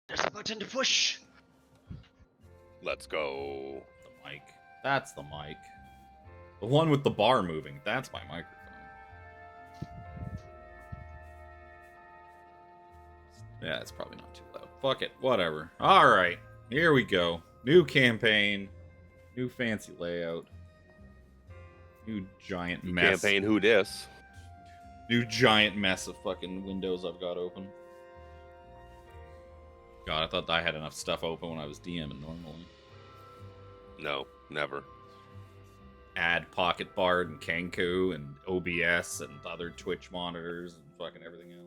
There's a button to push. Let's go. The mic. That's the mic. The one with the bar moving. That's my microphone. Yeah, it's probably not too loud. Fuck it. Whatever. Alright. Here we go. New campaign. New fancy layout. New giant mess. Campaign who dis? New giant mess of fucking windows I've got open. God, I thought I had enough stuff open when I was DMing normally. No, never. Add Pocket Bard and Kenku and OBS and other Twitch monitors and fucking everything else.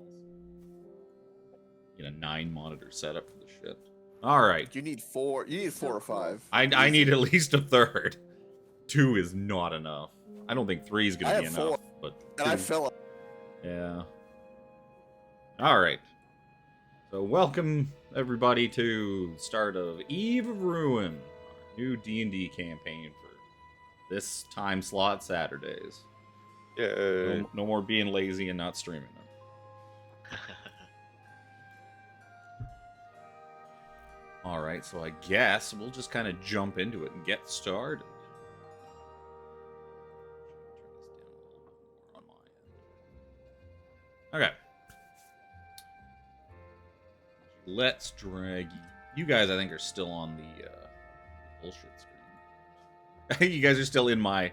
Get a 9-monitor setup for the shit. Alright. You need 4. You need 4 or 5. I need at least a third. 2 is not enough. I don't think 3 is going to be enough. 4, but and I fell up. Yeah. Alright. So welcome everybody to start of Eve of Ruin. Our new D&D campaign for this time slot Saturdays. Yeah. No more being lazy and not streaming them. Alright, so I guess we'll just kind of jump into it and get started. Turn this down a little bit more on my end. Okay. Let's drag you. You guys, I think, are still on the bullshit screen. You guys are still in my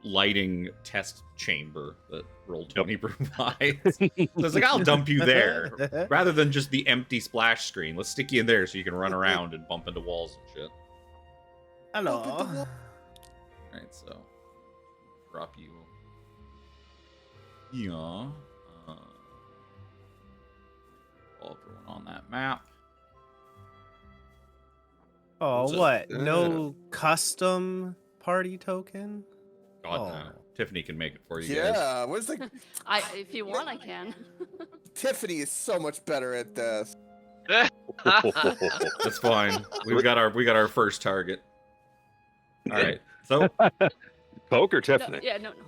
lighting test chamber that Roll20 provides. So it's like, I'll dump you there. Rather than just the empty splash screen, let's stick you in there so you can run around and bump into walls and shit. Hello. Alright, so drop you. Yeah. Everyone on that map. Oh, what? No custom party token? God, no. Tiffany can make it for you guys. Yeah, what's the If you want, I can. Tiffany is so much better at this. That's fine. We got our first target. All right. So Coke or Tiffany?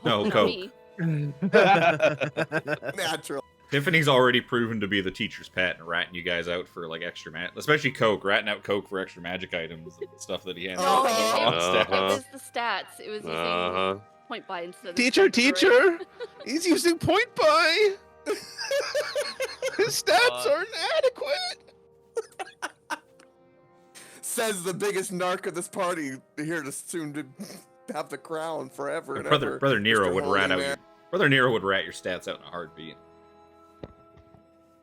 No, not Coke. me. Natural. Tiffany's already proven to be the teacher's pet and ratting you guys out for like extra magic, especially Coke, ratting out Coke for extra magic items and stuff that he handed No, out. it was the stats. It was using point buy instead of the Teacher! He's using point buy! His stats aren't adequate! Says the biggest narc of this party, here to soon to have the crown forever and Brother, ever. Brother Nero Mr. would Holy rat out Man. your, Brother Nero would rat your stats out in a heartbeat.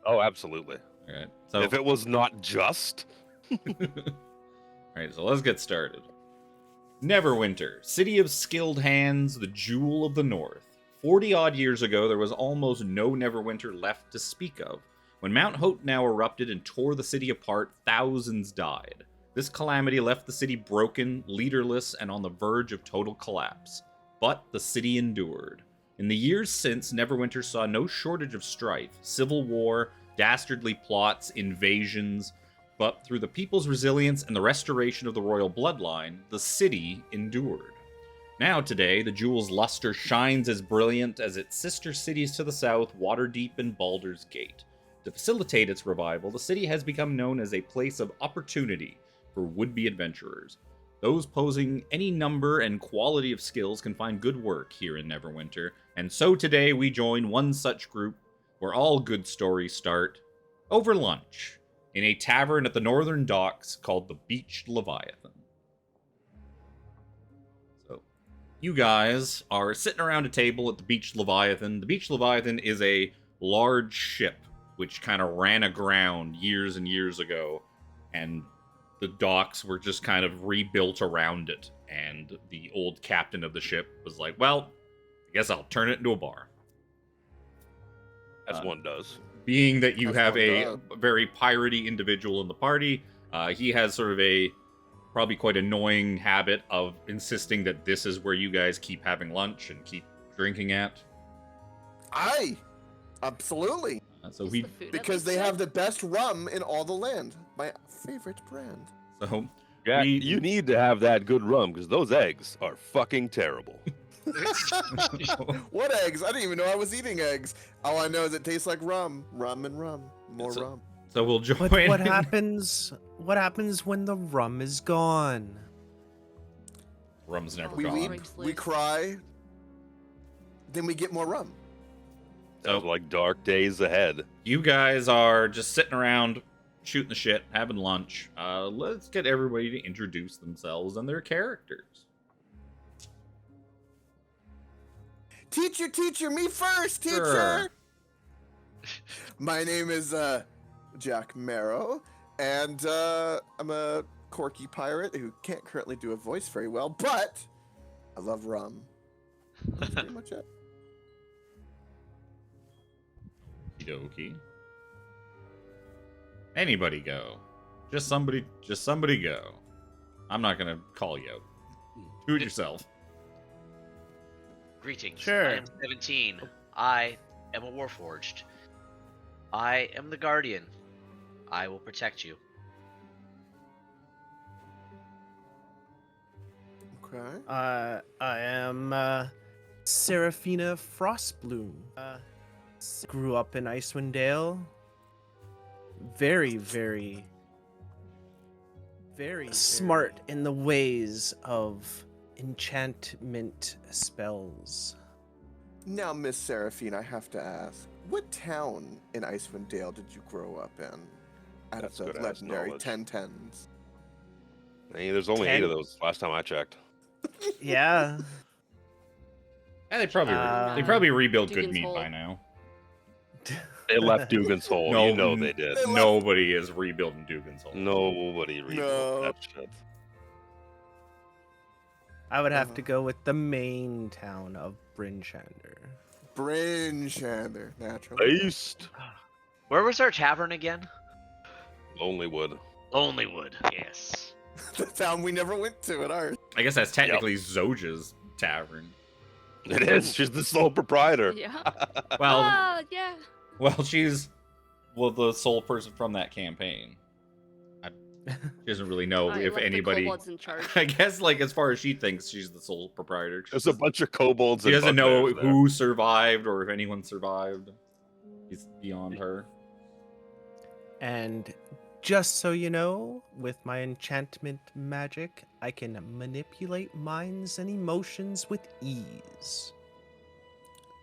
Oh, absolutely. All right. So If it was not just... Alright, so let's get started. Neverwinter, city of skilled hands, the jewel of the north. 40-odd years ago, there was almost no Neverwinter left to speak of. When Mount Hotenow erupted and tore the city apart, thousands died. This calamity left the city broken, leaderless, and on the verge of total collapse. But the city endured. In the years since, Neverwinter saw no shortage of strife, civil war, dastardly plots, invasions, but through the people's resilience and the restoration of the royal bloodline, the city endured. Now today, the jewel's luster shines as brilliant as its sister cities to the south, Waterdeep and Baldur's Gate. To facilitate its revival, the city has become known as a place of opportunity for would-be adventurers. Those posing any number and quality of skills can find good work here in Neverwinter, and so today we join one such group where all good stories start over lunch in a tavern at the northern docks called the Beached Leviathan. So, you guys are sitting around a table at the Beached Leviathan. The Beached Leviathan is a large ship which kind of ran aground years and years ago, and the docks were just kind of rebuilt around it, and the old captain of the ship was like, well, I guess I'll turn it into a bar. As one does. Being that you As have one a does. very piratey individual in the party, he has sort of a probably quite annoying habit of insisting that this is where you guys keep having lunch and keep drinking at. Aye, absolutely. So Is he, the food at Because least they good? have the best rum in all the land. My favorite brand. so Yeah, we- you need to have that good rum, because those eggs are fucking terrible. What eggs? I didn't even know I was eating eggs. All I know is it tastes like rum. Rum and rum. More So- rum. So we'll join. But what happens? What happens when the rum is gone? Rum's never We gone. weep, we cry, then we get more rum. Sounds like dark days ahead. You guys are just sitting around, shooting the shit, having lunch. Let's get everybody to introduce themselves and their characters. Teacher, me first, teacher! Sure. My name is Jack Marrow, and I'm a quirky pirate who can't currently do a voice very well, but I love rum. That's pretty much it. Okie. Anybody go. Just somebody go. I'm not gonna call you out. Do it yourself. Greetings. Sure. I am 17. I am a warforged. I am the guardian. I will protect you. Okay. I am Seraphina Frostbloom. Grew up in Icewind Dale. Very smart in the ways of enchantment spells. Now, Miss Seraphine, I have to ask, what town in Icewind Dale did you grow up in? Out That's of the good ass legendary knowledge. 1010s. Hey, there's only 8 of those last time I checked. Yeah. Yeah, they probably rebuilt good Dugan's meat Hole. by now. They left Dugan's Hole. No, You know they did. Nobody is rebuilding Dugan's Hole. Nobody rebuilt No. that shit. I would have to go with the main town of Brinchander. Bryn Shander, naturally. East. Where was our tavern again? Lonelywood. Lonelywood. Yes. The town we never went to at ours. I guess that's technically Zojja's tavern. It is. She's the sole proprietor. Yeah. Well, Yeah. well, she's the sole person from that campaign. She doesn't really know I if left the anybody. kobolds in charge. I guess, like, as far as she thinks, she's the sole proprietor. There's a bunch of kobolds. She and doesn't know bugbears there. who survived or if anyone survived. He's beyond her. And just so you know, with my enchantment magic, I can manipulate minds and emotions with ease.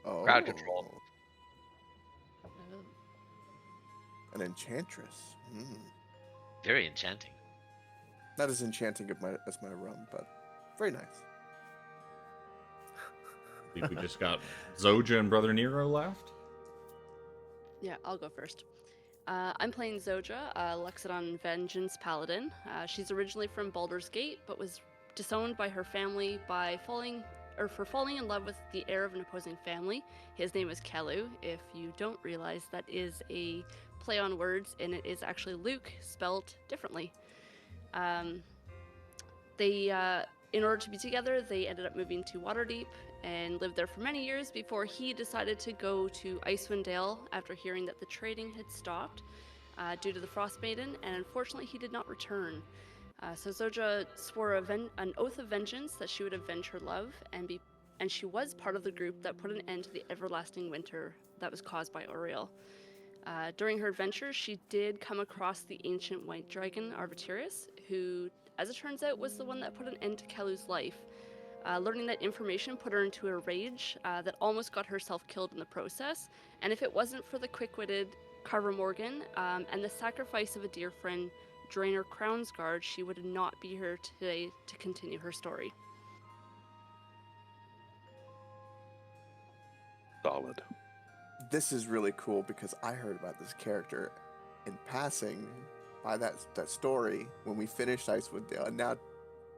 Oh. Crowd control. An enchantress. Very enchanting. Not as enchanting as my rum, but very nice. I think we just got Zojja and Brother Nero left. Yeah, I'll go first. I'm playing Zojja, Lexodon Vengeance Paladin. She's originally from Baldur's Gate, but was disowned by her family for falling in love with the heir of an opposing family. His name is Kelu. If you don't realize, that is a play on words, and it is actually Luke spelled differently. In order to be together, they ended up moving to Waterdeep and lived there for many years before he decided to go to Icewind Dale after hearing that the trading had stopped due to the Frost Maiden, and unfortunately he did not return. So Zojja swore an oath of vengeance that she would avenge her love, and she was part of the group that put an end to the everlasting winter that was caused by Auriel. During her adventure, she did come across the ancient white dragon Arbitrius, who, as it turns out, was the one that put an end to Kelu's life. Learning that information put her into a rage that almost got herself killed in the process, and if it wasn't for the quick-witted Carver Morgan and the sacrifice of a dear friend, Draenor Crownsguard, she would not be here today to continue her story. Solid. This is really cool because I heard about this character in passing by that story when we finished Icewind Dale, and now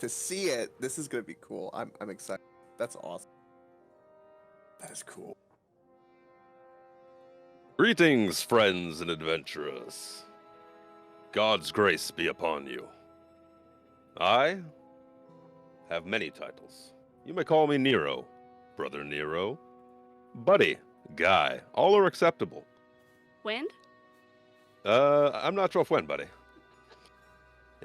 to see it, this is gonna be cool. I'm excited. That's awesome. That is cool. Greetings, friends and adventurers. God's grace be upon you. I have many titles. You may call me Nero, Brother Nero, Buddy, Guy. All are acceptable. Wind? I'm not sure if when, buddy.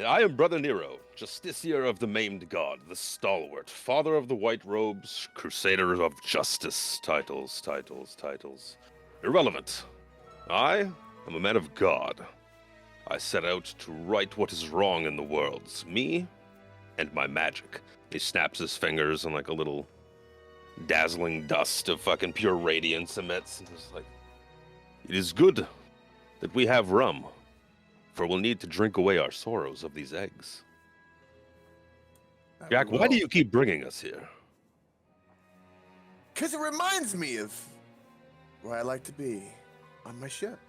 I am Brother Nero, Justiciar of the Maimed God, the Stalwart, Father of the White Robes, Crusader of Justice. Titles. Irrelevant. I am a man of God. I set out to right what is wrong in the worlds. Me and my magic. He snaps his fingers and like a little dazzling dust of fucking pure radiance emits. And it's like, it is good that we have rum, for we'll need to drink away our sorrows of these eggs. Jack, why do you keep bringing us here? Because it reminds me of where I like to be. On my ship.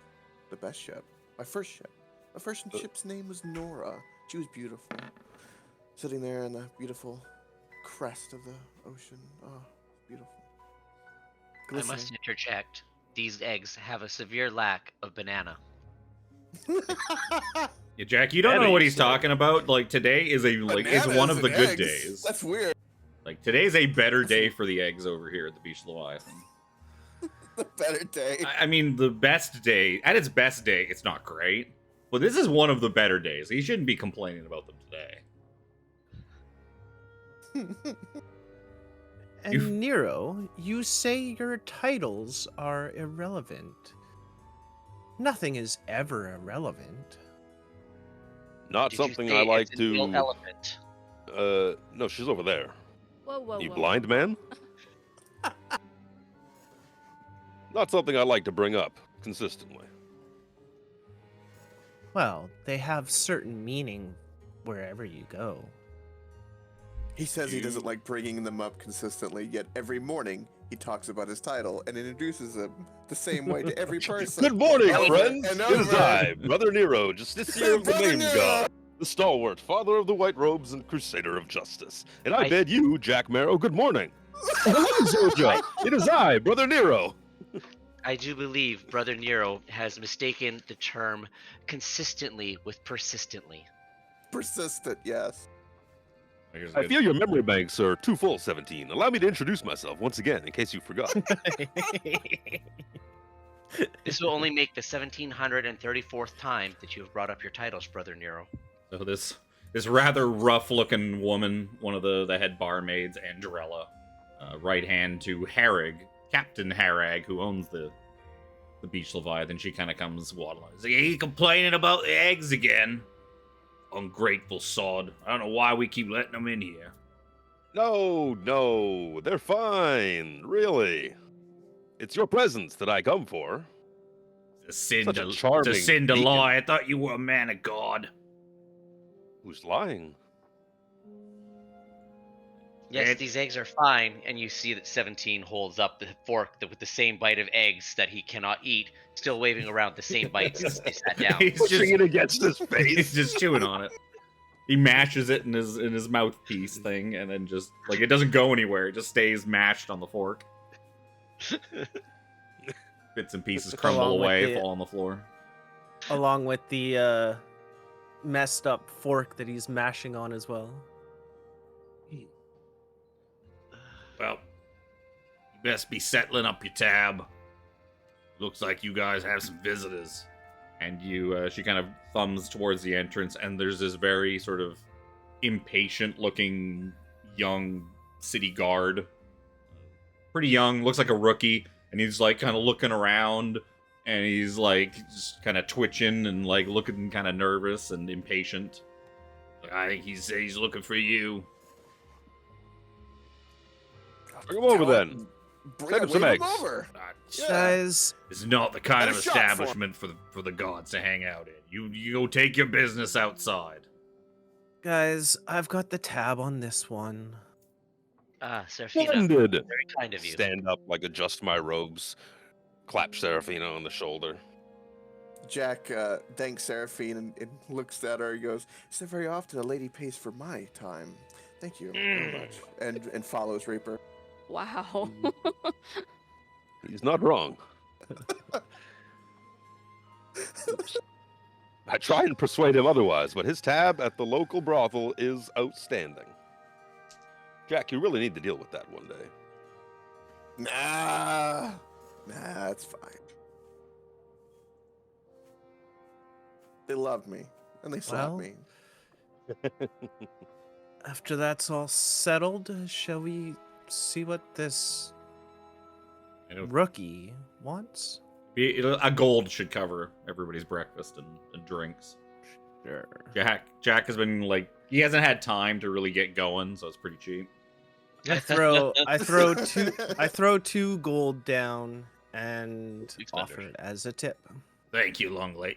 The best ship. My first ship. My first ship's name was Nora. She was beautiful. Sitting there in the beautiful crest of the ocean. Oh, beautiful. I must interject. These eggs have a severe lack of banana. Yeah, Jack, you don't know what he's talking about. Like, today is is one of the good days. That's weird. Like, today's a better day for the eggs over here at the Beach Leviathan. The better day. I mean, the best day, at its best day, it's not great. But this is one of the better days. You shouldn't be complaining about them today. And Nero, you say your titles are irrelevant. Nothing is ever irrelevant. Not Did you something say I like it's an ill to. elephant? No, she's over there. Whoa, whoa, You whoa. blind man? Not something I like to bring up consistently. Well, they have certain meaning wherever you go. He says he doesn't like bringing them up consistently, yet every morning he talks about his title and introduces them the same way to every person. Good morning, Over friends. and It is over. I, Brother Nero, Justiciar of the Brother Main Nero. God, the stalwart, father of the white robes, and crusader of justice. And I I- bid you, Jack Marrow, good morning. Hello, Zojja. It is I, Brother Nero. I do believe Brother Nero has mistaken the term consistently with persistently. Persistent, yes. I feel your memory banks are too full, 17. Allow me to introduce myself once again, in case you forgot. This will only make the 1734th time that you have brought up your titles, Brother Nero. So this rather rough-looking woman, one of the head barmaids, Andrella, right hand to Harrig, Captain Harrag, who owns the Beach Leviathan. She kind of comes waddling. She's like, "He complaining about the eggs again? Ungrateful sod. I don't know why we keep letting them in here." No, they're fine, really. It's your presence that I come for. It's a sin Such a to charming beacon. lie. I thought you were a man of God. Who's lying? Yes, It- these eggs are fine, and you see that 17 holds up the fork with the same bite of eggs that he cannot eat, still waving around the same bites as they sat down. He's Pushing it against his He's face. just chewing on it. He mashes it in his mouthpiece thing, and then just like it doesn't go anywhere. It just stays mashed on the fork. Bits and pieces crumble Along with away, the- fall on the floor. Along with the messed up fork that he's mashing on as well. Well, you best be settling up your tab. Looks like you guys have some visitors. And she kind of thumbs towards the entrance, and there's this very sort of impatient-looking young city guard. Pretty young, looks like a rookie, and he's like kind of looking around, and he's like just kind of twitching and like looking kind of nervous and impatient. I think he's looking for you. Bring him over then. Send him some wave eggs. over. Yeah. Guys, It's not the kind And of a shot for him. establishment for the gods to hang out in. You go take your business outside. guys, I've got the tab on this one. Ah, Seraphina, Splendid. very kind of you. Stand up, like adjust my robes, clap Seraphina on the shoulder. Jack thanks Seraphine and looks at her and goes, "It's not very often a lady pays for my time. Thank you very much." And follows Reaper. Wow. He's not wrong. I try and persuade him otherwise, but his tab at the local brothel is outstanding. Jack, you really need to deal with that one day. Nah, it's fine. They love me, and they slap Well, me. After that's all settled, shall we see what this rookie wants? A gold should cover everybody's breakfast and drinks. Sure. Jack has been like he hasn't had time to really get going, so it's pretty cheap. I throw 2 gold down and Big spender. offer it as a tip. Thank you,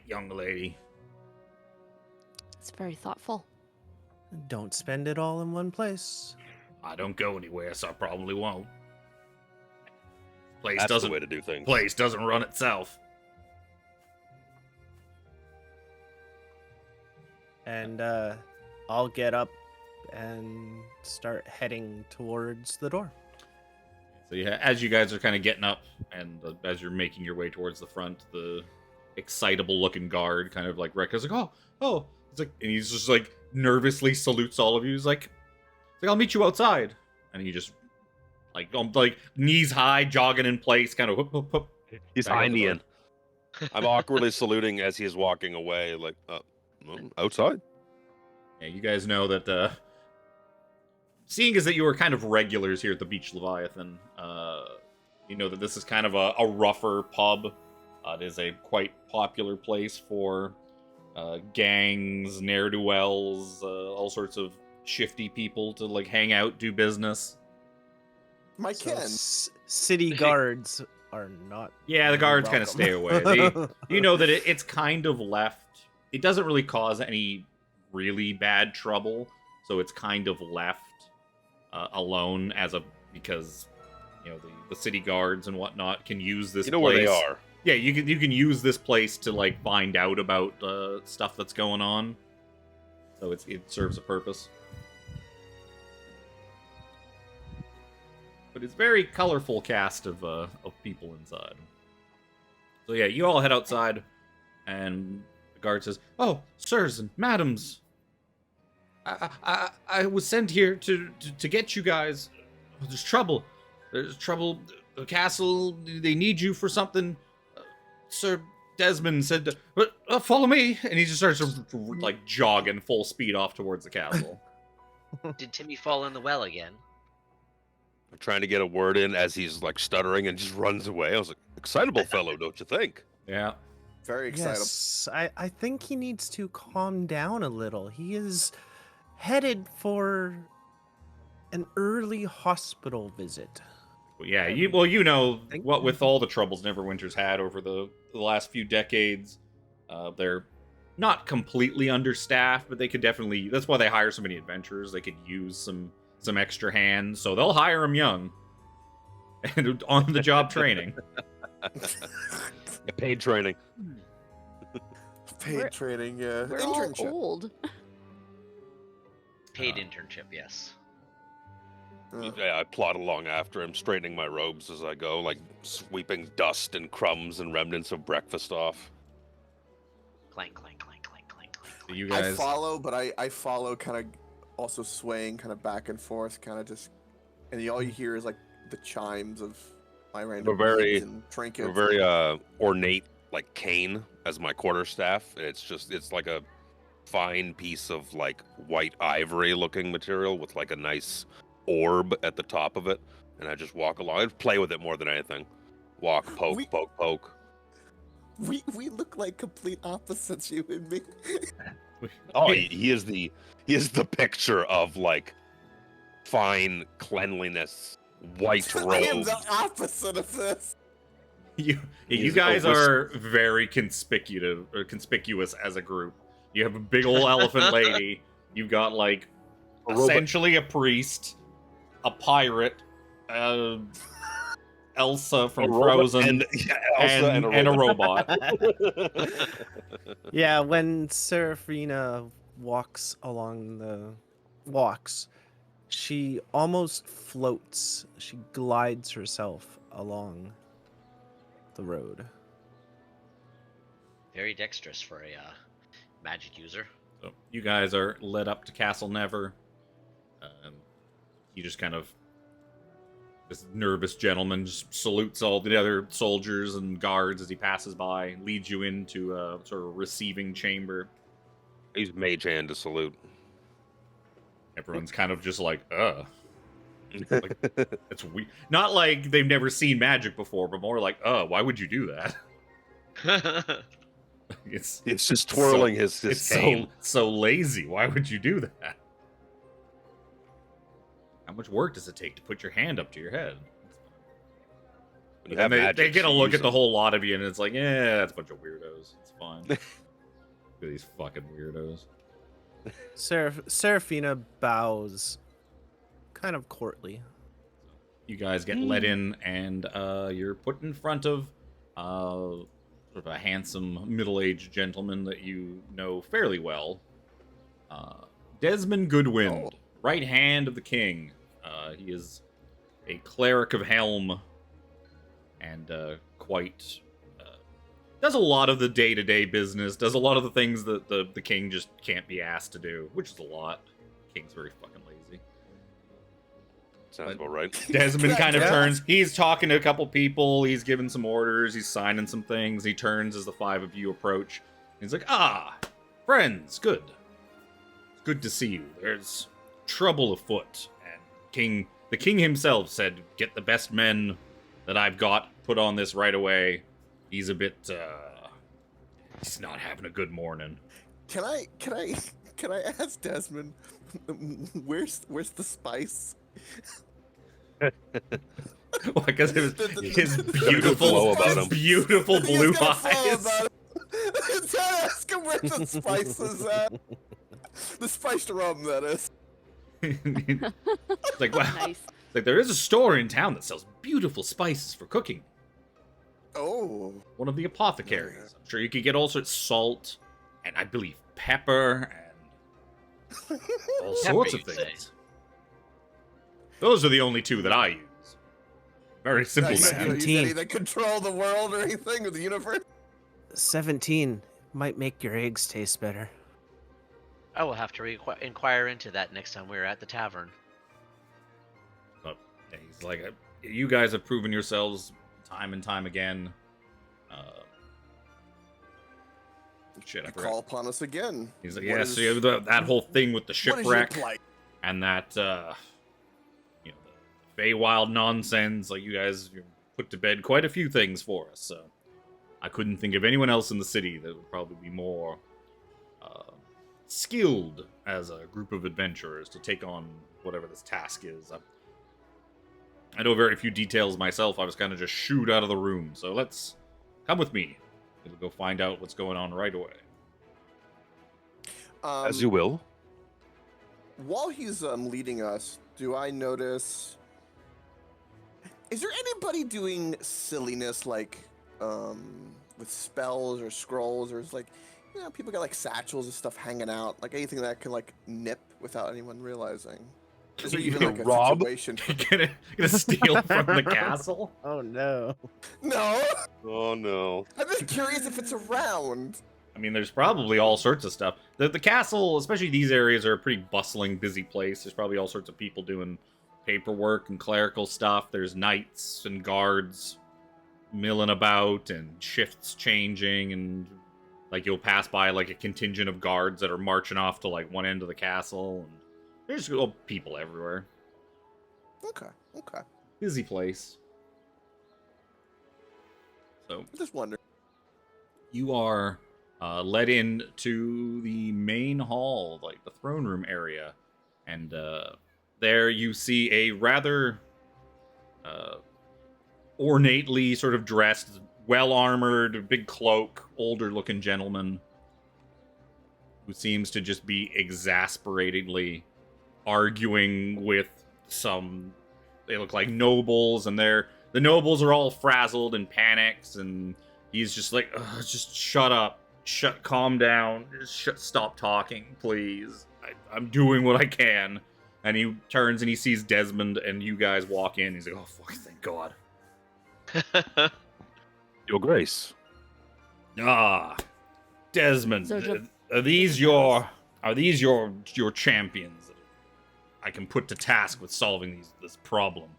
young lady. It's very thoughtful. Don't spend it all in one place. I don't go anywhere, so I probably won't. Place That's the doesn't way to do things. place doesn't run itself. And I'll get up and start heading towards the door. So yeah, as you guys are kind of getting up, and as you're making your way towards the front, the excitable-looking guard kind of like Rekka's like, oh, it's like, and he's just like nervously salutes all of you. He's like, I'll meet you outside, and he just like knees high, jogging in place, kind of whoop. He's Back out the Indian. I'm awkwardly saluting as he is walking away, like, outside. Yeah, you guys know that. Seeing as that you are kind of regulars here at the Beach Leviathan, you know that this is kind of a rougher pub. It is a quite popular place for gangs, ne'er-do-wells, all sorts of shifty people to like hang out, do business. My So Ken. City guards are not. Yeah, the guards kind of welcome. stay away. You know that it's kind of left. It doesn't really cause any really bad trouble, so it's kind of left alone because you know the city guards and whatnot can use this. You know place. where they are. Yeah, you can use this place to like find out about stuff that's going on. So it serves a purpose. But it's very colorful cast of people inside. So yeah, you all head outside, and the guard says, "Oh, sirs and madams, I was sent here to get you guys. Oh, there's trouble. There's trouble. The castle, they need you for something. Sir Desmond said, follow me." And he just starts like jogging full speed off towards the castle. Did Timmy fall in the well again? I'm trying to get a word in as he's like stuttering and just runs away. I was like, excitable fellow, don't you think? Yeah. Very excited. Yes, I think he needs to calm down a little. He is headed for an early hospital visit. Well, yeah, you know what with all the troubles Neverwinter's had over the last few decades, they're not completely understaffed, but they could definitely. That's why they hire so many adventurers. They could use some extra hands, so they'll hire them young and on the job training. Paid training. Paid We're- training, We're all internship. old. Paid internship, yes. Yeah, I plod along after him, straightening my robes as I go, like sweeping dust and crumbs and remnants of breakfast off. Clank, clank, clank, clank, clank, clank. So you I guys, follow, but I follow kind of also swaying kind of back and forth, kind of just, and all you hear is like the chimes of my random very- beads and trinkets. A very ornate like cane as my quarterstaff. It's like a fine piece of like white ivory looking material with like a nice orb at the top of it, and I just walk along. I play with it more than anything. Walk, poke, poke. We look like complete opposites, you and me. Oh, he is the picture of like fine cleanliness, white I am robes. the opposite of this. you He's guys a are very conspicuous as a group. You have a big old elephant lady. You've got like A robot. essentially a priest, a pirate, Elsa from Frozen, and Elsa and a robot. Yeah, when Seraphina walks along the walks, she almost floats. She glides herself along the road. Very dexterous for a magic user. So you guys are led up to Castle Never. You just kind of, this nervous gentleman just salutes all the other soldiers and guards as he passes by, leads you into a sort of receiving chamber. He's mage hand to salute. Everyone's kind of just like, Like, it's weird. Not like they've never seen magic before, but more like, why would you do that? It's just twirling his it's cane. so lazy. Why would you do that? How much work does it take to put your hand up to your head? When you And have they magic, get a you look use at the them. whole lot of you, and it's like, yeah, that's a bunch of weirdos. It's fine. Look at these fucking weirdos. Seraphina bows, kind of courtly. You guys get let in, and you're put in front of sort of a handsome middle-aged gentleman that you know fairly well. Desmond Goodwind, right hand of the king. He is a cleric of Helm, and quite does a lot of the day-to-day business. Does a lot of the things that the king just can't be asked to do, which is a lot. The king's very fucking lazy. Sounds about right. Desmond kind of Yeah. turns. He's talking to a couple people. He's giving some orders. He's signing some things. He turns as the five of you approach. He's like, friends, good. It's good to see you. There's trouble afoot. And the king himself said, get the best men that I've got put on this right away. He's a bit, he's not having a good morning. Can I ask Desmond, where's the spice? Well, because his Flow about him. beautiful blue He's got a flow eyes. about it. Tell ask him where the spice is at. The spiced rum, that is. It's like, wow. Nice. It's like, there is a store in town that sells beautiful spices for cooking. Oh. One of the apothecaries. I'm sure you could get all sorts of salt, and I believe pepper, and all sorts of you say? things. Those are the only two that I use. Very simple, Nice. man. You use 17. any that control the world or anything or the universe? 17 might make your eggs taste better. I will have to inquire into that next time we're at the tavern. But he's like, you guys have proven yourselves time and time again. Shit, I You forgot. call upon us again. He's like, What yeah, is- so you have that whole thing with the What is your shipwreck plight? and that, the Feywild nonsense. Like, you guys put to bed quite a few things for us, so I couldn't think of anyone else in the city that would probably be more skilled as a group of adventurers to take on whatever this task is. I know very few details myself. I was kind of just shooed out of the room, so let's come with me. We'll go find out what's going on right away. As you will. While he's leading us, do I notice? Is there anybody doing silliness like with spells or scrolls, or is like, people got like satchels and stuff hanging out, like anything that can like nip without anyone realizing? Is there even like a Rob? situation? gonna steal from the castle? Oh no. No, Oh no. I'm just curious if it's around. I mean, there's probably all sorts of stuff. The castle, especially these areas, are a pretty bustling, busy place. There's probably all sorts of people doing paperwork and clerical stuff. There's knights and guards milling about and shifts changing, and like you'll pass by like a contingent of guards that are marching off to like one end of the castle, and there's people everywhere. Okay. Busy place. So I just wonder. you are led in to the main hall, like the throne room area, and there you see a rather ornately sort of dressed, well-armored, big cloak, older-looking gentleman who seems to just be exasperatingly arguing with some. They look like nobles, and the nobles are all frazzled and panicked, and he's just like, just shut up. Calm down. Just stop talking, please. I'm doing what I can. And he turns and he sees Desmond and you guys walk in. He's like, oh, fuck, thank God. Your Grace. Desmond, Zojja. are these your champions that I can put to task with solving this problem?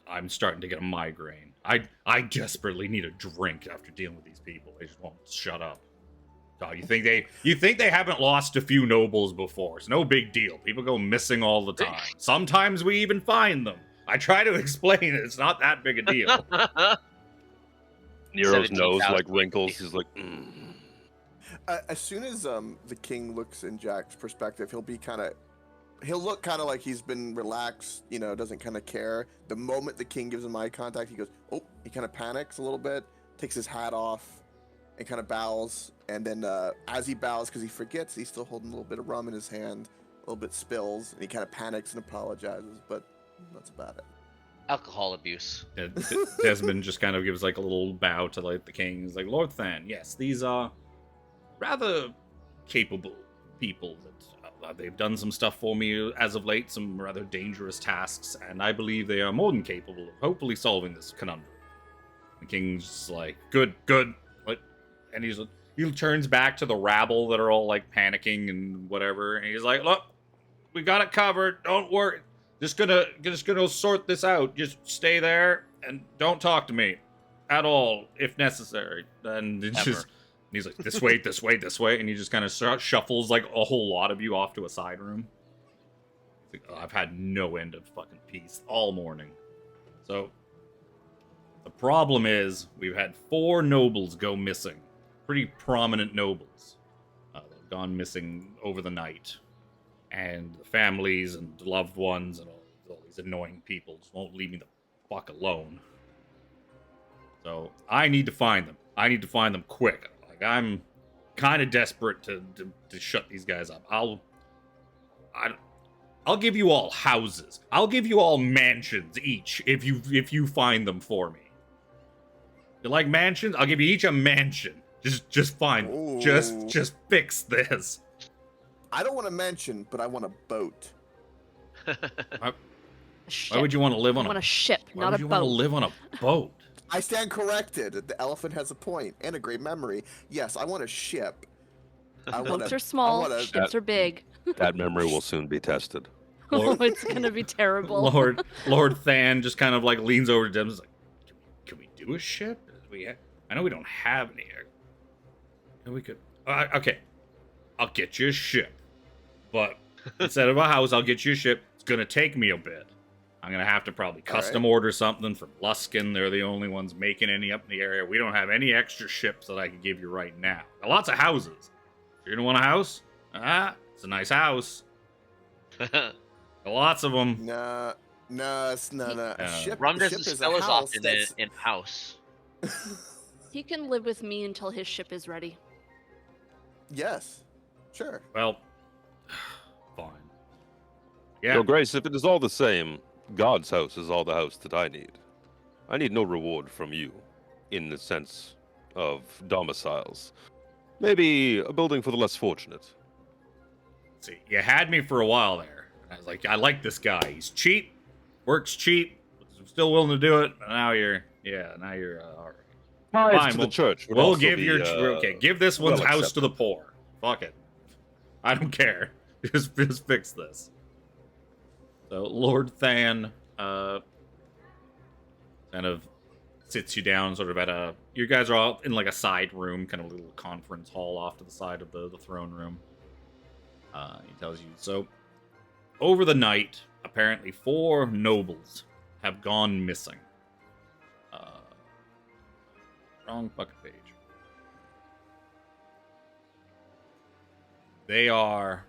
I'm starting to get a migraine. I desperately need a drink after dealing with these people. They just won't shut up. God, you think they haven't lost a few nobles before? It's no big deal. People go missing all the time. Sometimes we even find them. I try to explain it. It's not that big a deal. Nero's nose 17,000 like wrinkles. He's like, As soon as the king looks in Jack's perspective, he'll look kind of like he's been relaxed, doesn't kind of care. The moment the king gives him eye contact, he goes, oh, he kind of panics a little bit, takes his hat off, and kind of bows. And then as he bows, because he forgets, he's still holding a little bit of rum in his hand, a little bit spills, and he kind of panics and apologizes, but that's about it. Alcohol abuse. Desmond just kind of gives like a little bow to like the king. He's like, Lord Than, yes, these are rather capable people that they've done some stuff for me as of late, some rather dangerous tasks, and I believe they are more than capable of hopefully solving this conundrum. The king's just like, good. And he turns back to the rabble that are all like panicking and whatever, and he's like, look, we got it covered. Don't worry. Just gonna sort this out. Just stay there and don't talk to me at all if necessary. And he's like, this way, and he just kind of shuffles like a whole lot of you off to a side room. Like, oh, I've had no end of fucking peace all morning. So the problem is we've had 4 nobles go missing, pretty prominent nobles. They've gone missing over the night. And the families and loved ones and all these annoying people just won't leave me the fuck alone. So I need to find them. I need to find them quick. Like, I'm kind of desperate to shut these guys up. I'll give you all houses. I'll give you all mansions each if you find them for me. You like mansions? I'll give you each a mansion. Just find them. Ooh. Just fix this. I don't want to mention, but I want a boat. A ship. Why would you want to live on I want a ship, Why not would a you boat. want to live on a boat? I stand corrected. The elephant has a point and a great memory. Yes, I want a ship. Boats are small, ships are big. that memory will soon be tested. Oh, it's gonna be terrible. Lord Than just kind of like leans over to Dem and is like, can we do a ship? I know we don't have any. We could. Okay, I'll get you a ship. But instead of a house, I'll get you a ship. It's going to take me a bit. I'm going to have to probably custom order something from Luskin. They're the only ones making any up in the area. We don't have any extra ships that I can give you right now. Lots of houses. You're going to want a house? It's a nice house. Lots of them. No. A ship, Rum a doesn't ship is spell a as house often that's... in house. He can live with me until his ship is ready. Yes. Sure. Well, fine. Yeah. Your Grace, if it is all the same, God's house is all the house that I need. I need no reward from you, in the sense of domiciles. Maybe a building for the less fortunate. See, you had me for a while there. I was like, I like this guy. He's cheap, works cheap, still willing to do it. Now you're all right. Fine, to the church. would We'll also give be, okay. Give this one's well house to the accepted. poor. Fuck it. I don't care. Just fix this. So Lord Than kind of sits you down, sort of at a. You guys are all in like a side room, kind of a little conference hall off to the side of the throne room. He tells you so. Over the night, apparently 4 nobles have gone missing. Wrong fucking page. They are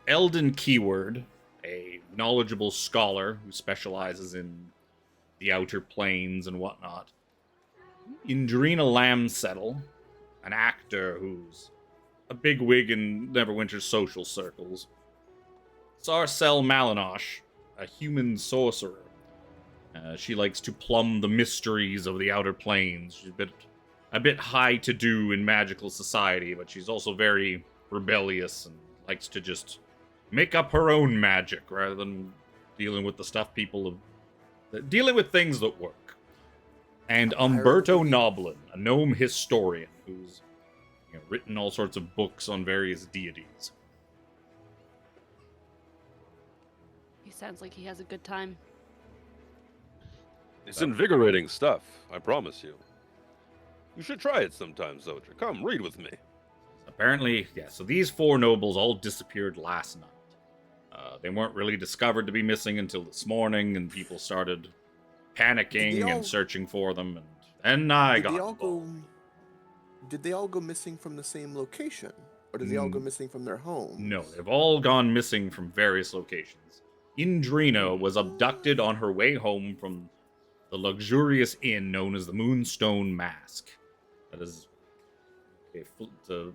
Eldon Keyword, a knowledgeable scholar who specializes in the outer planes and whatnot. Indrina Lamsettle, an actor who's a bigwig in Neverwinter's social circles. Sarcel Malinosh, a human sorcerer. She likes to plumb the mysteries of the outer planes. She's a bit high-to-do in magical society, but she's also very rebellious and likes to just make up her own magic rather than dealing with the stuff dealing with things that work. And Umberto Noblin, a gnome historian who's written all sorts of books on various deities. He sounds like he has a good time. It's invigorating stuff, I promise you. You should try it sometime, Zojja. Come, read with me. Apparently, yeah, so these 4 nobles all disappeared last night. They weren't really discovered to be missing until this morning, and people started panicking and searching for them, and And I Did got they all involved. go? Did they all go missing from the same location, or did they all go missing from their homes? No, they've all gone missing from various locations. Indrina was abducted on her way home from the luxurious inn known as the Moonstone Mask. That is it's a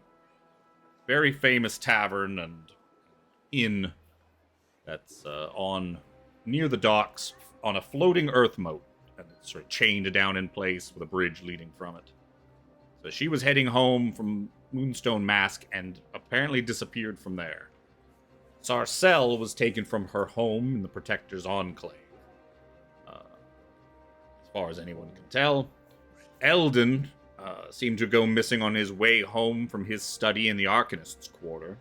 very famous tavern and inn that's on near the docks on a floating earth moat, and it's sort of chained down in place with a bridge leading from it. So she was heading home from Moonstone Mask and apparently disappeared from there. Sarcelle was taken from her home in the Protector's Enclave. As far as anyone can tell, Eldon seemed to go missing on his way home from his study in the Arcanist's Quarter.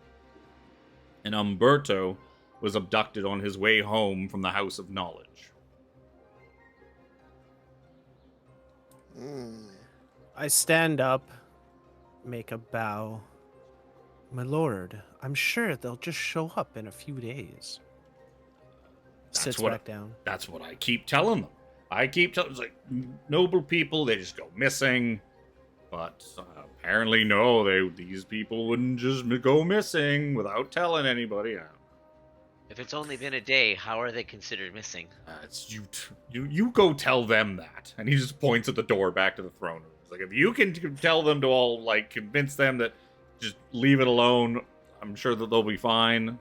And Umberto was abducted on his way home from the House of Knowledge. I stand up, make a bow. My lord, I'm sure they'll just show up in a few days. Sits back down. That's what I keep telling them. I keep telling them, it's like, noble people, they just go missing. But apparently, no, these people wouldn't just go missing without telling anybody. If it's only been a day, how are they considered missing? It's you go tell them that. And he just points at the door back to the throne room. He's like, if you can tell them to all, like, convince them that just leave it alone, I'm sure that they'll be fine.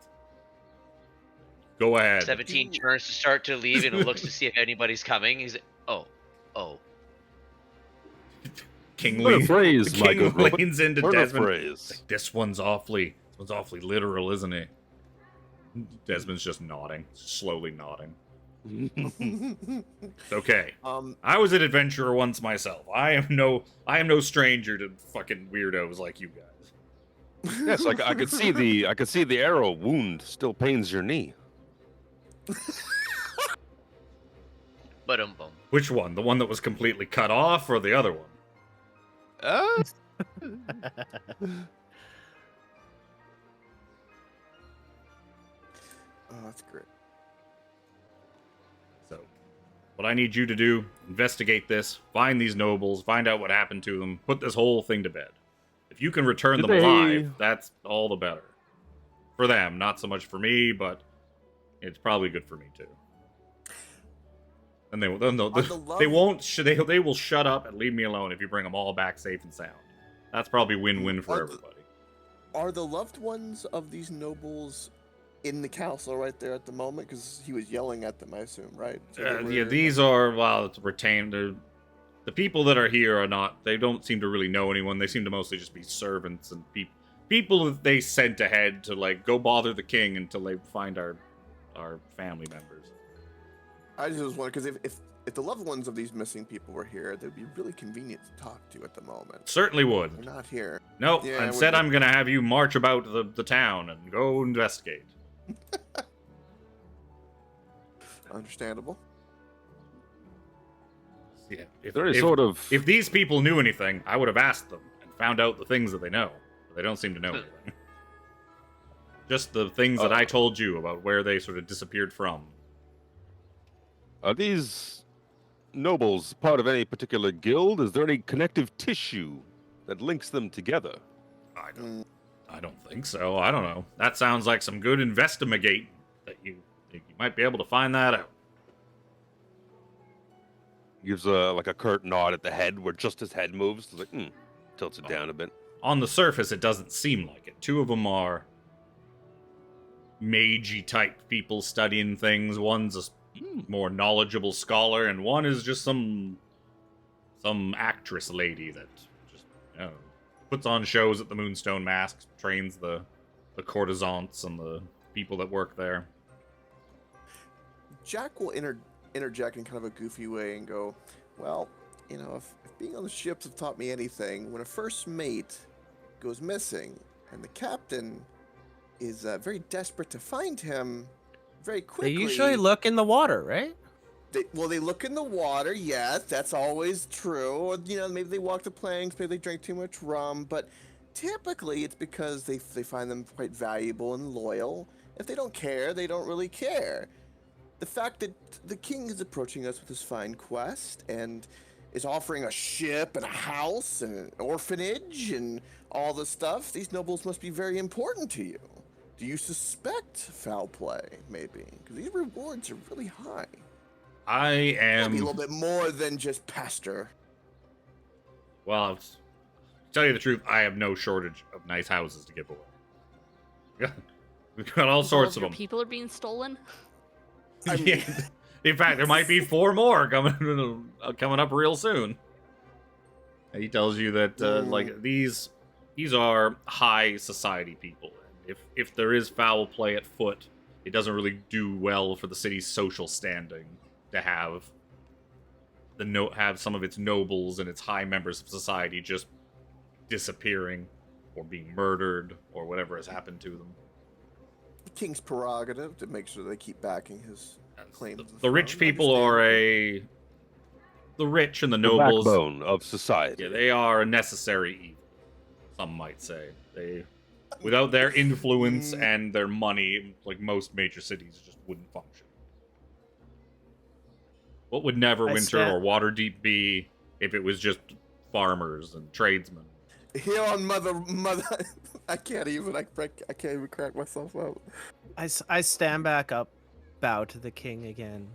Go ahead. 17 turns to start to leave and looks to see if anybody's coming. He's like, oh. King What a leans, phrase, the my king good lord. leans into What a Desmond. phrase. Like, this one's awfully literal, isn't it? Desmond's just nodding, slowly nodding. It's okay. I was an adventurer once myself. I am no stranger to fucking weirdos like you guys. Yes, like I could see the arrow wound still pains your knee. Boom. Which one? The one that was completely cut off, or the other one? Uh, Oh, that's great. So, what I need you to do, investigate this, find these nobles, find out what happened to them, put this whole thing to bed. If you can return them alive, that's all the better. For them, not so much for me, but it's probably good for me too. And they will shut up and leave me alone if you bring them all back safe and sound. That's probably win-win for everybody. Are the loved ones of these nobles in the castle right there at the moment? Because he was yelling at them, I assume, right? So Yeah, these are, well, it's retained. The people that are here are not, they don't seem to really know anyone. They seem to mostly just be servants and people that they sent ahead to, like, go bother the king until they find our family members. I just was wondering, because if the loved ones of these missing people were here, they'd be really convenient to talk to at the moment. Certainly would. They're not here. Nope, Yeah, instead I'm going to have you march about the town and go investigate. Understandable. Yeah, if these people knew anything, I would have asked them and found out the things that they know. But they don't seem to know anything. Just the things that I told you about where they sort of disappeared from. Are these nobles part of any particular guild? Is there any connective tissue that links them together? I don't think so. I don't know. That sounds like some good investigate that you might be able to find that out. Gives like a curt nod at the head where just his head moves. Like, tilts it down a bit. On the surface, it doesn't seem like it. Two of them are magey type people studying things. One's a more knowledgeable scholar, and one is just some actress lady that just, you know, puts on shows at the Moonstone Mask, trains the courtesans and the people that work there. Jack will interject in kind of a goofy way and go, well, you know, if being on the ships have taught me anything, when a first mate goes missing and the captain is very desperate to find him very quickly... They usually look in the water, right? They look in the water, yes, that's always true. Or, you know, maybe they walk the planks, maybe they drink too much rum, but typically it's because they find them quite valuable and loyal. If they don't care, they don't really care. The fact that the king is approaching us with his fine quest, and is offering a ship and a house and an orphanage and all this stuff. These nobles must be very important to you. Do you suspect foul play, maybe? Because these rewards are really high. I Maybe a am. little bit more than just pasture. Well, to tell you the truth, I have no shortage of nice houses to give away. We've got all sorts of Your them. people are being stolen. I mean- Yeah. In fact, there might be 4 more coming up real soon. And he tells you that like these are high society people. If there is foul play at foot, it doesn't really do well for the city's social standing to have some of its nobles and its high members of society just disappearing or being murdered or whatever has happened to them. The king's prerogative to make sure they keep backing his claims. The rich people are the rich and the nobles. The backbone of society. Yeah, they are a necessary evil. Some might say without their influence and their money, like most major cities, just wouldn't function. What would Neverwinter or Waterdeep be if it was just farmers and tradesmen? Here on mother, I can't even crack myself up. I stand back up, bow to the king again.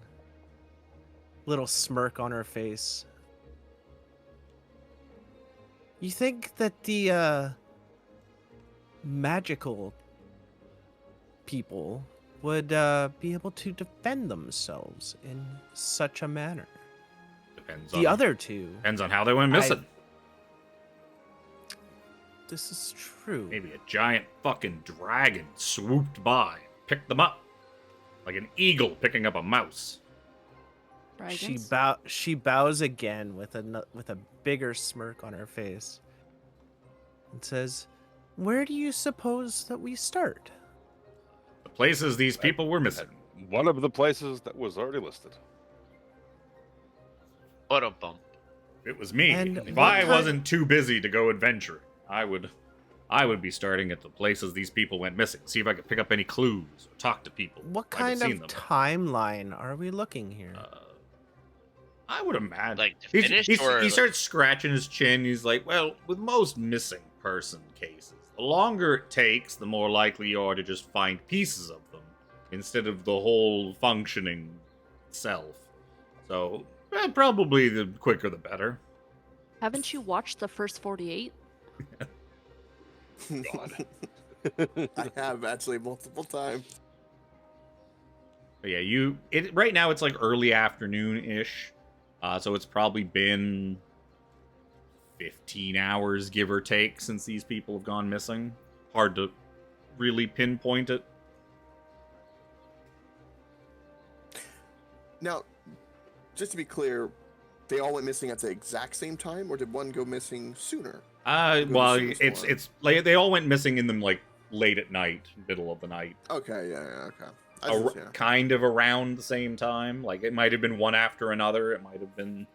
Little smirk on her face. You think that the magical people would be able to defend themselves in such a manner? Depends The on other two. depends on how they went missing. This is true. Maybe a giant fucking dragon swooped by, picked them up, like an eagle picking up a mouse. Dragons? She bows again with a bigger smirk on her face and says, "Where do you suppose that we start?" The places these people were missing. One of the places that was already listed. What a bump. It was me. And If what I kind- wasn't too busy to go adventuring, I would be starting at the places these people went missing. See if I could pick up any clues or talk to people. What if I could kind see of them. timeline are we looking here? I would imagine. Like, to He's- finish, he's- or, he like- starts scratching his chin. He's like, well, with most missing person cases, the longer it takes, the more likely you are to just find pieces of them instead of the whole functioning self. So, probably the quicker the better. Haven't you watched the first 48? God. I have actually multiple times. But yeah, right now it's like early afternoon-ish. So it's probably been 15 hours, give or take, since these people have gone missing. Hard to really pinpoint it. Now, just to be clear, they all went missing at the exact same time, or did one go missing sooner? Well, the soonest one. it's like they all went missing in them like late at night, middle of the night, Okay, yeah, okay. I just, yeah. kind of around the same time. Like it might have been one after another. It might have been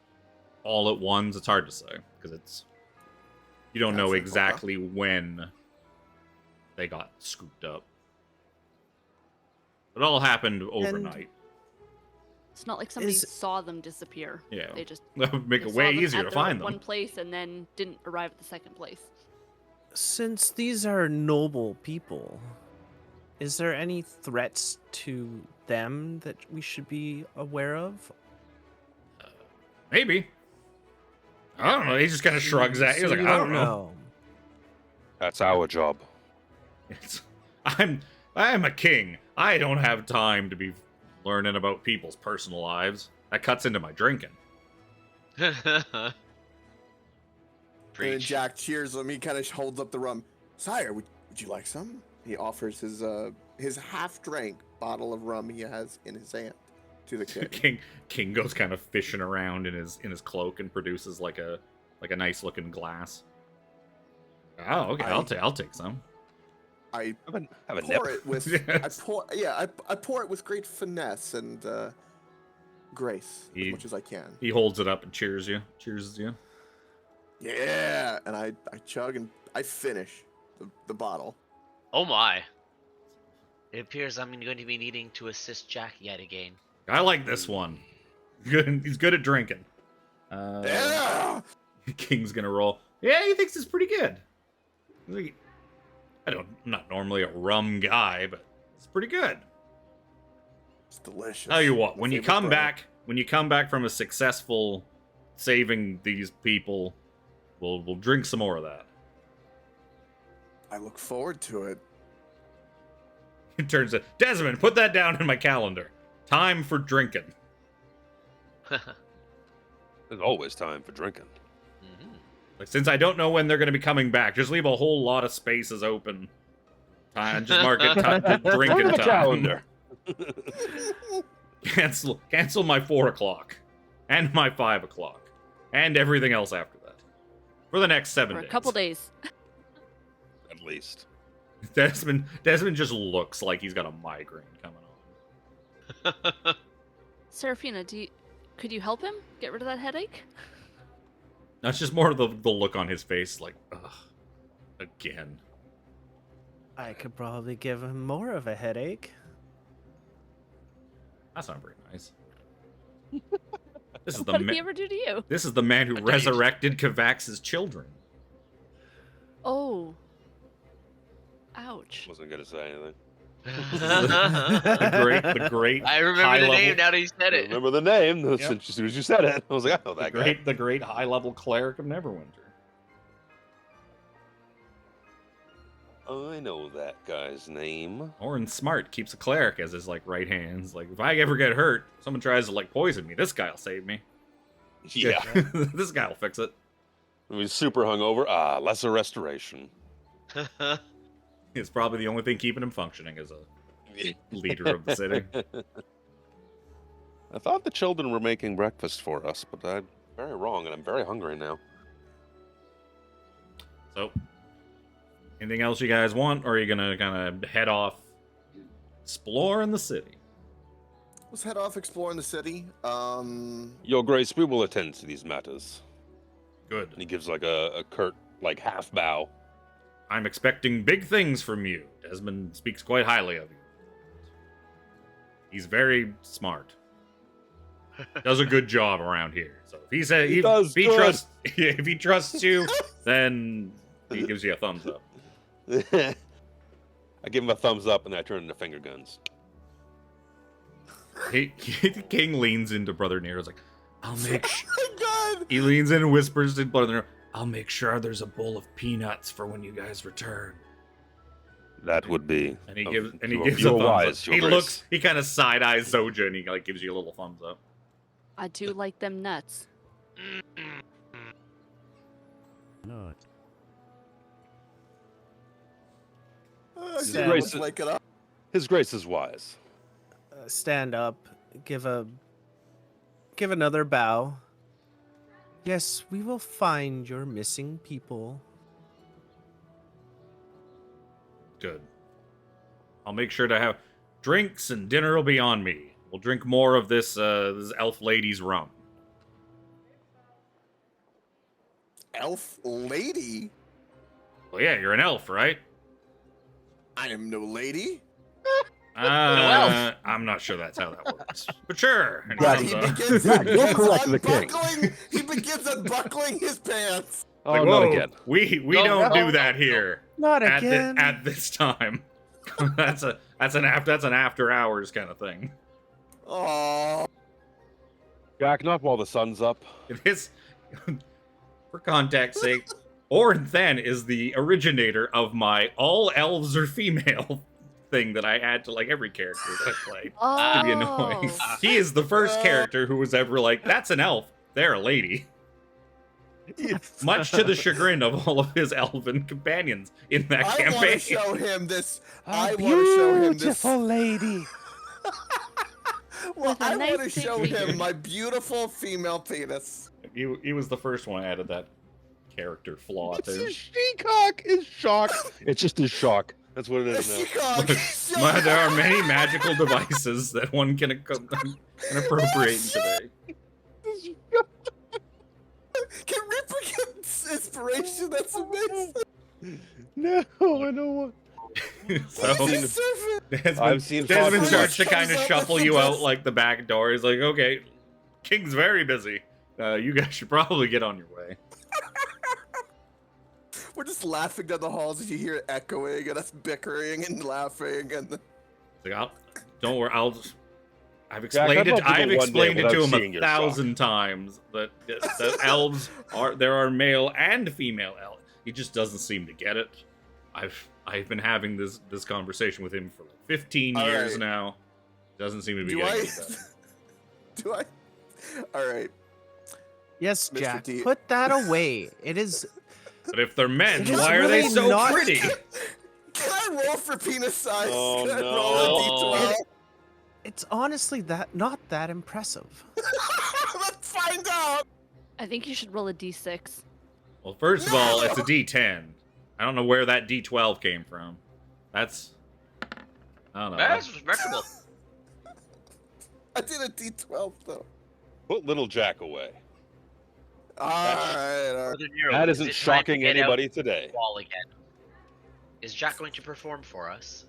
all at once. It's hard to say because you don't know Gotcha, okay. exactly when they got scooped up. It all happened overnight. It's not like somebody Is- saw them disappear. Yeah. They just Make they it saw way them easier at to their find one them. place and then didn't arrive at the second place. Since these are noble people, is there any threats to them that we should be aware of? Maybe. I don't know. He just kind of shrugs at you. He's So like, you I don't know. That's our job. I'm a king. I don't have time to be learning about people's personal lives. That cuts into my drinking. And then Preach. Jack cheers him. He kind of holds up the rum. Sire, would you like some? He offers his half-drank bottle of rum he has in his hand to the king. King goes kind of fishing around in his cloak and produces like a nice looking glass. Oh, okay. I'll take some. I Have a nip. pour it with Yes. I pour it with great finesse and grace as much as I can. He holds it up and cheers you. Yeah, and I chug and I finish the bottle. Oh my. It appears I'm going to be needing to assist Jack yet again. I like this one. He's good at drinking. Yeah! King's gonna roll. Yeah, he thinks it's pretty good. I'm not normally a rum guy, but it's pretty good. It's delicious. Tell you what, My when you favorite come brand. back from a successful saving these people, we'll drink some more of that. I look forward to it. It turns to Desmond, put that down in my calendar. Time for drinking. There's always time for drinking. Mhm. Like, since I don't know when they're going to be coming back, just leave a whole lot of spaces open. Time, just mark it drinking Look at the time. calendar. Cancel my 4 o'clock and my 5 o'clock and everything else after that for the next 7 For days. a couple days. At least. Desmond just looks like he's got a migraine coming on. Seraphina, could you help him get rid of that headache? That's just more of the look on his face, like, ugh, again. I could probably give him more of a headache. That's not very nice. This is What did he ever do to you? This is the man who What did he- resurrected Kavax's children. Oh. Ouch. Wasn't gonna say anything. The great. I remember the high-level- name now that you said I it. remember the name Yep. as soon as you said it. I was like, I know that guy. The great high-level cleric of Neverwinter. I know that guy's name. Orin Smart keeps a cleric as his like right hand. It's like, if I ever get hurt, someone tries to like poison me, this guy'll save me. Yeah. This guy'll fix it. He's super hungover. Lesser restoration. It's probably the only thing keeping him functioning as a leader of the city. I thought the children were making breakfast for us, but I'm very wrong, and I'm very hungry now. So, anything else you guys want, or are you gonna kind of head off, exploring the city? Let's head off exploring the city. Your Grace, we will attend to these matters. Good. And he gives like a curt, like half bow. I'm expecting big things from you. Desmond speaks quite highly of you. He's very smart. Does a good job around here. So if he says if he trusts you, then he gives you a thumbs up. I give him a thumbs up, and I turn into finger guns. King leans into Brother Nero's like, I'll make God! He leans in and whispers to Brother Nero, I'll make sure there's a bowl of peanuts for when you guys return. That would be. And he of- gives you are- a you are thumbs wise, up. Your He Grace. looks, he kind of side eyes Zojja, and he like gives you a little thumbs up. I do like them nuts. No. His Stand- Grace, Wake it up. His Grace is wise. Stand up, give another bow. Yes, we will find your missing people. Good. I'll make sure to have drinks, and dinner will be on me. We'll drink more of this elf lady's rum. Elf lady? Well, yeah, you're an elf, right? I am no lady. I'm not sure that's how that works. But sure. And Yeah, thumbs He up. begins, Yeah, you're correct, the king. unbuckling. He begins unbuckling his pants. Oh, Like, not whoa, again. We No, don't no, do that no. here Not at again. at this time. that's an after hours kind of thing. Oh, Jack, not while the sun's up. It is, for contact's sake, Orin Than is the originator of my all elves are female thing that I add to like every character that I play to be annoying. Oh. He is the first character who was ever like, that's an elf, they're a lady. Much to the chagrin of all of his elven companions in that I want to campaign. show him this. I want to show him this. lady. Well, With a I want to nice show big him beard. my beautiful female penis. He was the first one I added that character flaw It's to. his she-cock. His shock. It's just his shock. That's what it is now. She-cock. There are many magical devices that one can appropriate today. Can Ripper get inspiration? That's amazing. No, I don't want. So Surfing. I've seen Desmond Fox starts to Comes kind of up with shuffle the you out best- like the back door. He's like, okay, King's very busy. You guys should probably get on your way. We're just laughing down the halls as you hear it echoing and us bickering and laughing and. Like, don't worry. I've Jack, explained I'd love it. to go I've one day explained it to without him seeing your 1,000 times that elves there are male and female elves. He just doesn't seem to get it. I've been having this conversation with him for like 15 All years right. now. Doesn't seem to be Do getting I? it. Do I? All right. Yes, Mr. Jack. D. Put that away. It is. But if they're men, It is why are they really so not- pretty? Can I roll for penis size? Oh, Can I no. roll a d12? It's honestly not that impressive. Let's find out. I think you should roll a d6. Well, first of all, No! it's a D10. I don't know where that D12 came from. That's I don't know. That's respectable. I did a d12 though. Put little Jack away. All right. Brother Nero, That is isn't it time to shocking get out anybody today. the wall again? Is Jack going to perform for us?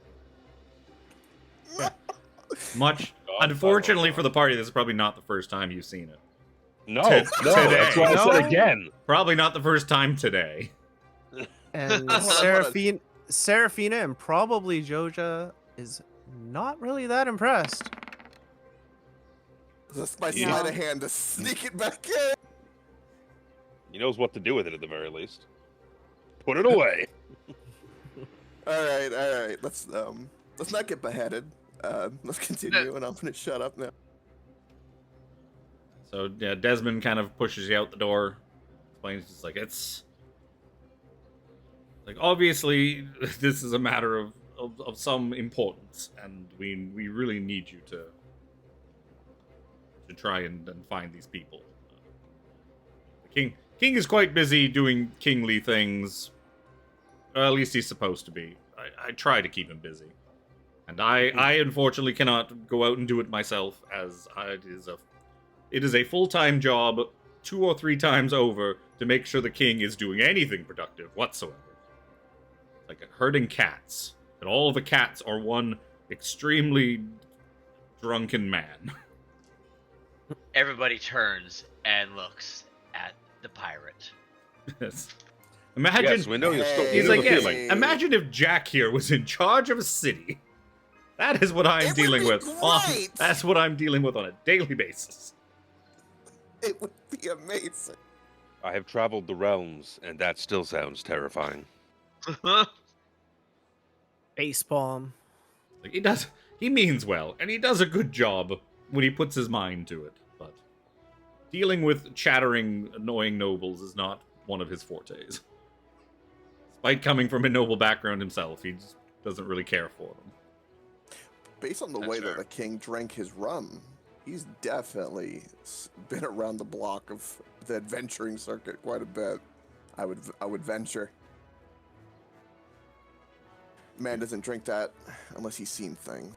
Much. God, Unfortunately I don't for the party, this is probably not the first time you've seen it. No, To- no, that's today. why I said No? again. Probably not the first time today. And Hold on. Seraphina and probably Zojja is not really that impressed. That's my Yeah. sleight of hand to sneak it back in. He knows what to do with it at the very least. Put it away. All right. Let's not get beheaded. Let's continue, and I'm gonna shut up now. So yeah, Desmond kind of pushes you out the door. Explains it's like it's like obviously this is a matter of some importance, and we really need you to try and find these people. The king is quite busy doing kingly things. Or at least he's supposed to be. I try to keep him busy. And I unfortunately cannot go out and do it myself, as it is a full-time job 2 or 3 times over to make sure the king is doing anything productive whatsoever. Like herding cats. And all the cats are one extremely drunken man. Everybody turns and looks at the pirate. Yes. Imagine Yes, we know you're still. Hey. You he's know like, the yes, feeling. imagine if Jack here was in charge of a city. That is what I'm It would dealing be with. great. That's what I'm dealing with on a daily basis. It would be amazing. I have traveled the realms, and that still sounds terrifying. Facepalm. Like he means well, and he does a good job when he puts his mind to it. But dealing with chattering, annoying nobles is not one of his fortes. Despite coming from a noble background himself, he just doesn't really care for them. Based on the That's way fair. that the king drank his rum, he's definitely been around the block of the adventuring circuit quite a bit. I would venture. Man doesn't drink that unless he's seen things.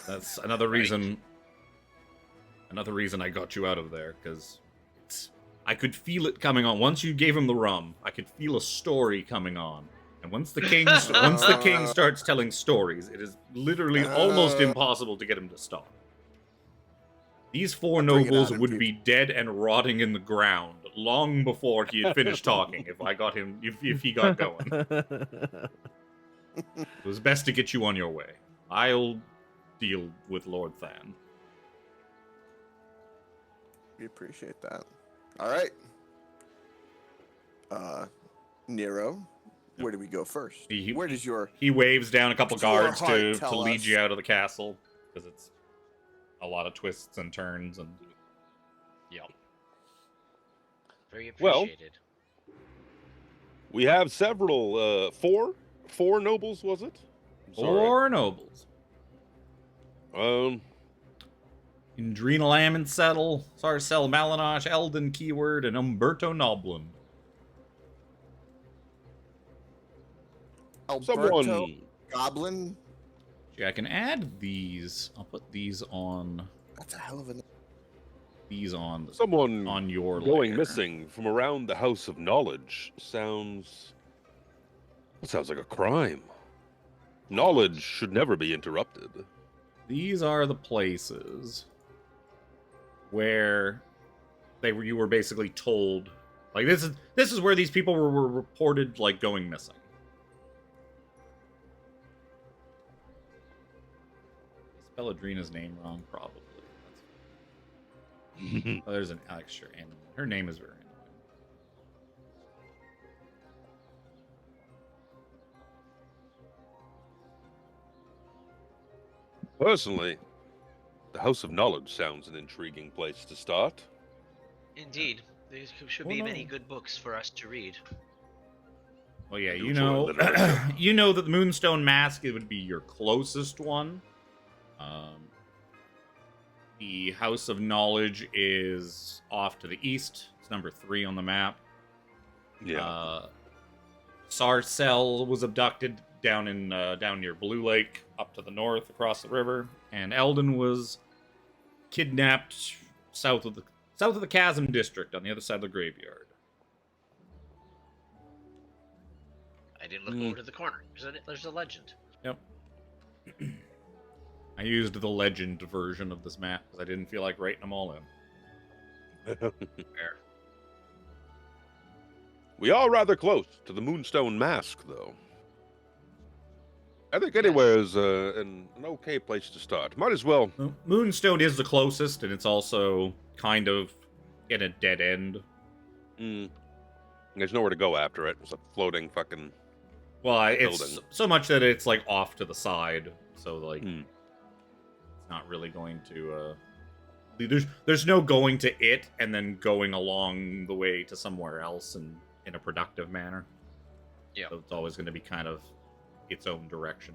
That's another reason. Another reason I got you out of there, because I could feel it coming on. Once you gave him the rum, I could feel a story coming on. And once the king starts telling stories, it is literally almost impossible to get him to stop. These 4 Bring it nobles on him, would people. be dead and rotting in the ground long before he had finished talking. If I got him, if he got going, it was best to get you on your way. I'll deal with Lord Than. We appreciate that. All right. Nero, where do we go first? Where does your He waves down a couple To your guards heart, to tell lead us. you out of the castle, because it's a lot of twists and turns and Yep. Very Well, appreciated. We have several, four nobles, was it? I'm sorry. 4 nobles. Um, Indrina Laminsettle, Sarcel Malinosh, Eldon Keyword, and Umberto Noblin. Alberto someone. Goblin? Gee, I can add these. I'll put these on That's a hell of a name. Someone on your going layer. missing from around the House of Knowledge sounds like a crime. Knowledge should never be interrupted. These are the places where you were basically told, like, this is where these people were reported, like, going missing. Spell Adrena's name wrong, probably. Oh, there's an extra animal. Her name is very annoying. Personally, the House of Knowledge sounds an intriguing place to start. Indeed. There should be many good books for us to read. Well, yeah, you Neutral know, literature. you know that the Moonstone Mask, it would be your closest one. The House of Knowledge is off to the east. It's number 3 on the map. Yeah. Sarcel was abducted down near Blue Lake, up to the north across the river, and Eldon was kidnapped south of the Chasm District on the other side of the graveyard. I didn't look over to the corner. There's a legend. Yep. I used the legend version of this map because I didn't feel like writing them all in. Fair. We are rather close to the Moonstone Mask, though. I think anywhere is an okay place to start. Might as well. Well, Moonstone is the closest, and it's also kind of in a dead end. There's nowhere to go after it. It's a floating fucking. Well, it's building. so much that it's like off to the side, so like it's not really going to. There's no going to it and then going along the way to somewhere else in a productive manner. Yeah. So it's always going to be kind of its own direction.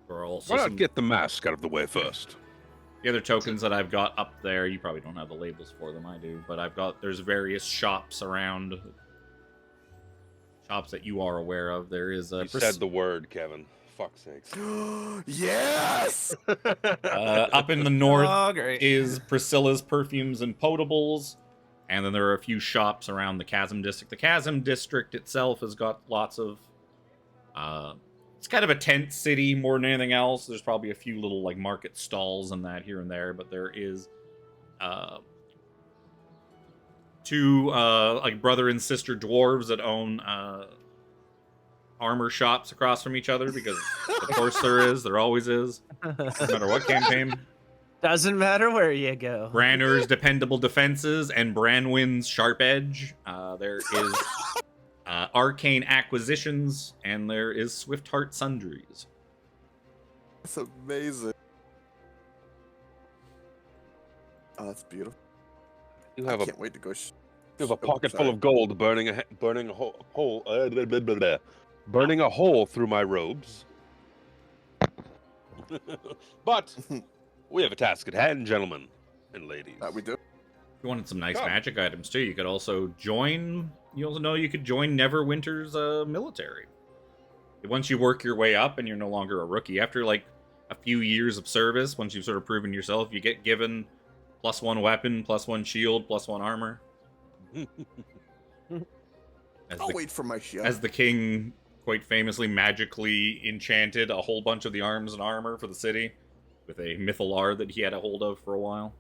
Or also Why not get the mask out of the way first? the other tokens that I've got up there. You probably don't have the labels for them. I do, but there's various shops around. Shops that you are aware of. There is a. You said the word, Kevin. Fuck's sakes. Yes! Up in the north Oh, great. is Priscilla's Perfumes and Potables, and then there are a few shops around the Chasm District. The Chasm District itself has got lots of. It's kind of a tent city more than anything else. There's probably a few little like market stalls and that here and there, but there is two like brother and sister dwarves that own armor shops across from each other because of course there always is, no matter what campaign. Doesn't matter where you go. Branner's Dependable Defenses and Branwyn's Sharp Edge. There is Arcane Acquisitions, and there is Swiftheart Sundries. That's amazing. Oh, that's beautiful. You I have can't wait to go. You have a pocket full of gold burning a hole through my robes. But we have a task at hand, gentlemen and ladies. That we do. If you wanted some nice Come. magic items too, you could also join. You also know you could join Neverwinter's military. Once you work your way up and you're no longer a rookie, after like a few years of service, once you've sort of proven yourself, you get given +1 weapon, +1 shield, +1 armor. I'll wait for my shot. As the king quite famously magically enchanted a whole bunch of the arms and armor for the city with a mythalar that he had a hold of for a while.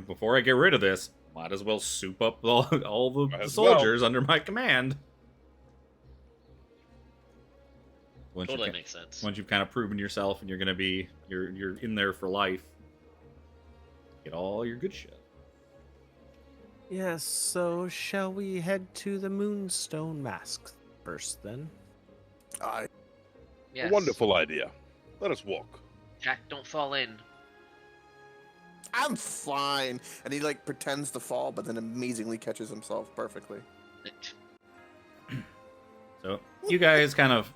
Before I get rid of this, might as well soup up all the soldiers under my command. Totally makes sense. Once you've kind of proven yourself and you're gonna be you're in there for life, get all your good shit. Yes, so shall we head to the Moonstone Mask first then? Yes. A wonderful idea. Let us walk. Jack, don't fall in. I'm fine. And he like pretends to fall, but then amazingly catches himself perfectly. So you guys kind of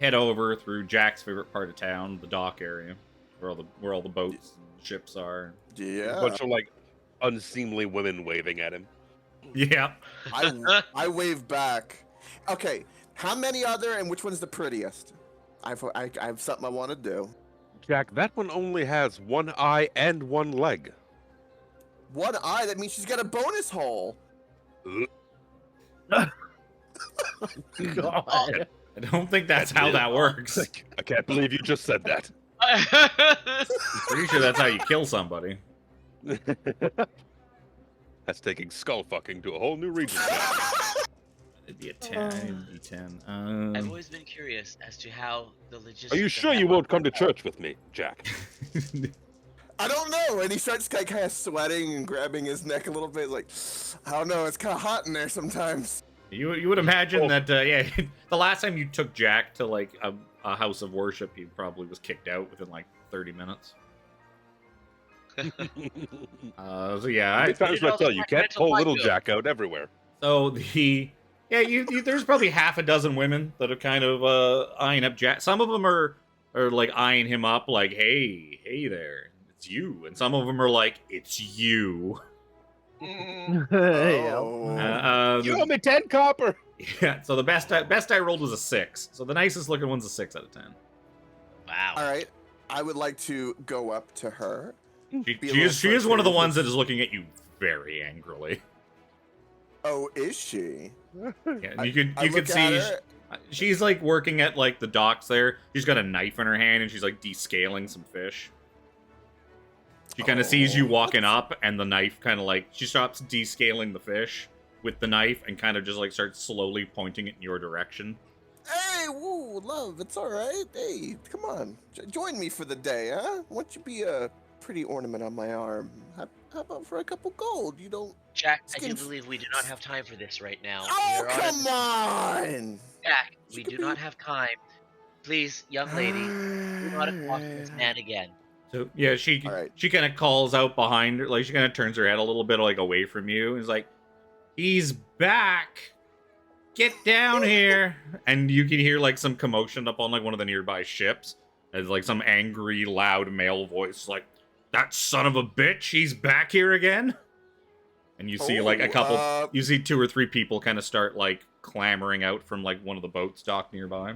head over through Jack's favorite part of town, the dock area, where all the boats and ships are. Yeah. A bunch of like unseemly women waving at him. Yeah. I wave back. Okay, how many are there, and which one's the prettiest? I have something I want to do. Jack, that one only has one eye and one leg. One eye? That means she's got a bonus hole. God. I don't think that's how that works. I can't believe you just said that. Pretty sure that's how you kill somebody. That's taking skull fucking to a whole new region. It'd be a 10. It'd be 10. I've always been curious as to how the logistics. Are you of sure that you won't work come to out. church with me, Jack? I don't know. And he starts like kind of sweating and grabbing his neck a little bit. Like, I don't know. It's kind of hot in there sometimes. You would imagine Oh. that, yeah, the last time you took Jack to, like, a house of worship, he probably was kicked out within, like, 30 minutes. So, yeah. How many times do I tell you, you can't pull little Mental Jack out everywhere? So, there's probably half a dozen women that are kind of eyeing up Jack. Some of them are like, eyeing him up, like, hey there, it's you. And some of them are like, it's you. Oh. You owe me 10 copper! Yeah, so the best I rolled was a 6. So the nicest looking one's a 6 out of 10. Wow. All right. I would like to go up to her. Be a She little is one of the frustrated. ones that is looking at you very angrily. Oh, is she? Yeah, and I you could look see at her. she's like working at like the docks there. She's got a knife in her hand and she's like descaling some fish. She kind of sees you Oh, walking up, and the knife kind of like she stops descaling the fish with the knife and kind of just like starts slowly pointing it in your direction. Hey, woo, love, it's all right. Hey, come on, join me for the day, huh? Why don't you be a pretty ornament on my arm? How about for a couple gold? You don't. Jack, I Skin- do believe we do not have time for this right now. Oh, We are come on! Jack, She we could do be- not have time. Please, young lady, do not accost this man again. So yeah, she All right. she kind of calls out behind her, like she kind of turns her head a little bit like away from you, and is like, "He's back! Get down here!" And you can hear like some commotion up on like one of the nearby ships, as like some angry, loud male voice like, "That son of a bitch! He's back here again!" And you see like a couple, you see 2 or 3 people kind of start like clamoring out from like one of the boats docked nearby.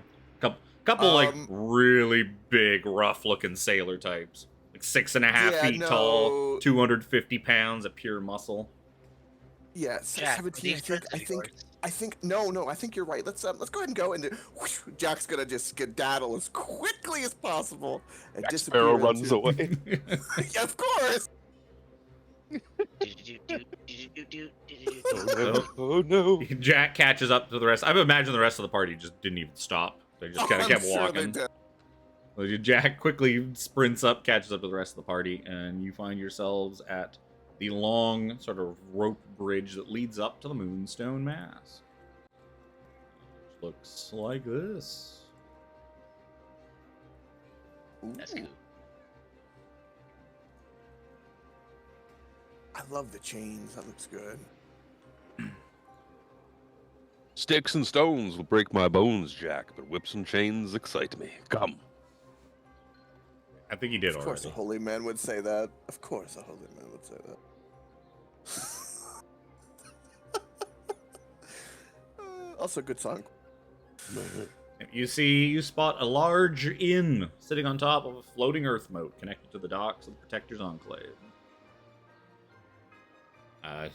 Couple like really big, rough-looking sailor types, like 6.5 feet tall, 250 pounds of pure muscle. Yeah, Jack, 17. these I think no. I think you're right. Let's go ahead and go and whoosh, Jack's gonna just skedaddle as quickly as possible and Jack disappear. Sparrow runs away. Yeah, of course. Oh no. Jack catches up to the rest. I would imagine the rest of the party just didn't even stop. They just kind of kept I'm sure they walking. did. So Jack quickly sprints up, catches up to the rest of the party, and you find yourselves at the long sort of rope bridge that leads up to the Moonstone Mass. Which looks like this. That's cool. I love the chains. That looks good. Sticks and stones will break my bones, Jack, but whips and chains excite me. Come. I think he did Of course, already. a holy man would say that. Of course, a holy man would say that. Also, good song. You spot a large inn sitting on top of a floating earth moat connected to the docks of the Protector's Enclave.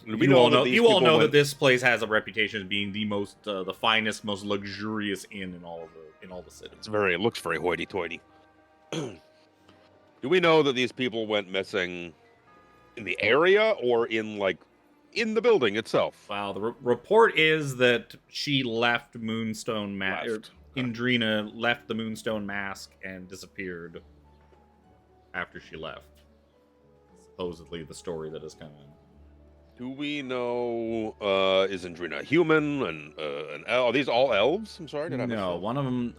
We You know all that know, these you all people know that went- this place has a reputation as being the most, the finest, most luxurious inn in all the city. It looks very hoity-toity. Do we know that these people went missing in the area or in the building itself? Wow, the report is that she left Moonstone Mask. Left. Indrina left the Moonstone Mask and disappeared after she left. Supposedly the story that has come in. Do we know, is Indrina a human and an elf? Are these all elves? I'm sorry, did I miss No, that? one of them,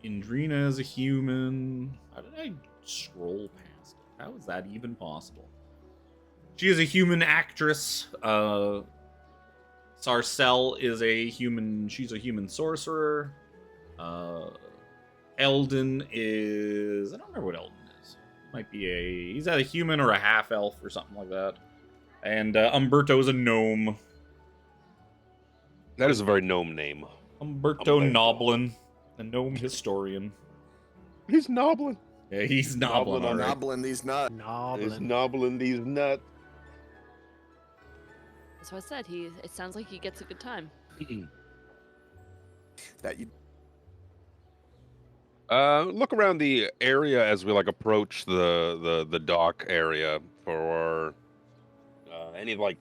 Indrina is a human. How did I scroll past it? How is that even possible? She is a human actress. Sarcelle is a human. She's a human sorcerer. Eldon is. I don't remember what Eldon is. Might be a. He's a human or a half elf or something like that. And Umberto is a gnome. That is a very gnome name. Umberto Umberto. Noblin, a gnome historian. He's nobbling. Yeah, he's Noblin, Noblin, all right. Nobbling these nuts. He's Noblin. nobbling these nuts. That's what I said. It sounds like he gets a good time. That Look around the area as we like approach the dock area for any like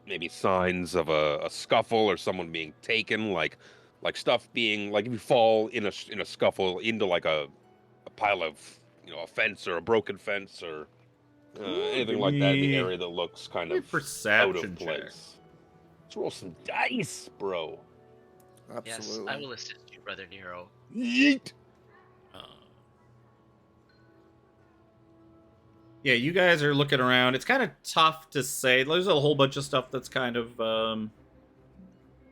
maybe signs of a scuffle or someone being taken, like stuff being like if you fall in a scuffle into like a pile of a fence or a broken fence or anything give like that in the me- area that looks kind give me of out perception of check. place. Let's roll some dice, bro. Yes, Absolutely. I will assist you, Brother Nero. Yeet. Yeah, you guys are looking around. It's kind of tough to say. There's a whole bunch of stuff that's kind of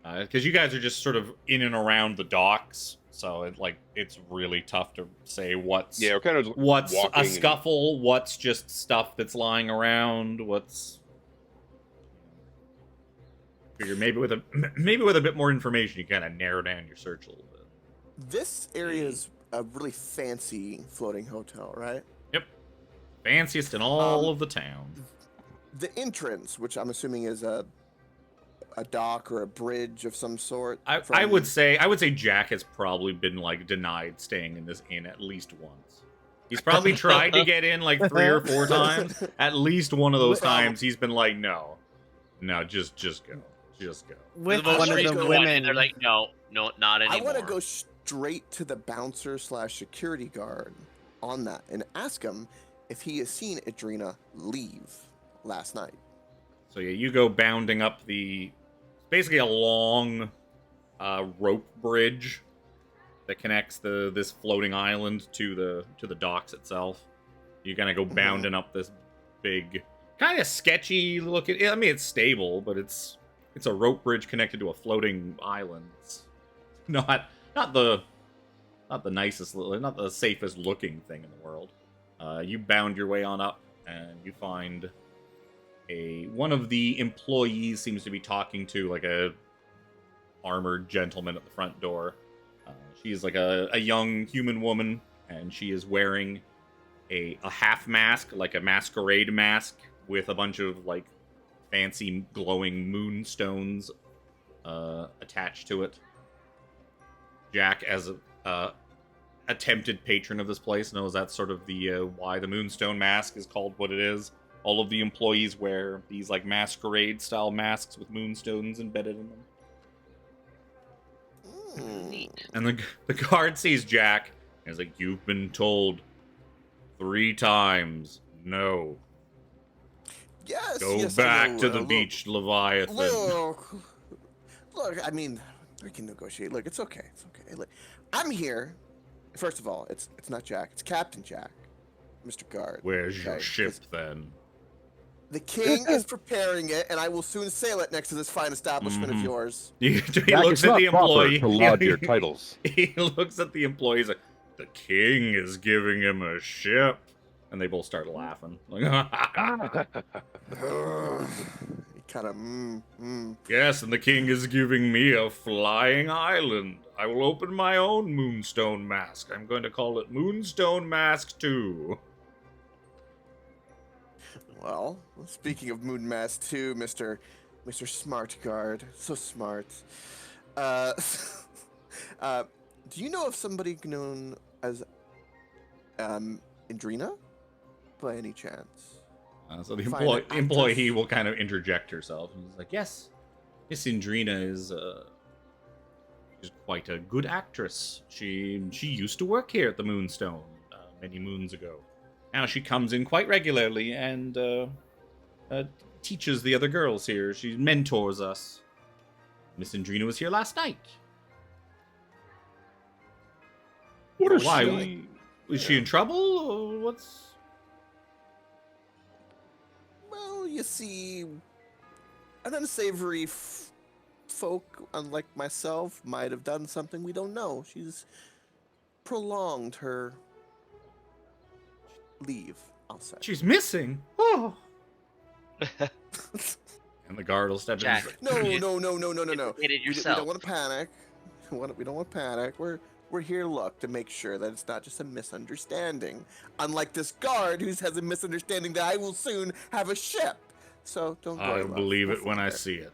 because you guys are just sort of in and around the docks, so it's really tough to say what's Yeah, we're kind of what's walking a and- scuffle, what's just stuff that's lying around, what's. Figure maybe with a bit more information, you kind of narrow down your search a little bit. This area is a really fancy floating hotel, right? Yep, fanciest in all of the town. The entrance, which I'm assuming is a dock or a bridge of some sort. I would say Jack has probably been like denied staying in this inn at least once. He's probably tried to get in like 3 or 4 times. At least one of those times he's been like, no, just go. Just go. With The most one of the recent women. and they're like, no, not anymore. I want to go straight to the bouncer / security guard on that and ask him if he has seen Adrena leave last night. So yeah, you go bounding up basically a long rope bridge that connects this floating island to the docks itself. You kind of go bounding up this big, kind of sketchy looking. I mean, it's stable, but it's a rope bridge connected to a floating island. It's not the nicest, not the safest looking thing in the world. You bound your way on up, and you find one of the employees seems to be talking to like a armored gentleman at the front door. She's like a young human woman, and she is wearing a half mask, like a masquerade mask with a bunch of like fancy glowing moonstones attached to it. Jack, as a attempted patron of this place, knows that's sort of the why the moonstone mask is called what it is. All of the employees wear these like masquerade style masks with moonstones embedded in them. Neat. And the guard sees Jack and is like, "You've been told 3 times no. Yes. Go yes, back I know, to the look, beach, Leviathan." Look, I mean, we can negotiate. Look, it's okay. It's okay. Look, I'm here. First of all, it's not Jack. It's Captain Jack, Mr. Guard. Where's your okay? ship then? The king is preparing it, and I will soon sail it next to this fine establishment of Mhm. yours. He Jack, looks it's at not the proper employee. to laud your titles. He looks at the employee. He's like, "The king is giving him a ship," and they both start laughing. Like, He kind of, yes, and the king is giving me a flying island. I will open my own Moonstone Mask. I'm going to call it Moonstone Mask 2. Well, speaking of Moon Mass 2, Mr. Smart Guard, so smart. Do you know of somebody known as Adrena, by any chance? So the Fine actress. employee will kind of interject herself. And he's like, yes, Indrina is she's quite a good actress. She used to work here at the Moonstone many moons ago. Now she comes in quite regularly and teaches the other girls here. She mentors us. Miss Indrina was here last night. What is Why? she? Was she in trouble? Or what's... Well, you see, an unsavory folk, unlike myself, might have done something we don't know. She's prolonged her leave, I'll say. She's missing. Oh. And the guard will step in. Jack. No. You We did it yourself. don't want to panic. We don't want to panic. We're here, look, to make sure that it's not just a misunderstanding. Unlike this guard who has a misunderstanding that I will soon have a ship. So don't worry. I'll believe it when I see it.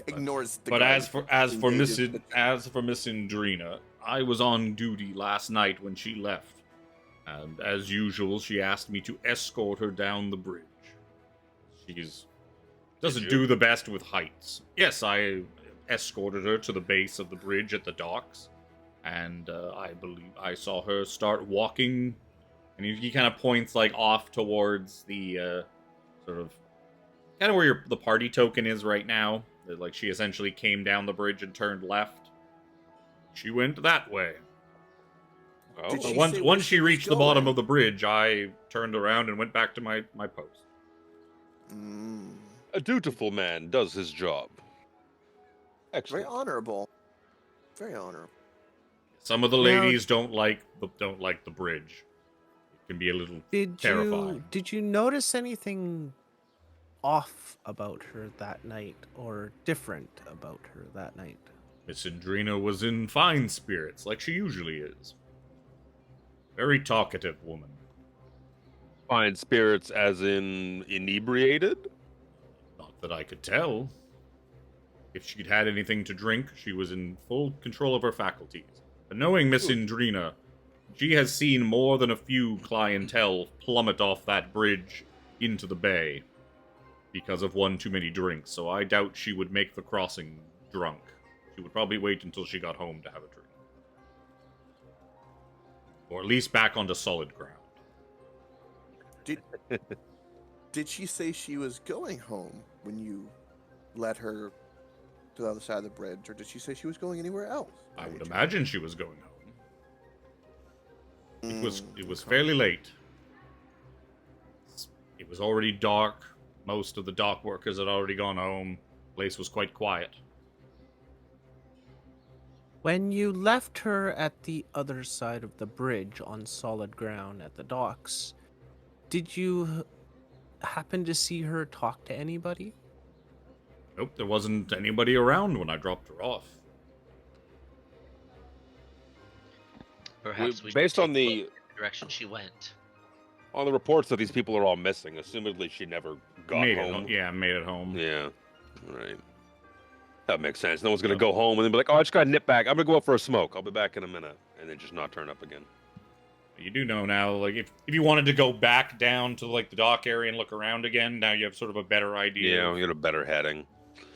Ignores the But guy as for Miss engages Indrina, I was on duty last night when she left, and as usual, she asked me to escort her down the bridge. She's doesn't you? do the best with heights. Yes, I escorted her to the base of the bridge at the docks, and I believe I saw her start walking. And he kind of points like off towards the sort of kind of where the party token is right now. Like she essentially came down the bridge and turned left. She went that way. Oh, Did But she once say where once she she was reached the bottom going? of the bridge, I turned around and went back to my post. a dutiful man does his job. Very Excellent. honorable. Very honorable. Some of the Now- ladies don't like the bridge. It can be a little terrifying. Did you notice anything off about her that night, or different about her that night? Miss Indrina was in fine spirits, like she usually is. Very talkative woman. Fine spirits, as in inebriated. Not that I could tell. If she'd had anything to drink, she was in full control of her faculties. But knowing Miss Indrina, she has seen more than a few clientele plummet off that bridge into the bay because of one too many drinks, so I doubt she would make the crossing drunk. She would probably wait until she got home to have a drink. Or at least back onto solid ground. Did she say she was going home when you led her to the other side of the bridge, or did she say she was going anywhere else? I would imagine she was going home. It was okay. fairly late. It was already dark. Most of the dock workers had already gone home. The place was quite quiet. When you left her at the other side of the bridge on solid ground at the docks, did you happen to see her talk to anybody? Nope, there wasn't anybody around when I dropped her off. Perhaps we based should on take a the- look at direction she went. On the reports that these people are all missing, assumedly she never got made home. it, yeah, made it home. Yeah. Right. That makes sense. No one's gonna go home and then be like, "Oh, I just got nip back. I'm gonna go out for a smoke. I'll be back in a minute," and then just not turn up again. You do know now, like, if you wanted to go back down to, like, the dock area and look around again, now you have sort of a better idea. Yeah, we get a better heading.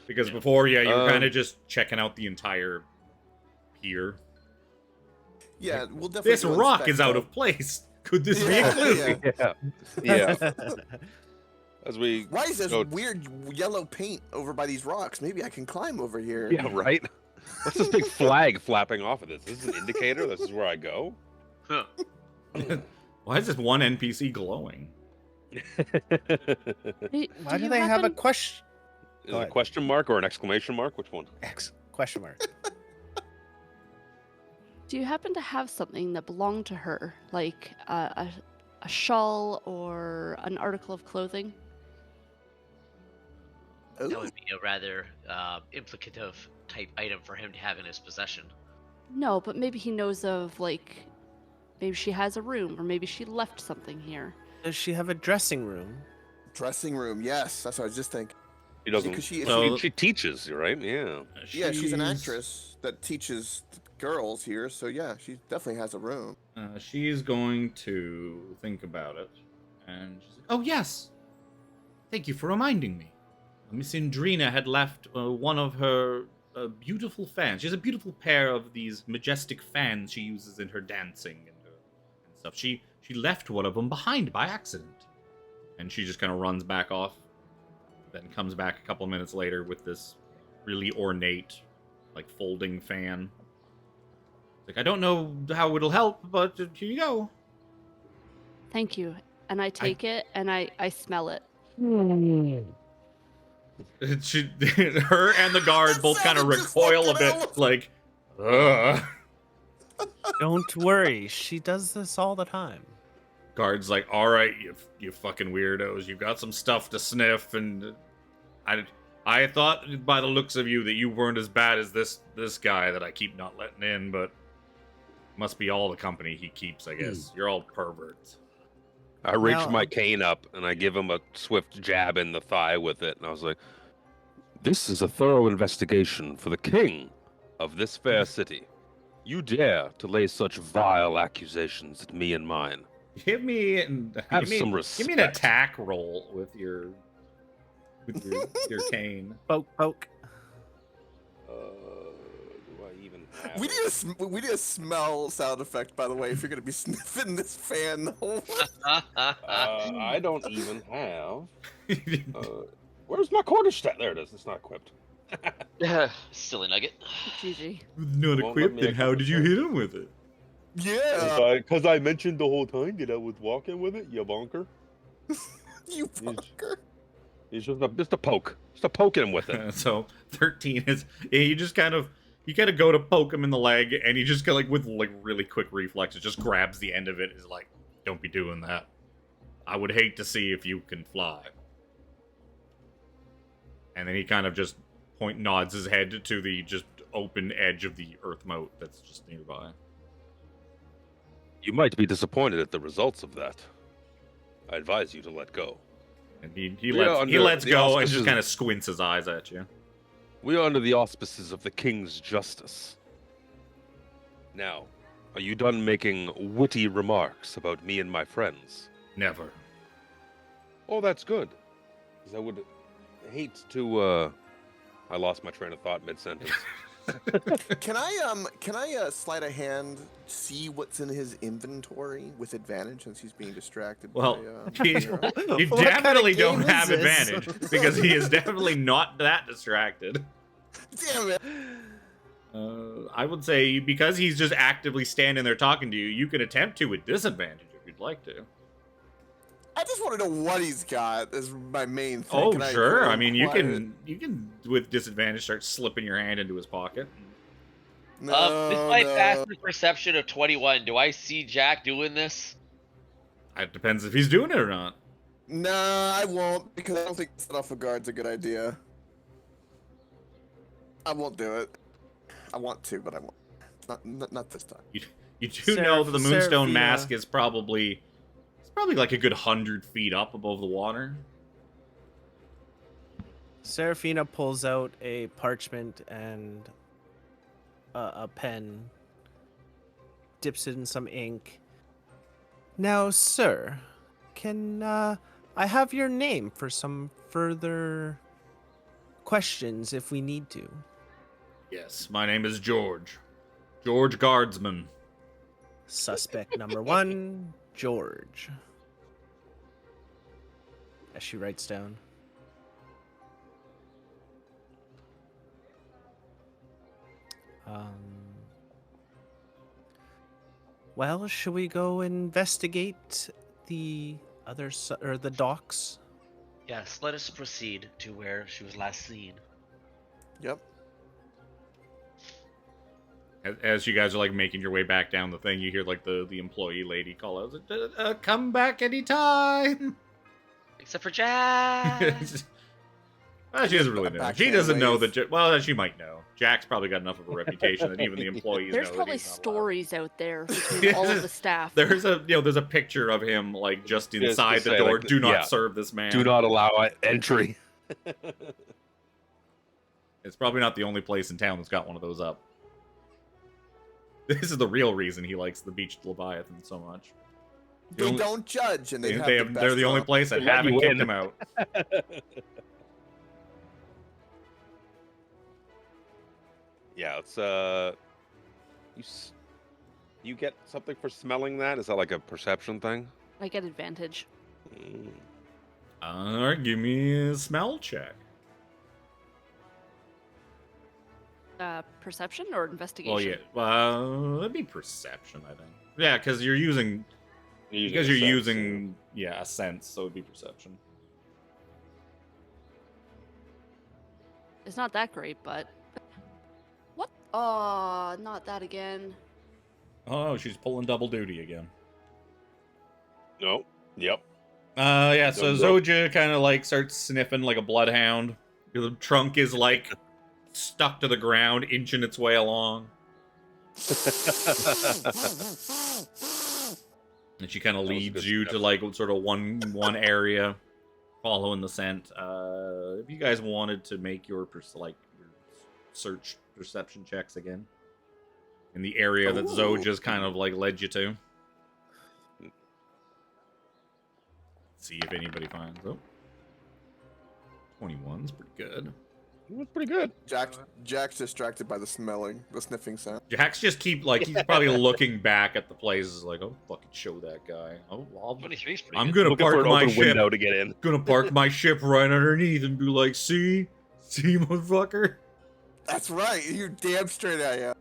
Because before, yeah, you were Um, kind of just checking out the entire pier. Yeah, we'll definitely. This go rock inspect is out the- of place. Could this be a Yeah, clue? yeah. Yeah. As we Why is there go- weird yellow paint over by these rocks? Maybe I can climb over here. Yeah, right. What's this big flag flapping off of this? This is an indicator. This is where I go. Huh. Why is this one NPC glowing? Why do they have a question? Is it a question mark or an exclamation mark? Which one? Question mark. Do you happen to have something that belonged to her, like a shawl or an article of clothing? That Ooh, would be a rather implicative type item for him to have in his possession. No, but maybe he knows of, like, maybe she has a room, or maybe she left something here. Does she have a dressing room? dressing room. Yes, that's what I was just thinking. She doesn't. Because she, Well, she teaches, right? Yeah. yeah, she's an actress that teaches girls here, so yeah, she definitely has a room. She's going to think about it, and she's like, "Oh yes, thank you for reminding me. Miss Indrina had left one of her beautiful fans. She has a beautiful pair of these majestic fans she uses in her dancing and stuff. She left one of them behind by accident, and she just kind of runs back off. Then comes back a couple minutes later with this really ornate, like, folding fan. Like, I don't know how it'll help, but here you go." Thank you. And I take it and I smell it. She, her and the guard That both kind of sounded just like recoil a an bit, elephant. like, ugh. Don't worry, she does this all the time. Guard's like, "All right, you fucking weirdos, you've got some stuff to sniff, and I thought by the looks of you that you weren't as bad as this guy that I keep not letting in, but must be all the company he keeps, I guess. You're all perverts." I reach Now- my cane up and I give him a swift jab in the thigh with it, and I was like, This is a thorough investigation for the king of this fair city. You dare to lay such vile accusations at me and mine. Give me Have give me, some give me respect. an attack roll with your cane. Poke, poke. Do I even have We it? need a smell sound effect, by the way, if you're gonna be sniffing this fan the whole I don't even have. Where's my quarterstaff? There it is. It's not equipped. Silly nugget. GG. Not Won't let equipped, me then how did you equip hit him with it? Yeah, Because I mentioned the whole time that I was walking with it, you bonker. you fucker. He's just a poke. Just a poking him with it. So 13 is you just kind of go to poke him in the leg, and he just with really quick reflexes just grabs the end of it. Is like, don't be doing that. I would hate to see if you can fly. And then he kind of just nods his head to the just open edge of the earth moat that's just nearby. You might be disappointed at the results of that. I advise you to let go. And he We are under lets the go and auspices- just kind of squints his eyes at you. We are under the auspices of the king's justice. Now, are you done making witty remarks about me and my friends? Never. Oh, that's good. Because I would hate to, I lost my train of thought mid-sentence. Can I sleight of hand see what's in his inventory with advantage since he's being distracted? Well, by, you Nero? you What kind of definitely game don't is have this? advantage because he is definitely not that distracted. Damn it! I would say because he's just actively standing there talking to you, you can attempt to with disadvantage if you'd like to. I just want to know what he's got. Is my main thing. Oh, Can sure. I mean, you inquire- can with disadvantage start slipping your hand into his pocket. No, With my no. passive perception of 21, do I see Jack doing this? It depends if he's doing it or not. Nah, I won't because I don't think set off a guard's a good idea. I won't do it. I want to, but I won't. Not this time. You do know that the Moonstone Seraphina. Mask is probably like a good 100 feet up above the water. Seraphina pulls out a parchment and a pen, dips it in some ink. Now, sir, can I have your name for some further questions if we need to? Yes, my name is George. George Guardsman. Suspect number 1, George. As she writes down. Well, should we go investigate the or the docks? Yes, let us proceed to where she was last seen. Yep. As you guys are making your way back down the thing, you hear the employee lady call out, "Come back anytime." Except for Jack! Well, she doesn't really know. Back She doesn't know anyways. that. Well, she might know. Jack's probably got enough of a reputation that even the employees There's know. probably that he's not allowed. stories out there between all of the staff. There's a picture of him just Just inside to the say, door. like, Do not yeah. serve this man. Do not allow entry. It's probably not the only place in town that's got one of those up. This is the real reason he likes the Beached Leviathan so much. They don't judge, and they have They're the the only best place that They let haven't you kicked in. him out. Yeah, it's you get something for smelling that? Is that like a perception thing? I get advantage. Alright, give me a smell check. Perception or investigation? Well, yeah. That'd be perception, I think. Yeah, because you're using a sense, so it'd be perception. It's not that great, but... What? Oh, not that again. Oh, she's pulling double duty again. No. Yep. Yeah, so Thumbs up. Zojja kind of starts sniffing like a bloodhound. The trunk is stuck to the ground, inching its way along. And she kind of That was a leads good you sniff. to sort of one area. following the scent. If you guys wanted to make your your search perception checks again in the area that Zojja's kind of like led you to, see if anybody finds. Oh, 21's pretty good. That's pretty good. Jack's distracted by the sniffing sound. Jack's just he's probably looking back at the places like, oh, fucking show that guy. Oh, 23's pretty I'm good. gonna Looking for park an my open ship. window to get in. Gonna park my ship right underneath and be like, see, motherfucker. That's right. You damn straight I am.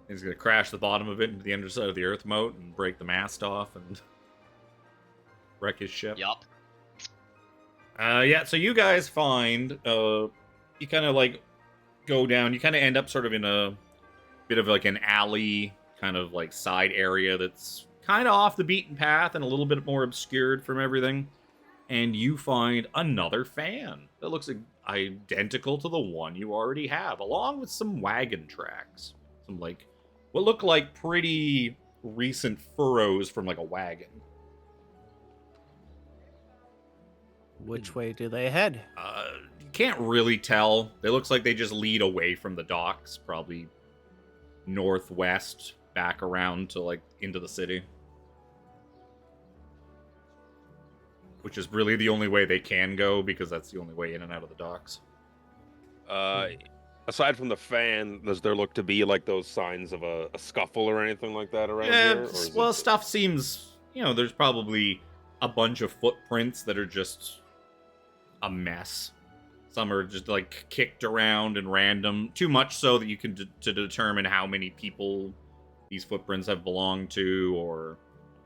He's gonna crash the bottom of it into the underside of the Earth moat and break the mast off and wreck his ship. Yup. Yeah, so you guys find, you kind of like go down, you kind of end up sort of in a bit of like an alley, kind of like side area that's kind of off the beaten path and a little bit more obscured from everything. And you find another fan that looks identical to the one you already have, along with some wagon tracks. Some like, what look like pretty recent furrows from like a wagon. Which way do they head? You can't really tell. It looks like they just lead away from the docks, probably northwest, back around to like into the city. Which is really the only way they can go, because that's the only way in and out of the docks. Aside from the fan, does there look to be like those signs of a scuffle or anything like that around Yeah, here? Or is well, it... stuff seems, there's probably a bunch of footprints that are just a mess. Some are just like kicked around and random, too much so that you can to determine how many people these footprints have belonged to, or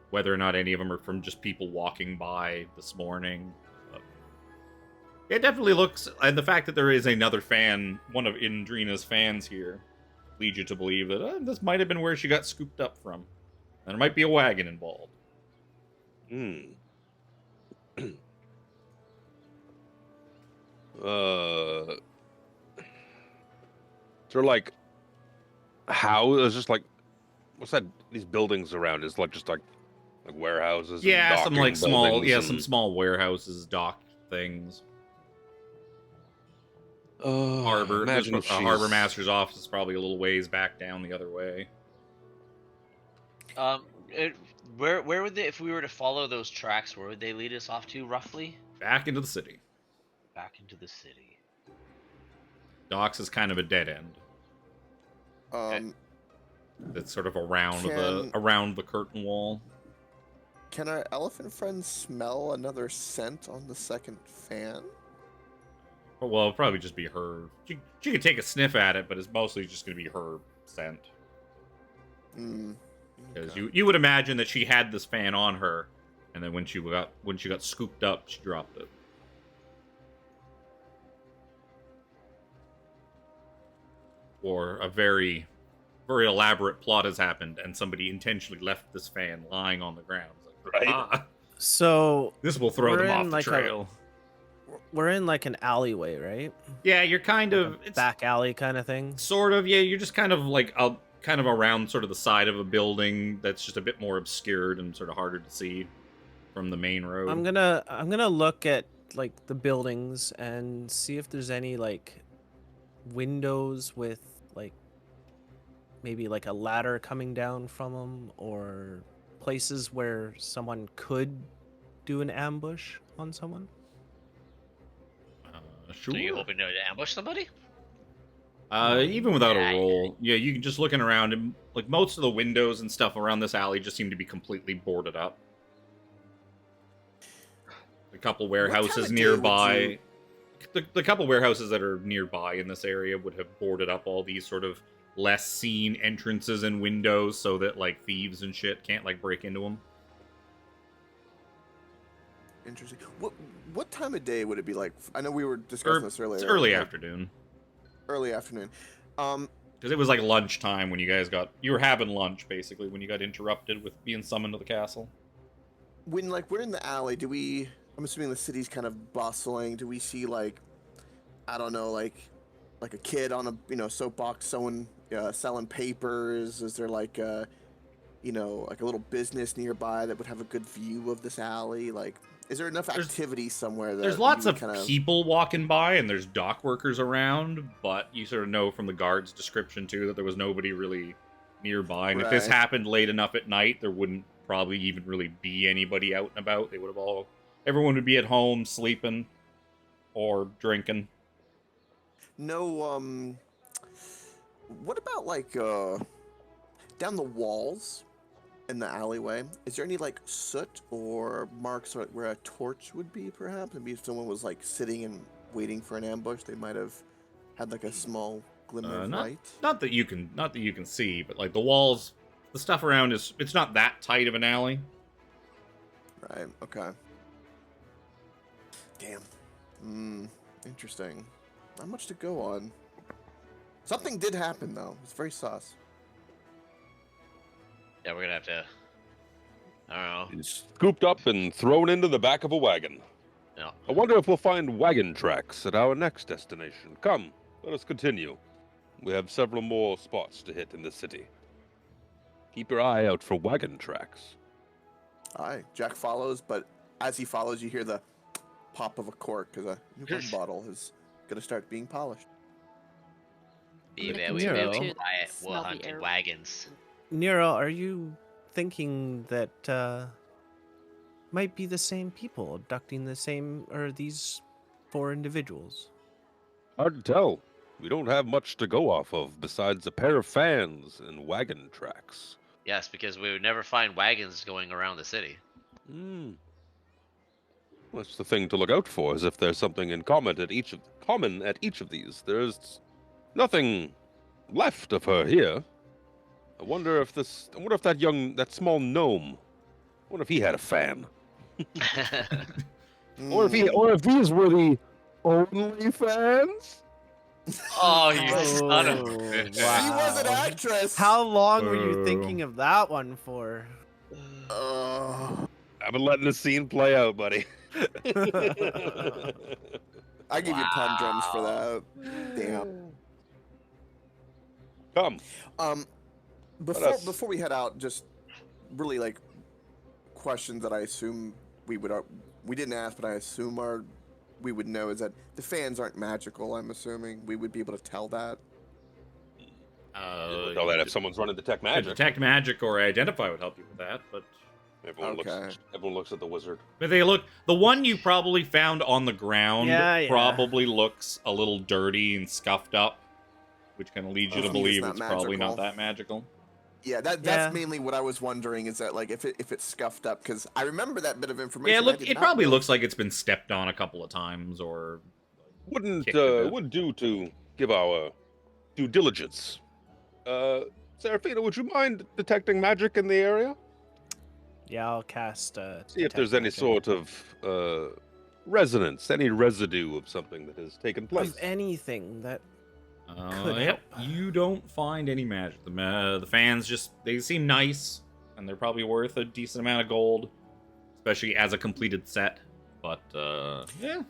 whether or not any of them are from just people walking by this morning. But it definitely looks, and the fact that there is another fan, one of Indrina's fans here, leads you to believe that this might have been where she got scooped up from. And there might be a wagon involved. They're like, how is just like, what's that? These buildings around is like just like warehouses. And Yeah, some like docking small, buildings some and- small warehouses, dock things. Harbor, imagine there's if a she's- harbor master's office is probably a little ways back down the other way. Where would they, if we were to follow those tracks, where would they lead us off to roughly? Back into the city. Back into the city. Docks is kind of a dead end. It's sort of around the curtain wall. Can our elephant friend smell another scent on the second fan? Well, it'll probably just be her. She could take a sniff at it, but it's mostly just going to be her scent. Because Okay. you would imagine that she had this fan on her, and then when she got scooped up, she dropped it. Or a very, very elaborate plot has happened, and somebody intentionally left this fan lying on the ground. It's like, Right. So this will throw we're them in off the like trail. we're in like an alleyway, right? Yeah, you're kind of A back alley kind of thing. sort of. Yeah, you're just kind of like kind of around sort of the side of a building that's just a bit more obscured and sort of harder to see from the main road. I'm gonna look at like the buildings and see if there's any like windows with like maybe like a ladder coming down from them, or places where someone could do an ambush on someone. Sure. So you hoping to ambush somebody? Even without Yeah, a roll, yeah, you can just looking around, and like most of the windows and stuff around this alley just seem to be completely boarded up. A couple warehouses of day nearby. The couple warehouses that are nearby in this area would have boarded up all these sort of less seen entrances and windows, so that like thieves and shit can't like break into them. Interesting. What time of day would it be like? I know we were discussing this earlier. It's early like, afternoon. Early afternoon. Because it was like lunchtime when you were having lunch basically when you got interrupted with being summoned to the castle. When like we're in the alley, I'm assuming the city's kind of bustling. Do we see like, I don't know, like a kid on a soapbox selling papers? Is there like a like a little business nearby that would have a good view of this alley? Like Is there enough activity somewhere that There's lots you of kind people walking by, and there's dock workers around, but you sort of know from the guard's description, too, that there was nobody really nearby. And if this Right. happened late enough at night, there wouldn't probably even really be anybody out and about. They would have everyone would be at home, sleeping, or drinking. No, what about like down the walls in the alleyway? Is there any like soot or marks where a torch would be? Perhaps maybe if someone was like sitting and waiting for an ambush, they might have had like a small glimmer of light. Not that you can see, but like the walls, the stuff around it's not that tight of an alley. Right. Okay. Damn. Interesting. Not much to go on. Something did happen though. It's very sus. Yeah, we're gonna have to. I don't know. He's scooped up and thrown into the back of a wagon. No. I wonder if we'll find wagon tracks at our next destination. Come, let us continue. We have several more spots to hit in the city. Keep your eye out for wagon tracks. Aye. Jack follows, but as he follows, you hear the pop of a cork because a new rum bottle is gonna start being polished. Maybe Making we sure will to buy smell the hunting air. wagons. Nero, are you thinking that might be the same people abducting these 4 individuals? Hard to tell. We don't have much to go off of besides a pair of fans and wagon tracks. Yes, because we would never find wagons going around the city. That's the thing to look out for, is if there's something in common at each of these. There's nothing left of her here. I wonder if that small gnome, I wonder if he had a fan. Or if these were the only fans? Oh, you son of a Oh, bitch. She was an wow. actress. How long were you Boo. thinking of that one for? I've been letting the scene play out, buddy. I give you tom drums for Wow. that. Damn. Come. Before we head out, just really like questions that I assume we didn't ask, but I assume we would know is that the fans aren't magical. I'm assuming we would be able to tell that. Know that if someone's running detect magic. Detect magic or identify would help you with that, but Everyone looks at the wizard. the one you probably found on the ground Yeah. probably looks a little dirty and scuffed up, which kind of leads you to It's believe not it's probably not magical. that magical. Yeah, that's Yeah. mainly what I was wondering is that like if it's scuffed up because I remember that bit of information. Yeah, I look, did it not probably know. looks like it's been stepped on a couple of times or Wouldn't kicked a bit. would do to give our due diligence. Seraphina, would you mind detecting magic in the area? Yeah, I'll cast. See if there's any sort of resonance, any residue of something that has taken place. of anything that. Could yep. help. You don't find any magic. The fans they seem nice, and they're probably worth a decent amount of gold, especially as a completed set. But yeah,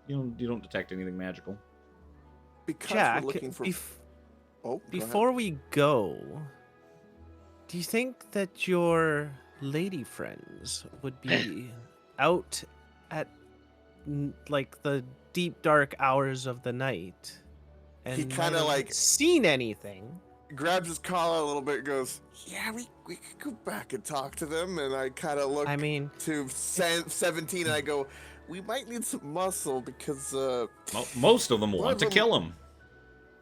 you don't detect anything magical. Because Jack, we're looking for. Go ahead. before we go, do you think that your lady friends would be out at like the deep dark hours of the night and He kinda, might have like- seen anything? grabs his collar a little bit and goes, yeah, we could go back and talk to them. And I kind of look I mean, to 17 and I go, we might need some muscle because Most of them want to them- kill him.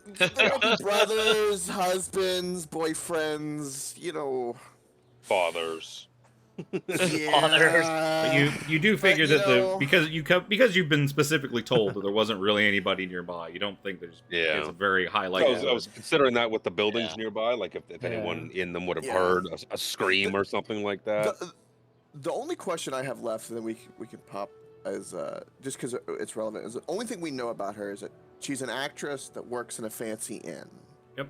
there might be brothers, husbands, boyfriends, Fathers. But you do figure But, that because you've been specifically told that there wasn't really anybody nearby. You don't think there's it's a very high I likelihood. was considering that with the buildings Yeah. nearby, like if Yeah. anyone in them would have Yeah. heard a scream or something like that. the only question I have left, and then we can pop as just because it's relevant, is the only thing we know about her is that she's an actress that works in a fancy inn. Yep.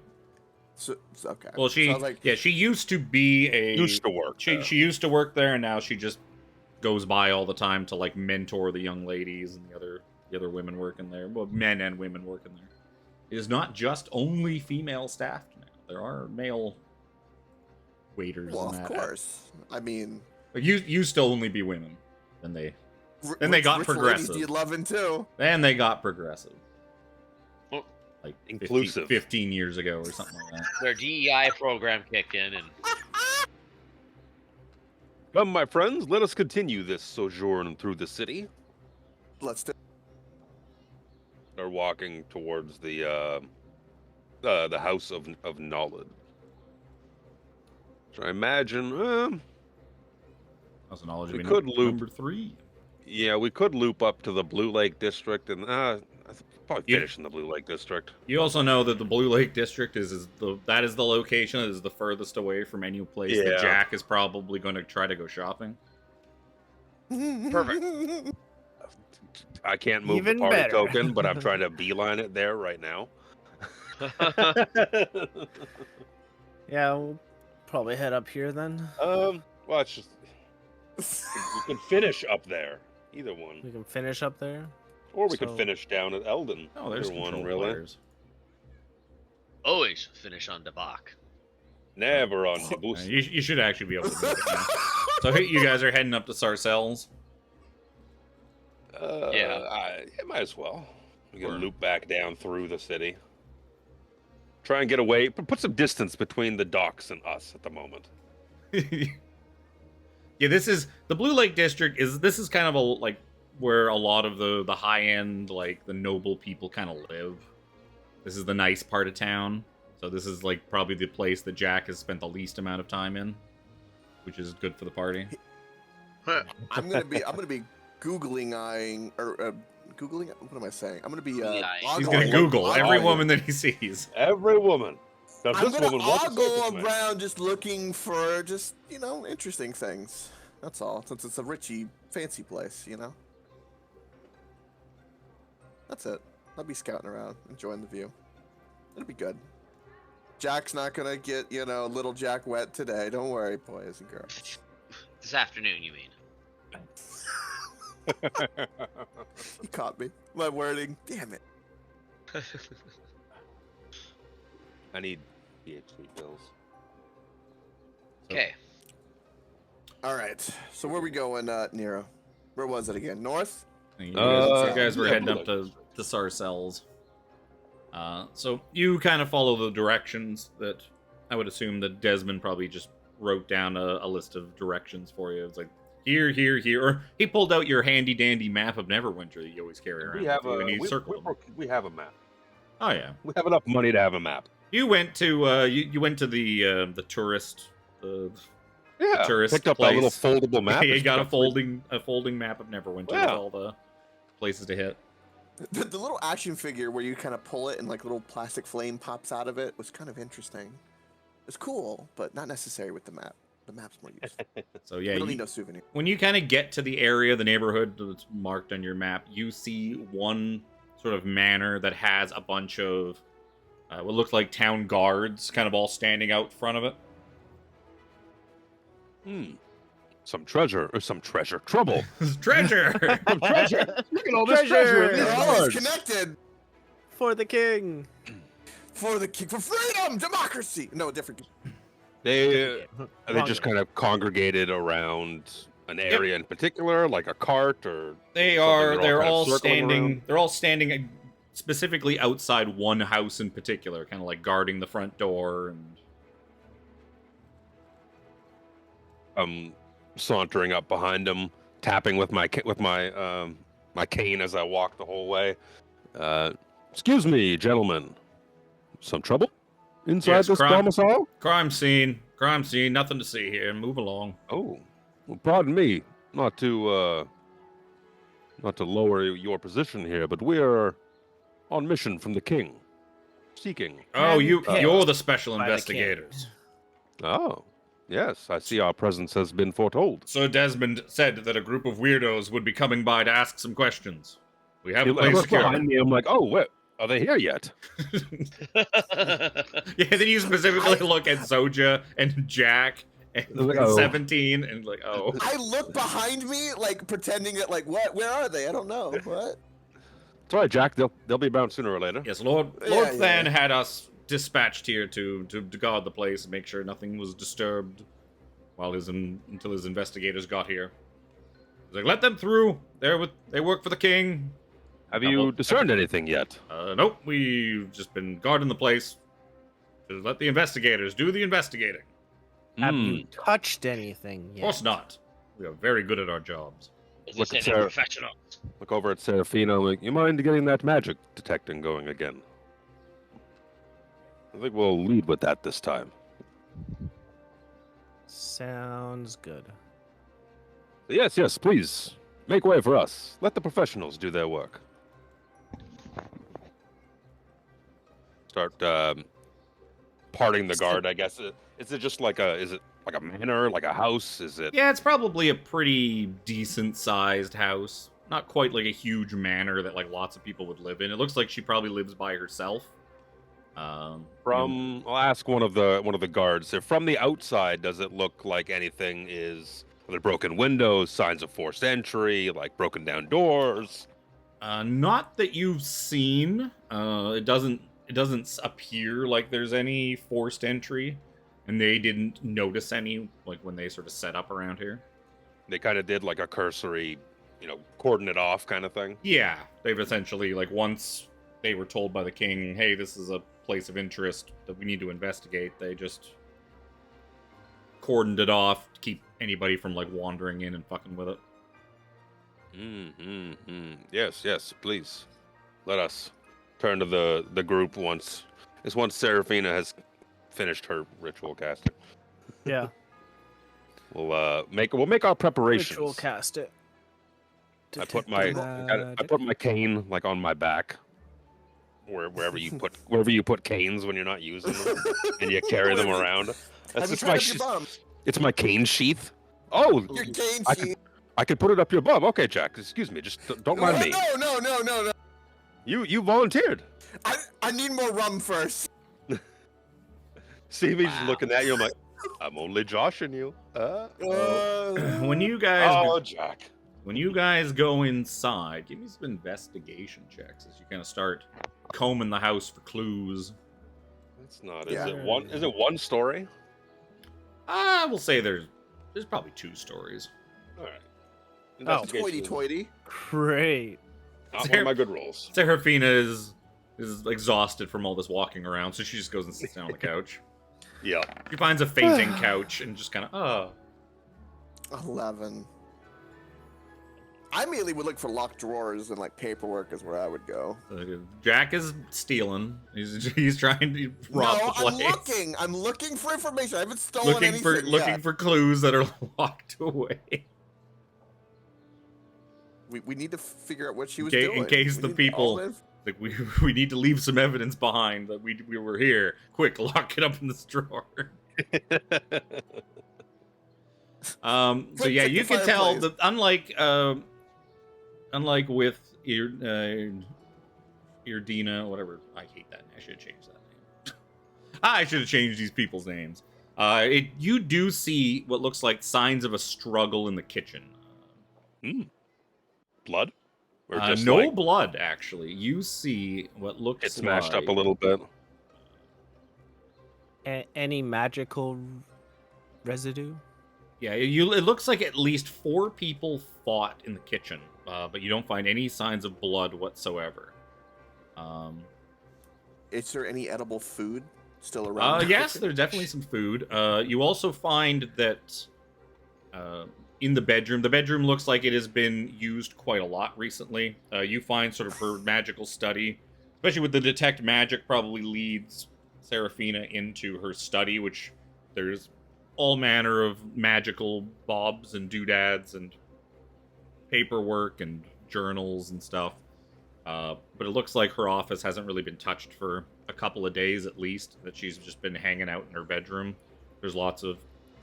So okay. Well, So I was like, she used to be Used to work there. She used to work there, and now she just goes by all the time to like mentor the young ladies and the other women working there. Well, men and women working there. It is not just only female staffed now. There are male waiters. well, and of that. course. I mean, But used to only be women. Then they Then they got Rich progressive. ladies need loving too. And they got progressive. Well, Like inclusive. 15 years ago or something like that. their DEI program kicked in, and Come, my friends, let us continue this sojourn through the city. Let's do. They're walking towards the house of knowledge. So I imagine, That's a knowledge We of could loop. number 3. yeah, we could loop up to the Blue Lake District and probably You- finish in the Blue Lake District. You also know that the Blue Lake District is the location that is the furthest away from any place Yeah. that Jack is probably going to try to go shopping. Perfect. I can't move Even the party better. token, but I'm trying to beeline it there right now. Yeah, we'll probably head up here then. Well, it's just we can finish up there, either one, We can finish up there. or we could So- finish down at Eldon. Oh, there's either one, control really. players. always finish on Debak. Never on Yeah, Debus. you should actually be able to do it now. So you guys are heading up to Sarcelles. Yeah, might as well. We can Or- loop back down through the city. Try and get away. Put some distance between the docks and us at the moment. Yeah, this is the Blue Lake District. This is kind of like where a lot of the high end, like the noble people, kind of live. This is the nice part of town. So this is like probably the place that Jack has spent the least amount of time in, which is good for the party. I'm gonna be googling eyeing or googling. What am I saying? I'm gonna be. He's ogling- gonna Google every ogling. woman that he sees. Every woman. Does I'm this gonna woman want to ogle circus man? around just looking for just interesting things. That's all. Since it's a richy, fancy place, That's it. I'll be scouting around, enjoying the view. It'll be good. Jack's not gonna get little Jack wet today. Don't worry, boys and girls. This afternoon, you mean? He caught me. My wording. Damn it. I need PhD pills. Okay. All right. So where we going, Nero? Where was it again? North? And you guys were yeah, heading Blue up to Sarcelles. So you kind of follow the directions that I would assume that Desmond probably just wrote down a list of directions for you. It's like here, here, here. Or he pulled out your handy dandy map of Neverwinter that you always carry around. We have with you, and he we, circled them. we have a map. Oh yeah, We have enough money to have a map. you went to you went to the tourist. Yeah, Tourist picked up place. a little foldable map. You It's got a got folding map of Neverwinter with Yeah. all the places to hit. The little action figure where you kind of pull it and like little plastic flame pops out of it was kind of interesting. It's cool, but not necessary with the map. The map's more useful. So yeah, we don't you- need no souvenir. when you kind of get to the area, the neighborhood that's marked on your map, you see one sort of manor that has a bunch of what look like town guards kind of all standing out front of it. some treasure or some treasure. Trouble. Treasure! Some treasure. Look at all this treasure in these They're always cards. connected For the king. for the king, for freedom, democracy. No, different. They just kind of congregated around an area in particular, like a cart or They something are. They're kind of all circling standing. around? They're all standing specifically outside one house in particular, kind of like guarding the front door. And Sauntering up behind them, tapping with my my cane as I walk the whole way. Excuse me, gentlemen. Some trouble inside Yes, this crime. domicile? crime scene. Nothing to see here. Move along. Oh, well, pardon me, not to lower your position here, but we are on mission from the king, seeking. Oh, Handpicked you're the special by the king. investigators. Oh, yes, I see our presence has been foretold. So Desmond said that a group of weirdos would be coming by to ask some questions. We have a I place look secured. behind me, I'm like, oh, wait, are they here yet? Yeah, then you specifically look at Zojja and Jack and Like, oh. 17 and like, oh. I look behind me, like pretending that, like, what? Where are they? I don't know. What? It's all right, Jack. They'll be around sooner or later. Yes, Lord Yeah, Than yeah. had us dispatched here to guard the place and make sure nothing was disturbed until his investigators got here. He's like, let them through. They work for the king. Have you discerned anything yet? Nope. We've just been guarding the place. Just let the investigators do the investigating. Have you touched anything Of yet? course not. We are very good at our jobs. As I Look said, at they're Sarah. professionals. Look over at Seraphina. Like, you mind getting that magic detecting going again? I think we'll lead with that this time. Sounds good. Yes, yes, please. Make way for us. Let the professionals do their work. Start parting the guard, I guess. Is it just like is it like a manor, like a house? Is it? Yeah, it's probably a pretty decent-sized house. Not quite like a huge manor that like lots of people would live in. It looks like she probably lives by herself. I'll ask one of the guards. If from the outside, does it look like anything is? Are there broken windows, signs of forced entry, like broken down doors? Not that you've seen. It doesn't appear like there's any forced entry, and they didn't notice any like when they sort of set up around here. They kind of did like a cursory, cordon it off kind of thing. Yeah, they've essentially like once they were told by the king, "Hey, this is a place of interest that we need to investigate," they just cordoned it off to keep anybody from like wandering in and fucking with it. Yes, yes, please. Let us turn to the group once Seraphina has finished her ritual casting. Yeah. We'll make our preparations. Ritual cast it. I put my cane like on my back. Wherever you put canes when you're not using them, and you carry them around. That's just my it's my cane sheath. Oh, Your cane sheath. I could put it up your bum. Okay, Jack. Excuse me. Just don't mind me. No. You volunteered. I need more rum first. See me just looking at you. I'm like, I'm only joshing you. When you guys Jack. When you guys go inside, give me some investigation checks as you kind of start combing the house for clues. That's not. Yeah. Is it one story? I will say there's probably 2 stories. All right. Toity. Great. Not one of my good rolls. Seraphina is exhausted from all this walking around, so she just goes and sits down on the couch. Yeah. She finds a fainting couch and just kind of 11. I immediately would look for locked drawers and like paperwork is where I would go. Jack is stealing. He's trying to rob the place. I'm looking for information. I haven't stolen anything looking for clues that are locked away. We need to figure out what she was doing. In case the people like we need to leave some evidence behind that we were here. Quick, lock it up in this drawer. So yeah, you can tell that unlike with Irdina, whatever. I hate that. I should have changed that name. I should have changed these people's names. You do see what looks like signs of a struggle in the kitchen. Blood? Or just no blood, actually. You see what looks it's smashed up a little bit. Any magical residue? Yeah, it looks like at least 4 people fought in the kitchen, but you don't find any signs of blood whatsoever. Is there any edible food still around? Yes, there's definitely some food. You also find that in the bedroom looks like it has been used quite a lot recently. You find sort of her magical study, especially with the detect magic, probably leads Seraphina into her study, which there's all manner of magical bobs and doodads and paperwork and journals and stuff. But it looks like her office hasn't really been touched for a couple of days at least, that she's just been hanging out in her bedroom. There's lots of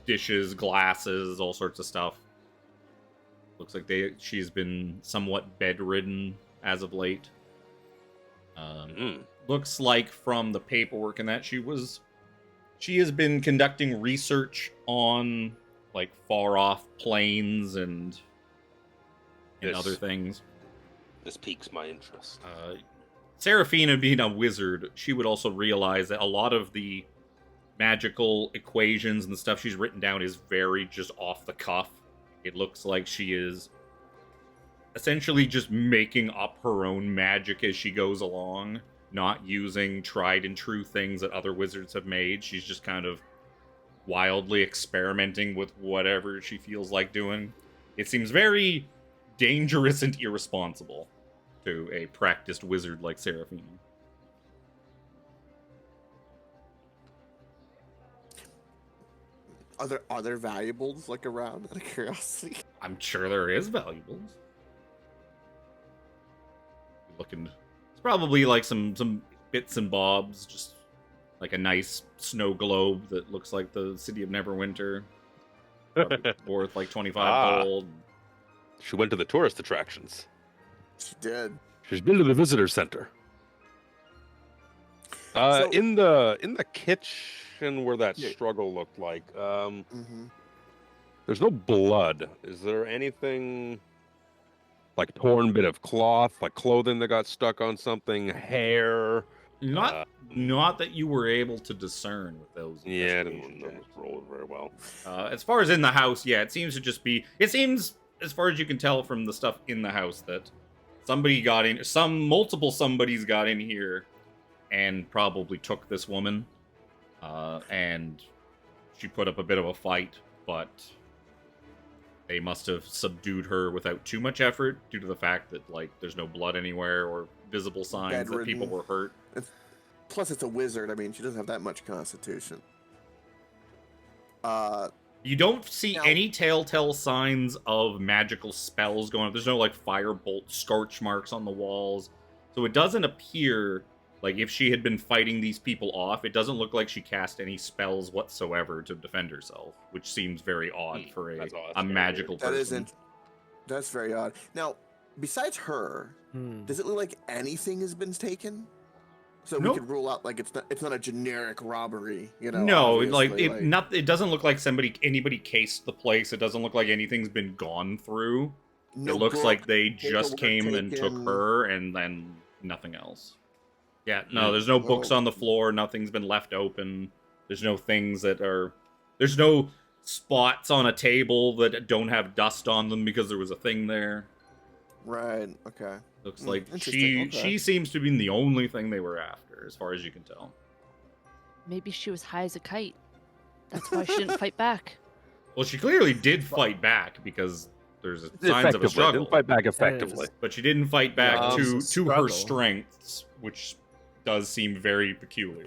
dishes, glasses, all sorts of stuff. Looks like she's been somewhat bedridden as of late. Looks like from the paperwork and that she has been conducting research on like far off planes and other things. This piques my interest. Seraphina, being a wizard, she would also realize that a lot of the magical equations and the stuff she's written down is very just off the cuff. It looks like she is essentially just making up her own magic as she goes along, not using tried and true things that other wizards have made. She's just kind of wildly experimenting with whatever she feels like doing. It seems very dangerous and irresponsible to a practiced wizard like Seraphina. Are there valuables like around out of curiosity? I'm sure there is valuables. Looking, it's probably like some bits and bobs, just like a nice snow globe that looks like the city of Neverwinter. Probably worth like 25 gold. She went to the tourist attractions. She did. She's been to the visitor center. So- In the kitchen where that Yeah. struggle looked like, Mm-hmm. there's no blood. Is there anything like torn bit of cloth, like clothing that got stuck on something, hair? Not that you were able to discern with those. Yeah, I investigation didn't checks. roll it very well. As far as in the house, yeah, it seems to just be. It seems, as far as you can tell from the stuff in the house, that somebody got in. Multiple somebodies got in here, and probably took this woman. And she put up a bit of a fight, but they must have subdued her without too much effort, due to the fact that like there's no blood anywhere or visible signs that people Bedridden. were hurt. Plus, it's a wizard. I mean, she doesn't have that much constitution. You don't see Now- any telltale signs of magical spells going on. There's no like firebolt scorch marks on the walls. So it doesn't appear like if she had been fighting these people off, it doesn't look like she cast any spells whatsoever to defend herself, which seems very odd for a, That's odd. a magical That person. isn't. That's very odd. Now, besides her, does it look like anything has been taken? So Nope. we could rule out like it's not a generic robbery, you know? No, obviously, it doesn't look like anybody cased the place. It doesn't look like anything's been gone through. no It looks book, like they just paperwork came and took taken. her and then nothing else. Yeah, no, Yeah. there's no books Well- on the floor. Nothing's been left open. There's no things that are. There's no spots on a table that don't have dust on them because there was a thing there. Right. Okay. Looks Hmm, like interesting, okay. she seems to be the only thing they were after, as far as you can tell. Maybe she was high as a kite. That's why she didn't fight back. Well, she clearly did fight back because there's signs of a Effectively, struggle. didn't fight back effectively. But she didn't fight back Yeah, to it's a her struggle. strengths, which does seem very peculiar.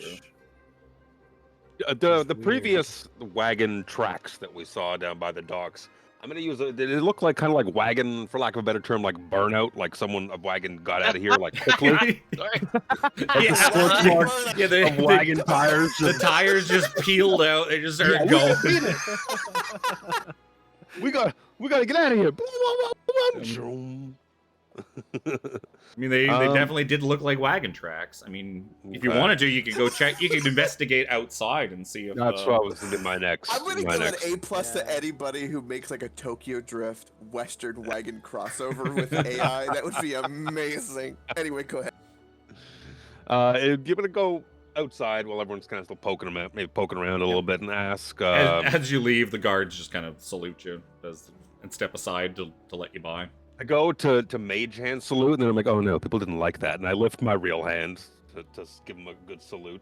The weird. previous wagon tracks that we saw down by the docks, I'm gonna use did it look like kind of like wagon, for lack of a better term, like burnout, like a wagon got out of here like quickly? Yeah. scorch marks Yeah, of wagon tires. the tires just peeled out. They just started Yeah, going. we gotta get out of here. I mean, they definitely did look like wagon tracks. I mean, if you Okay. wanted to, you could go check. You could investigate outside and see if. That's what I was thinking. My next. I'm gonna my give next. an A+ to Yeah. anybody who makes like a Tokyo Drift Western wagon crossover with AI. That would be amazing. Anyway, go ahead. Give it a go outside while everyone's kind of still poking them out, maybe poking around a little bit, and ask. As you leave, the guards just kind of salute you and step aside to let you by. I go to mage hand salute, and then I'm like, oh no, people didn't like that, and I lift my real hand to give them a good salute.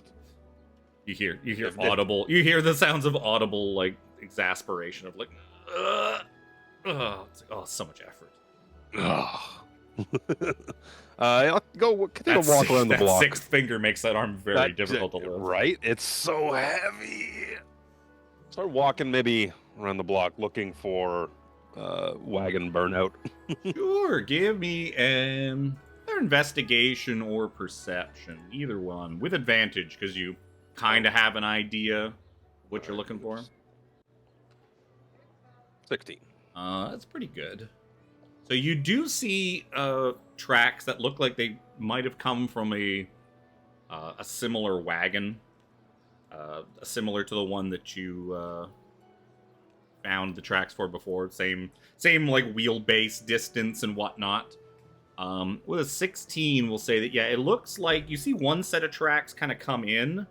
You hear If- audible. You hear the sounds of audible like exasperation of like, it's like, oh, so much effort. I'll go continue to walk around the that block. sixth finger makes that arm very That- difficult to lift. Right? It's so heavy. Start walking maybe around the block looking for wagon burnout. Sure, give me either investigation or perception, either one, with advantage because you kind of have an idea of what you're looking for. 16. That's pretty good. So you do see tracks that look like they might have come from a similar wagon, similar to the one that you found the tracks for before. Same like wheelbase distance and whatnot. With a 16, we'll say that yeah, it looks like you see one set of tracks kind of come in,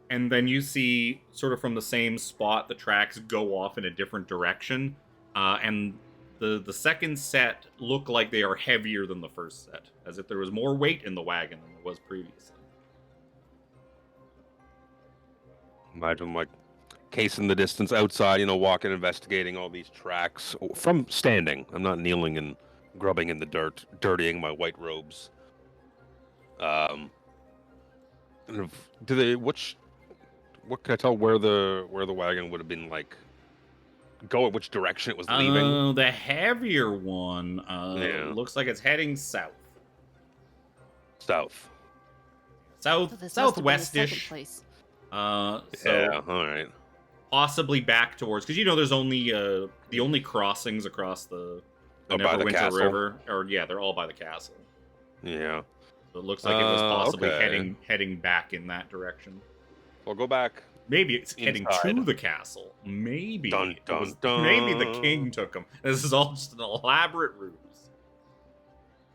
and then you see sort of from the same spot the tracks go off in a different direction, and the second set look like they are heavier than the first set, as if there was more weight in the wagon than there was previously. Imagine like case in the distance outside, walking, investigating all these tracks from standing. I'm not kneeling and grubbing in the dirt, dirtying my white robes. Do they? What can I tell where the wagon would have been like? Go which direction it was leaving? The heavier one Yeah. looks like it's heading south. South. So this must have been the second Southwestish. place. So Yeah. All right. possibly back towards, because there's only the only crossings across the Oh, by the Neverwinter castle? River, or yeah, they're all by the castle. Yeah. So it looks like it was possibly Okay. heading back in that direction. Well, go back. Maybe it's heading to Inside. the castle. Maybe Dun, it dun, was- dun. maybe the king took him. This is all just an elaborate ruse.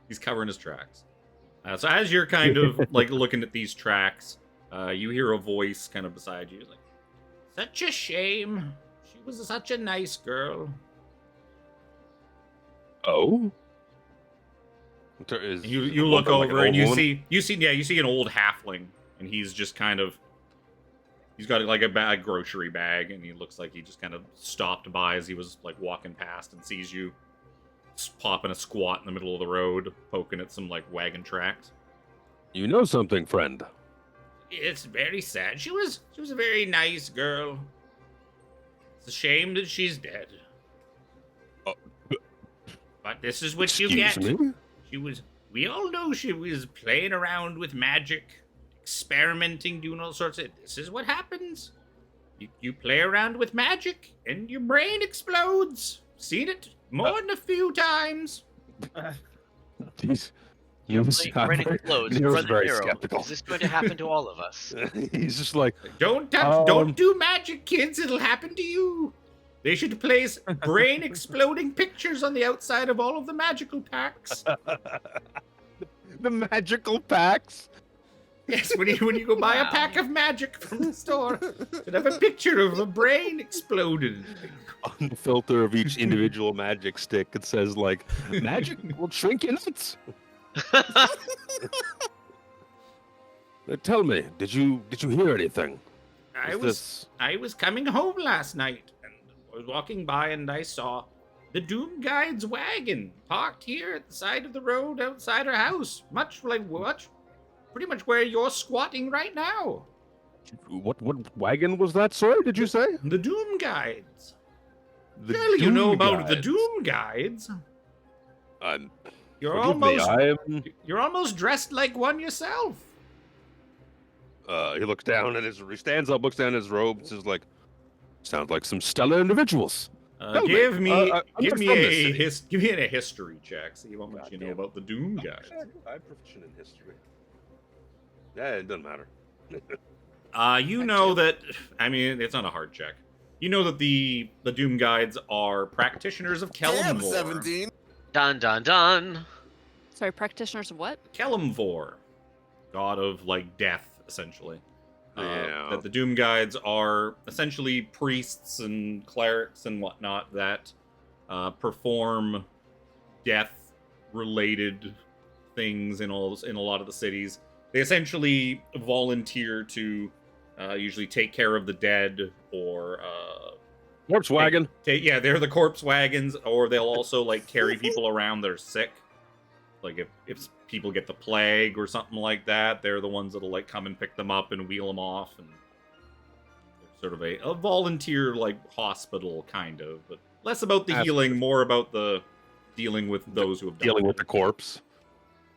He's covering his tracks. So as you're kind of like looking at these tracks, you hear a voice kind of beside you, like, "Such a shame. She was such a nice girl." Oh. You look like an over and old you woman? see an old halfling, and he's just kind of, he's got like a grocery bag, and he looks like he just kind of stopped by as he was like walking past and sees you popping a squat in the middle of the road, poking at some like wagon tracks. You know something, friend? It's very sad. She was a very nice girl. It's a shame that she's dead. Oh. But this is what you Excuse get. me? We all know she was playing around with magic, experimenting, doing all sorts of, this is what happens. You play around with magic, and your brain explodes. Seen it more than a few times. Jeez. Brain explodes. Nero's Brother very Nero, skeptical. is this going to happen to all of us? He's just like, Don't do magic, kids. It'll happen to you. They should place brain exploding pictures on the outside of all of the magical packs. the magical packs. Yes, when you go buy a pack of magic from the store, it have a picture of a brain exploded. On the filter of each individual magic stick, it says like, magic will shrink in it. Tell me, did you hear anything? I Is was coming home last night, and I was walking by, and I saw the Doom Guide's wagon parked here at the side of the road outside our house, pretty much where you're squatting right now. What wagon was that? Sorry, did you say? The Doom Guides. The Surely you know Doom about the Guides. Doom Guides. Forgive me, You're almost dressed like one yourself. He looks down at he stands up, looks down at his robe, and says like, sounds like some stellar individuals. Tell Give me I'm give just me from this a city. give me a history check. See how much you know Goddamn. about the Doom Guides. I'm proficient in history. Yeah, it doesn't matter. You know that, I mean, it's not a hard check. You know that the Doom Guides are practitioners of Damn, Kelemvor. 17. Dun dun dun. Sorry, practitioners of what? Kelemvor, god of like death, essentially. Yeah. That the Doom Guides are essentially priests and clerics and whatnot that perform death-related things in a lot of the cities. They essentially volunteer to usually take care of the dead or Corpse wagon. they're the corpse wagons, or they'll also like carry people around that are sick. Like if people get the plague or something like that, they're the ones that'll like come and pick them up and wheel them off, and they're sort of a volunteer like hospital kind of, but less about the healing, more about the dealing with those who have died. Dealing with the corpse.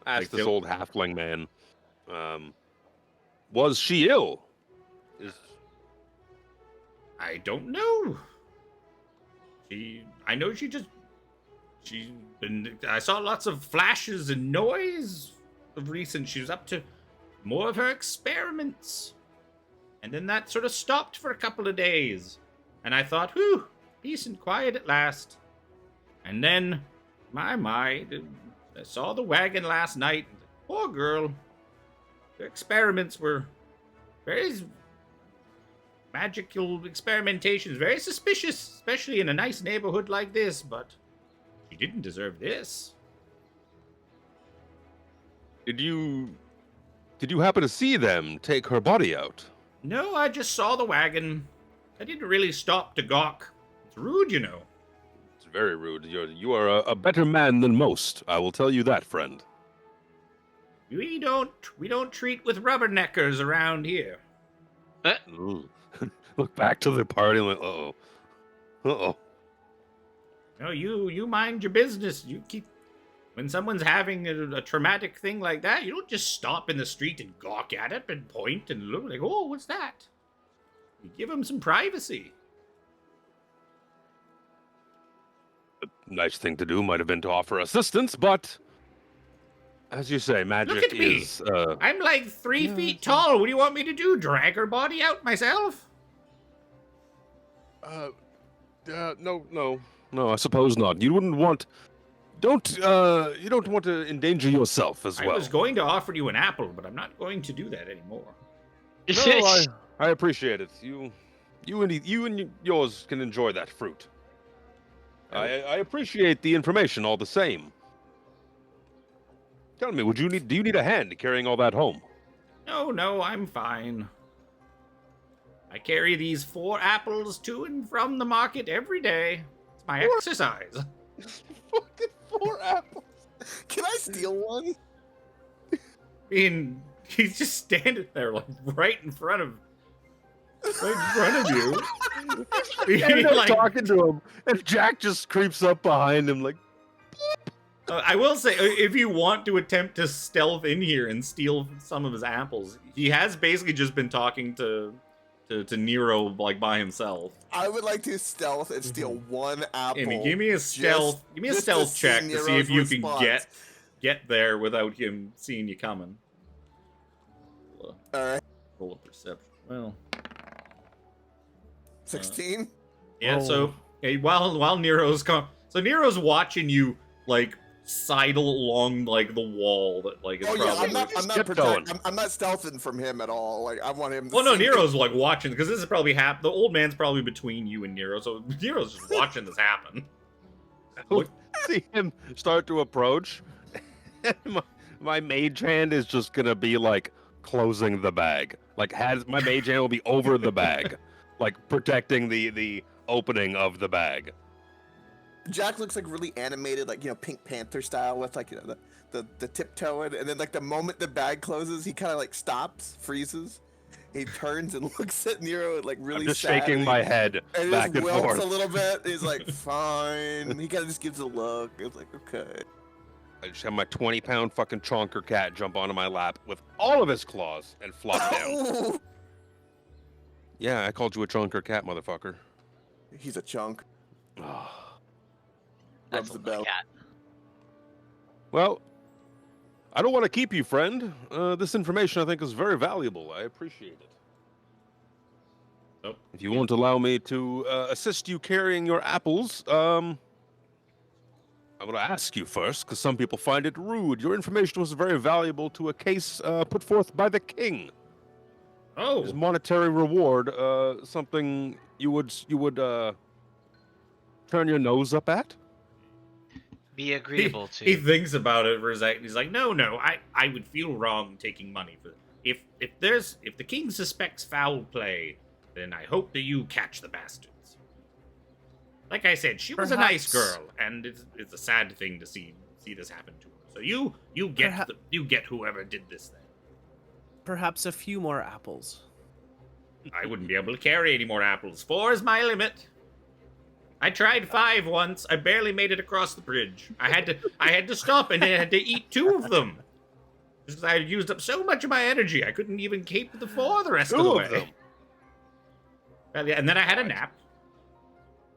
Ask Like this the- old halfling man. Was she ill? I don't know. I saw lots of flashes and noise of recent. She was up to more of her experiments. And then that sort of stopped for a couple of days. And I thought, whew, peace and quiet at last. And then, I saw the wagon last night. Poor girl. Her experiments were very magical experimentations, very suspicious, especially in a nice neighborhood like this, but She didn't deserve this. Did you happen to see them take her body out? No, I just saw the wagon. I didn't really stop to gawk. It's rude, you know. It's very rude. You are a better man than most. I will tell you that, friend. We don't treat with rubberneckers around here. Ooh. Look back to the party and like, uh-oh. No, you mind your business. You keep. When someone's having a traumatic thing like that, you don't just stop in the street and gawk at it and point and look like, oh, what's that? You give them some privacy. A nice thing to do might have been to offer assistance, but as you say, magic Look at me. is. I'm like 3 feet tall. What do you want me to do? Drag her body out myself? No, I suppose not. You wouldn't want. You don't want to endanger yourself as well. I was going to offer you an apple, but I'm not going to do that anymore. No, I appreciate it. You and yours can enjoy that fruit. I appreciate the information all the same. Tell me, do you need a hand carrying all that home? No, I'm fine. I carry these 4 apples to and from the market every day. It's my exercise. Fucking 4 apples. Can I steal one? I mean, he's just standing there, like, right in front of you. You're like, talking to him, and Jack just creeps up behind him, like. I will say, if you want to attempt to stealth in here and steal some of his apples, he has basically just been talking to Nero, like, by himself. I would like to stealth and steal one apple. Amy, give me a stealth check to see if you can get there without him seeing you coming. Alright. Roll a perception. Well, 16? yeah. So while Nero's Nero's watching you, like, sidle along, like, the wall that, like, is probably. I'm not stealthing from him at all. Like, I want him to. Well, no, Nero's like watching, because this is probably the old man's probably between you and Nero, so Nero's just watching this happen. See him start to approach. My mage hand is just gonna be like closing the bag. Like, my mage hand will be over the bag, like protecting the opening of the bag. Jack looks like really animated, like, Pink Panther style, with like the tiptoeing, and then like the moment the bag closes, he kind of like stops, freezes. He turns and looks at Nero, like, really I'm just sad, shaking my head and back and wilts forth a little bit. He's like, fine. He kind of just gives a look. It's like, okay. I just have my 20-pound fucking chonker cat jump onto my lap with all of his claws and flop down. Oh! Yeah, I called you a chonker cat, motherfucker. He's a chunk. That's Rubs a the bell. cat. Well, I don't want to keep you, friend. This information I think is very valuable. I appreciate it. Oh. If you won't allow me to assist you carrying your apples, I'm going to ask you first, because some people find it rude. Your information was very valuable to a case put forth by the king. Oh. His monetary reward, something you would turn your nose up at? Be agreeable to. He thinks about it for a second. He's like, no, I would feel wrong taking money for if the king suspects foul play, then I hope that you catch the bastards. Like I said, she was a nice girl, and it's a sad thing to see this happen to her. So you get whoever did this thing. Perhaps a few more apples. I wouldn't be able to carry any more apples. 4 is my limit. I tried 5 once. I barely made it across the bridge. I had to stop and I had to eat 2 of them. Just because I had used up so much of my energy, I couldn't even keep the 4 the rest of the way. Them. Well, yeah, and then I had a nap.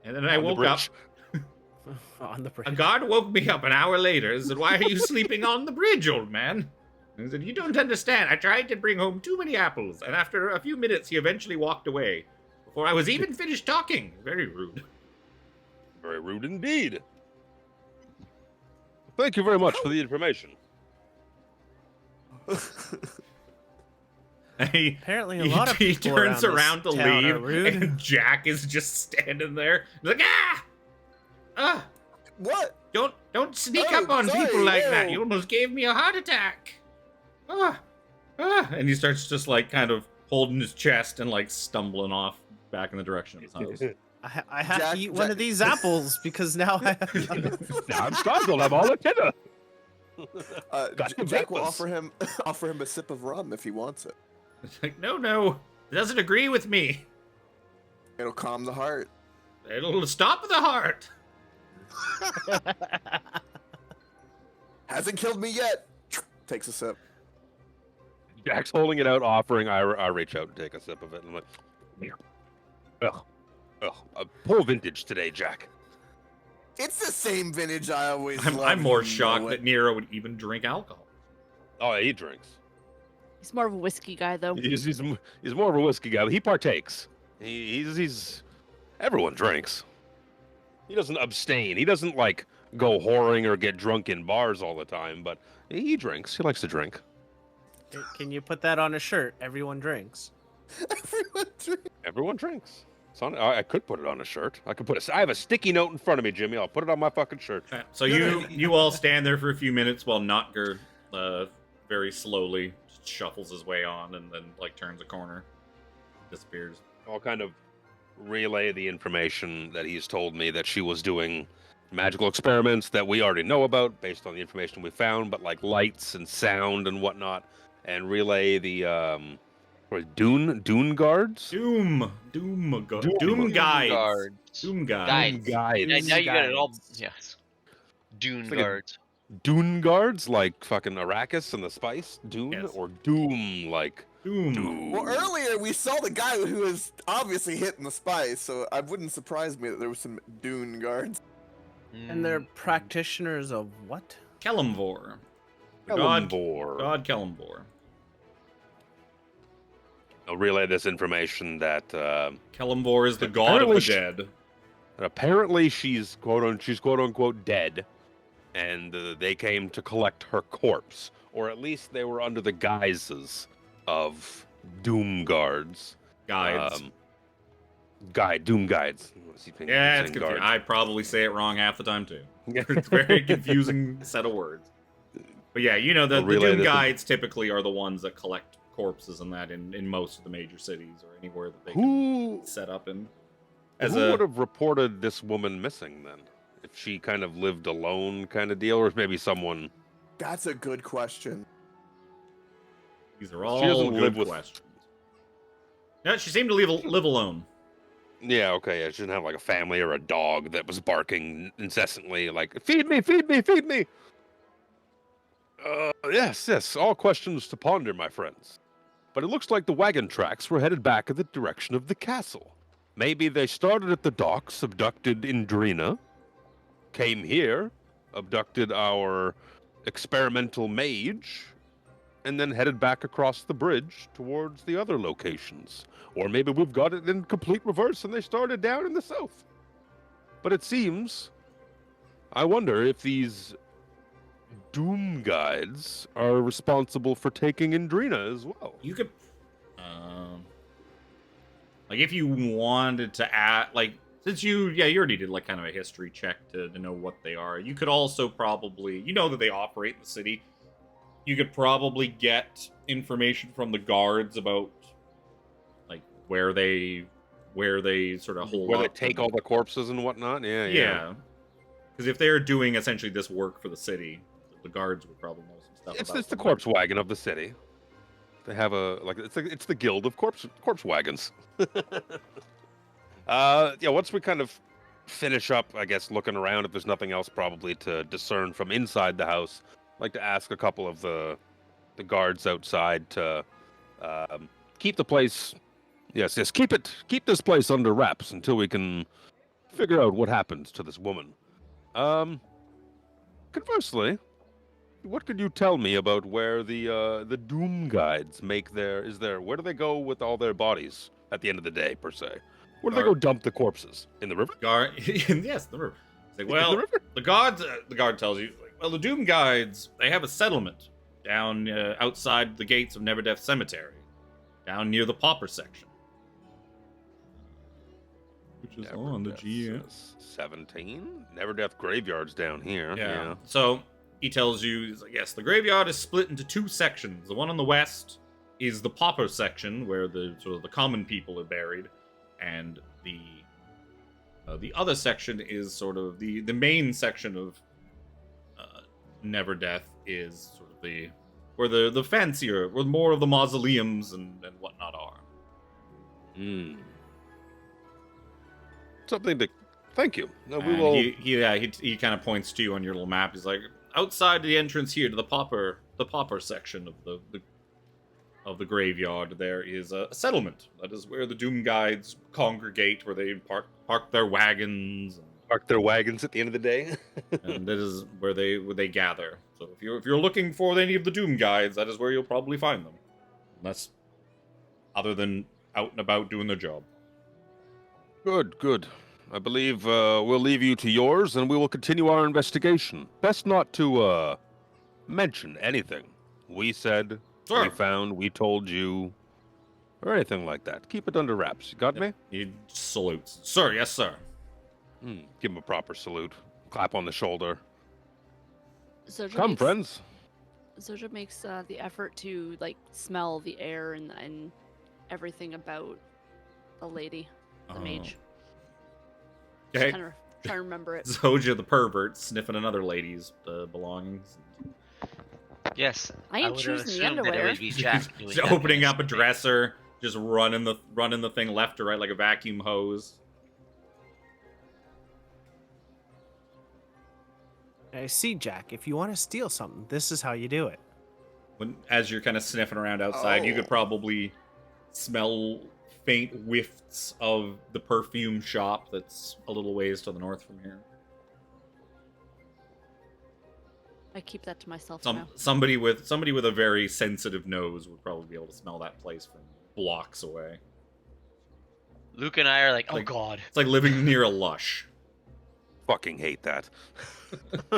And then I woke up. On the bridge. A guard woke me up an hour later and said, "Why are you sleeping on the bridge, old man?" And I said, "You don't understand. I tried to bring home too many apples." And after a few minutes, he eventually walked away. Before I was even finished talking. Very rude. Very rude indeed. Thank you very much for the information. Apparently, a lot of he people turns around to this town are leave, rude. and Jack is just standing there. He's like, ah! What? Don't sneak Oh, up on sorry, people like that. no. You almost gave me a heart attack. And he starts just like kind of holding his chest and like stumbling off back in the direction of his house. I have Jack- to eat one Jack- of these apples because now I have. Now I'm startled. I'm all the dinner. Got the Jack will vapors. offer him a sip of rum if he wants it. It's like, no, it doesn't agree with me. It'll calm the heart. It'll stop the heart. Hasn't killed me yet. Takes a sip. Jack's holding it out, offering. I reach out and take a sip of it. And I'm like, poor vintage today, Jack. It's the same vintage I always loved. I'm more you know shocked it. that Nero would even drink alcohol. Oh, yeah, he drinks. He's more of a whiskey guy, though. He's more of a whiskey guy, but he partakes. He's everyone drinks. He doesn't abstain. He doesn't like go whoring or get drunk in bars all the time, but he drinks. He likes to drink. Can you put that on a shirt? Everyone drinks. Everyone drinks. Everyone drinks. I could put it on a shirt. I have a sticky note in front of me, Jimmy. I'll put it on my fucking shirt. So you all stand there for a few minutes while Notger very slowly just shuffles his way on and then like turns a corner, disappears. I'll kind of relay the information that he's told me that she was doing magical experiments that we already know about based on the information we found, but like lights and sound and whatnot, and relay the Dune guards. Doom guides. Doom guides. Guides. Guides. Now you got it all. Guides. Yes. Dune It's like a- guards. Dune guards, like fucking Arrakis and the spice. Dune Yes. or Doom, like Doom. Doom. Well, earlier we saw the guy who was obviously hitting the spice, so it wouldn't surprise me that there was some Dune guards. And they're practitioners of what? Kelemvor. The Kelemvor. God Kelemvor. I'll relay this information that Kelemvor is the god of Apparently the she- dead. apparently she's quote unquote dead, and they came to collect her corpse, or at least they were under the guises of Doom guards. Guides. Doom guides. Yeah, it's confusing. I probably say it wrong half the time too. It's a very confusing set of words. But yeah, you know, the relay Doom this in- guides typically are the ones that collect corpses and that in most of the major cities or anywhere that they can Who set up in. would have reported this woman missing then? If she kind of lived alone, kind of deal, or if maybe someone. That's a good question. These are all doesn't good live with- questions. No, she seemed to live alone. Yeah, okay, yeah, she didn't have like a family or a dog that was barking incessantly, like, feed me, feed me, feed me! Yes, all questions to ponder, my friends. But it looks like the wagon tracks were headed back in the direction of the castle. Maybe they started at the docks, abducted Indrina, came here, abducted our experimental mage, and then headed back across the bridge towards the other locations. Or maybe we've got it in complete reverse and they started down in the south. But it seems, I wonder if these Doom guides are responsible for taking Indrina as well. You could, like, if you wanted to add, like, since you already did like kind of a history check to know what they are. You could also probably, you know that they operate in the city. You could probably get information from the guards about like where they sort of hold Where they up take and- all the corpses and whatnot. Yeah. Yeah, because if they're doing essentially this work for the city, the guards would probably know some stuff. It's about the them. corpse wagon of the city. They have it's the guild of corpse wagons. Once we kind of finish up, I guess, looking around, if there's nothing else probably to discern from inside the house, I'd like to ask a couple of the guards outside to keep the place. Yes, keep this place under wraps until we can figure out what happens to this woman. Conversely, what could you tell me about where the Doom guides make where do they go with all their bodies at the end of the day, per se? Where do they go dump the corpses? In the river? Yes, the river. It's like, In well, the river? the guard tells you, like, well, the Doom guides, they have a settlement down outside the gates of Neverdeath Cemetery, down near the pauper section. which is on the GS. 17? Never Death Graveyard's down here. Yeah. So he tells you, he's like, yes, the graveyard is split into two sections. The one on the west is the pauper section, where the sort of the common people are buried, and the other section is sort of the main section of Never Death is sort of where the fancier, where more of the mausoleums and whatnot are. Hmm. Something to thank you. No, we And will. he kind of points to you on your little map. He's like, outside the entrance here to the pauper section of the graveyard, there is a settlement. That is where the Doom Guides congregate, where they park their wagons. Park their wagons at the end of the day. And that is where they gather. So if you're looking for any of the Doom Guides, that is where you'll probably find them. Unless, other than out and about doing their job. Good. I believe we'll leave you to yours, and we will continue our investigation. Best not to mention anything we said, Sure. we found, we told you, or anything like that. Keep it under wraps. You got me? He salutes. Sir, yes, sir. Give him a proper salute. Clap on the shoulder. Zojja Come, makes, friends. Zojja makes the effort to like smell the air and everything about the lady, the mage. Okay. Kind of trying to remember it. Zojja the pervert sniffing another lady's belongings. Yes. I ain't would choosing the assume that it underwear. would be Jack doing Just that opening kind up of a thing. dresser, just running the thing left to right like a vacuum hose. I see, Jack. If you want to steal something, this is how you do it. As you're kind of sniffing around outside, you could Oh. probably smell faint whiffs of the perfume shop that's a little ways to the north from here. I keep that to myself now. Somebody with a very sensitive nose would probably be able to smell that place from blocks away. Luke and I are like, oh Like- god. It's like living near a lush. Fucking hate that.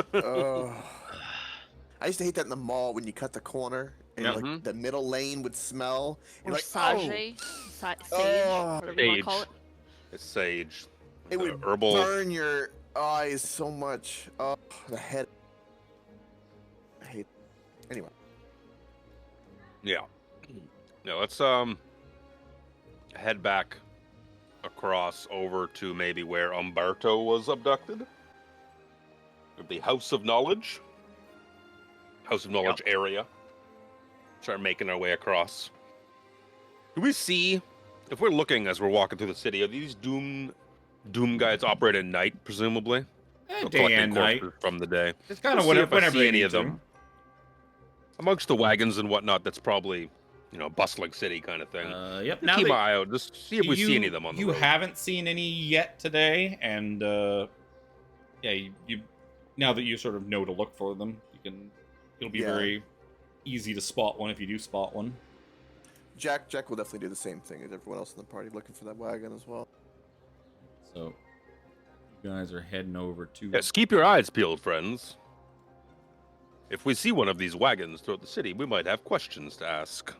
I used to hate that in the mall when you cut the corner and Yeah. like the middle lane would smell. Or You're like, sage, sage, Oh. whatever you want to call Sage. it. It's sage. it would herbal. burn your eyes so much. Oh, the head. I hate. Anyway, Yeah. No, let's head back across over to maybe where Umberto was abducted. The House of Knowledge. House of Knowledge area. Start making our way across. Do we see, if we're looking as we're walking through the city, are these Doom Guides operate at night, presumably? So Day collecting and night. corpses from the day. It's kind of We'll see whenever, if I see you any need of them. Amongst the wagons and whatnot, that's probably, bustling city kind of thing. Yep. Keep Now my that eye out. Just see if we see any of them on the you road. haven't seen any yet today, and you now that you sort of know to look for them, it'll be Yeah. very easy to spot one if you do spot one. Jack will definitely do the same thing as everyone else in the party, looking for that wagon as well. So you guys are heading over to Yes, keep your eyes peeled, friends. If we see one of these wagons throughout the city, we might have questions to ask.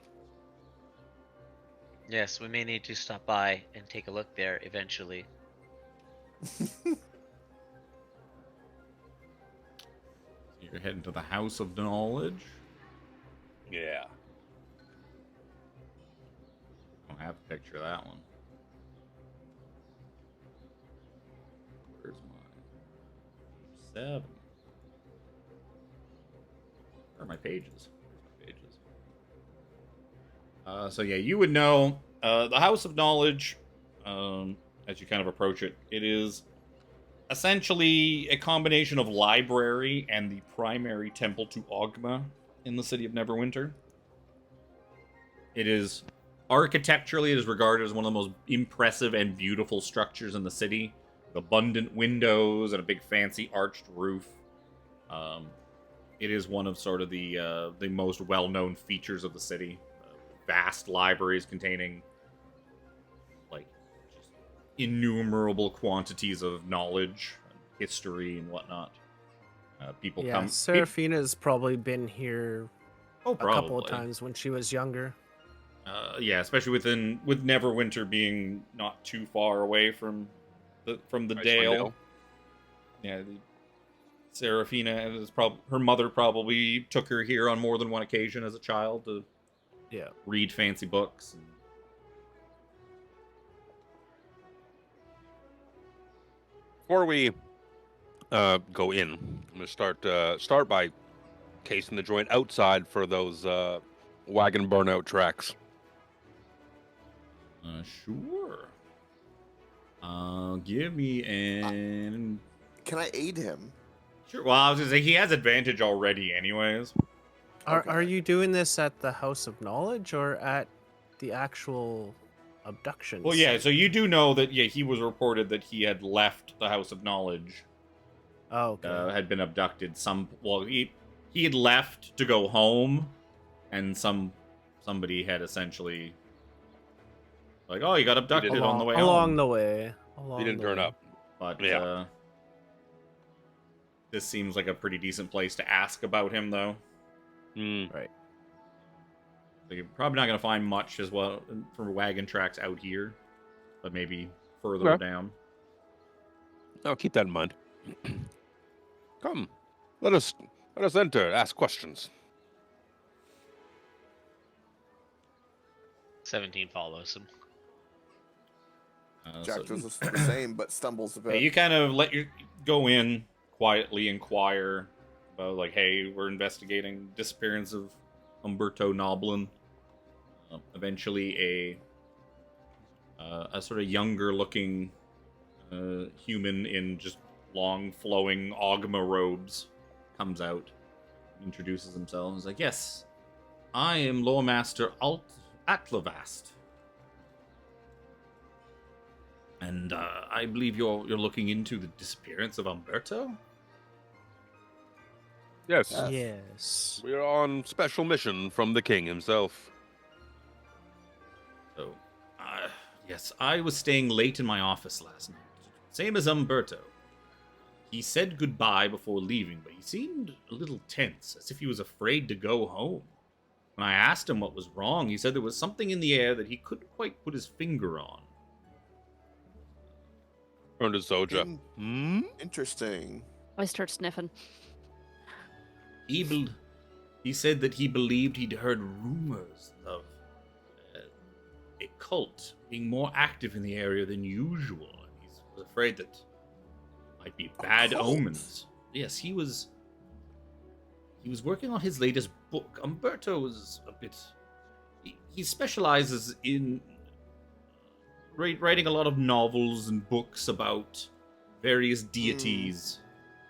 Yes, we may need to stop by and take a look there eventually. You're heading to the House of Knowledge. Yeah. I don't have a picture of that one. Where's my 7? Where are my pages? Where's my pages? So yeah, you would know the House of Knowledge. As you kind of approach it, it is essentially a combination of library and the primary temple to Ogma in the city of Neverwinter. It is architecturally, it is regarded as one of the most impressive and beautiful structures in the city, with abundant windows and a big fancy arched roof. It is one of sort of the most well-known features of the city. Vast libraries containing like just innumerable quantities of knowledge, history, and whatnot. People Yeah, come. Seraphina's probably been here Oh, a couple of probably. times when she was younger. Yeah, especially with Neverwinter being not too far away from from the Icewind Dale. Dale. Yeah, Seraphina is her mother probably took her here on more than one occasion as a child to Yeah. read fancy books. Before we go in, I'm gonna start by casing the joint outside for those wagon burnout tracks. Sure. Give me an. Can I aid him? Sure. Well, I was gonna say he has advantage already, anyways. Are Okay. you doing this at the House of Knowledge or at the actual abduction? Well, yeah. site? So you do know that he was reported that he had left the House of Knowledge, Oh, okay. had been abducted. He had left to go home, and somebody had essentially like, oh, you got abducted on the way along home. the way. He didn't turn up. But Yeah. this seems like a pretty decent place to ask about him, though. Right. So you're probably not going to find much as well for wagon tracks out here, but maybe further Okay. down. I'll keep that in mind. Come, let us enter. Ask questions. 17 follows him. Jack So- does the same, but stumbles a Yeah, bit. you kind of go in, quietly inquire about, like, hey, we're investigating disappearance of Umberto Noblin. Eventually, a sort of younger-looking human in just long, flowing Ogma robes comes out, introduces himself, and is like, yes, I am Lore Master Atlavast. And I believe you're looking into the disappearance of Umberto? Yes, Yes. we are on special mission from the king himself. So, yes, I was staying late in my office last night. Same as Umberto. He said goodbye before leaving, but he seemed a little tense, as if he was afraid to go home. When I asked him what was wrong, he said there was something in the air that he couldn't quite put his finger on. Turn to Zojja. Interesting. I start sniffing. He said that he believed he'd heard rumors of a cult being more active in the area than usual. And he was afraid that might be bad cult? omens. Yes, he was working on his latest book. Umberto was a bit. He specializes in writing a lot of novels and books about various deities,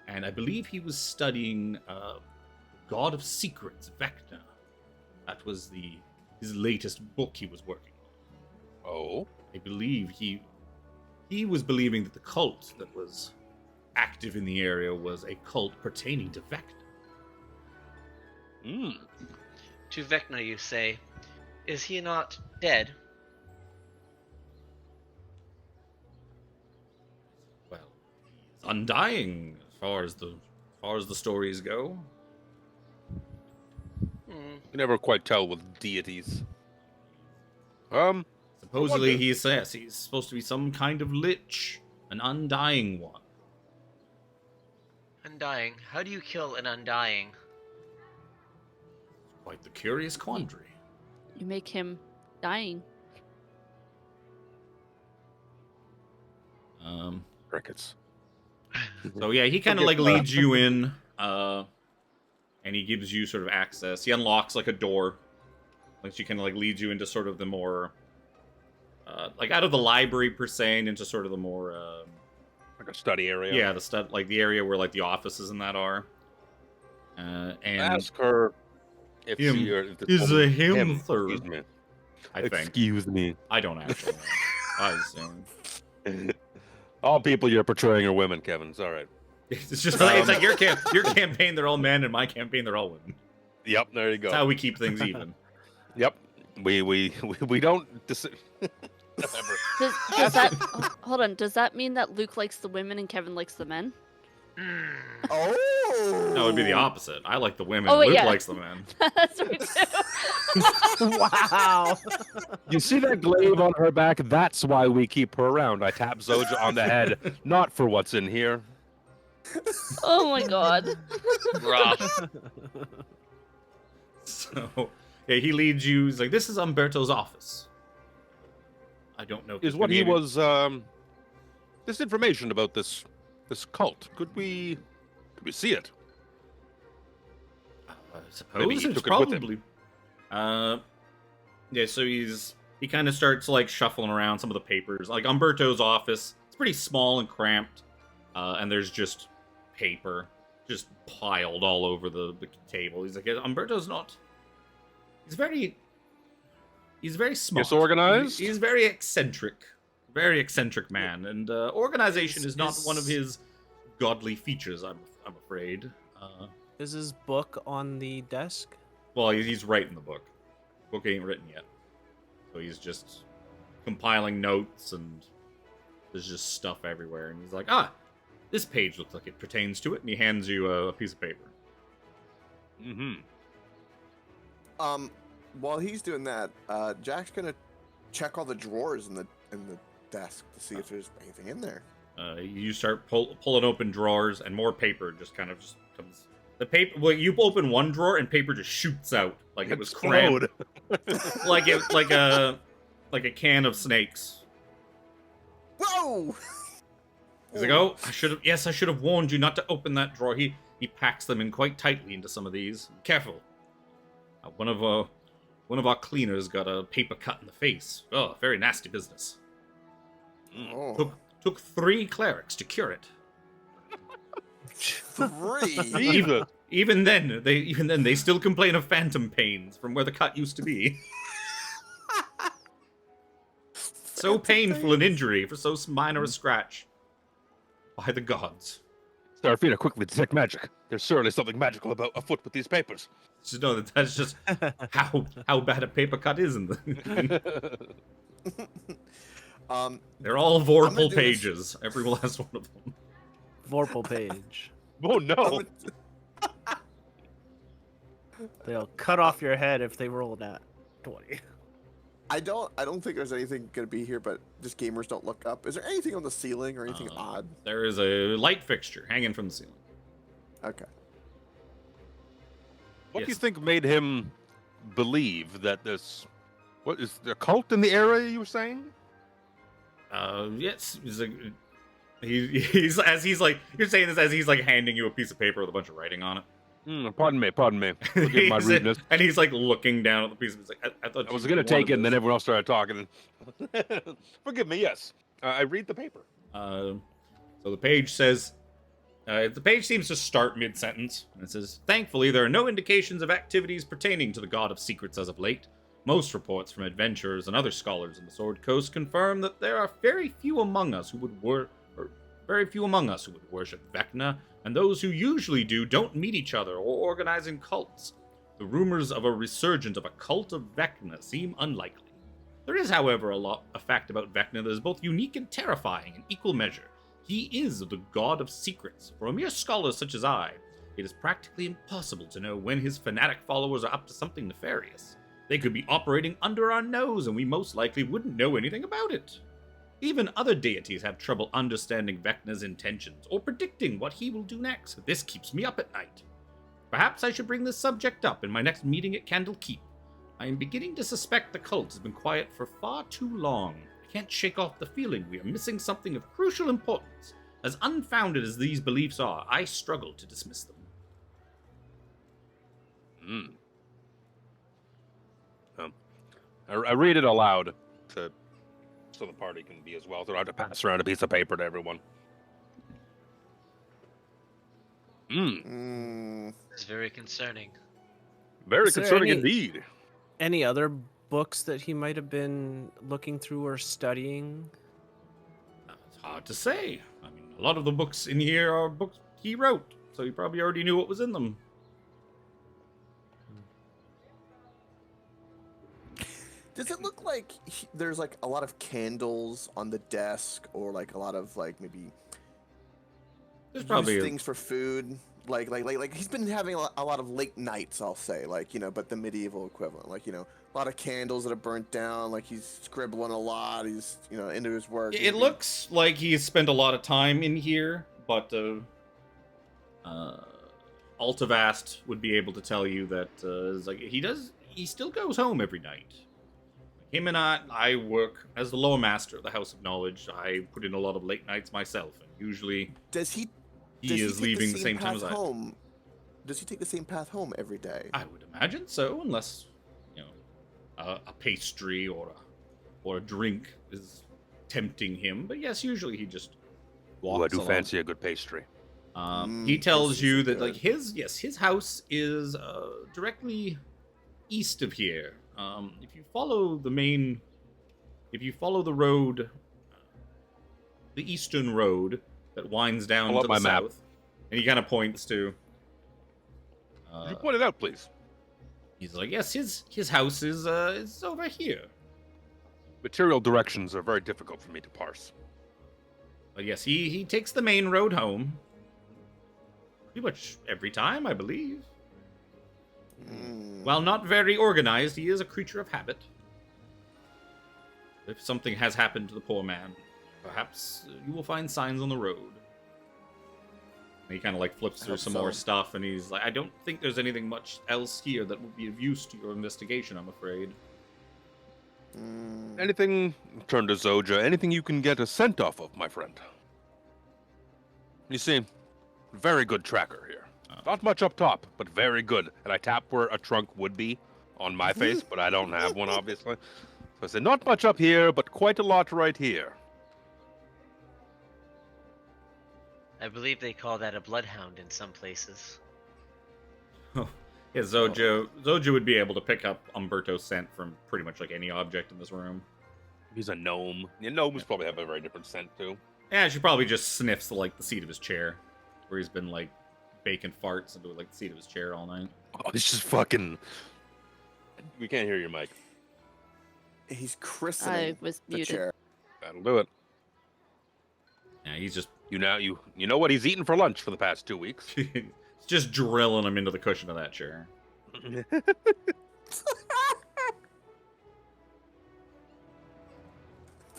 and I believe he was studying the God of Secrets, Vecna. That was his latest book he was working on. Oh, I believe he was believing that the cult that was active in the area was a cult pertaining to Vecna. To Vecna, you say, is he not dead? Well, he's undying as far as the stories go. you never quite tell with deities. Supposedly, wonder. he says he's supposed to be some kind of lich, an undying one. Undying. How do you kill an undying? Quite the curious quandary. You make him dying. Crickets. So yeah, he kind of like leads you in, and he gives you sort of access. He unlocks like a door, like she kind of like leads you into sort of the more, like out of the library per se, and into sort of the more, Like a study area. yeah, like the area where like the offices and that are. And Ask her if him she or if this is woman- a him third. Excuse me. I think Excuse me. I don't actually know. I assume. All people you're portraying are women, Kevin. It's all right. It's just like, it's like your campaign they're all men, and my campaign they're all women. Yep, there you go. That's how we keep things even. Yep. We don't Whatever. Does that hold on? Does that mean that Luke likes the women and Kevin likes the men? Oh. No, it would be the opposite. I like the women. Oh, wait, Luke yeah. likes the men. That's what we do. Wow. You see that glaive on her back? That's why we keep her around. I tap Zojja on the head, not for what's in here. Oh my god. Rough. So, yeah, he leads you. He's like, "This is Umberto's office." I don't know. If Is this what could he be any- was, this information about this cult. Could we see it? I suppose Maybe he it's took it with him. probably. Yeah. So he kind of starts like shuffling around some of the papers. Like Umberto's office, it's pretty small and cramped, and there's just paper just piled all over the table. He's like, Umberto's not. He's very smart. Disorganized? He's very eccentric man, and organization is not one of his godly features. I'm afraid. Is his book on the desk? Well, he's writing the book. Book ain't written yet, so he's just compiling notes, and there's just stuff everywhere. And he's like, this page looks like it pertains to it, and he hands you a piece of paper. Mm-hmm. While he's doing that, Jack's gonna check all the drawers in the desk to see if there's anything in there. You start pulling open drawers, and more paper just kind of comes. The paper. Well, you open one drawer, and paper just shoots out like it was crammed, like a can of snakes. Whoa! He's like, "Oh, I should have warned you not to open that drawer." He packs them in quite tightly into some of these. Careful. One of our cleaners got a paper cut in the face. Oh, very nasty business. Oh. Took 3 clerics to cure it. 3. Even then, they still complain of phantom pains from where the cut used to be. So painful an injury for so minor a scratch. By the gods. Seraphina, quickly detect magic. There's certainly something magical afoot with these papers. Just know that's just how bad a paper cut is in the. They're all Vorpal pages. Every last one of them. Vorpal page. Oh no! They'll cut off your head if they roll that 20. I don't think there's anything gonna be here, but just gamers don't look up. Is there anything on the ceiling or anything odd? There is a light fixture hanging from the ceiling. Okay. What do you Yes. think made him believe that this... What, is there a cult in the area you were saying? Yes, he's like, he's as he's like, you're saying this as he's like handing you a piece of paper with a bunch of writing on it. Pardon me. Forgive my rudeness. And he's like looking down at the piece. He's like, I thought I was you going to take wanted it, and then this." everyone else started talking. Forgive me, yes. I read the paper. So the page says, the page seems to start mid-sentence, and it says, "Thankfully, there are no indications of activities pertaining to the God of Secrets as of late. Most reports from adventurers and other scholars in the Sword Coast confirm that there are very few among us who would worship Vecna, and those who usually do don't meet each other or organize in cults. The rumors of a resurgence of a cult of Vecna seem unlikely. There is, however, a fact about Vecna that is both unique and terrifying in equal measure. He is the God of Secrets. For a mere scholar such as I, it is practically impossible to know when his fanatic followers are up to something nefarious. They could be operating under our nose, and we most likely wouldn't know anything about it. Even other deities have trouble understanding Vecna's intentions or predicting what he will do next. This keeps me up at night. Perhaps I should bring this subject up in my next meeting at Candlekeep. I am beginning to suspect the cult has been quiet for far too long. I can't shake off the feeling we are missing something of crucial importance. As unfounded as these beliefs are, I struggle to dismiss them." I read it aloud so the party can be as well. So I have to pass around a piece of paper to everyone. It's very concerning. Very Is there concerning any- indeed. Any other books that he might have been looking through or studying? It's hard to say. I mean, a lot of the books in here are books he wrote, so he probably already knew what was in them. Does it look like there's like a lot of candles on the desk, or like a lot of like maybe There's probably things for food? Like he's been having a lot of late nights, I'll say, like, but the medieval equivalent, like, a lot of candles that are burnt down, like he's scribbling a lot, he's, into his work. It looks like he's spent a lot of time in here, but Altavast would be able to tell you that it's like he still goes home every night. Him and I work as the lore master of the House of Knowledge. I put in a lot of late nights myself, and usually Does he is take leaving the same time path as I. home? Does he take the same path home every day? I would imagine so, unless a pastry or a drink is tempting him. But yes, usually he just walks. Ooh, I do along. fancy a good pastry. He tells pastries you are that like good. his house is directly east of here. If you follow the road, the eastern road that winds down Pull up to the my map. south, and he kind of points to. Could you point it out, please? He's like, yes, his house is over here. Material directions are very difficult for me to parse. But yes, he takes the main road home. Pretty much every time, I believe. Mm. While not very organized, he is a creature of habit. If something has happened to the poor man, perhaps you will find signs on the road. And he kind of like flips I through hope some so. more stuff, and he's like, I don't think there's anything much else here that would be of use to your investigation, I'm afraid. Anything, turn to Zojja, anything you can get a scent off of, my friend. You see, very good tracker here. Not much up top, but very good. And I tap where a trunk would be on my face, but I don't have one, obviously. So I say, not much up here, but quite a lot right here. I believe they call that a bloodhound in some places. Yeah, Zojja would be able to pick up Umberto's scent from pretty much like any object in this room. He's a gnome. Yeah, gnomes probably have a very different scent, too. Yeah, she probably just sniffs like the seat of his chair, where he's been like baking farts into like the seat of his chair all night. Oh, this is fucking... We can't hear your mic. He's I christening was the muted. chair. That'll do it. Yeah, he's just You know what he's eaten for lunch for the past 2 weeks. just drilling him into the cushion of that chair.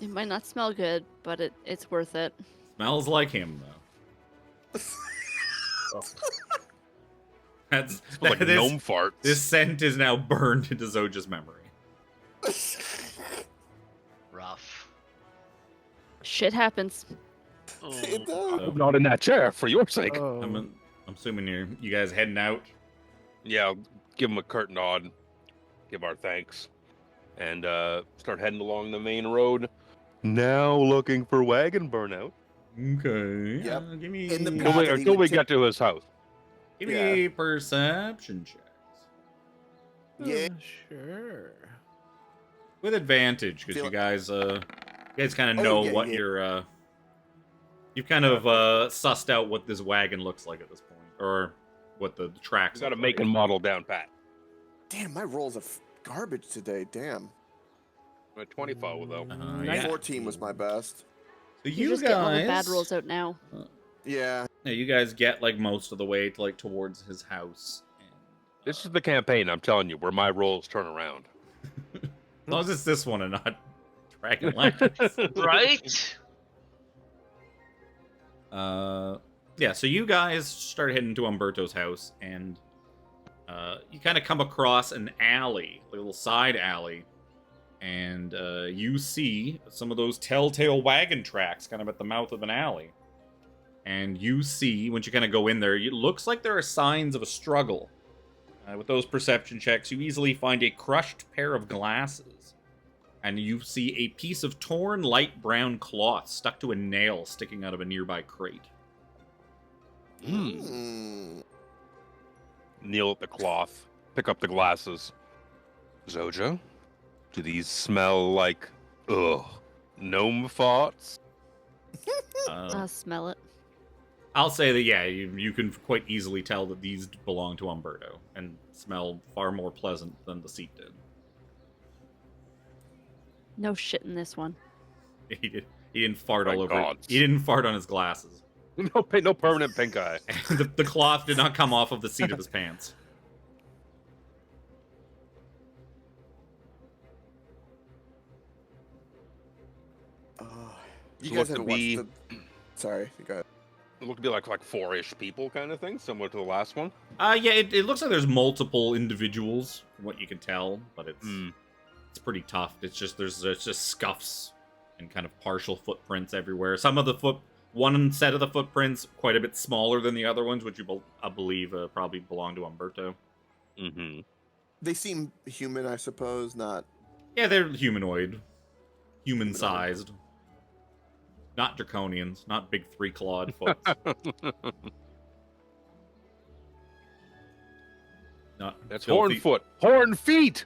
It might not smell good, but it's worth it. Smells like him though. That's Smells like this, gnome farts. this scent is now burned into Zojja's memory. Rough. Shit happens. It Oh, does. I'm not in that chair, for your sake. Oh. I'm assuming you guys heading out. Yeah, I'll give him a curt nod, give our thanks, and start heading along the main road. Now looking for wagon burnout. Okay. Yep. Give me In the Until path we, that he until would we take- get to his house. give me perception checks Yeah. Sure. with advantage because Feel- you guys kind of Oh, know yeah, what yeah. you're you've kind of sussed out what this wagon looks like at this point, or what the tracks. We got to look make like. and model down pat. Damn, my rolls are garbage today. Damn. I'm at 24 though. Yeah. 14 was my best. So You you just guys, get all the bad rolls out now. Yeah. Yeah, you guys get like most of the way to like towards his house. And, This is the campaign, I'm telling you, where my roles turn around. as long as it's this one and not Dragonlance. right? Yeah, so you guys start heading to Umberto's house, and you kind of come across an alley, a little side alley, and you see some of those telltale wagon tracks kind of at the mouth of an alley. And you see, once you kind of go in there, it looks like there are signs of a struggle. With those perception checks, you easily find a crushed pair of glasses. And you see a piece of torn light brown cloth stuck to a nail sticking out of a nearby crate. Kneel at the cloth, pick up the glasses. Zojja, do these smell like, gnome farts? I'll smell it. I'll say that, yeah, you can quite easily tell that these belong to Umberto and smell far more pleasant than the seat did. No shit in this one. He didn't fart My all over. gods. He didn't fart on his glasses. No permanent pink eye. The cloth did not come off of the seat of his pants. You So guys look to haven't watched be- the. Sorry, go ahead. It looked to be like 4-ish people kind of thing, similar to the last one. Yeah, it looks like there's multiple individuals, from what you can tell, but it's pretty tough. It's just there's just scuffs and kind of partial footprints everywhere. Some of the one set of the footprints quite a bit smaller than the other ones, which I believe probably belong to Umberto. Mm-hmm. They seem human, I suppose. Not. Yeah, they're humanoid, human-sized, not draconians, not big 3-clawed foot. Not That's filthy, Hornfoot. Horn feet!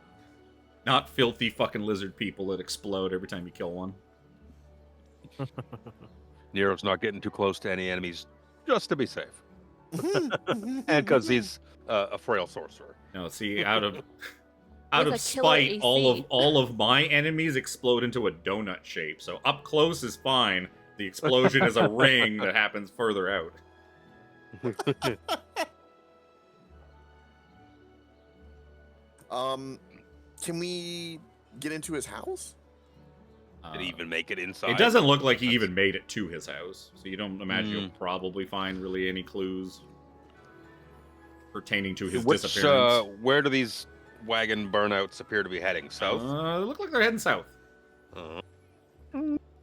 not filthy fucking lizard people that explode every time you kill one. Nero's not getting too close to any enemies, just to be safe. Mhm, And because he's a frail sorcerer. No, see, out of With a killer spite, AC. all of my enemies explode into a donut shape. So up close is fine. The explosion is a ring that happens further out. Can we get into his house? Did he even make it inside? It doesn't look like he even made it to his house, so you don't imagine Hmm. you'll probably find really any clues pertaining to his Which, disappearance. where do these wagon burnouts appear to be heading? South? They look like they're heading south.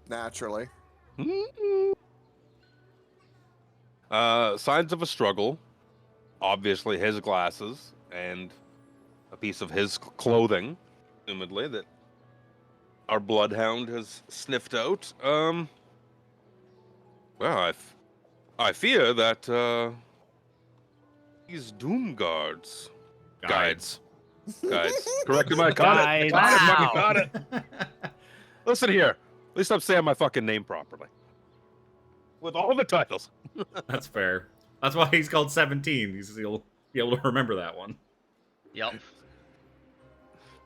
Naturally. Signs of a struggle. Obviously, his glasses and a piece of his clothing, assumedly, that our bloodhound has sniffed out. Well, I fear that these doom guides. Guides. Corrected my Guides. got it. Listen here. At least I'm saying my fucking name properly. With all the titles. That's fair. That's why he's called 17. He'll be able to remember that one. Yep.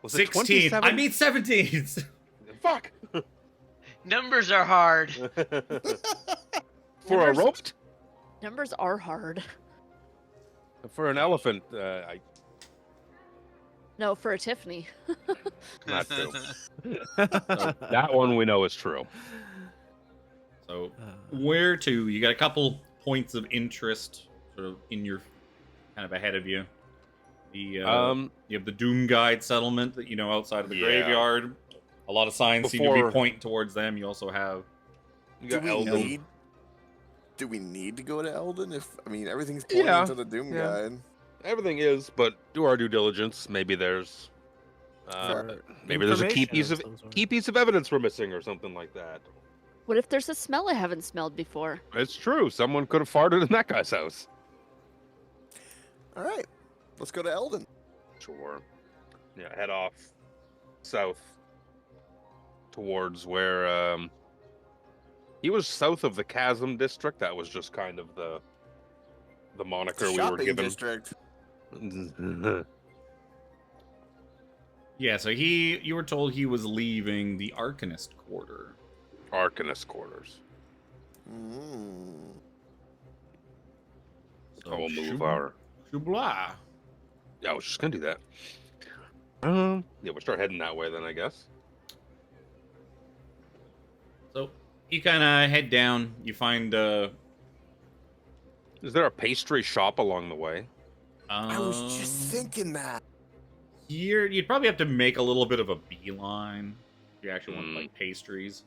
Was it 16. 27? I mean 17. Fuck. Numbers are hard. For a Numbers- rope? Numbers are hard. For an elephant, No, for a Tiffany. not true. That one we know is true. So, where to? You got a couple points of interest sort of in your kind of ahead of you. The you have the Doom Guide settlement that you know outside of the Yeah. graveyard. A lot of signs seem to Before- be pointing towards them. You also have You Do got we Eldon. need? Do we need to go to Eldon? Everything's pointing Yeah, to the Doom yeah. Guide. Everything is, but do our due diligence. Maybe there's For maybe there's a key information of some sort. piece of evidence we're missing or something like that. What if there's a smell I haven't smelled before? It's true. Someone could have farted in that guy's house. All right, let's go to Eldon. Sure. Yeah, head off south towards where he was south of the Chasm district. That was just kind of the moniker we were Shopping given. district. yeah. So you were told he was leaving the Arcanist Quarter. Arcanist quarters. Mm. So Oh, we'll move shoo- our. shoo-blah. Yeah, I was just gonna do that. Yeah, we'll start heading that way then, I guess. So you kind of head down. You find Is there a pastry shop along the way? I was just thinking that. You'd probably have to make a little bit of a beeline if you actually want like pastries.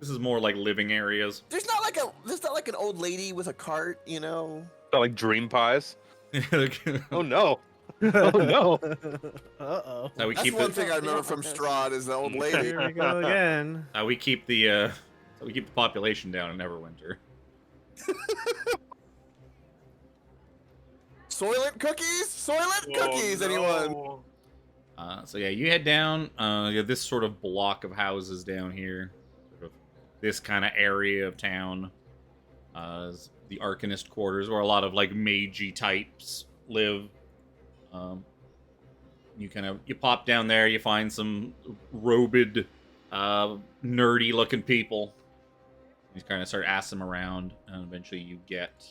This is more like living areas. There's not like an old lady with a cart, you know. Not like dream pies? Oh no! Oh no! Uh-oh. How we That's keep one it. thing I remember from Strahd is the old lady. Here we go again. How we keep the population down in Neverwinter. Soylent cookies? Soylent cookies, anyone? So yeah, you head down. You have this sort of block of houses down here, sort of this kind of area of town. Is the Arcanist quarters, where a lot of like magey types live. You pop down there. You find some robed, nerdy looking people. You kind of start asking him around, and eventually you get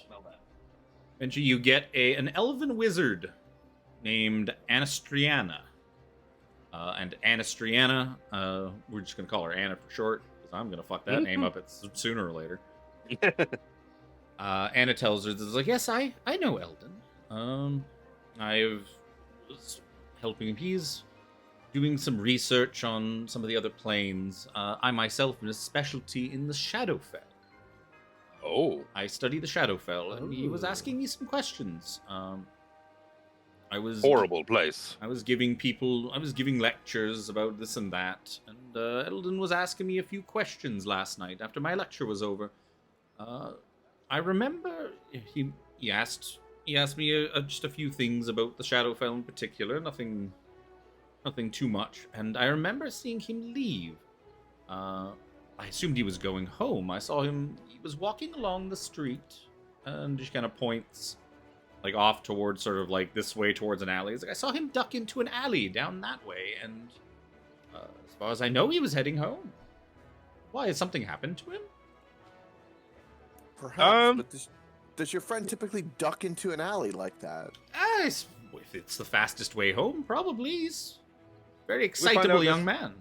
an elven wizard named Anastriana. And Anastriana, we're just gonna call her Anna for short, because I'm gonna fuck that name up sooner or later. Anna tells her, "Like, yes, I know Eldon. I've was helping. He's doing some research on some of the other planes. I myself am a specialty in the Shadowfell. Oh. I study the Shadowfell, and he was asking me some questions. I was Horrible place. I was giving lectures about this and that, and Eldon was asking me a few questions last night after my lecture was over. I remember he asked me just a few things about the Shadowfell in particular, nothing too much, and I remember seeing him leave. I assumed he was going home. I saw him, he was walking along the street, and just kind of points like off towards sort of like this way towards an alley. It's like, I saw him duck into an alley down that way, and as far as I know, he was heading home. Why, has something happened to him? Perhaps, but does your friend typically duck into an alley like that? If it's the fastest way home, probably. He's a very excitable young man.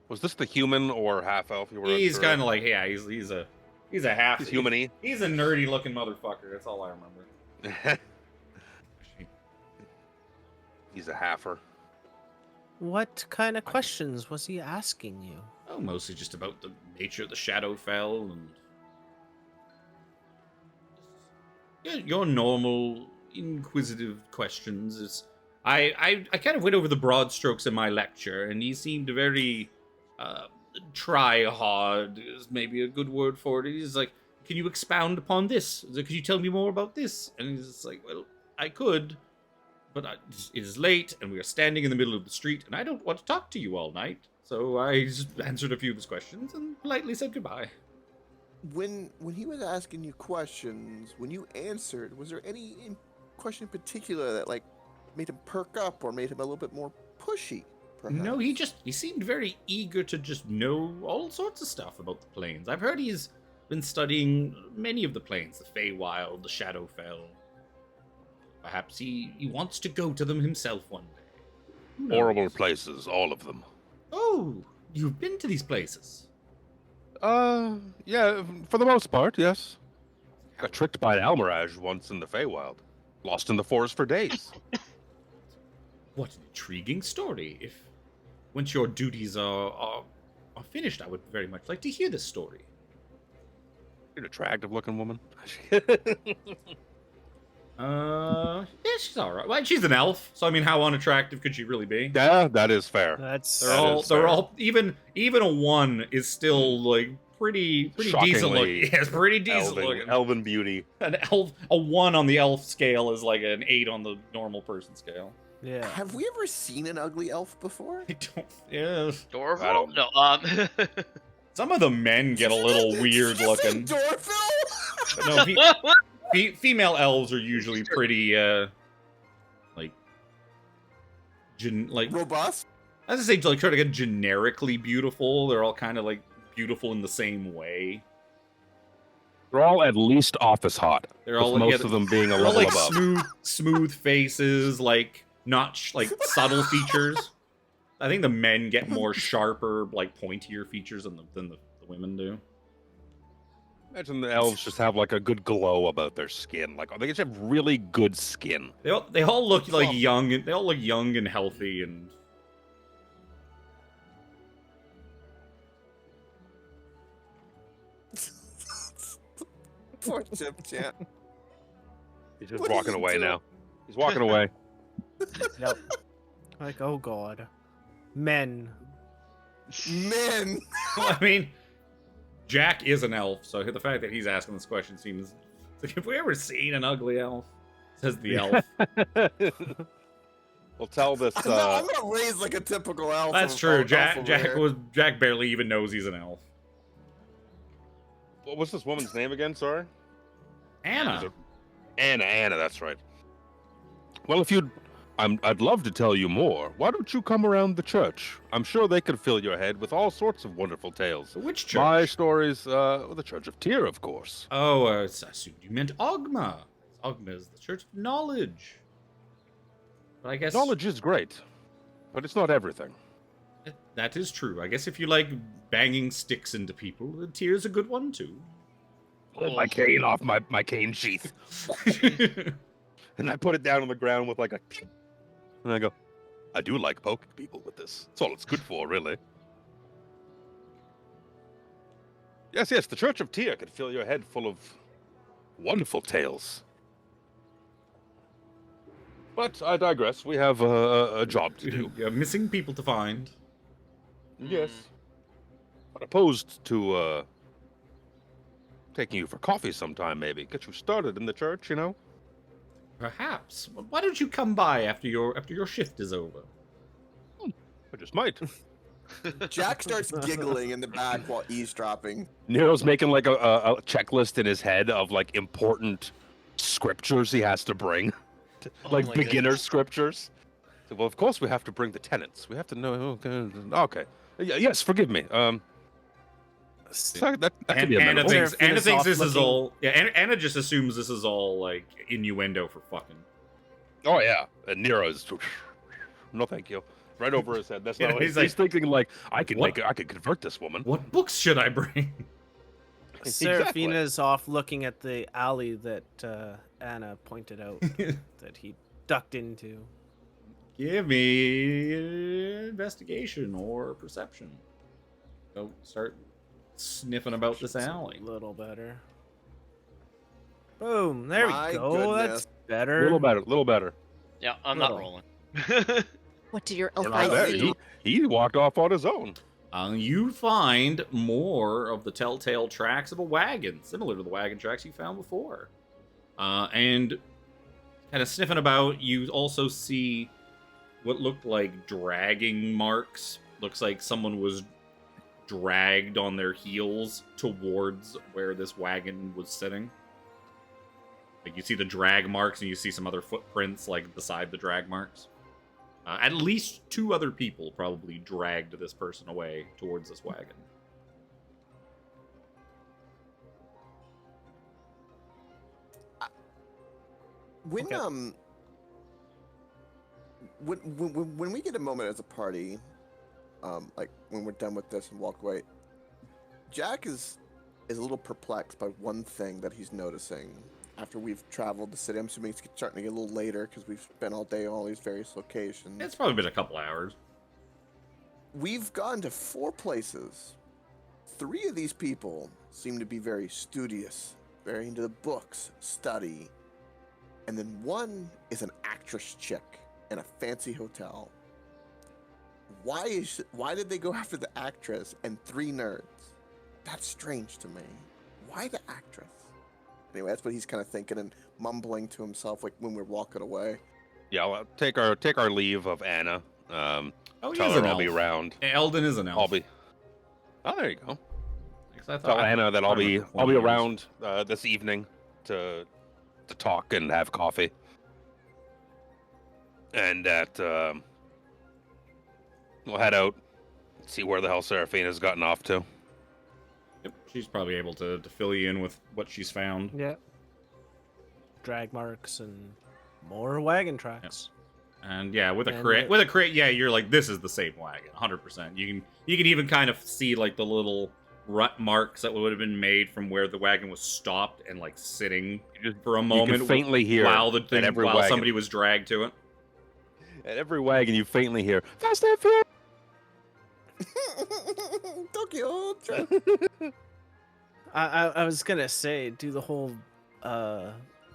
Was this the human or half elf you were? He's kind of like, yeah, he's a half. He's human-y. He's a nerdy looking motherfucker. That's all I remember. He's a halfer. What kind of questions was he asking you? Oh, mostly just about the nature of the Shadowfell and your normal inquisitive questions. I kind of went over the broad strokes in my lecture, and he seemed very try hard is maybe a good word for it. He's like, can you expound upon this? He's like, could you tell me more about this? And he's just like, well, I could, but it is late, and we are standing in the middle of the street, and I don't want to talk to you all night. So I just answered a few of his questions and politely said goodbye. When he was asking you questions, when you answered, was there any question in particular that like made him perk up or made him a little bit more pushy? Perhaps? No, he seemed very eager to just know all sorts of stuff about the planes. I've heard he's been studying many of the planes, the Feywild, the Shadowfell. Perhaps he wants to go to them himself one day. Who knows? Horrible places, all of them. Oh, you've been to these places? Yeah, for the most part, yes. Got tricked by an Almirage once in the Feywild. Lost in the forest for days. What an intriguing story. If once your duties are finished, I would very much like to hear this story. You're an attractive-looking woman. Yeah, she's all right. Well, she's an elf, so I mean, how unattractive could she really be? Yeah, that is fair. They're all even a 1 is still like pretty decent looking. Yeah, it's pretty decent looking. Elven beauty. A 1 on the elf scale is like an 8 on the normal person scale. Yeah. Have we ever seen an ugly elf before? I don't. Yeah. Dorval? No. Some of the men get a little weird looking. Dorville? No, female elves are usually pretty, like robust. I was gonna say, like, sort of like generically beautiful. They're all kind of like beautiful in the same way. They're all at least office hot. They're all most of them being a they're all level like above. smooth faces, like not like subtle features. I think the men get more sharper, like pointier features than the women do. Imagine the elves just have like a good glow about their skin. Like they just have really good skin. They all look like young. They all look young and healthy and. Poor Chip Champ. He's just walking away now. He's walking away. Yep. Like, oh god. Men. Men. Well, I mean, Jack is an elf, so the fact that he's asking this question seems like, have we ever seen an ugly elf? Says the elf. We'll tell this. I'm gonna raise like a typical elf. That's true. Jack barely even knows he's an elf. What's this woman's name again? Sorry. Anna. Anna. That's right. Well, if you'd I'd love to tell you more. Why don't you come around the church? I'm sure they could fill your head with all sorts of wonderful tales. Which church? My stories, the Church of Tyr, of course. Oh, I assumed you meant Ogma. Ogma is the Church of Knowledge. But I guess Knowledge is great, but it's not everything. that is true. I guess if you like banging sticks into people, the Tyr's a good one too. Pull my cane off my cane sheath. And I put it down on the ground with like a... And I go, I do like poking people with this. That's all it's good for, really. Yes, the Church of Tyr could fill your head full of wonderful tales. But I digress. We have a job to do. You have missing people to find. Yes. But opposed to taking you for coffee sometime, maybe. Get you started in the church, you know? Perhaps. Why don't you come by after your shift is over? I just might. Jack starts giggling in the back while eavesdropping. Nero's making like a checklist in his head of like important scriptures he has to bring. Like my beginner goodness. scriptures. So, well, of course we have to bring the tenets. We have to know. Okay. Yes, forgive me. That could be Anna amenable. thinks Seraphina's this off is looking- all. Yeah, Anna just assumes this is all like innuendo for fucking. Oh yeah, and Nero's. No, thank you. Right over his head. That's Yeah, not. What he's he's thinking like I could What? I could convert this woman. What books should I bring? Seraphina's off looking at the alley that Anna pointed out that he ducked into. Give me investigation or perception. Go start sniffing about this alley. A little better. Boom! There My we go. goodness. That's A better. little better. Yeah, I'm not Little. rolling. What do your Well, elf there eyes you see? He walked off on his own. You find more of the telltale tracks of a wagon, similar to the wagon tracks you found before. And kind of sniffing about, you also see what looked like dragging marks. Looks like someone was dragged on their heels towards where this wagon was sitting. Like you see the drag marks and you see some other footprints like beside the drag marks. At least 2 other people probably dragged this person away towards this wagon. When Okay. when we get a moment as a party, like when we're done with this and walk away, Jack is a little perplexed by one thing that he's noticing after we've traveled the city. I'm assuming it's starting to get a little later because we've spent all day on all these various locations. It's probably been a couple hours. We've gone to 4 places. 3 of these people seem to be very studious, very into the books, study. And then 1 is an actress chick in a fancy hotel. Why did they go after the actress and 3 nerds? That's strange to me. Why the actress? Anyway, that's what he's kind of thinking and mumbling to himself like when we're walking away. Yeah, well, take our leave of Anna. Oh, he Tell is her an I'll elf. be around. Eldon is an elf. I'll be. Oh, there you go. Because I Tell thought- Anna that I I'll be remember 20 years. around this evening to talk and have coffee, and that we'll head out, see where the hell Seraphina's gotten off to. Yep, she's probably able to fill you in with what she's found. Yeah. Drag marks and more wagon tracks. And yeah, with a And crate, it- yeah, you're like, this is the same wagon, 100%. You can even kind of see like the little rut marks that would have been made from where the wagon was stopped and like sitting for a You moment can faintly hear while the at thing, every while wagon. somebody was dragged to it. At every wagon, you faintly hear Fast and Furious. Tokyo trip. I was gonna say do the whole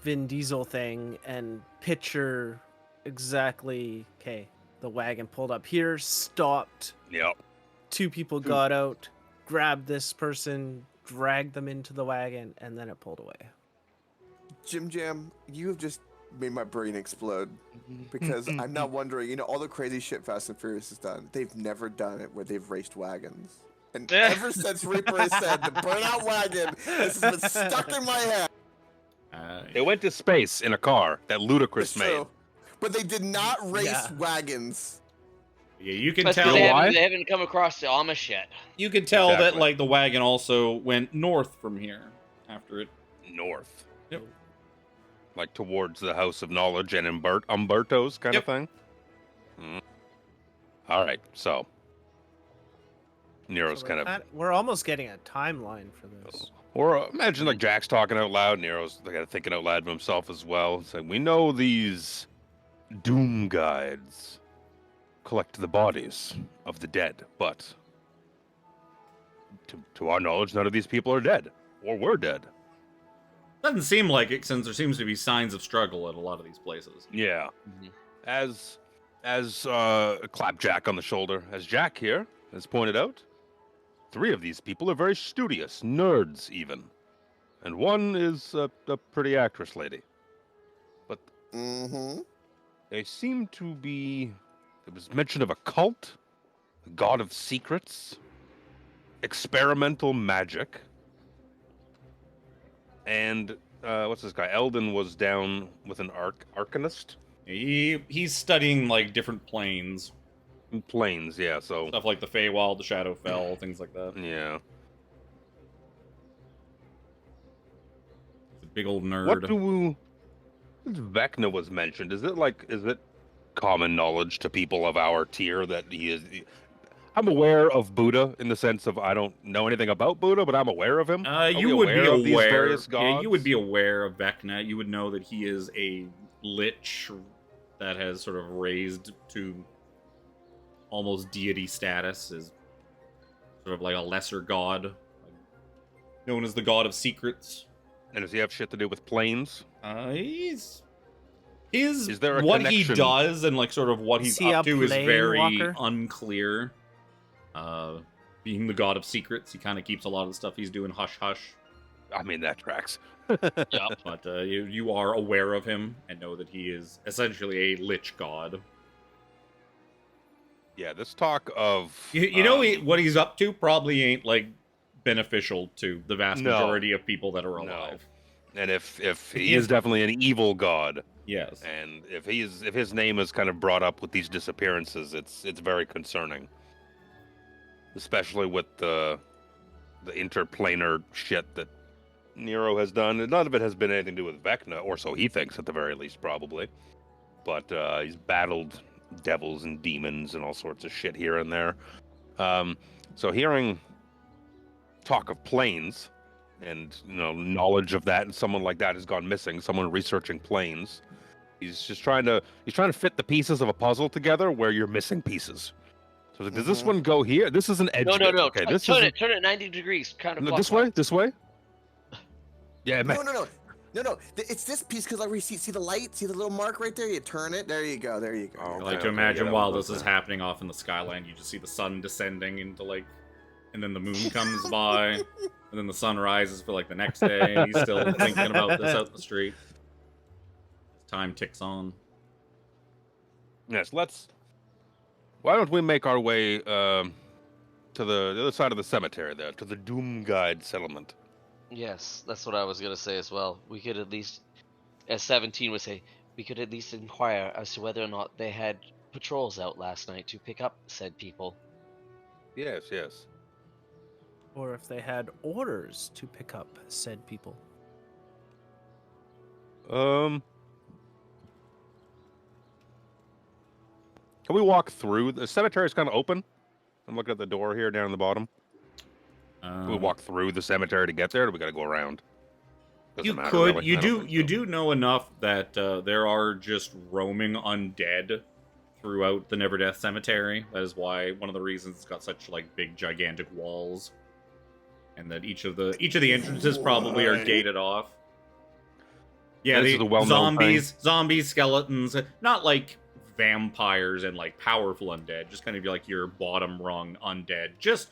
Vin Diesel thing and picture exactly. Okay, the wagon pulled up here, stopped. Yep. 2 people got out, grabbed this person, dragged them into the wagon, and then it pulled away. Jim Jam, you have just made my brain explode because I'm now wondering, all the crazy shit Fast and Furious has done, they've never done it where they've raced wagons. And ever since Reaper has said the burnout wagon, this has been stuck in my head. They went to space in a car that Ludacris It's made. true. but they did not race Yeah. wagons. Yeah, you can That's 'cause tell. they haven't come across the Amish yet. You can tell that Exactly. like the wagon also went north from here after it. North. Yep. Like towards the House of Knowledge and Umberto's kind Yep. of thing. All right, so Nero's So kind of, we're almost getting a timeline for this. or imagine like Jack's talking out loud. Nero's kind of thinking out loud to himself as well. It's like, we know these doom guides collect the bodies of the dead, but to our knowledge, none of these people are dead or were dead. Doesn't seem like it, since there seems to be signs of struggle at a lot of these places. Yeah. As clap Jack on the shoulder, as Jack here has pointed out, 3 of these people are very studious, nerds even, and one is a pretty actress lady. But Mm-hmm. they seem to be. There was mention of a cult, a god of secrets, experimental magic, and what's this guy? Eldon was down with an arcanist. He's studying like different planes, Planes, yeah. So stuff like the Feywild, the Shadowfell, things like that. yeah. He's a big old nerd. What do Vecna was mentioned? Is it common knowledge to people of our tier that he is? I'm aware of Buddha in the sense of I don't know anything about Buddha, but I'm aware of him. Are You we would be aware of these aware. various Yeah, you gods? would be aware of Vecna. You would know that he is a lich that has sort of raised to almost deity status, is sort of like a lesser god, known as the god of secrets. And does he have shit to do with planes? Is there a what connection? he does and like sort of what Is he's he up a to is plane very walker? unclear. Being the god of secrets, he kind of keeps a lot of the stuff he's doing hush hush. I mean, that tracks. Yep. But you are aware of him and know that he is essentially a lich god. Yeah, this talk of You know what he's up to probably ain't like beneficial to the vast No. majority of people that are No. alive. and if he is definitely an evil god, Yes. and if his name is kind of brought up with these disappearances, it's very concerning, especially with the interplanar shit that Nero has done. And none of it has been anything to do with Vecna, or so he thinks at the very least, probably. But he's battled devils and demons and all sorts of shit here and there. So hearing talk of planes and knowledge of that, and someone like that has gone missing, someone researching planes, he's trying to fit the pieces of a puzzle together where you're missing pieces. So does this one go here? This is an edge. No. Okay, this turn is it 90 degrees. Kind of no, this way. This way. Yeah, man. No. It's this piece because like we see the light, see the little mark right there. You turn it. There you go. Oh, I like to imagine while this is happening off in the skyline, you just see the sun descending into like, and then the moon comes by, and then the sun rises for like the next day, and he's still thinking about this out in the street. Time ticks on. Yes, why don't we make our way to the other side of the cemetery there, to the Doom Guide settlement? Yes, that's what I was gonna say as well. We could at least, as 17 would say, we could at least inquire as to whether or not they had patrols out last night to pick up said people. Yes. Or if they had orders to pick up said people. Can we walk through? The cemetery is kind of open. I'm looking at the door here down in the bottom. Can we walk through the cemetery to get there, or do we got to go around? Doesn't You matter, could. really. You I don't do. think You so. do know enough that there are just roaming undead throughout the Never Death Cemetery. That is why one of the reasons it's got such like big, gigantic walls, and that each of the entrances probably are gated off. Yeah, This is a well-known zombies, skeletons, not like vampires and like powerful undead, just kind of like your bottom rung undead, just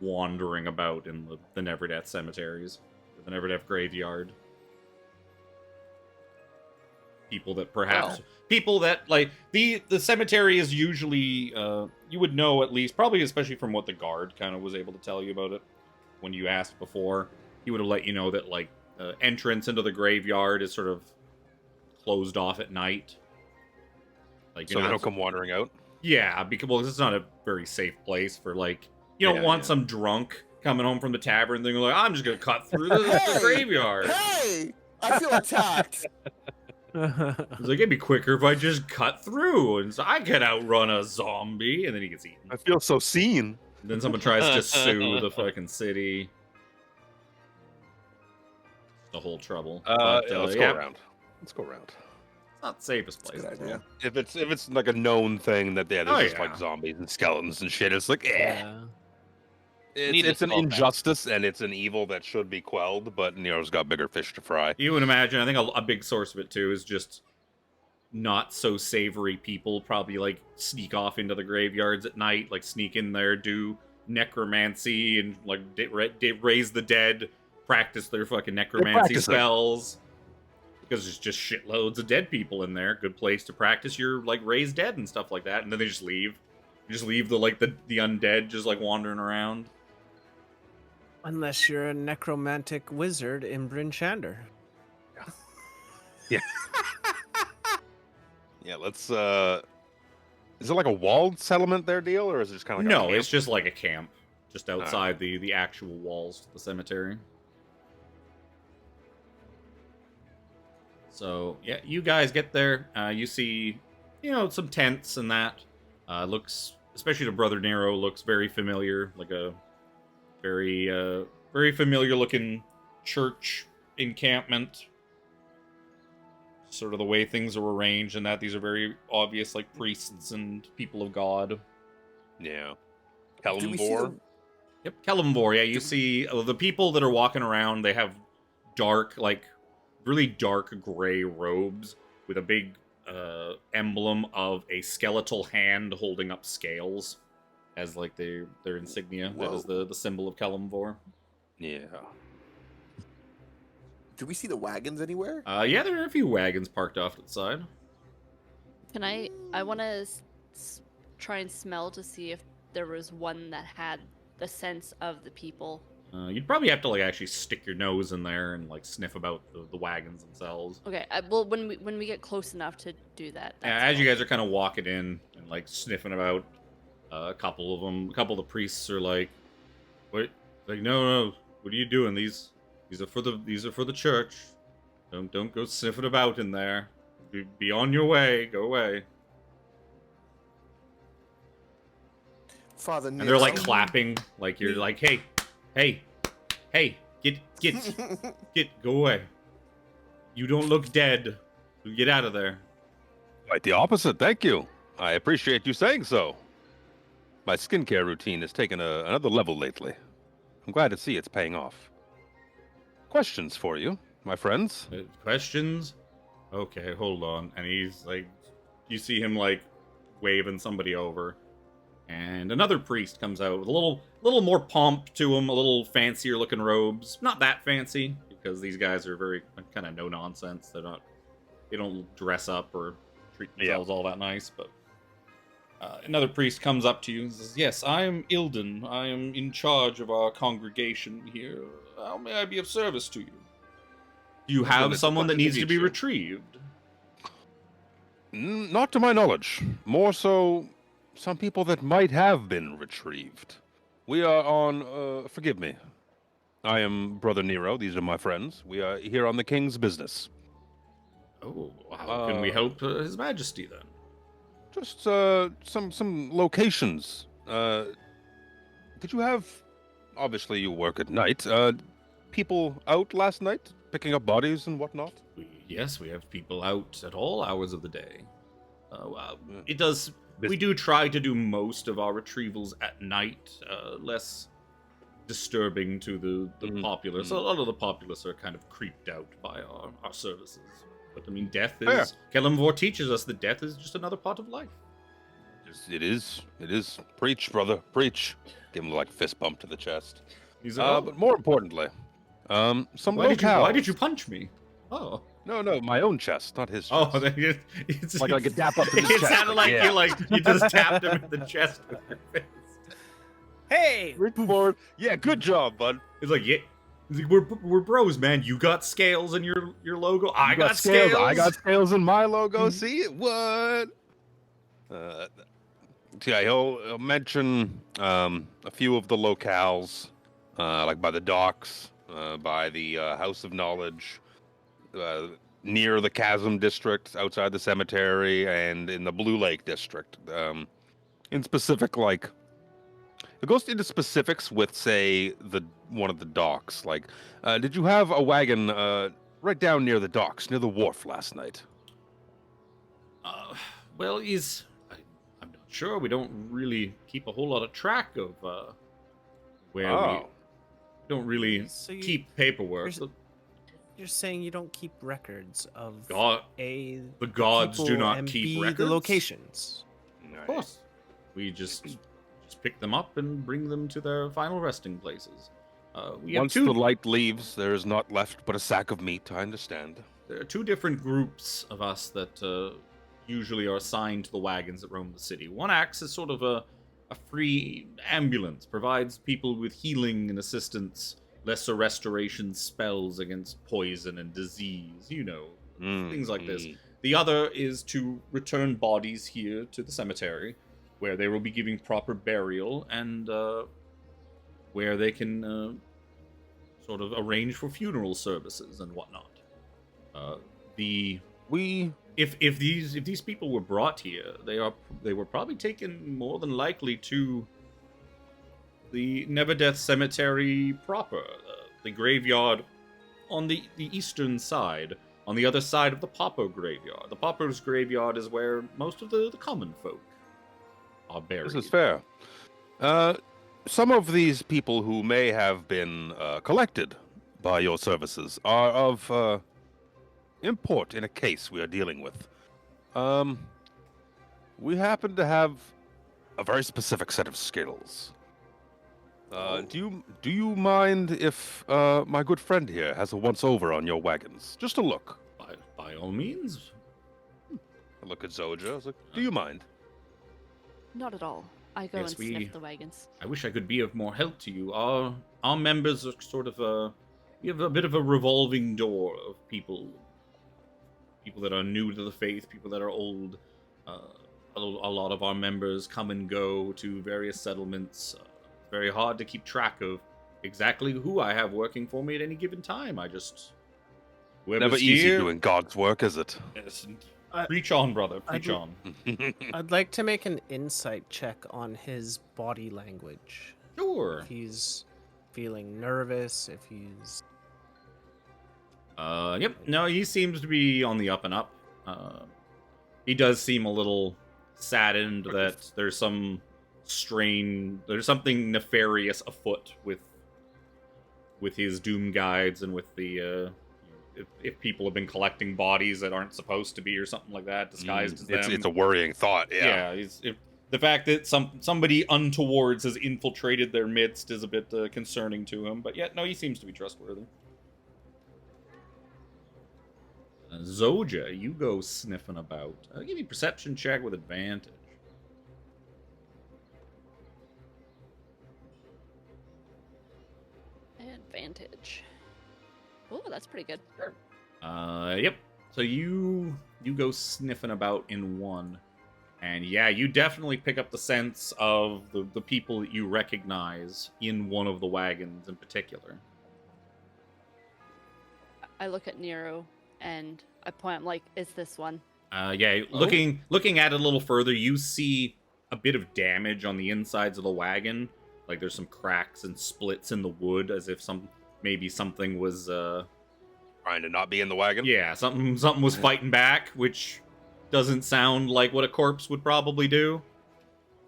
wandering about in the Never Death cemeteries, or the Never Death graveyard. People that like the cemetery is usually you would know at least, probably especially from what the guard kind of was able to tell you about it when you asked before. He would have let you know that like entrance into the graveyard is sort of closed off at night. Like, So you're they not, don't come wandering out. yeah, because it's not a very safe place for like. You don't Yeah, want yeah. some drunk coming home from the tavern thing like, I'm just gonna cut through the Hey! graveyard. Hey! I feel attacked. He's like, it'd be quicker if I just cut through, and so I could outrun a zombie, and then he gets eaten. I feel so seen. And then someone tries to sue the fucking city. It's the whole trouble. Yeah, let's yeah, go around. Let's go around. It's not the safest place. Good in the idea. world. If it's like a known thing that there's Oh, just yeah. like zombies and skeletons and shit, it's like Yeah. it's an Needless to injustice and it's an evil that should be quelled, but Nero's got bigger fish to fry. You would imagine, I think a big source of it too is just not so savory people probably like sneak off into the graveyards at night, like sneak in there, do necromancy and like raise the dead, practice their fucking necromancy practice it. spells. Because there's just shitloads of dead people in there. Good place to practice your like raise dead and stuff like that. And then they just leave. You just leave the undead just like wandering around. Unless you're a necromantic wizard in Bryn Shander. Yeah, let's is it like a walled settlement their deal, or is it just kind of like No, a camp? it's just like a camp. Just outside the actual walls to the cemetery. So, yeah, you guys get there. You see, some tents and that. Looks, especially to Brother Nero, looks very familiar. Like a very familiar looking church encampment. Sort of the way things are arranged and that. These are very obvious, like, priests and people of God. Yeah. Do we see Kellumbor. Yep, Kellumbor. Yeah, you see the people that are walking around, they have dark, like, really dark gray robes with a big emblem of a skeletal hand holding up scales as like their insignia. Whoa. That is the symbol of Kellumbor. Yeah. Do we see the wagons anywhere? Yeah, there are a few wagons parked off to the side. Can I want to try and smell to see if there was one that had the sense of the people. You'd probably have to like actually stick your nose in there and like sniff about the wagons themselves. Okay, well when we get close enough to do that. As you guys are kind of walking in and like sniffing about, a couple of the priests are like, "Wait, like no, what are you doing? These are for the church. Don't go sniffing about in there. Be on your way. Go away." Father And they're like Nero. clapping, like you're like, hey, get, go away. You don't look dead. Get out of there. Quite the opposite, thank you. I appreciate you saying so. My skincare routine has taken another level lately. I'm glad to see it's paying off. Questions for you, my friends? Questions? Okay, hold on. And he's like, you see him like waving somebody over. And another priest comes out with a little more pomp to him, a little fancier looking robes. Not that fancy, because these guys are very kind of no nonsense. They don't dress up or treat themselves all that nice. But another priest comes up to you and says, "Yes, I am Ilden. I am in charge of our congregation here. How may I be of service to you? Do you have It's a someone that pleasure to needs to meet be you." retrieved?" Not to my knowledge. More so, some people that might have been retrieved. We are on, forgive me. I am Brother Nero. These are my friends. We are here on the king's business. Oh, how can we help His Majesty then? Just some locations. Did you have? Obviously, you work at night. People out last night picking up bodies and whatnot. Yes, we have people out at all hours of the day. It does. We do try to do most of our retrievals at night, less disturbing to the populace. A lot of the populace are kind of creeped out by our services. But I mean, death Fair. is. Kellumbor teaches us that death is just another part of life. It is. Preach, brother, preach. Give him like fist bump to the chest. He's like, But more importantly, some why locales. did you punch me? Oh. No, my own chest, not his chest. Oh, it's like a dap up to his It chest. sounded like yeah. you just tapped him in the chest with your fist. Hey! Reach forward. Yeah, good job, bud. It's like, yeah, he's like, we're bros, man. You got scales in your logo. I got scales. I got scales in my logo. See it? What? Yeah, he'll mention a few of the locales, like by the docks, by the House of Knowledge, near the Chasm District, outside the cemetery, and in the Blue Lake District. In specific, like it goes into specifics with, say, the one of the docks. Like, did you have a wagon right down near the docks, near the wharf last night? Well, I'm not sure. We don't really keep a whole lot of track of where we don't really So you- keep paperwork. you're You're saying you don't keep records of God, A, the gods do people, not and keep B, records. the locations. Of course, we just pick them up and bring them to their final resting places. We have Once the light leaves, there is not left but a sack of meat. I understand. There are two different groups of us that usually are assigned to the wagons that roam the city. One acts as sort of a free ambulance, provides people with healing and assistance, lesser restoration spells against poison and disease, things like this. The other is to return bodies here to the cemetery, where they will be giving proper burial and where they can sort of arrange for funeral services and whatnot. If these people were brought here, they were probably taken more than likely to the Neverdeath Cemetery proper, the graveyard on the eastern side, on the other side of the Pauper graveyard. The Pauper's graveyard is where most of the common folk are buried. This is fair. Some of these people who may have been collected by your services are of import in a case we are dealing with. We happen to have a very specific set of skills. Do you mind if my good friend here has a once-over on your wagons? Just a look. By all means. I look at Zojja. I was like, do you mind? Not at all. I go Yes, and sniff the wagons. I wish I could be of more help to you. Our members are sort of we have a bit of a revolving door of people that are new to the faith, people that are old. A lot of our members come and go to various settlements. It's very hard to keep track of exactly who I have working for me at any given time. Never easy doing God's work, is it? Yes, preach on, brother. Preach I'd- on. I'd like to make an insight check on his body language. Sure. If he's feeling nervous, if he's... Yep. No, he seems to be on the up and up. He does seem a little saddened that there's something nefarious afoot with his doom guides and with the if people have been collecting bodies that aren't supposed to be or something like that, disguised as them. It's a worrying thought. Yeah. The fact that somebody untowards has infiltrated their midst is a bit concerning to him, but yet no, he seems to be trustworthy. Zojja, you go sniffing about. Give me a perception check with advantage. Advantage. Oh, that's pretty good. Yep. So you go sniffing about in one. And yeah, you definitely pick up the sense of the people that you recognize in one of the wagons in particular. I look at Nero and I point. I'm like, "Is this one?" Yeah. Looking at it a little further, you see a bit of damage on the insides of the wagon. Like there's some cracks and splits in the wood, as if something was Trying to not be in the wagon. Yeah, something was fighting back, which doesn't sound like what a corpse would probably do.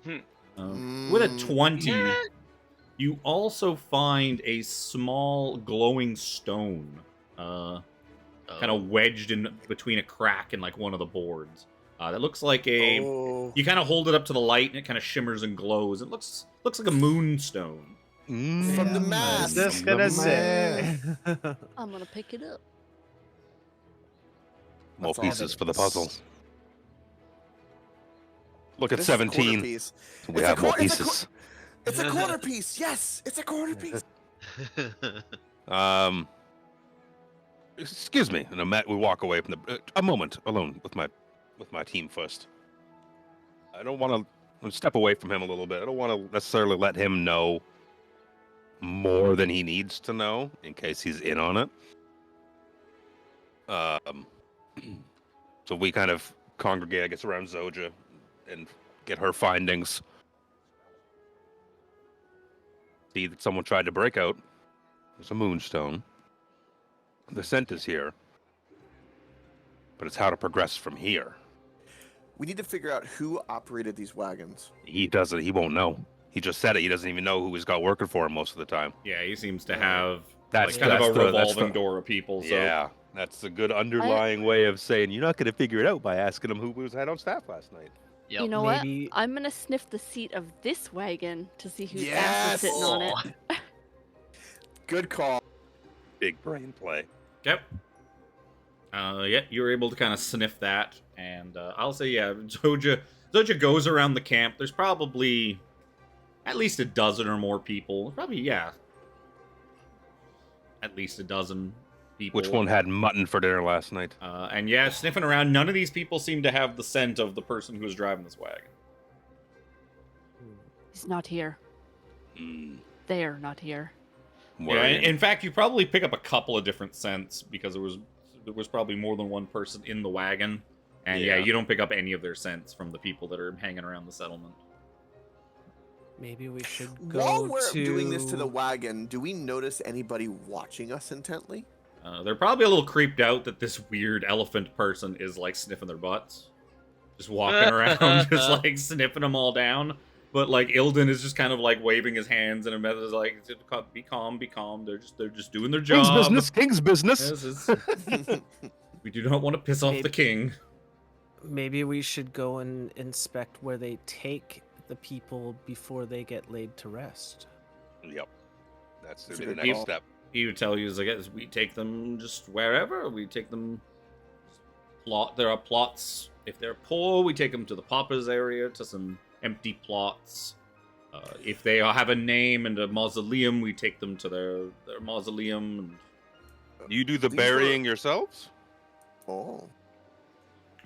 With a 20, you also find a small glowing stone, kind of wedged in between a crack in like one of the boards. That looks like You kind of hold it up to the light, and it kind of shimmers and glows. It looks like a moonstone. From the mask. Just gonna say. I'm gonna pick it up. More That's pieces for the evidence. puzzle. Look at This is a quarter 17. piece. We It's a have more quar- it's a pieces. It's a quarter piece. Yes, it's a quarter piece. Excuse me. And we walk away from a moment alone with my team first. I don't want to step away from him a little bit. I don't want to necessarily let him know more than he needs to know in case he's in on it. So we kind of congregate, I guess, around Zojja and get her findings. See that someone tried to break out. There's a moonstone. The scent is here. But it's how to progress from here. We need to figure out who operated these wagons. He won't know. He just said it. He doesn't even know who he's got working for him most of the time. Yeah, he seems to have That's kind of a the- revolving door of people. So Yeah, that's a good underlying way of saying you're not going to figure it out by asking him who was had on staff last night. Yep. You know Maybe- what? I'm gonna sniff the seat of this wagon to see whose ass Yes! is sitting on it. Good call. Big brain play. Yep. Yeah, you were able to kind of sniff that, and I'll say, yeah, Zojja goes around the camp. There's probably at least a dozen or more people. Probably, yeah, at least a dozen people. Which one had mutton for dinner last night? And yeah, sniffing around, none of these people seem to have the scent of the person who was driving this wagon. He's not here. They're not here. Yeah, in fact, you probably pick up a couple of different scents because there was probably more than one person in the wagon. And yeah, Yeah. you don't pick up any of their scents from the people that are hanging around the settlement. Maybe we should go While we're to... doing this to the wagon, do we notice anybody watching us intently? They're probably a little creeped out that this weird elephant person is like sniffing their butts. Just walking around, just like sniffing them all down. But like Ilden is just kind of like waving his hands in a method is like, be calm, be calm. They're just doing their job. King's business. This is- we do not want to piss off the king. Maybe we should go and inspect where they take the people before they get laid to rest. Yep. That's That's the a good next call. step. He would tell you, is I guess we take them just wherever. We take them plot. There are plots. If they're poor, we take them to the paupers area, to some empty plots. If they have a name and a mausoleum, we take them to their mausoleum. And, You do the These burying yourselves? Oh.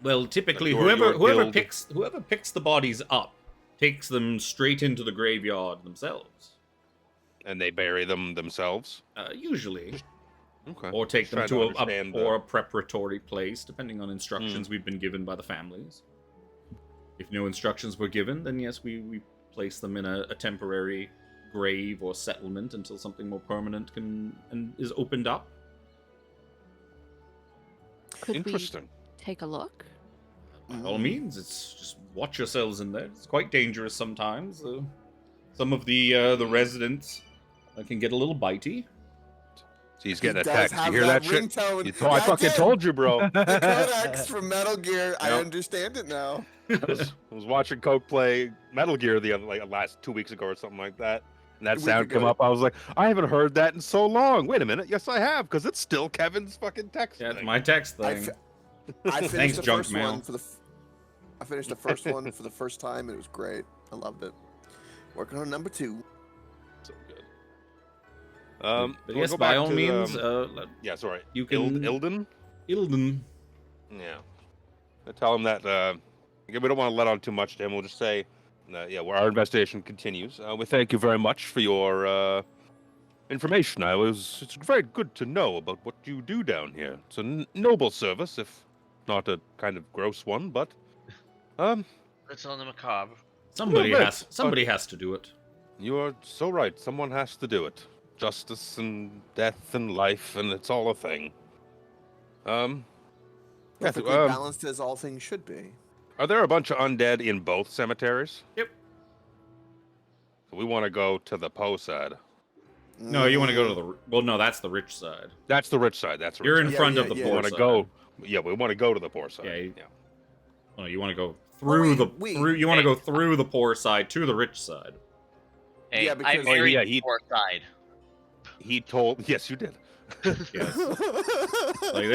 well, typically, Your whoever guild. picks the bodies up takes them straight into the graveyard themselves. And they bury them themselves? Usually. Okay. Or take them Trying to understand a preparatory place, depending on instructions we've been given by the families. If no instructions were given, then yes, we place them in a temporary grave or settlement until something more permanent is opened up. Could we Interesting. take a look? By all means, it's just watch yourselves in there. It's quite dangerous sometimes. Some of the residents can get a little bitey. So he's getting He a does text. You have hear that shit? ringtone. I That's fucking it. told you, bro. The codex from Metal Gear. I Yep. understand it now. I was watching Coke play Metal Gear last 2 weeks ago or something like that. And that A week sound came ago. up. I was like, I haven't heard that in so long. Wait a minute. Yes, I have, because it's still Kevin's fucking text. Yeah, it's thing. my text I thing. finished Thanks, the junk first mail. one for the. I finished the first one for the first time. It was great. I loved it. Working on number 2. So good. But we'll yes, go by back all to, means, yeah, sorry. you can- Ilden? Ilden. Yeah. I tell him that again, we don't want to let on too much to him. We'll just say, yeah, well, our investigation continues. We thank you very much for your information. It's very good to know about what you do down here. It's a noble service, if not a kind of gross one, but It's on the macabre. Somebody Well, has to do it. you are so right. Someone has to do it. Justice and death and life, and it's all a thing. Perfectly balanced as all things should be. Are there a bunch of undead in both cemeteries? Yep. We want to go to the Poe side. No, you want to go to the... Well, no, that's the rich side. That's the rich side. That's the You're rich in side. front yeah, of the yeah. We poor want to side. go. Yeah, we want to go to the poor side. Yeah, Yeah. Oh, you want to go through you want to go through the poor side to the rich side. Hey, Yeah, I because- buried yeah, the poor side. He told. Yes, you did. Yes. Like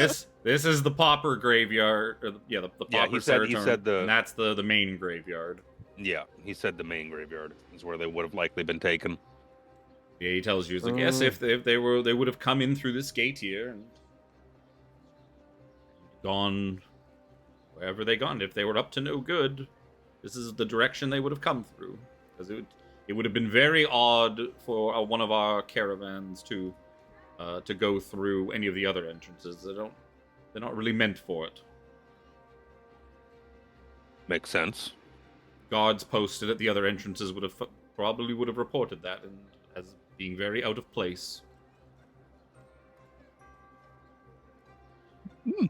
this is the pauper graveyard, or the Yeah, pauper he said the- and that's the main graveyard. Yeah, he said the main graveyard is where they would have likely been taken. Yeah, he tells you, it's like, yes, if they would have come in through this gate here and gone wherever they gone. If they were up to no good, this is the direction they would have come through. Because it would have been very odd for one of our caravans to go through any of the other entrances. They're not really meant for it. Makes sense. Guards posted at the other entrances probably would have reported that as being very out of place.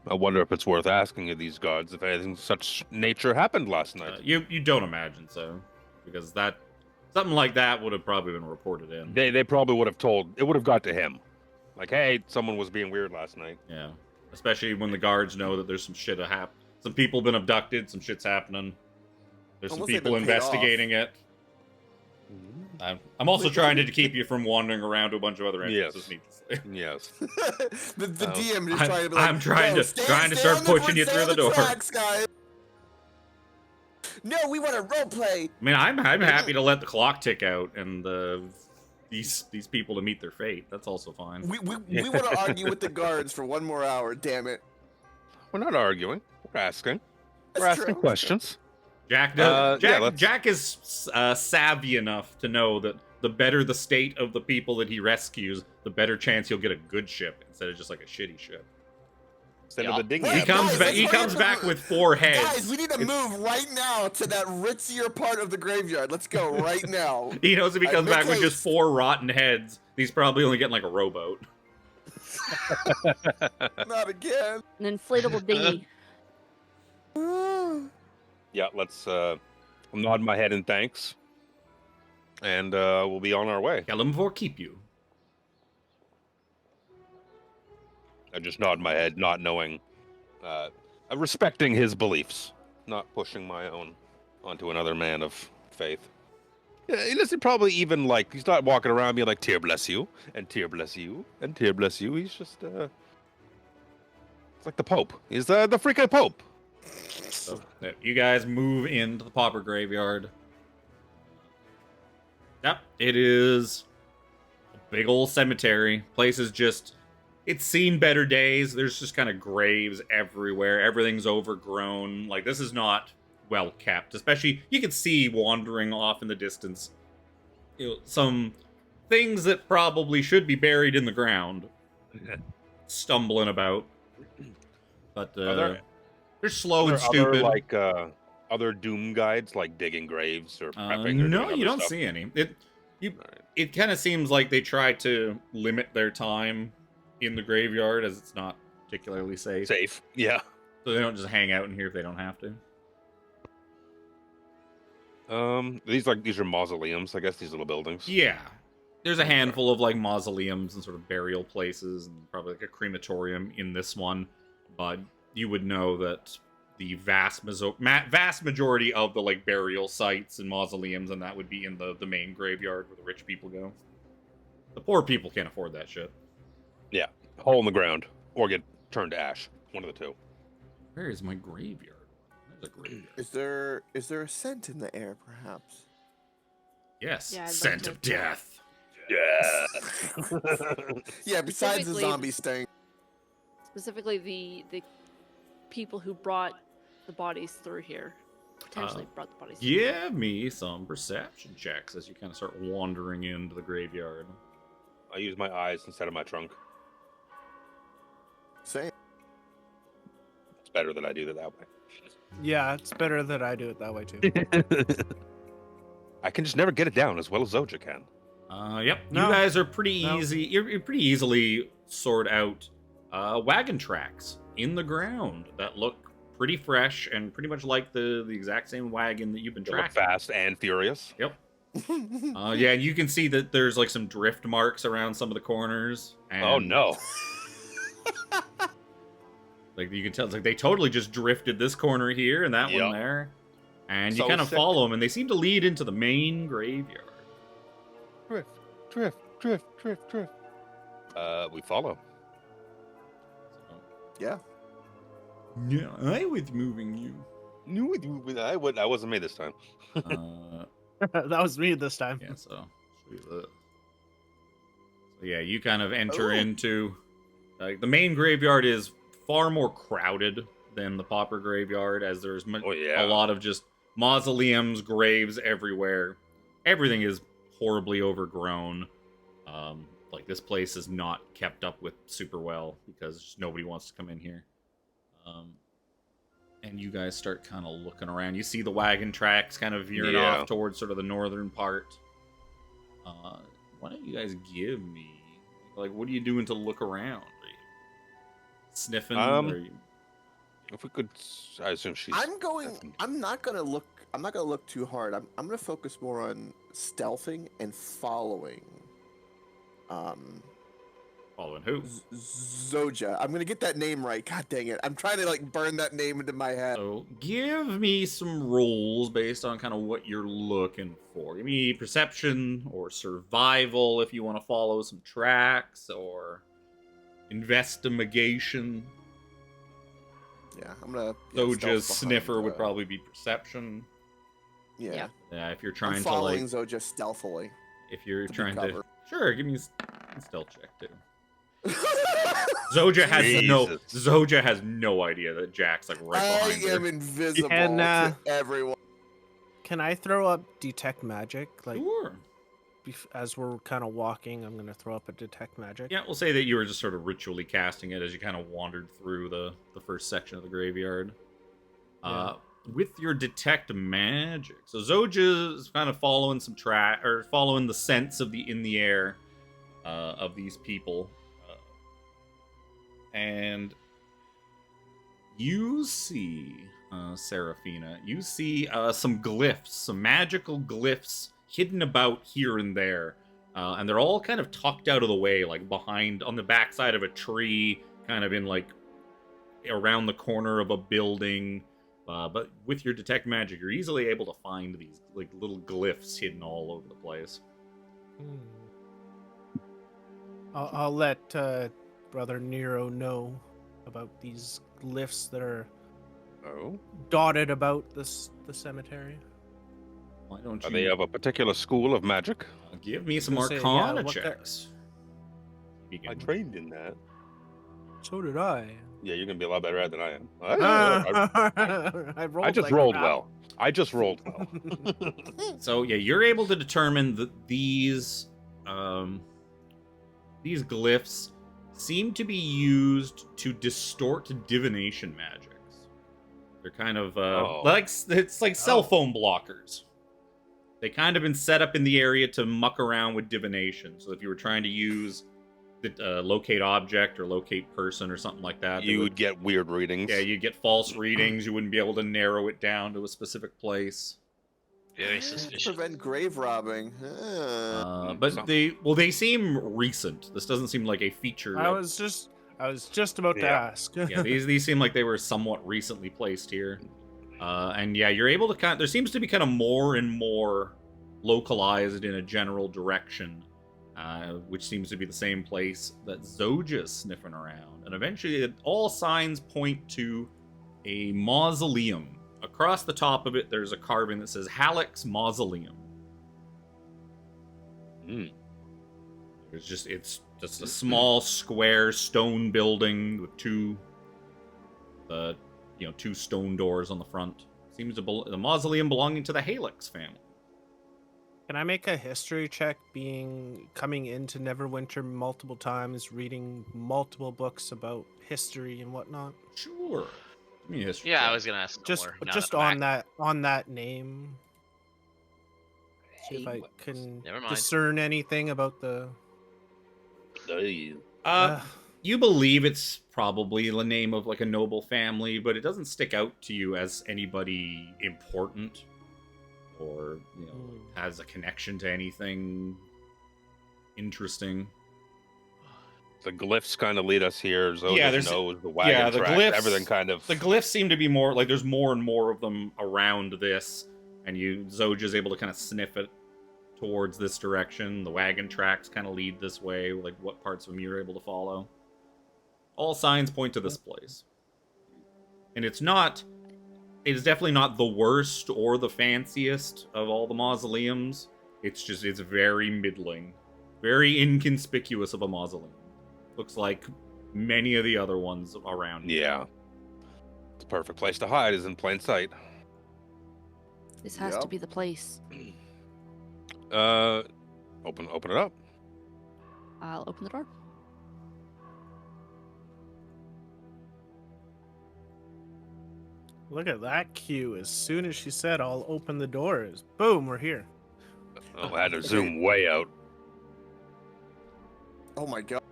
I wonder if it's worth asking of these guards if anything such nature happened last night. You don't imagine so, because something like that would have probably been reported in. They probably would have it would have got to him. Like, hey, someone was being weird last night. Yeah, especially when the guards know that there's some shit some people been abducted, some shit's happening. There's some Almost they've people been paid investigating it. I'm also trying to keep you from wandering around to a bunch of other entrances. Yes. the DM is trying to be like, I'm trying to stay start on pushing you stay through on the door. tracks, guys. No, we want to role play. I mean, I'm happy to let the clock tick out and these people to meet their fate. That's also fine. We want to argue with the guards for one more hour. Damn it. We're not arguing. We're asking. We're That's asking true. questions. Jack Jack is savvy enough to know that the better the state of the people that he rescues, the better chance he'll get a good ship instead of just like a shitty ship. Instead of the dinghy. Well, He comes back with 4 heads. Guys, we need to move right now to that ritzier part of the graveyard. Let's go right now. He knows if he comes make back with just haste. 4 rotten heads, he's probably only getting like a rowboat. Not again. An inflatable dinghy. Yeah, let's nod my head in thanks. And we'll be on our way. Tell him for keep you. I just nod my head, not knowing, respecting his beliefs, not pushing my own onto another man of faith. Yeah, he doesn't probably even he's not walking around being like, "Tear bless you," and "Tear bless you," and "Tear bless you." He's just, it's like the Pope. He's the freaking Pope. So, you guys move into the pauper graveyard. Yep, it is a big old cemetery. Place is just, it's seen better days. There's just kind of graves everywhere. Everything's overgrown. Like, this is not well kept. Especially, you can see wandering off in the distance, some things that probably should be buried in the ground, stumbling about. But they're slow and stupid. Other doom guides, like digging graves or prepping. No, you don't see any. It kind of seems like they try to limit their time in the graveyard, as it's not particularly safe. Safe, yeah. So they don't just hang out in here if they don't have to. These are mausoleums, I guess. These little buildings. Yeah, there's a handful of like mausoleums and sort of burial places, and probably like a crematorium in this one. But you would know that the vast majority of the like burial sites and mausoleums and that would be in the main graveyard where the rich people go. The poor people can't afford that shit. Yeah, hole in the ground or get turned to ash. One of the two. Where is my graveyard? There's a graveyard. Is there a scent in the air, perhaps? Yes, Yeah, I'd like scent to- of death. Yeah. Yeah, besides the Specifically- zombie sting. Specifically, the people who brought the bodies through here. Potentially brought the bodies through. Give me some perception checks as you kind of start wandering into the graveyard. I use my eyes instead of my trunk. Same. It's better that I do it that way. Yeah, it's better that I do it that way too. I can just never get it down as well as Zojja can. Yep. No. You guys are pretty No. easy. You're pretty easily sort out wagon tracks in the ground that look pretty fresh and pretty much like the exact same wagon that you've been They look tracking. fast and furious. Yep. Yeah, and you can see that there's like some drift marks around some of the corners. And, Oh no. Like you can tell, it's like they totally just drifted this corner here and that Yep. one there, and you So kind of sick. follow them, and they seem to lead into the main graveyard. Drift. We follow. So, Yeah. yeah, I was moving you. No, I wasn't made this time. That was me this time. Yeah, so yeah, you kind of enter Oh. into the main graveyard is far more crowded than the pauper graveyard, as there's Oh, yeah. a lot of just mausoleums, graves everywhere. Everything is horribly overgrown. Like, this place is not kept up with super well because just nobody wants to come in here. And you guys start kind of looking around. You see the wagon tracks kind of veering off towards sort of the northern part. Why don't you guys give me, like, what are you doing to look around? Are you sniffing? Or you... If we could, I assume she's. I'm not gonna look too hard. I'm gonna focus more on stealthing and following. Following who? Zojja. I'm gonna get that name right. God dang it! I'm trying to like burn that name into my head. So give me some rolls based on kind of what you're looking for. Give me perception or survival if you want to follow some tracks, or investigation. Yeah, I'm gonna. Zojja's sniffer would probably be perception. Yeah. Yeah, if you're trying I'm to following like. Zojja stealthily. If you're to trying cover. to. Sure, give me a stealth check too. Zojja has no idea that Jack's like right behind her. I am invisible And, to everyone. Can I throw up detect magic? Like, Sure. as we're kind of walking, I'm gonna throw up a detect magic. Yeah, we'll say that you were just sort of ritually casting it as you kind of wandered through the first section of the graveyard. Yeah. With your detect magic, so Zojja is kind of following some following the scents of in the air of these people, and you see Seraphina. You see some glyphs, some magical glyphs hidden about here and there, and they're all kind of tucked out of the way, like behind on the backside of a tree, kind of in like around the corner of a building. But with your detect magic, you're easily able to find these like little glyphs hidden all over the place. I'll let Brother Nero know about these glyphs that are dotted about the cemetery. Why don't you? Are they of a particular school of magic? Give me some I was gonna say, Arcana what checks. I trained in that. So did I. Yeah, you're gonna be a lot better at it than I am. I I just like rolled crap. well. I just rolled well. So yeah, you're able to determine that these glyphs seem to be used to distort divination magics. They're kind of it's like cell phone blockers. They kind of been set up in the area to muck around with divination. So if you were trying to use the locate object or locate person or something like that, You would get weird readings. Yeah, you'd get false readings. You wouldn't be able to narrow it down to a specific place. Very suspicious. Prevent grave robbing. But they seem recent. This doesn't seem like a feature. I was just about to ask. Yeah, these seem like they were somewhat recently placed here. And yeah, you're able to there seems to be kind of more and more localized in a general direction, which seems to be the same place that Zojja is sniffing around. And eventually, all signs point to a mausoleum. Across the top of it, there's a carving that says Halleck's Mausoleum. It's just a small square stone building with two stone doors on the front. Seems to be the mausoleum belonging to the Halleck's family. Can I make a history check, coming into Neverwinter multiple times, reading multiple books about history and whatnot? Sure. Give me a history Yeah, check. I was gonna ask. Just more, just on that name. See if I can Never mind. discern anything about the. You believe it's probably the name of like a noble family, but it doesn't stick out to you as anybody important or has a connection to anything interesting. The glyphs kind of lead us here. There's nose, the wagon tracks, glyphs. everything kind of. The glyphs seem to be more like there's more and more of them around this, and Zojja's able to kind of sniff it towards this direction. The wagon tracks kind of lead this way, like what parts of them you're able to follow. All signs point to this place. And it's definitely not the worst or the fanciest of all the mausoleums. It's very middling. Very inconspicuous of a mausoleum. Looks like many of the other ones around here. Yeah. It's a perfect place to hide, is in plain sight. This has to Yep. be the place. Open it up. I'll open the door. Look at that cue. As soon as she said, "I'll open the doors," boom, we're here. Oh, I had to zoom way out. Oh my god.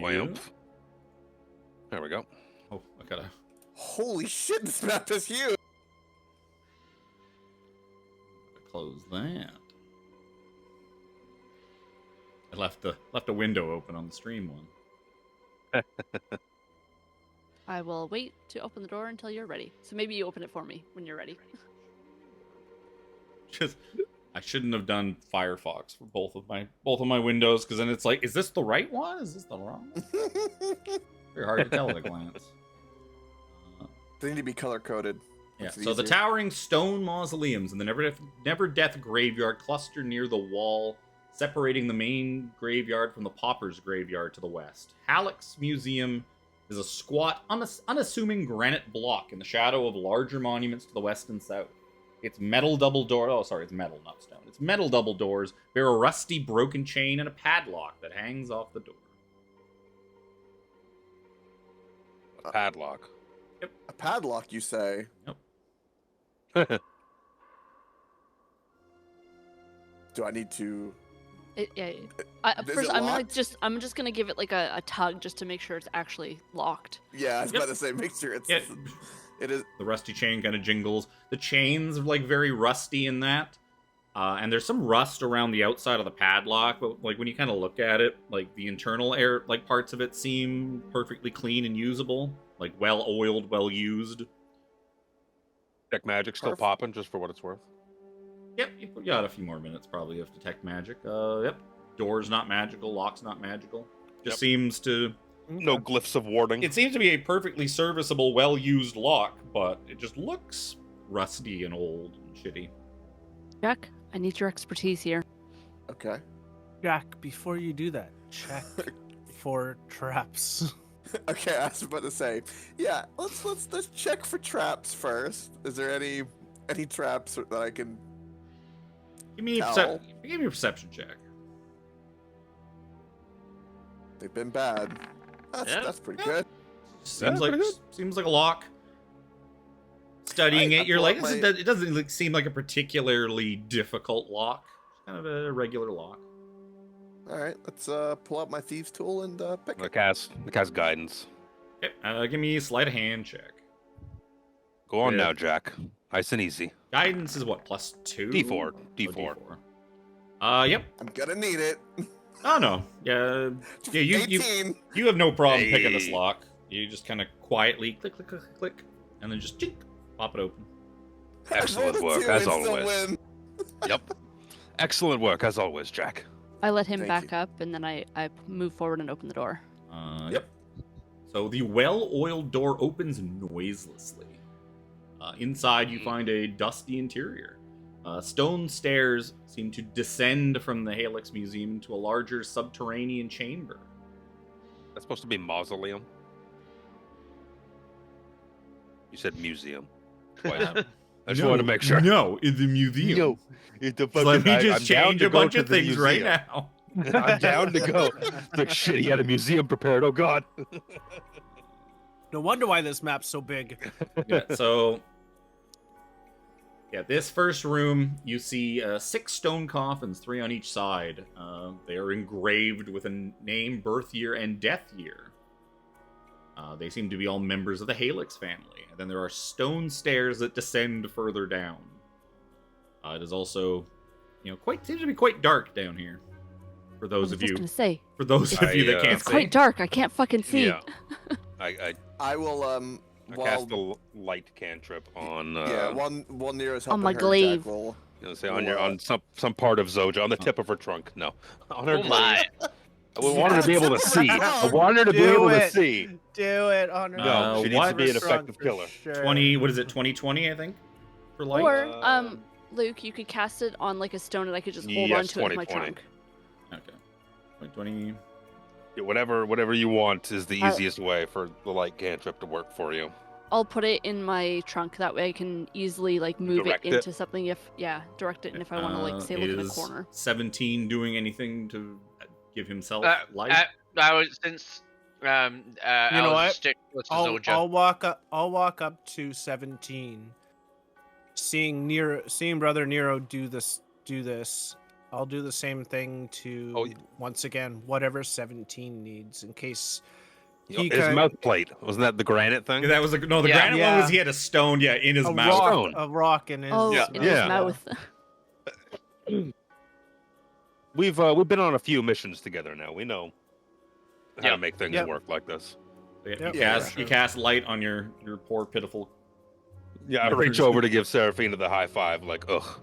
Wamp. There we go. Oh, I gotta. Holy shit, this map is huge. Close that. I left a window open on the stream one. I will wait to open the door until you're ready. So maybe you open it for me when you're ready. I shouldn't have done Firefox for both of my windows, because then it's like, is this the right one? Is this the wrong one? Very hard to tell at a glance. They need to be color coded. Yeah. So the towering stone mausoleums in the Never Death graveyard cluster near the wall, separating the main graveyard from the Pauper's graveyard to the west. Halleck's Museum is a squat, unassuming granite block in the shadow of larger monuments to the west and south. Its metal double door. Oh, sorry, it's metal, not stone. Its metal double doors bear a rusty, broken chain and a padlock that hangs off the door. A padlock. A padlock, you say? Yep. Do I need to? Is it I'm locked? just gonna give it like a tug just to make sure it's actually locked. Yeah, I was Yep. about to say, make sure it's. Yeah. It is. The rusty chain kind of jingles. The chain's like very rusty in that. And there's some rust around the outside of the padlock, but like when you kind of look at it, like the internal air, like parts of it seem perfectly clean and usable, like well oiled, well used. Deck magic still Perfect. popping, just for what it's worth. Yep, you got a few more minutes probably of detect magic. Yep, door's not magical, lock's not magical. Just Yep. seems to. No glyphs of warding. It seems to be a perfectly serviceable, well used lock, but it just looks rusty and old and shitty. Jack, I need your expertise here. Okay. Jack, before you do that, check for traps. Okay, I was about to say, yeah. Let's check for traps first. Is there any traps that I can? Give me a Towel. give me a perception check. They've been bad. That's pretty good. Seems pretty like good. seems like a lock. Studying I it, you're pull like, up this is- my- it doesn't like, seem like a particularly difficult lock. It's kind of a regular lock. All right, let's pull out my thieves' tool and pick The it. cast guidance. Okay, give me a sleight of hand check. Go on Yeah. now, Jack. Nice and easy. Guidance is what, +2? D4. Oh, D4. Yep. I'm gonna need it. Oh no. Yeah. Yeah. You 18. you have no problem picking this Hey. lock. You just kind of quietly click, click, click, click, and then just chink, pop it open. Excellent I rolled a work, 2 as and still always. win. Yep. Excellent work, as always, Jack. I let him Thank back you. up, and then I move forward and open the door. Yep. So the well-oiled door opens noiselessly. Inside, you find a dusty interior. Stone stairs seem to descend from the Halix Museum to a larger subterranean chamber. That's supposed to be mausoleum. You said museum. Twice. I just wanted to make sure. No, in the museum. Yo, it's a Let me fucking- just I'm down change to a go bunch to of the things right museum. now. I'm down to go. Like shit, he had a museum prepared. Oh god. No wonder why this map's so big. Yeah, so this first room, you see 6 stone coffins, 3 on each side. They are engraved with a name, birth year, and death year. They seem to be all members of the Halix family. And then there are stone stairs that descend further down. It is also, seems to be quite dark down here. For I those was of just you, gonna say, for those of you that I, can't it's see. quite dark. I can't fucking see. Yeah. I I will I while cast the light cantrip on. yeah, while Nero's On helping my her, glaive. Jack will. Say on some part of Zojja, on the tip of her trunk. No, on her Oh my! glaive. I want her to be able to see. I want her to be Do able to it. see. Do it on her. No, she needs what? to be an effective killer. 2020, I think, for light. Or Luke, you could cast it on like a stone, and I could just hold Yes, on to it with my 2020. trunk. Okay. 2020. Yeah, whatever you want is the Uh, easiest way for the light cantrip to work for you. I'll put it in my trunk. That way I can easily like move Direct it it? into something if direct it. And if I want to like say look in a Is corner. 17 doing anything to give himself light? I was since I You know was what? just stick with the I'll Zojja. I'll walk up to 17. Seeing brother Nero do this, I'll do the same thing to Oh, once again whatever 17 needs in case he his kind mouth plate. Wasn't that the granite thing? Yeah, that was the Yeah. granite one was Yeah. he had a stone, in his a mouth. rock a rock in his Oh, Yeah. in his Yeah. mouth. We've been on a few missions together now. We know how to Yep. make things Yep. work like this. You Yep. cast Yeah. you cast light on your poor pitiful. Yeah, I Your reach person. over to give Seraphina the high five, like, ugh,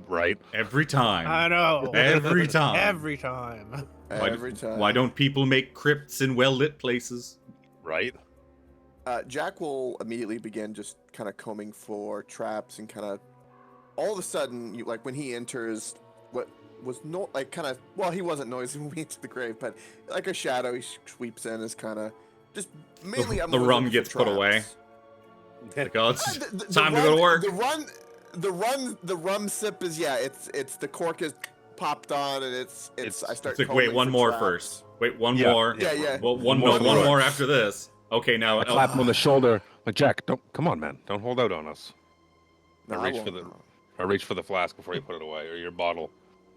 right? Every time. I know. Every time. Every time. Every time. Why don't people make crypts in well-lit places? Right? Jack will immediately begin just kind of combing for traps and kind of all of a sudden, like when he enters what was he wasn't noisy when we entered the grave, but like a shadow he sweeps in is kind of just mainly The rum gets put away. Like, oh, it's time to go to work. The rum sip is it's the cork is popped on and it's I start It's like, combing wait, one for more traps. first. Wait, one Yeah. more. Yeah. Well, one One more more. after this. Okay, now. I clap him on the shoulder, like, Jack, come on, man, don't hold out on us. No, I reach won't, for the- no. I reach for the flask before you put it away, or your bottle,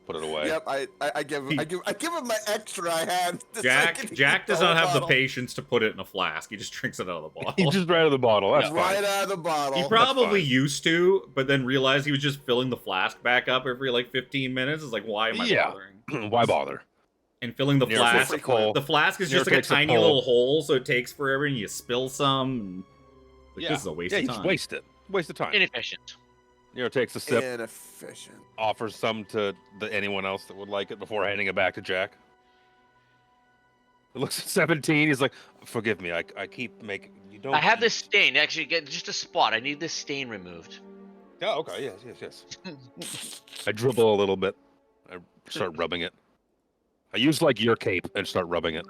put it away. Yep, I give him my extra I had. just so I can Jack eat does the not whole have the bottle. patience to put it in a flask. He just drinks it out of the bottle. He just right out of the bottle. That's Right fine. out of the bottle. He probably fine. used to, but then realized he was just filling the flask back up every like 15 minutes. It's like, why am I Yeah. bothering? Why bother? And filling the Nero flask. takes a pull. The flask is Nero just like a takes a tiny pull. little hole, so it takes forever, and you spill some. And like, Yeah. This is a waste Yeah, of you time. just waste it. Waste of time. Inefficient. Nero takes a sip, Inefficient. offers some to anyone else that would like it before handing it back to Jack. He looks at 17. He's like, "Forgive me. I keep making you don't." I have eat." this stain. Actually, get just a spot. I need this stain removed. Oh, okay. Yes. I dribble a little bit. I start rubbing it. I use like your cape and start rubbing it.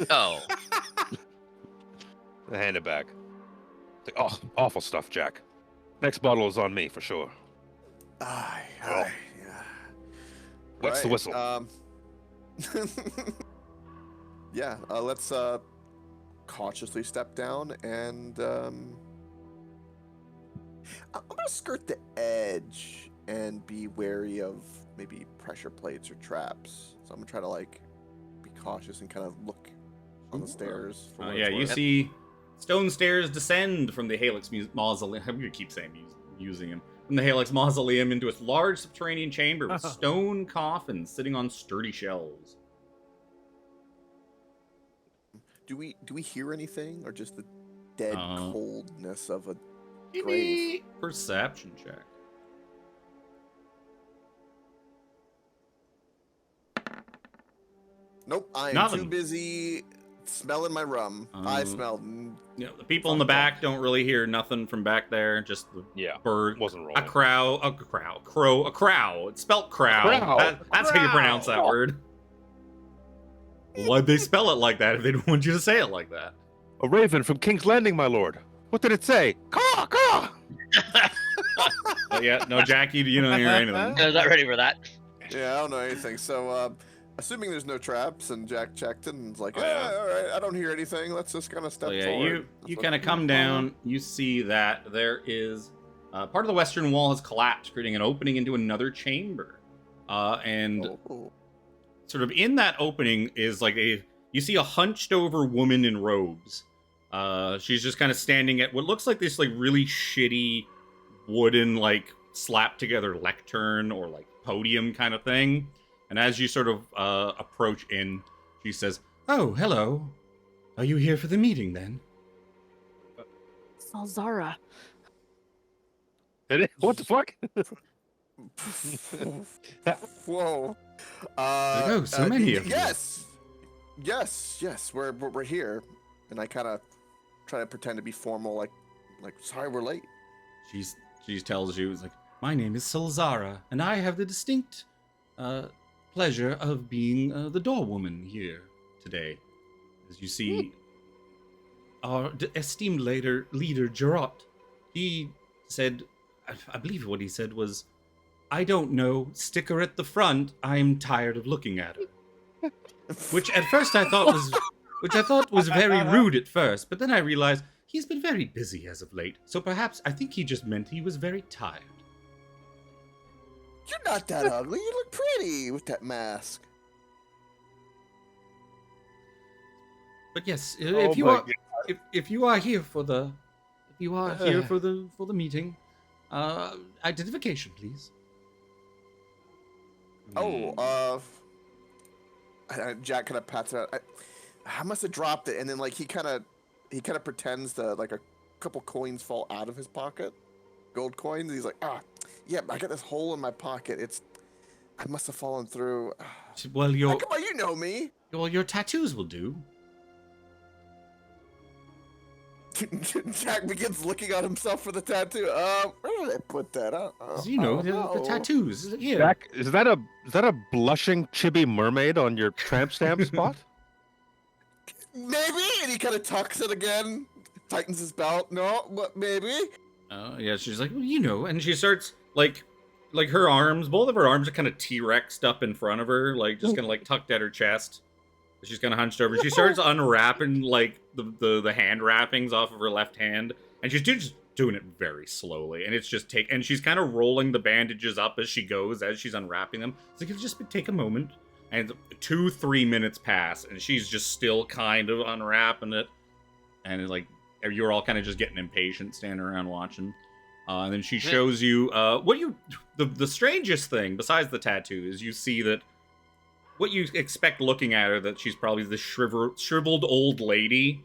Oh. I hand it back. It's like, oh, awful stuff, Jack. Next bottle is on me for sure. Aye, Oh. yeah. What's the whistle? Yeah, let's cautiously step down and I'm gonna skirt the edge and be wary of maybe pressure plates or traps. So I'm gonna try to like be cautious and kind of look on the stairs. For what it's You worth. see stone stairs descend from the Halix Mausoleum. I'm going to keep saying using him. From the Halix Mausoleum into a large subterranean chamber with stone coffins sitting on sturdy shelves. Do we hear anything or just the dead coldness of a Give grave? me perception check. Nope, I am Nothing. too busy smelling my rum. I smell. You know, the people in the back don't really hear nothing from back there. Just the bird. Wasn't A rolling. crow. A crow. It's spelled crow. Crow. That's how you pronounce that word. Why'd they spell it like that if they didn't want you to say it like that? A raven from King's Landing, my lord. What did it say? Caw, caw. Yeah, no, Jackie, you don't hear anything. I was not ready for that. Yeah, I don't know anything. So, assuming there's no traps, and Jack checked it and was like, Oh, yeah. all right, I don't hear anything. Let's just kind of step So yeah, forward. you kind of come down. You see that there is part of the western wall has collapsed, creating an opening into another chamber. And sort of in that opening is like you see a hunched over woman in robes. She's just kind of standing at what looks like this like really shitty wooden like slapped together lectern or like podium kind of thing. And as you sort of approach in, she says, "Oh, hello. Are you here for the meeting then?" Salzara. What the fuck? Whoa. Oh, so many of you. Yes. We're here, and I kind of try to pretend to be formal, like sorry we're late. She tells you, it's like, "My name is Salzara, and I have the distinct pleasure of being the doorwoman here today." As you see our esteemed leader Gerard. He said, I believe what he said was, "I don't know, stick her at the front, I'm tired of looking at her." Which at first I thought was very rude at first, but then I realized he's been very busy as of late, so perhaps I think he just meant he was very tired. You're not that ugly. You look pretty with that mask. But yes, Oh if you my are if you are here for the meeting, identification, please. Oh, Jack kind of pats it out. I must have dropped it, and then like he kind of pretends to like a couple coins fall out of his pocket, gold coins. He's like, yeah, I got this hole in my pocket. I must have fallen through. Well, Come on, you know me. Well, your tattoos will do. Jack begins looking at himself for the tattoo. Where did I put that? The tattoos. Here. Jack, is that a blushing chibi mermaid on your tramp stamp spot? Maybe, and he kind of tucks it again, tightens his belt. No, but maybe. Oh yeah, she's like, well, and she starts like her arms, both of her arms are kind of T-Rexed up in front of her, like just kind of like tucked at her chest. She's kind of hunched over. She starts unwrapping like the hand wrappings off of her left hand, and she's just doing it very slowly. And it's just and she's kind of rolling the bandages up as she goes, as she's unwrapping them. It's like, just take a moment. And 2-3 minutes pass, and she's just still kind of unwrapping it. And like you're all kind of just getting impatient, standing around watching. And then she shows you the strangest thing besides the tattoo is you see that. What you expect looking at her, that she's probably this shriveled old lady,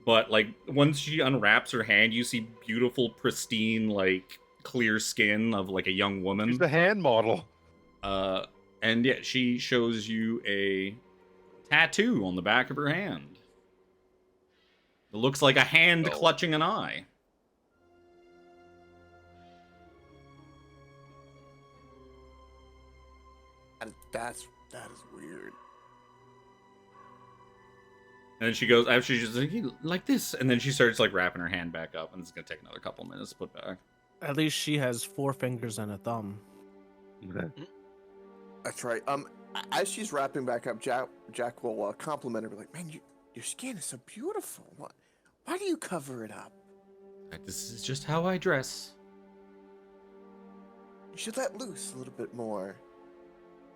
but like once she unwraps her hand, you see beautiful, pristine, like clear skin of like a young woman. She's the hand model. And yet she shows you a tattoo on the back of her hand. It looks like a hand clutching an eye. That is weird. And then she goes, after she's just like this, and then she starts like wrapping her hand back up, and it's gonna take another couple minutes to put back. At least she has 4 fingers and a thumb. That's right. As she's wrapping back up, Jack will compliment her, be like, "Man, your skin is so beautiful. Why do you cover it up? This is just how I dress. You should let loose a little bit more."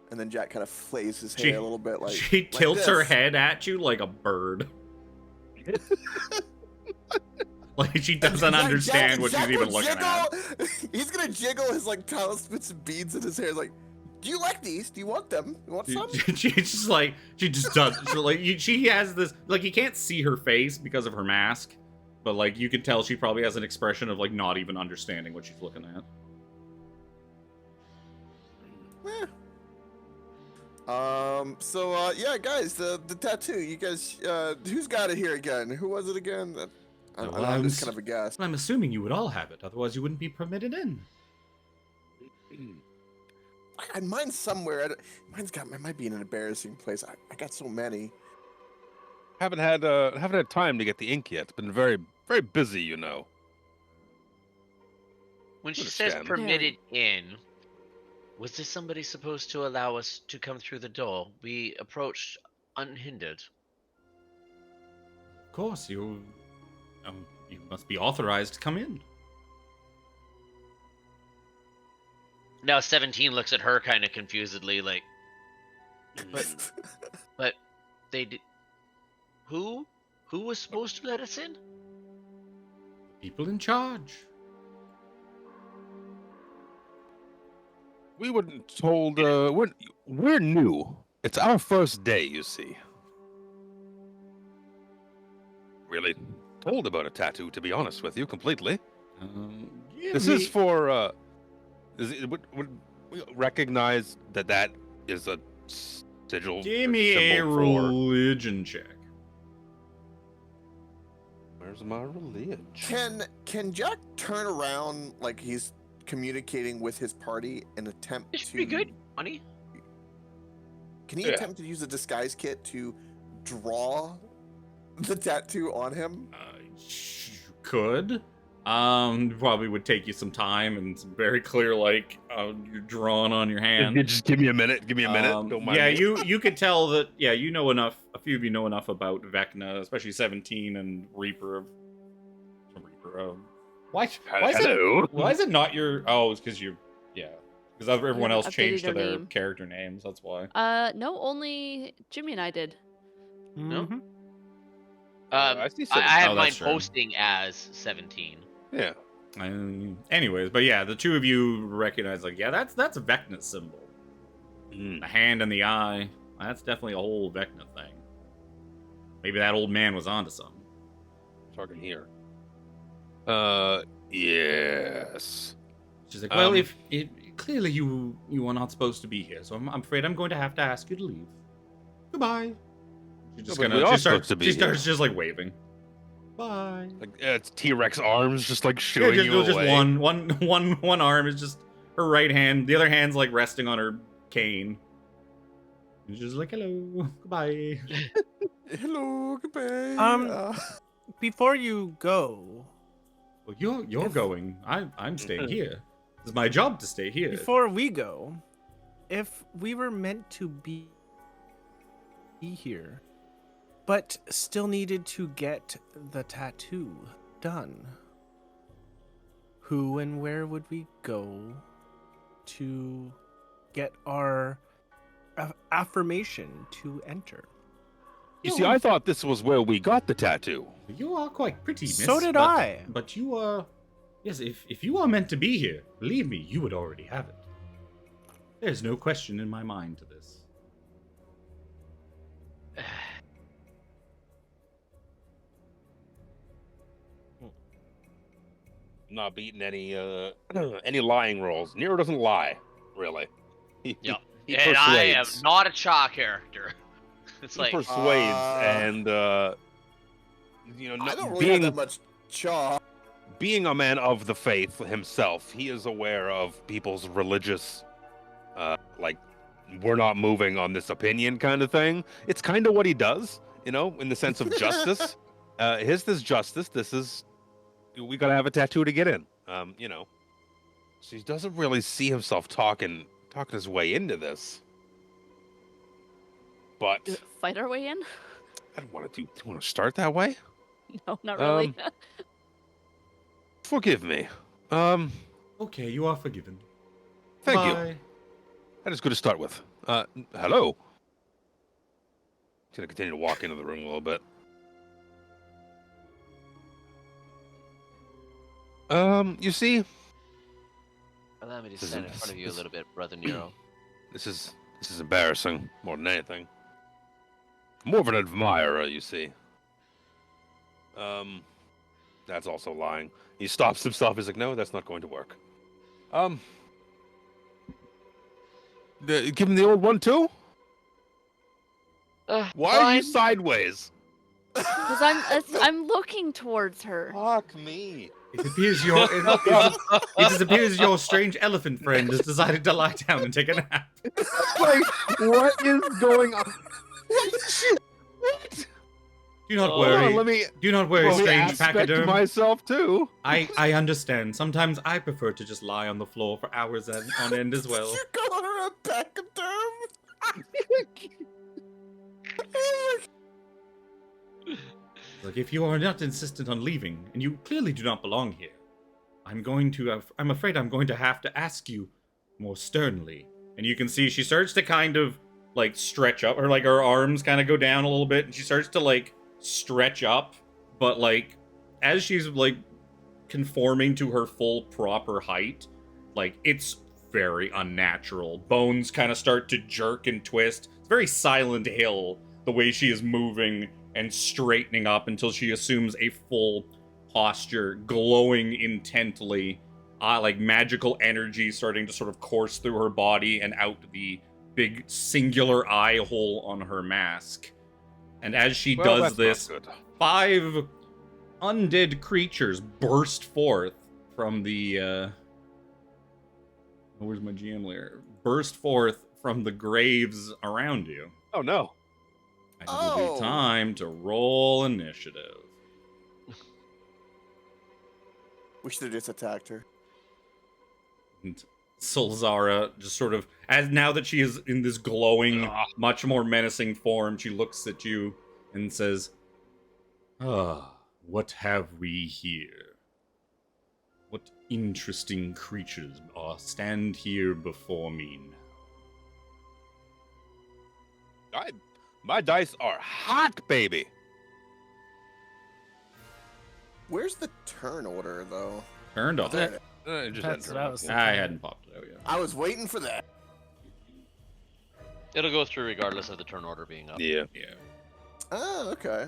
And then Jack kind of flays his hair a little bit, like she tilts her head at you like a bird. Like she doesn't understand what she's even looking at. He's gonna jiggle his like talismans and beads in his hair. He's like, "Do you like these? Do you want them? You want some?" She just does. She has this, like, you can't see her face because of her mask, but like you can tell she probably has an expression of like not even understanding what she's looking at. Yeah, guys, the tattoo. You guys, who's got it here again? Who was it again? I'm just kind of a guess. I'm assuming you would all have it, otherwise you wouldn't be permitted in. Mine's somewhere. It might be in an embarrassing place. I got so many. Haven't had time to get the ink yet. It's been very, very busy, you know. When she says permitted in, was this somebody supposed to allow us to come through the door? We approached unhindered. Of course, you must be authorized to come in. Now 17 looks at her kind of confusedly, like, but they did. Who was supposed to let us in? People in charge. We were told we're new. It's our first day, you see. Really told about a tattoo, to be honest with you, completely. This is for. Would we recognize that is a sigil? Give me a religion check. Where's my religion? Can Jack turn around like he's communicating with his party and attempt It's pretty good, honey. Can he attempt to use a disguise kit to draw the tattoo on him? you could. Probably would take you some time and some very clear, like, you're drawing on your hand. Just give me a minute. Give me a minute. Don't mind Yeah, me. you could tell that. Yeah, you know enough. A few of you know enough about Vecna, especially 17 and Reaper of. Why is Hello. it? Why is it not your? Oh, it's because you. Yeah, because everyone haven't else changed to updated their their name. character names. That's why. No, only Jimmy and I did. No? Mhm. I see I 17. have Oh, mine that's true. posting as 17. Yeah. Anyways, but yeah, the two of you recognize, like, yeah, that's a Vecna symbol. The hand and the eye. That's definitely a whole Vecna thing. Maybe that old man was onto something. Talking here. Yes. She's like, well, if clearly you are not supposed to be here, so I'm afraid I'm going to have to ask you to leave. Goodbye. She's just No, but we are she supposed starts to be she starts here. just like waving. Bye. Like it's T-Rex arms just like Yeah, shooing just, you just away. one arm is just her right hand. The other hand's like resting on her cane. And she's just like, hello, goodbye. Hello, goodbye. Before you go, Well, you're If- going. I'm staying here. It's my job to stay here. before we go, if we were meant to be here, but still needed to get the tattoo done, who and where would we go to get our affirmation to enter? You see, I thought this was where we got the tattoo. You are quite pretty, miss. So did but- I. But you are... Yes, if you are meant to be here, believe me, you would already have it. There's no question in my mind to this. I'm not beating any any lying rolls. Nero doesn't lie, really. He, Yep. he And I am persuades. not a Cha character. It's He like, persuades, and you know, I don't really have being that much chaw. being a man of the faith himself, he is aware of people's religious, like, we're not moving on this opinion kind of thing. It's kind of what he does, you know, in the sense of justice. His is justice. This is, we gotta have a tattoo to get in. You know, so he doesn't really see himself talking his way into this. But Fight our way in? I don't want to do. Do you want to start that way? No, not really. Forgive me. Okay, you are forgiven. Thank you. Bye. That is good to start with. Hello. Just gonna continue to walk into the room a little bit. You see, allow me to This is- stand in front of you a this- little bit, Brother Nero. this is embarrassing more than anything. More of an admirer, you see. That's also lying. He stops himself. He's like, no, that's not going to work. Give him the old one too. Why are you Fine. sideways? Because I'm looking towards her. Fuck me. It appears it appears your strange elephant friend has decided to lie down and take a nap. Like, what is going on? What? Do not Hold worry. on, let me Do not worry, strange aspect pachyderm. myself too. I understand. Sometimes I prefer to just lie on the floor for hours on end as well. You call her a pachyderm? Look, if you are not insistent on leaving, and you clearly do not belong here, I'm afraid I'm going to have to ask you more sternly. And you can see she starts to kind of, like, stretch up, or, like, her arms kind of go down a little bit, and she starts to, like, stretch up, but, like, as she's, like, conforming to her full proper height, like, it's very unnatural. Bones kind of start to jerk and twist. It's very Silent Hill, the way she is moving and straightening up until she assumes a full posture, glowing intently, like magical energy starting to sort of course through her body and out the big singular eye hole on her mask. And as she Well, does that's this, not good. 5 undead creatures burst forth from the where's my GM layer? Burst forth from the graves around you. Oh no. And it will be time to roll initiative. We should have just attacked her. And Solzara just sort of, as now that she is in this glowing, much more menacing form, she looks at you and says, "Ah, what have we here? What interesting creatures stand here before me now?" My dice are hot, baby. Where's the turn order, though? Turned off. There it is. Just That's enter what I it. was I hadn't popped it out yet. I was waiting for that. It'll go through regardless of the turn order being up. Yeah. Yeah. Oh, okay.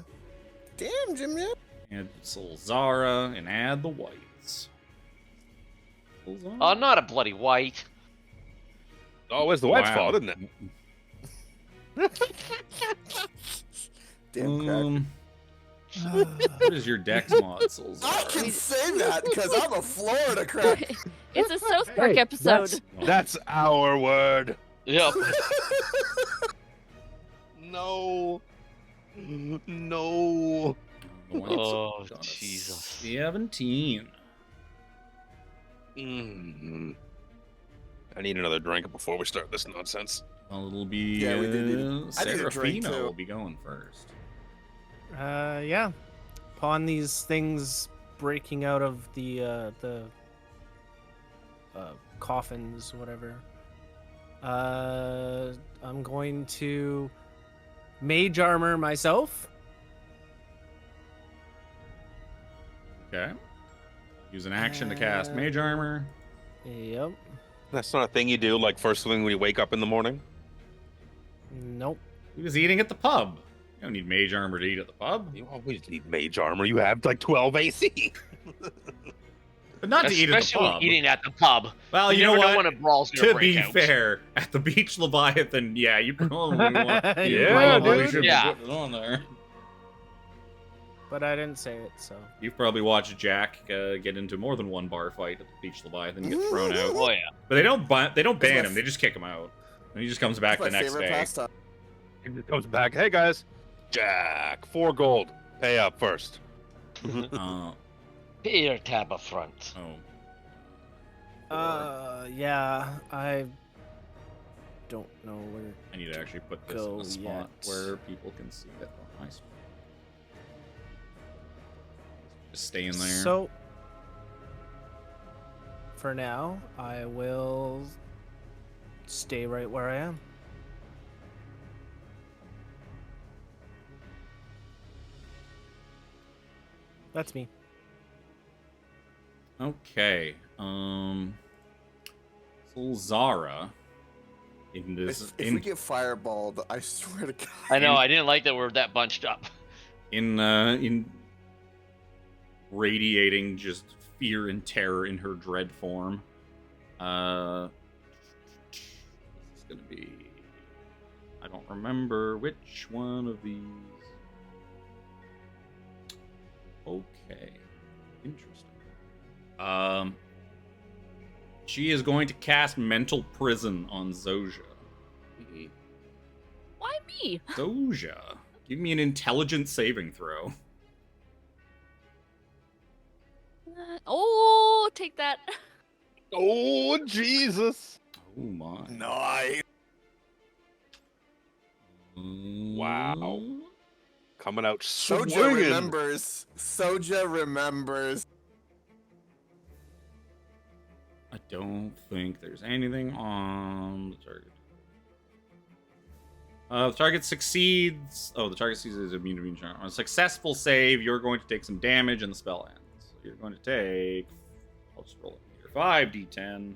Damn, Jim. Add Solzara and add the whites. Solzara? Oh, not a bloody white. Oh, it's the white's Wow. fault, isn't it? Damn crack. What is your dex mod, I Solzara? can say that because I'm a Florida crack. It's a South Park episode. That's our word. Yep. No. No. The whites Oh, have got a Jesus. 17. I need another drink before we start this nonsense. Well, it'll be Yeah, we did need- I need a drink, Seraphina too. will be going first. Yeah. Upon these things breaking out of the coffins, whatever. I'm going to mage armor myself. Okay. Use an action to cast Mage Armor. Yep. That's not a thing you do, like first thing when you wake up in the morning. Nope. He was eating at the pub. You don't need Mage Armor to eat at the pub. You always need mage armor. You have like 12 AC. But not to eat at the Especially when pub. eating at the pub. Well, you know never what? when a brawl's gonna To break be out. fair, at the Beach Leviathan, yeah, you probably want. You Yeah, probably dude. should be Yeah. putting it on there. But I didn't say it, so. You've probably watched Jack get into more than one bar fight at the Beach Leviathan, get thrown out. Oh yeah. But they don't ban That's my him. They just kick him out, and he just comes back That's the my next favorite day. pastime. He just comes back. Hey guys, Jack, 4 gold. Pay up first. Pay your tab up front. Yeah, I don't know where. I need to actually put this in Go a spot yet. where people can see it. Oh, nice. Just stay in there. So, for now, I will stay right where I am. That's me. Okay. Solzara in this If we get fireballed, I swear to God. I know. I didn't like that we're that bunched up. in radiating just fear and terror in her dread form. This is gonna be. I don't remember which one of these. Okay, interesting. She is going to cast Mental Prison on Zojja. Why me? Zojja, give me an intelligence saving throw. Oh, take that. Oh Jesus! Oh my! Nice. Wow. Coming out Soja swinging. remembers. Soja remembers. I don't think there's anything on the target. The target succeeds. Oh, the target succeeds immune to being charmed. On a successful save, you're going to take some damage and the spell ends. So you're going to take. I'll just roll it here. 5d10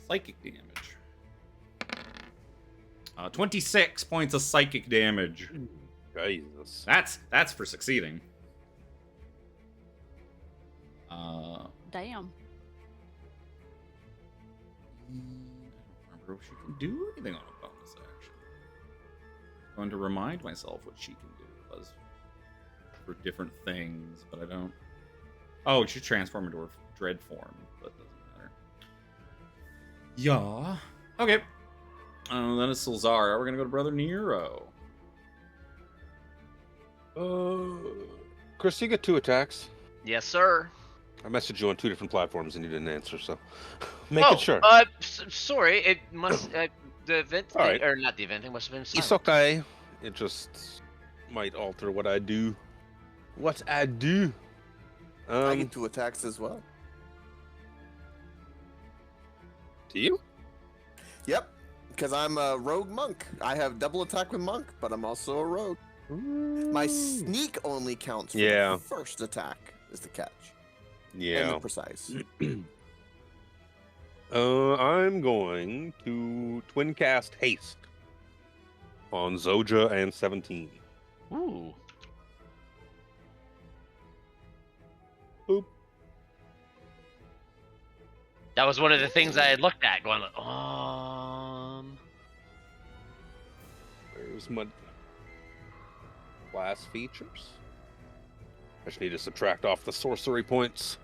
psychic damage. 26 points of psychic damage. Jesus. That's for succeeding. Damn. I don't remember if she can do anything on a bonus action. I'm going to remind myself what she can do for different things, but I don't. Oh, she transformed into her dread form, but it doesn't matter. Yeah. Okay. Then it's Solzara. We're gonna go to Brother Nero. Chris, you get 2 attacks. Yes, sir. I messaged you on 2 different platforms and you didn't answer, so making sure. Sorry. It must the event All right. or not the event. It must have been silent. It's okay. It just might alter what I do. I get 2 attacks as well. Do you? Yep, because I'm a rogue monk. I have double attack with monk, but I'm also a rogue. My sneak only counts for the first attack, is the catch. Yeah. And the precise. I'm going to twin cast haste on Zojja and 17. Ooh. Boop. That was one of the things I had looked at, going like, Where's my class features? I just need to subtract off the sorcery points.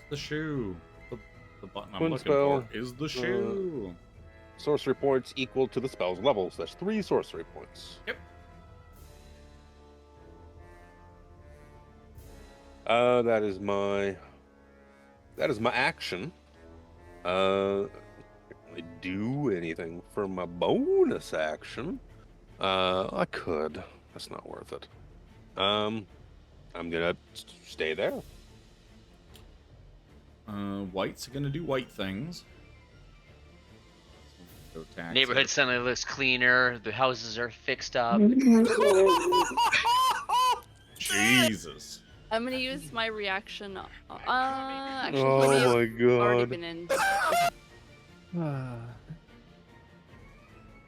The shoe. The button I'm Twin looking spell, for is the shoe. Sorcery points equal to the spell's level, so that's 3 sorcery points. Yep. That is my action. I can't really do anything for my bonus action. I could. That's not worth it. I'm gonna stay there. White's gonna do white things. Go tax neighborhood it. suddenly looks cleaner. The houses are fixed up. Jesus. I'm gonna use my reaction. Actually, Oh maybe my I've already god. been in.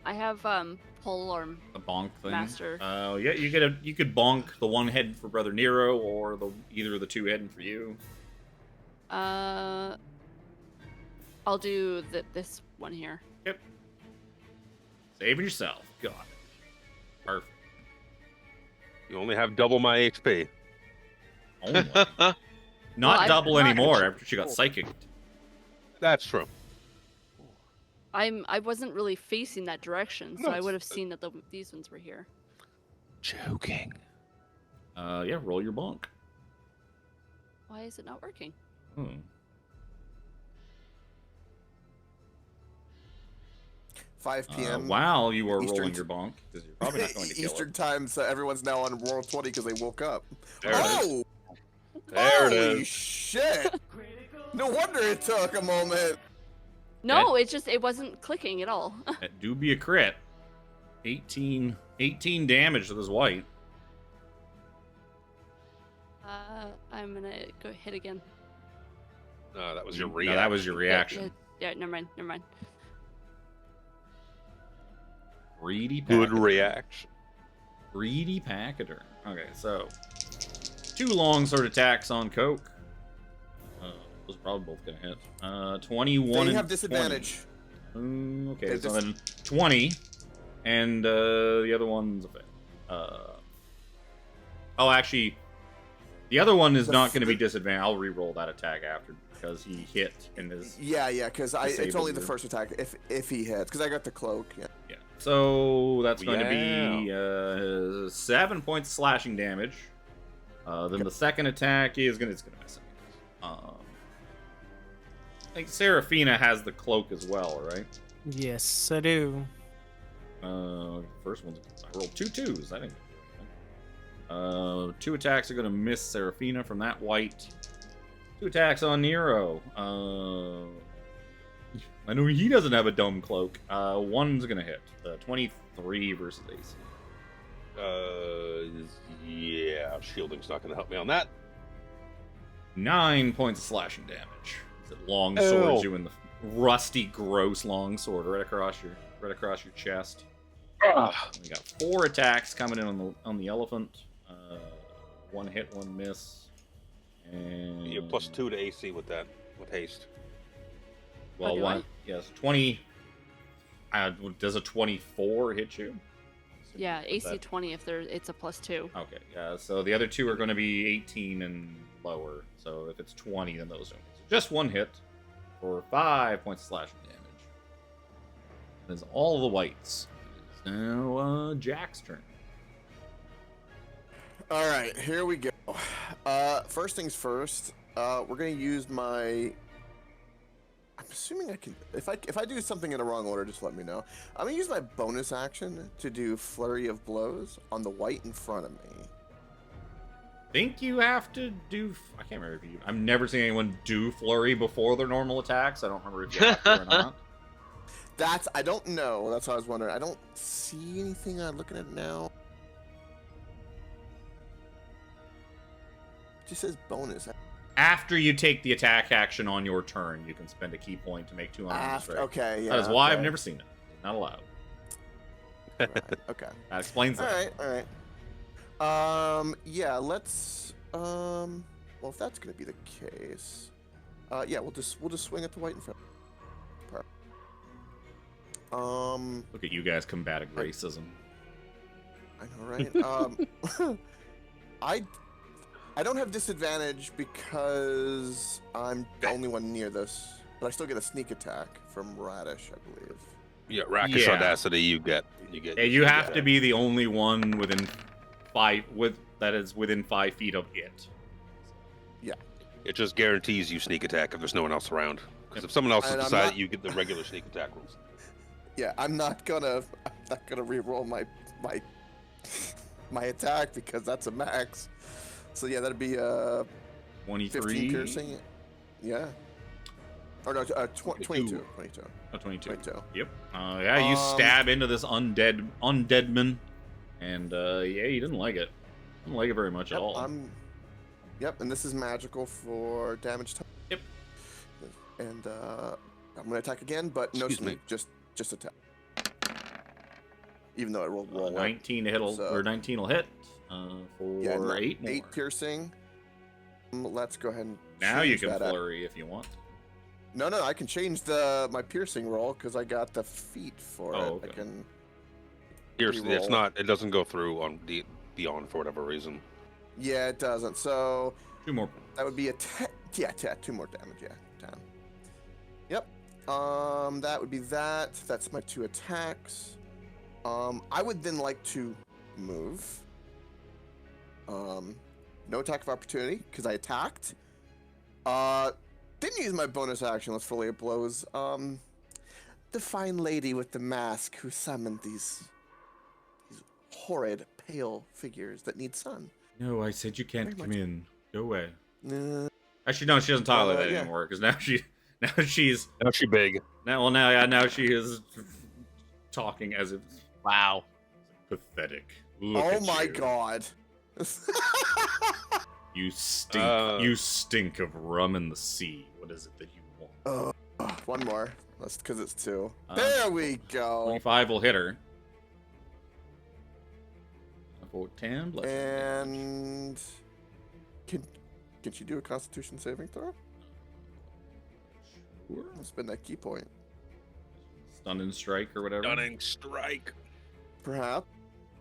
I have polearm. The bonk thing. Master. Yeah, you could bonk the one heading for Brother Nero or either of the 2 heading for you. I'll do this one here. Yep. Saving yourself. Got it. Perfect. You only have double my HP. Only. Well, Not I'm double not- anymore after she got psychicked. That's true. I wasn't really facing that direction, so No, I would have it's- seen that these ones were here. Joking. Yeah, roll your bonk. Why is it not working? 5 p.m. While you are Eastern rolling your bonk, because you're probably not going to kill Eastern it. time, so everyone's now on roll 20 because they woke up. There it is. Oh! There it Holy is. shit! No wonder it took a moment. No, it wasn't clicking at all. That do be a crit. 18 damage to this white. I'm gonna go hit again. No, that was your No, reaction. that was your reaction. Yeah, never mind. Greedy Good pachyderm. reaction. Greedy pachyderm. Okay, so 2 longsword attacks on Coke. Those are probably both gonna hit. 21 They and have disadvantage. 20. Okay, They're so dis- then 20, and the other one's a fail. Oh, actually, the other one is The not f- going to be the- disadvantaged. I'll re-roll that attack after because he hit in his. Yeah, because it's Disabled only the group. first attack if he hits. Because I got the cloak. Yeah. Yeah. So that's going Yeah. to be 7 points of slashing damage. Then the second attack is it's gonna miss him. I think Seraphina has the cloak as well, right? Yes, I do. First one's I rolled 2 2s. I didn't do anything. 2 attacks are gonna miss Seraphina from that white. 2 attacks on Nero. I know he doesn't have a dumb cloak. One's gonna hit. 23 versus AC. Yeah, shielding's not going to help me on that. 9 points of slashing damage. It long swords Ew. you in the rusty, gross long sword right across your chest. We got 4 attacks coming in on the elephant. 1 hit, 1 miss. And You're +2 to AC with that, with haste. Well, do one. I? Yes, 20. Does a 24 hit you? Yeah, Is AC that- 20 if it's a +2. Okay, so the other 2 are going to be 18 and lower. So if it's 20, then those don't. So just 1 hit for 5 points of slashing damage. That is all the whites. It is now Jack's turn. All right, here we go. First things first. We're gonna use my. I'm assuming I can. If I do something in the wrong order, just let me know. I'm gonna use my bonus action to do flurry of blows on the white in front of me. Think you have to do. I can't remember if you. I've never seen anyone do flurry before their normal attacks. I don't remember if you have to or not. I don't know. That's what I was wondering. I don't see anything. I'm looking at it now. It just says bonus. After you take the attack action on your turn, you can spend a key point to make 2 unarmed strike. Okay, yeah. That is why I've okay. never seen it. Not allowed. Right, okay. That explains that. All right. Yeah, let's well, if that's going to be the case, yeah, we'll just swing at the white in front. Look at you guys combating racism. I know, right? I don't have disadvantage because I'm the only one near this, but I still get a sneak attack from Radish, I believe. Yeah, Rakish Yeah. Audacity, you get. Yeah, you have to be the only one within within 5 feet of it. Yeah. It just guarantees you sneak attack if there's no one else around. Because if someone else has And I'm decided, not- you get the regular sneak attack rules. Yeah, I'm not gonna re-roll my attack because that's a max. So yeah, that'd be 23. 15 piercing. Yeah. Or no, 22. 22. Oh, 22. 22. Yep. Yeah, you stab into this undead man, and yeah, he didn't like it. Didn't like it very much at all. Yep, and this is magical for damage time. Yep. And I'm gonna attack again, but no Excuse me. sneak, just attack. Even though I rolled well. 19 to hit, or 19 will hit for Yeah, 8 more. 8 piercing. Let's go ahead and Now you change can that up. flurry if you want. No, I can change my piercing roll because I got the feat for it. Okay. I can. Here's, it's Reroll. not. It doesn't go through on beyond for whatever reason. Yeah, it doesn't. So 2 more. that would be a 10. Yeah, 2 more damage. Yeah, 10. Yep. That would be that. That's my 2 attacks. I would then like to move. No attack of opportunity because I attacked. Didn't use my bonus action. Let's fully blows. The fine lady with the mask who summoned these horrid pale figures that need sun. No, I said you can't Very come in. Go away. Uh, Actually, no, she doesn't talk like that yeah. anymore because now she's Now she big. now she is talking as if Wow. pathetic. Look oh at my you. god. You stink. You stink of rum in the sea. What is it that you want? One more. That's because it's 2. Uh, There we go. 25 will hit her. For 10 bludgeoning damage. And can she do a Constitution saving throw? Sure. I'll spend that key point. Stunning strike or whatever. Stunning strike. Perhaps.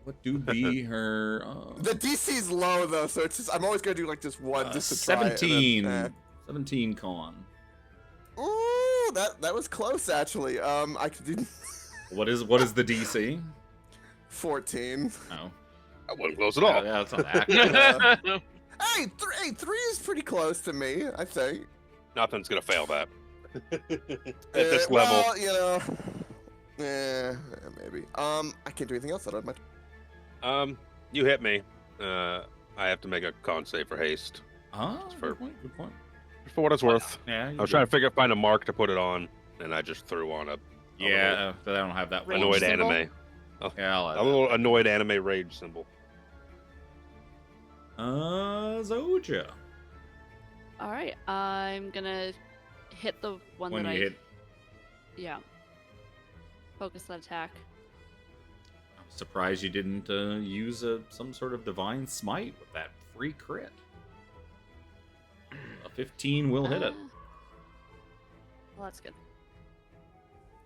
What do be her? The DC's low though, so it's just I'm always gonna do like just one just to try it, and 17. then, 17 con. Ooh, that was close actually. I could do What is the DC? 14. Oh. That wasn't close at all. Yeah, that's not accurate. Hey, 3 is pretty close to me, I think. Nothing's gonna fail that. At this level. Well, you know, maybe. I can't do anything else. I don't have my. You hit me. I have to make a con save for haste. Good point. Good point. Just for what it's worth. Yeah. I was trying to find a mark to put it on, and I just threw on a Yeah, but I don't have that. Range annoyed symbol? anime. Yeah, I'll add A little annoyed anime rage symbol. that. Zojja. All right, I'm gonna hit the one When that you I. hit, Yeah. Focus that attack. I'm surprised you didn't use some sort of divine smite with that free crit. A 15 will hit it. Well, that's good.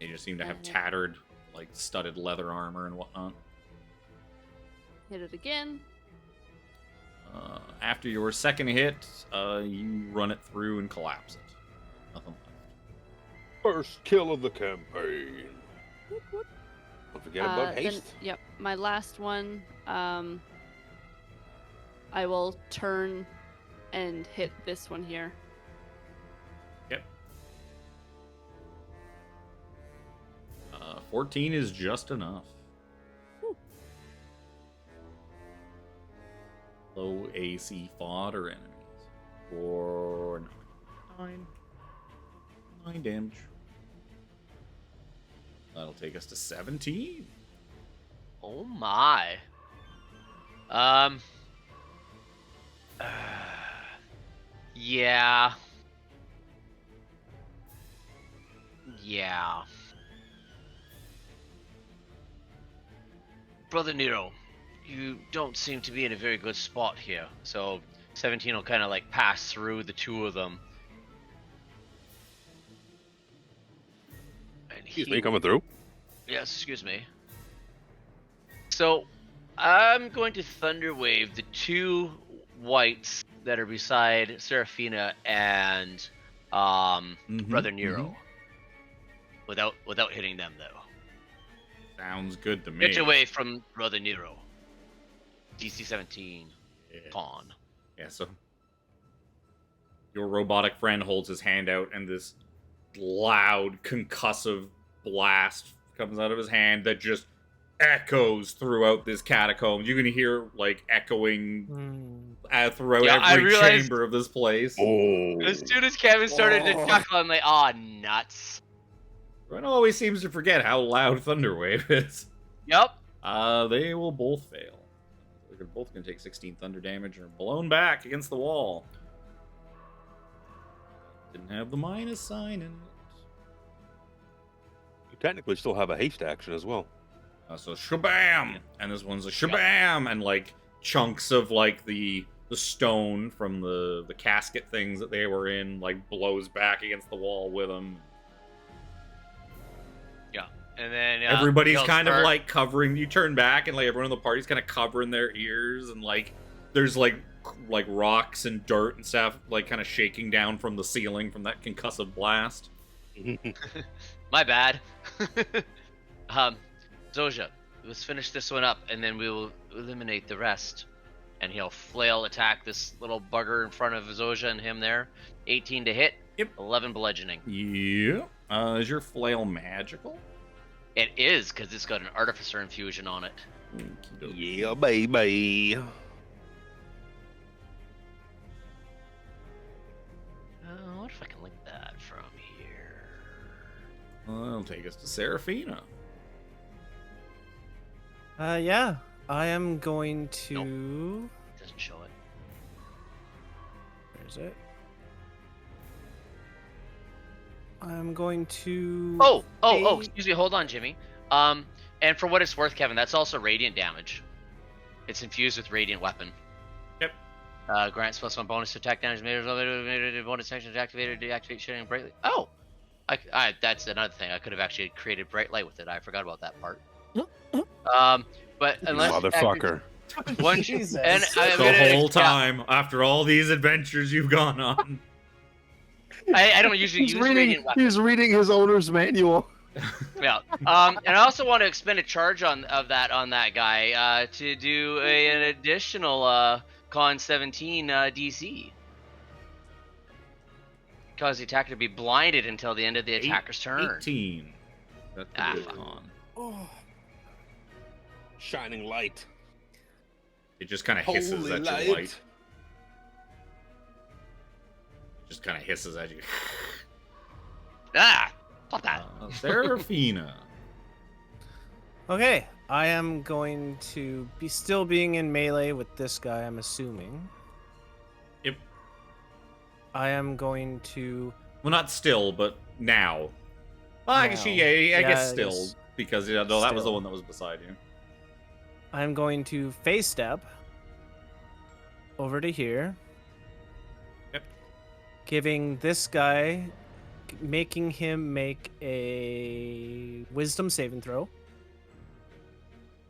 You just seem to have tattered, like studded leather armor and whatnot. Hit it again. After your second hit, you run it through and collapse it. Nothing left. First kill of the campaign. Don't forget about Then, haste. yep, my last one. I will turn and hit this one here. Yep. 14 is just enough. Whew. Low AC fodder enemies. For 9 damage. That'll take us to 17. Oh my. Yeah. Yeah. Brother Nero, you don't seem to be in a very good spot here. So 17 will kind of like pass through the two of them. And Excuse me, coming through. Yes, excuse me. So, I'm going to Thunder Wave the two whites that are beside Seraphina and Brother Nero. Without hitting them though. Sounds good to me. Get away from Brother Nero. DC 17. Yeah. Pawn. Yeah, so your robotic friend holds his hand out, and this loud, concussive blast comes out of his hand that just echoes throughout this catacomb. You can hear, like, echoing throughout every chamber of this place. Oh. As soon as Kevin started to chuckle, I'm like, aw, nuts. Everyone always seems to forget how loud Thunderwave is. Yep. They will both fail. They're both going to take 16 thunder damage and are blown back against the wall. Didn't have the minus sign in it. You technically still have a haste action as well. So shabam! And this one's a shabam! And like chunks of like the stone from the casket things that they were in like blows back against the wall with them. Yeah. And then everybody's kind of like covering. You turn back and like everyone in the party's kind of covering their ears, and like there's like rocks and dirt and stuff like kind of shaking down from the ceiling from that concussive blast. My bad. Zojja, let's finish this one up, and then we will eliminate the rest. And he'll flail attack this little bugger in front of Zojja and him there. 18 to hit. Yep. 11 bludgeoning. Yeah. Is your flail magical? It is, because it's got an artificer infusion on it. Yeah, baby. What if I can link that from here? Well, that'll take us to Seraphina. Yeah. I am going to... Nope. It doesn't show it. Where's it? I'm going to... Oh, excuse me, hold on, Jimmy. And for what it's worth, Kevin, that's also radiant damage. It's infused with radiant weapon. Yep. Grants +1 bonus to attack damage made bonus action activated to deactivate shining brightly. Oh! I that's another thing. I could have actually created bright light with it. I forgot about that part. But unless motherfucker. One Jesus. and The whole time, after all these adventures you've gone on. I don't usually use radiant weapon. He's reading his owner's manual. Yeah. And I also want to expend a charge on that guy to do an additional con 17 DC. Cause the attacker to be blinded until the end of the attacker's turn. 18. That's a good con. Oh, Shining light. It just kind of hisses Holy at light. your light. It just kind of hisses at you. Fuck that. Seraphina. Okay. I am going to be still being in melee with this guy, I'm assuming. Yep. I am going to... Well, not still, but now. Well, I guess, Now. I guess I still. guess Because, no, that was the still. one that was beside you. I'm going to phase step over to here. Yep. Giving this guy, making him make a wisdom saving throw.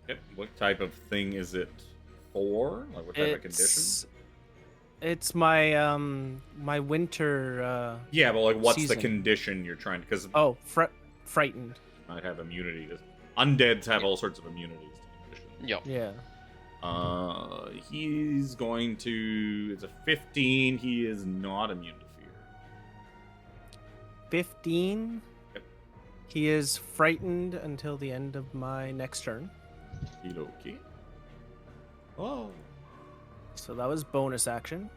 Yep. What type of thing is it for? Like, what type of condition? It's my my winter Yeah, but like, what's the season. condition you're trying to... Because frightened. might have immunity. Undeads have all sorts of immunities to conditions. Yo. Yeah. He's going to. It's a 15. He is not immune to fear. 15. Yep. He is frightened until the end of my next turn. Okay. Oh. So that was bonus action.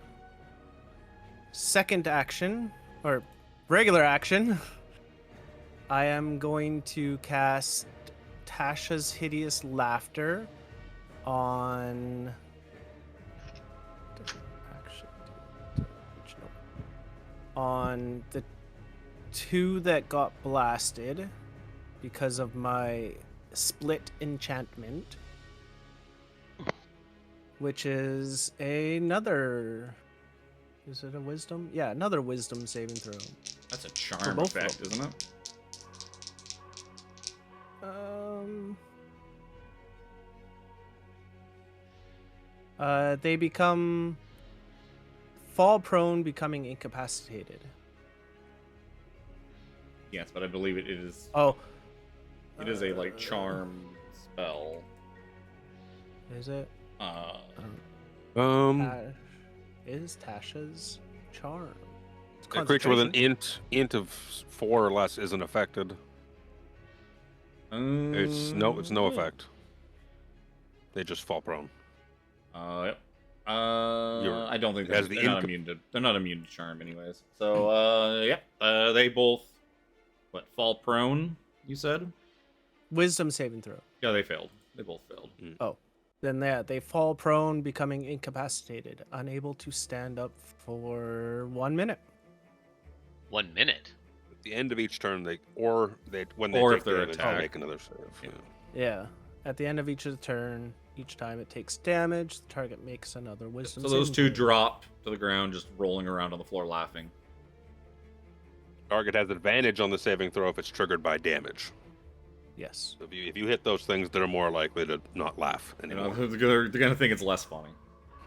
Second action, or regular action, I am going to cast Tasha's Hideous Laughter on... on the 2 that got blasted because of my split enchantment, which is another... Is it a wisdom? Yeah, another wisdom saving throw. That's a charm both of effect, isn't it? They become fall prone, becoming incapacitated. Yes, but I believe it is. Oh, It is a like charm spell. is it? Is Tasha's charm? It's A creature with an concentration. int of 4 or less isn't affected. It's no effect. They just fall prone. Yep. I don't think as they're the not immune to. They're not immune to charm, anyways. So, yep. They both, fall prone? You said? Wisdom saving throw. Yeah, they failed. They both failed. Oh, then they fall prone, becoming incapacitated, unable to stand up for 1 minute. 1 minute. At the end of each turn, when they Or take if they're damage, attacked. make another save. Yeah. Yeah. At the end of each turn, each time it takes damage, the target makes another wisdom. So those saving two throw. drop to the ground, just rolling around on the floor, laughing. Target has advantage on the saving throw if it's triggered by damage. Yes. So if you hit those things, they're more likely to not laugh You know, anymore. they're gonna think it's less funny.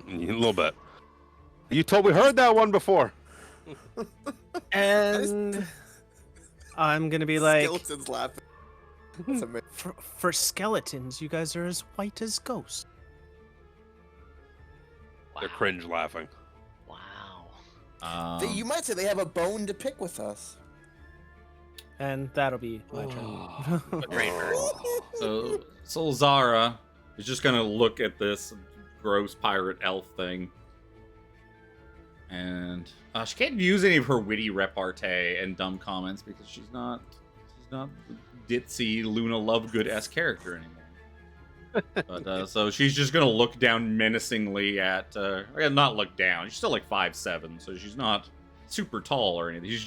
A little bit. You totally heard that one before. And I'm gonna be like, Skeletons laughing. That's amazing. for skeletons, you guys are as white as ghosts. Wow. They're cringe laughing. Wow. You might say they have a bone to pick with us. And that'll be my turn. Great hurt. So Zara is just gonna look at this gross pirate elf thing, and she can't use any of her witty repartee and dumb comments because she's not the ditzy Luna Lovegood-esque character anymore. But so she's just gonna look down menacingly at not look down. She's still like 5'7", so she's not super tall or anything. She's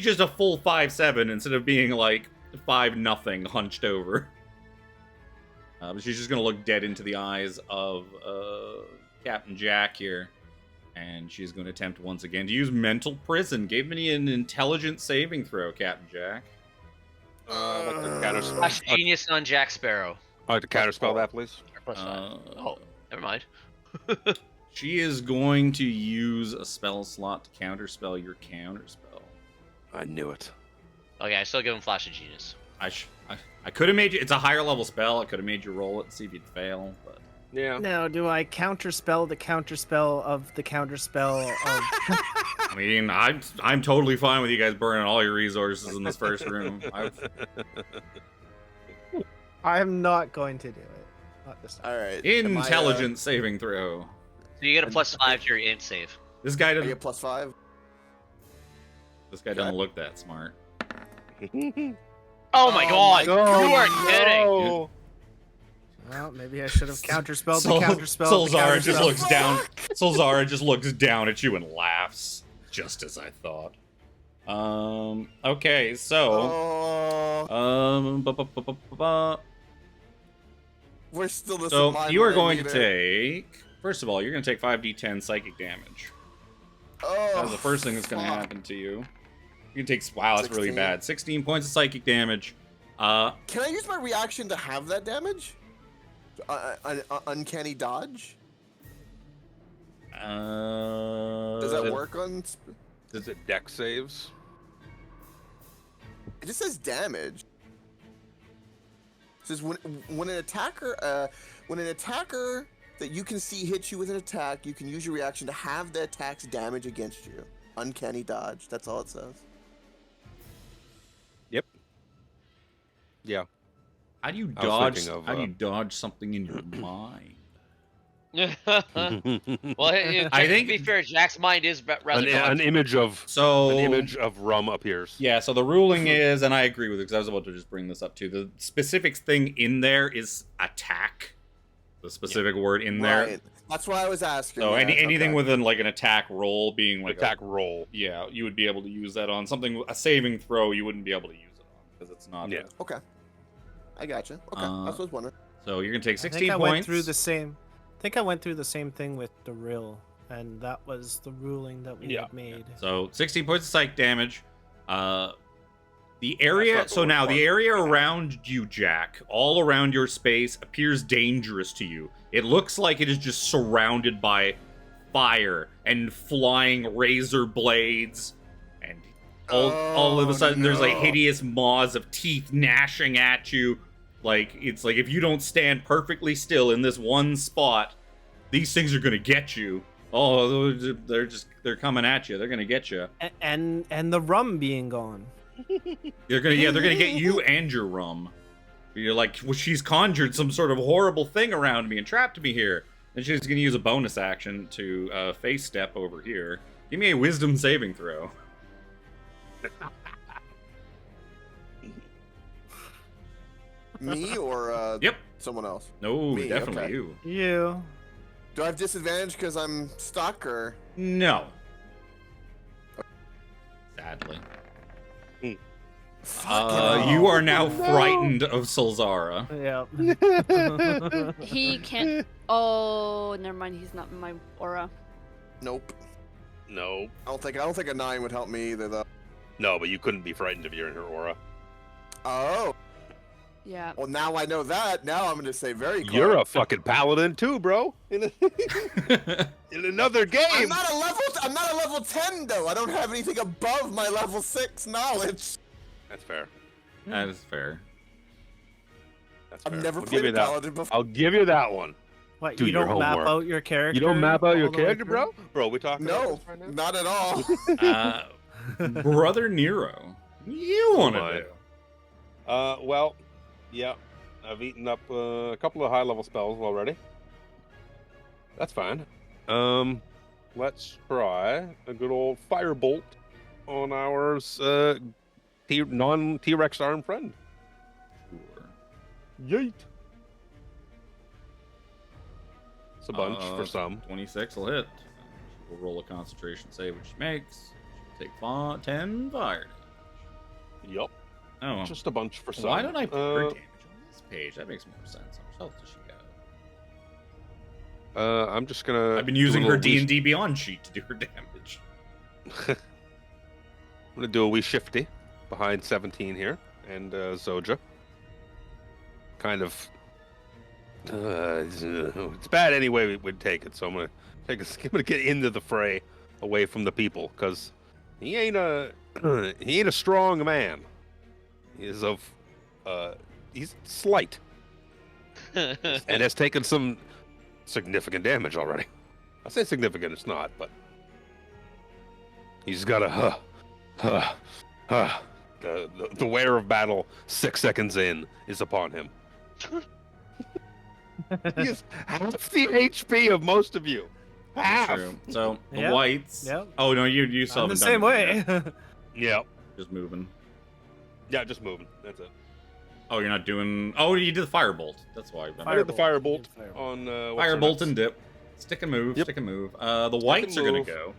just a full 5'7" instead of being like 5'0" hunched over. But she's just gonna look dead into the eyes of Captain Jack here, and she's going to attempt once again to use mental prison. Give me an intelligence saving throw, Captain Jack. I'd like to counterspell. Flash genius on Jack Sparrow. I'd like to counterspell that, please. Plus 5. Oh, never mind. She is going to use a spell slot to counterspell your counterspell. I knew it. Okay, I still give him Flash of Genius. I could have made you. It's a higher level spell. I could have made you roll it and see if you'd fail. But Yeah. Now, do I counterspell the counterspell of the counterspell of... I mean, I'm totally fine with you guys burning all your resources in this first room. I'm not going to do it. Not this time. All right. Intelligence saving throw. So you get a plus 5 to your int save. This guy I doesn't. get +5. This guy doesn't look that smart. Oh my god! my You are kidding! No. Well, maybe I should have counterspelled the counterspell. Solzara just counterspell. looks down. Solzara just looks down at you and laughs, just as I thought. Okay, so. Oh, we're still the So survivor you are going to leader. take. First of all, you're going to take 5d10 psychic damage. Oh, That's the first thing that's going to fuck. happen to you. You can take. Wow, that's really 16. bad. 16 points of psychic damage. Can I use my reaction to have that damage? Uncanny dodge? Does that work on? Is it deck saves? It just says damage. It says when an attacker that you can see hits you with an attack, you can use your reaction to have the attack's damage against you. Uncanny dodge. That's all it says. Yep. Yeah. How do you I was dodge? thinking of, How do you dodge something in your mind? Well, I think- to be fair, Jack's mind is rather an dodgy. image of So an image of rum appears. Yeah, so the ruling is, and I agree with it because I was about to just bring this up too. The specific thing in there is attack. The specific word in there. Right. That's why I was asking. So yes, anything okay. within like an attack roll being like Attack roll. yeah, you would be able to use that on something. A saving throw, you wouldn't be able to use it on because it's not. Yeah. Okay. I gotcha. Okay. That's what I was wondering. So you're gonna take I 16 think I points. went through the same. I think I went through the same thing with the rill, and that was the ruling that we had made. So 16 points of psych damage. The area. That's not So the now worst the part. area around you, Jack, all around your space, appears dangerous to you. It looks like it is just surrounded by fire and flying razor blades, and all of a sudden there's like no. hideous maws of teeth gnashing at you. Like it's like if you don't stand perfectly still in this one spot, these things are gonna get you. Oh, they're coming at you. They're gonna get you. And the rum being gone. They're gonna get you and your rum. You're like, well, she's conjured some sort of horrible thing around me and trapped me here. And she's gonna use a bonus action to face step over here. Give me a wisdom saving throw. Me or Yep. someone else? No, Me, definitely okay. you. You. Do I have disadvantage because I'm stuck or? No. Sadly. Fucking You hell. are now frightened of Solzara. Yeah. He can't. Oh, never mind. He's not in my aura. Nope. No. I don't think a 9 would help me either though. No, but you couldn't be frightened if you're in her aura. Oh. Yeah. Well, now I know that. Now I'm gonna say very. You're calm. a fucking paladin too, bro. In another game. I'm not a level 10 though. I don't have anything above my level 6 knowledge. That's fair. That is fair. That's fair. I've never I'll give played you a that. paladin before. I'll give you that one. What? Do You your don't map homework. out your character? You don't map out your all the way character, through? bro? Bro, we talking about No, this right now? not at all. Brother Nero, you want to my. do? Well, yeah. I've eaten up a couple of high-level spells already. That's fine. Let's try a good old firebolt on our non-T-Rex arm friend. Sure. Yeet. It's a bunch for some. 26 will hit. She will roll a concentration save, which she makes. She'll take 10 fire damage. Yup. Oh, Just a bunch for some. why don't I put her damage on this page? That makes more sense. How much health does she got? I'm just gonna. I've been using do a her wee- D&D Beyond sheet to do her damage. I'm gonna do a wee shifty behind 17 here, and Zojja. Kind of. It's bad any way we'd take it, so I'm gonna get into the fray, away from the people, because he ain't a strong man. He is he's slight and has taken some significant damage already. I say significant, it's not, but he's got the wear of battle 6 seconds in is upon him. He is half the HP of most of you. Half. True. So the Yep, whites. yep. Oh no, you still I'm the haven't done same it yet. way. Yep. Just moving. Yeah, just moving. That's it. Oh, you're not doing. Oh, you did the firebolt. That's why. I did the firebolt Firebolt. on Firebolt and dip. Stick and move. Yep. Stick and move. The whites are gonna move. go.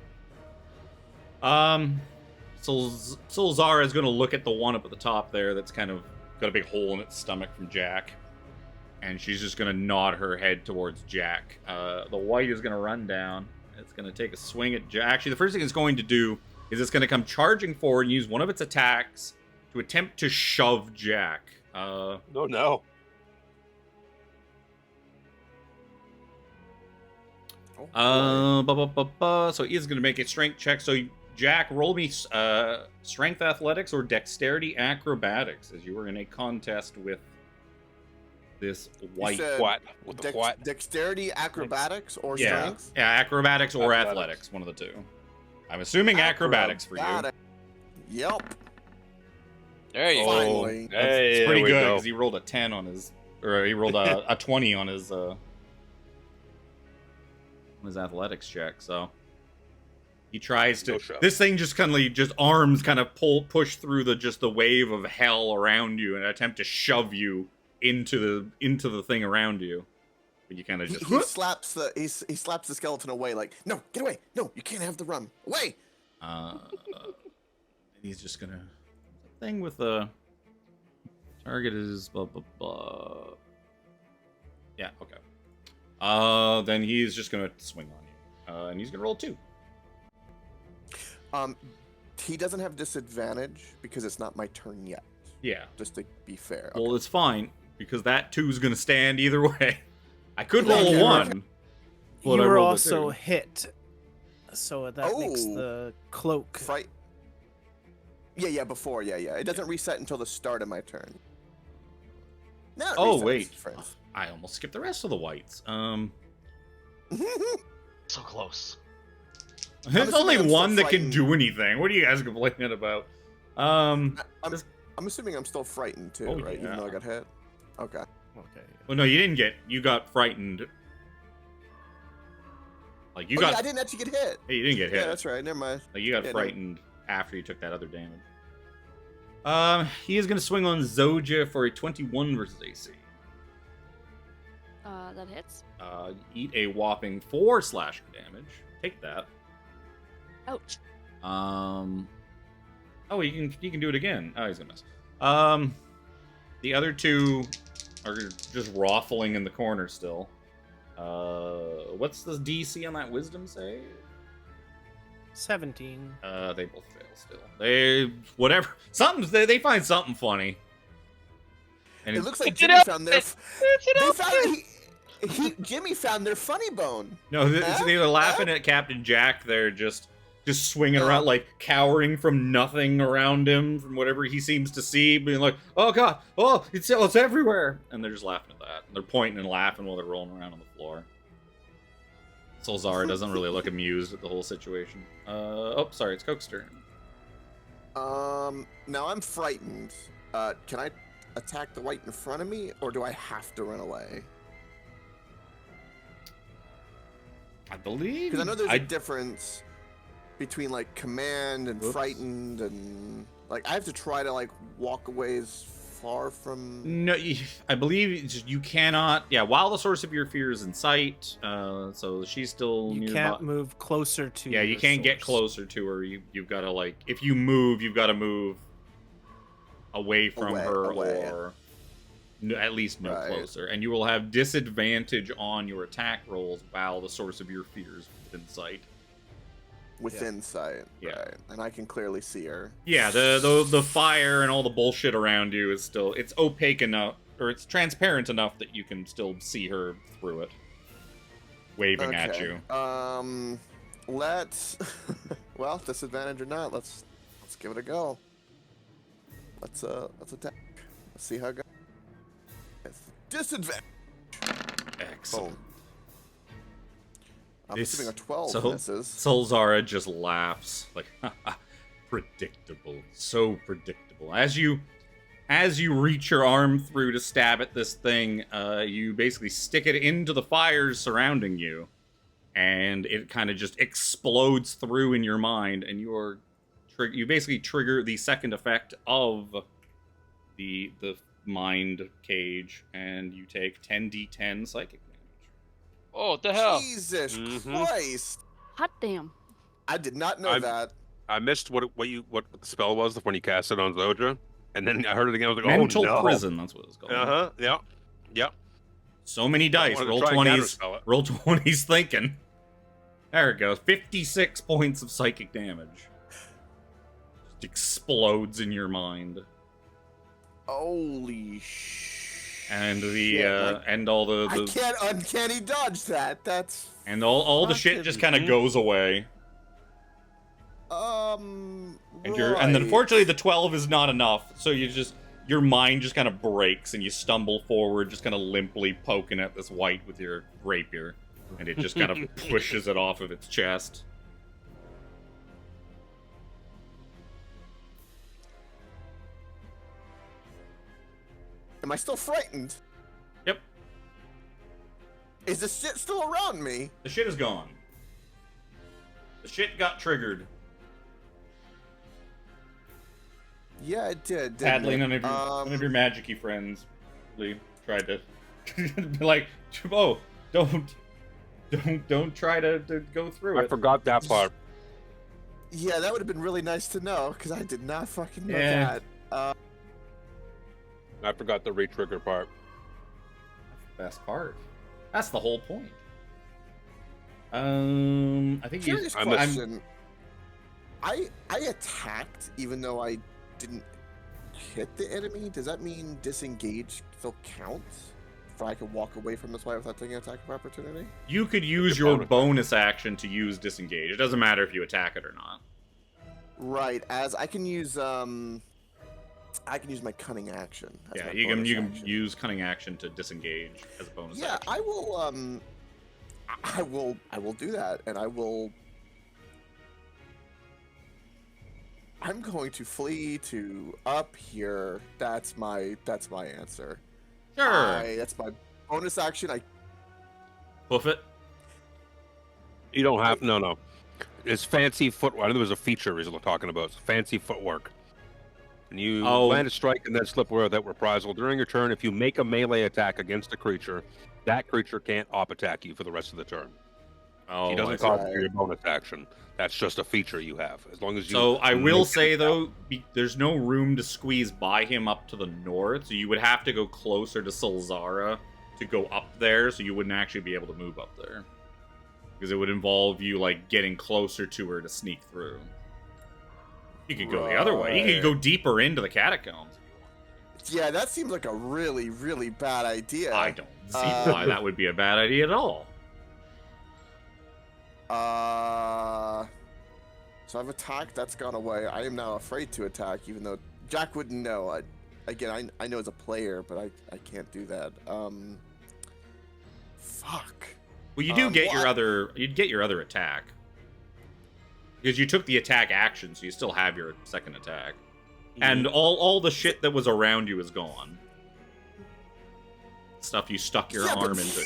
Solzara is gonna look at the one up at the top there that's kind of got a big hole in its stomach from Jack, and she's just gonna nod her head towards Jack. The white is gonna run down. It's gonna take a swing at Jack. Actually, the first thing it's going to do is it's gonna come charging forward and use one of its attacks to attempt to shove Jack. Oh no. So he is going to make a strength check. So Jack, roll me strength athletics or dexterity acrobatics, as you were in a contest with this You white. said What? With the what? Dexterity, acrobatics, or Yeah, strength? yeah, acrobatics or Athletics. athletics, one of the two. I'm assuming acrobatics for you. Acrobatic. Yep. There you go. Finally. That's Hey, it's pretty there we good go. because he rolled a 10 on his, or he rolled a 20 on his athletics check. So he tries to. No shot. This thing just kind of just arms kind of push through the wave of hell around you and attempt to shove you into the thing around you. But you kind of just He slaps the skeleton away, like, no, get away, no, you can't have the rum, away. and he's just gonna thing with the target is blah blah blah. Yeah, okay. Then he's just gonna swing on you, and he's gonna roll 2. He doesn't have disadvantage because it's not my turn yet. Yeah. Just to be fair. Well, Okay. it's fine because that 2 is gonna stand either way. I could Yeah, roll a okay. 1. You but I were rolled a also 2. hit, so that makes Oh. the cloak. Fright. Yeah, before, yeah. It doesn't reset until the start of my turn. No. Oh wait, friends. I almost skipped the rest of the whites. So close. There's assuming only I'm still one that can frightened. do anything. What are you guys complaining about? I'm assuming I'm still frightened too, Oh, right? Even though I yeah. got hit. Okay. Okay. Well, no, you got frightened. Like you Oh, got. yeah, I didn't actually get hit. Hey, you didn't get hit. Yeah, that's right. Never mind. Like, you got Yeah, no. frightened after you took that other damage. He is gonna swing on Zojja for a 21 versus AC. That hits. Eat a whopping 4 slashing damage. Take that. Ouch. Oh, you can do it again. Oh, he's gonna miss. The other 2 are just raffling in the corner still. What's the DC on that wisdom save? 17. They both fail still. They they find something funny. And It it's- looks like It's an Jimmy up- found their. it's an They up- found Jimmy found their funny bone. No, Huh? they were laughing at Captain Jack. They're just swinging Oh. around, like cowering from nothing around him, from whatever he seems to see, being like, "Oh God, oh, it's everywhere," and they're just laughing at that. And they're pointing and laughing while they're rolling around on the floor. Solzara doesn't really look amused at the whole situation. Oh, sorry, it's Coke's turn. Now I'm frightened. Can I attack the white in front of me, or do I have to run away? I believe. Because I know there's a difference between like command and Whoops. frightened, and like I have to try to like walk away as far from. No, I believe you cannot. Yeah, while the source of your fear is in sight, so she's still You nearby. can't move closer to. Yeah, you your can't get source. closer to her. You've got to like, if you move, you've got to move away from her, away. or at least no Right. closer, and you will have disadvantage on your attack rolls while the source of your fear is within sight. Within sight, Yeah. right? And I can clearly see her. Yeah, the fire and all the bullshit around you is still, it's opaque enough, or it's transparent enough that you can still see her through it, waving at you. Let's. Well, disadvantage or not, let's give it a go. Let's attack. Let's see how it goes. It's disadvantage. Excellent. Boom. I'm This- assuming a 12 so- misses. Solzara just laughs like, predictable, so predictable. As you reach your arm through to stab at this thing, you basically stick it into the fires surrounding you, and it kind of just explodes through in your mind, and you basically trigger the second effect of the mind cage, and you take 10d10 psychic damage. Oh, what the hell? Jesus Mhm. Christ! Hot damn. I did not know I'm- that. I missed what the spell was when you cast it on Zojja, and then I heard it again. I was like, Mental oh no. prison, that's what it's called. Yeah. So many dice. wanted to Roll try and 20s. counterspell it. Roll 20s thinking. There it goes. 56 points of psychic damage. Just explodes in your mind. Holy shit! And and all I the can't uncanny dodge that. That's and all the shit fucking- just kind of goes away. And And unfortunately the 12 is not enough. So you your mind just kind of breaks and you stumble forward, just kind of limply poking at this white with your rapier, and it just kind of pushes it off of its chest. Am I still frightened? Yep. Is this shit still around me? The shit is gone. The shit got triggered. Yeah, it did. Sadly, didn't it? none of your magic-y friends really tried to be like, oh, don't try to go through it. I forgot that part. Yeah, that would have been really nice to know, because I did not fucking know Yeah. that. I forgot the re-trigger part. That's the best part. That's the whole point. I think Curious I'm- question. I attacked even though I didn't hit the enemy. Does that mean disengage still counts? If I could walk away from this way without taking an attack of opportunity? you could use your bonus action to use disengage. It doesn't matter if you attack it or not. Right, as I can use my cunning action. As Yeah, my you can bonus action. use cunning action to disengage as a bonus Yeah, action. I will do that, and I'm going to flee to up here. That's my answer. Sure. That's my bonus action. I Hoof it. You don't have no. It's fancy footwork. I know there was a feature we were talking about. It's fancy footwork. And you land a strike and then slip away that reprisal. During your turn, if you make a melee attack against a creature, that creature can't op attack you for the rest of the turn. Oh, He I doesn't see. cost you your bonus action. That's just a feature you have. As long as you. So I will make say it though, there's no room to squeeze by him up to the north, so you would have to go closer to Solzara to go up there, so you wouldn't actually be able to move up there. Because it would involve you like getting closer to her to sneak through. You could go the other way. You could go deeper into the catacombs if you want. Yeah, that seems like a really, really bad idea. I don't see why that would be a bad idea at all. So I've attacked. That's gone away. I am now afraid to attack, even though Jack wouldn't know. I know as a player, but I can't do that. Fuck. Well, you do get you'd get your other attack. Because you took the attack action, so you still have your second attack. And all the shit that was around you is gone. Stuff you stuck your arm into.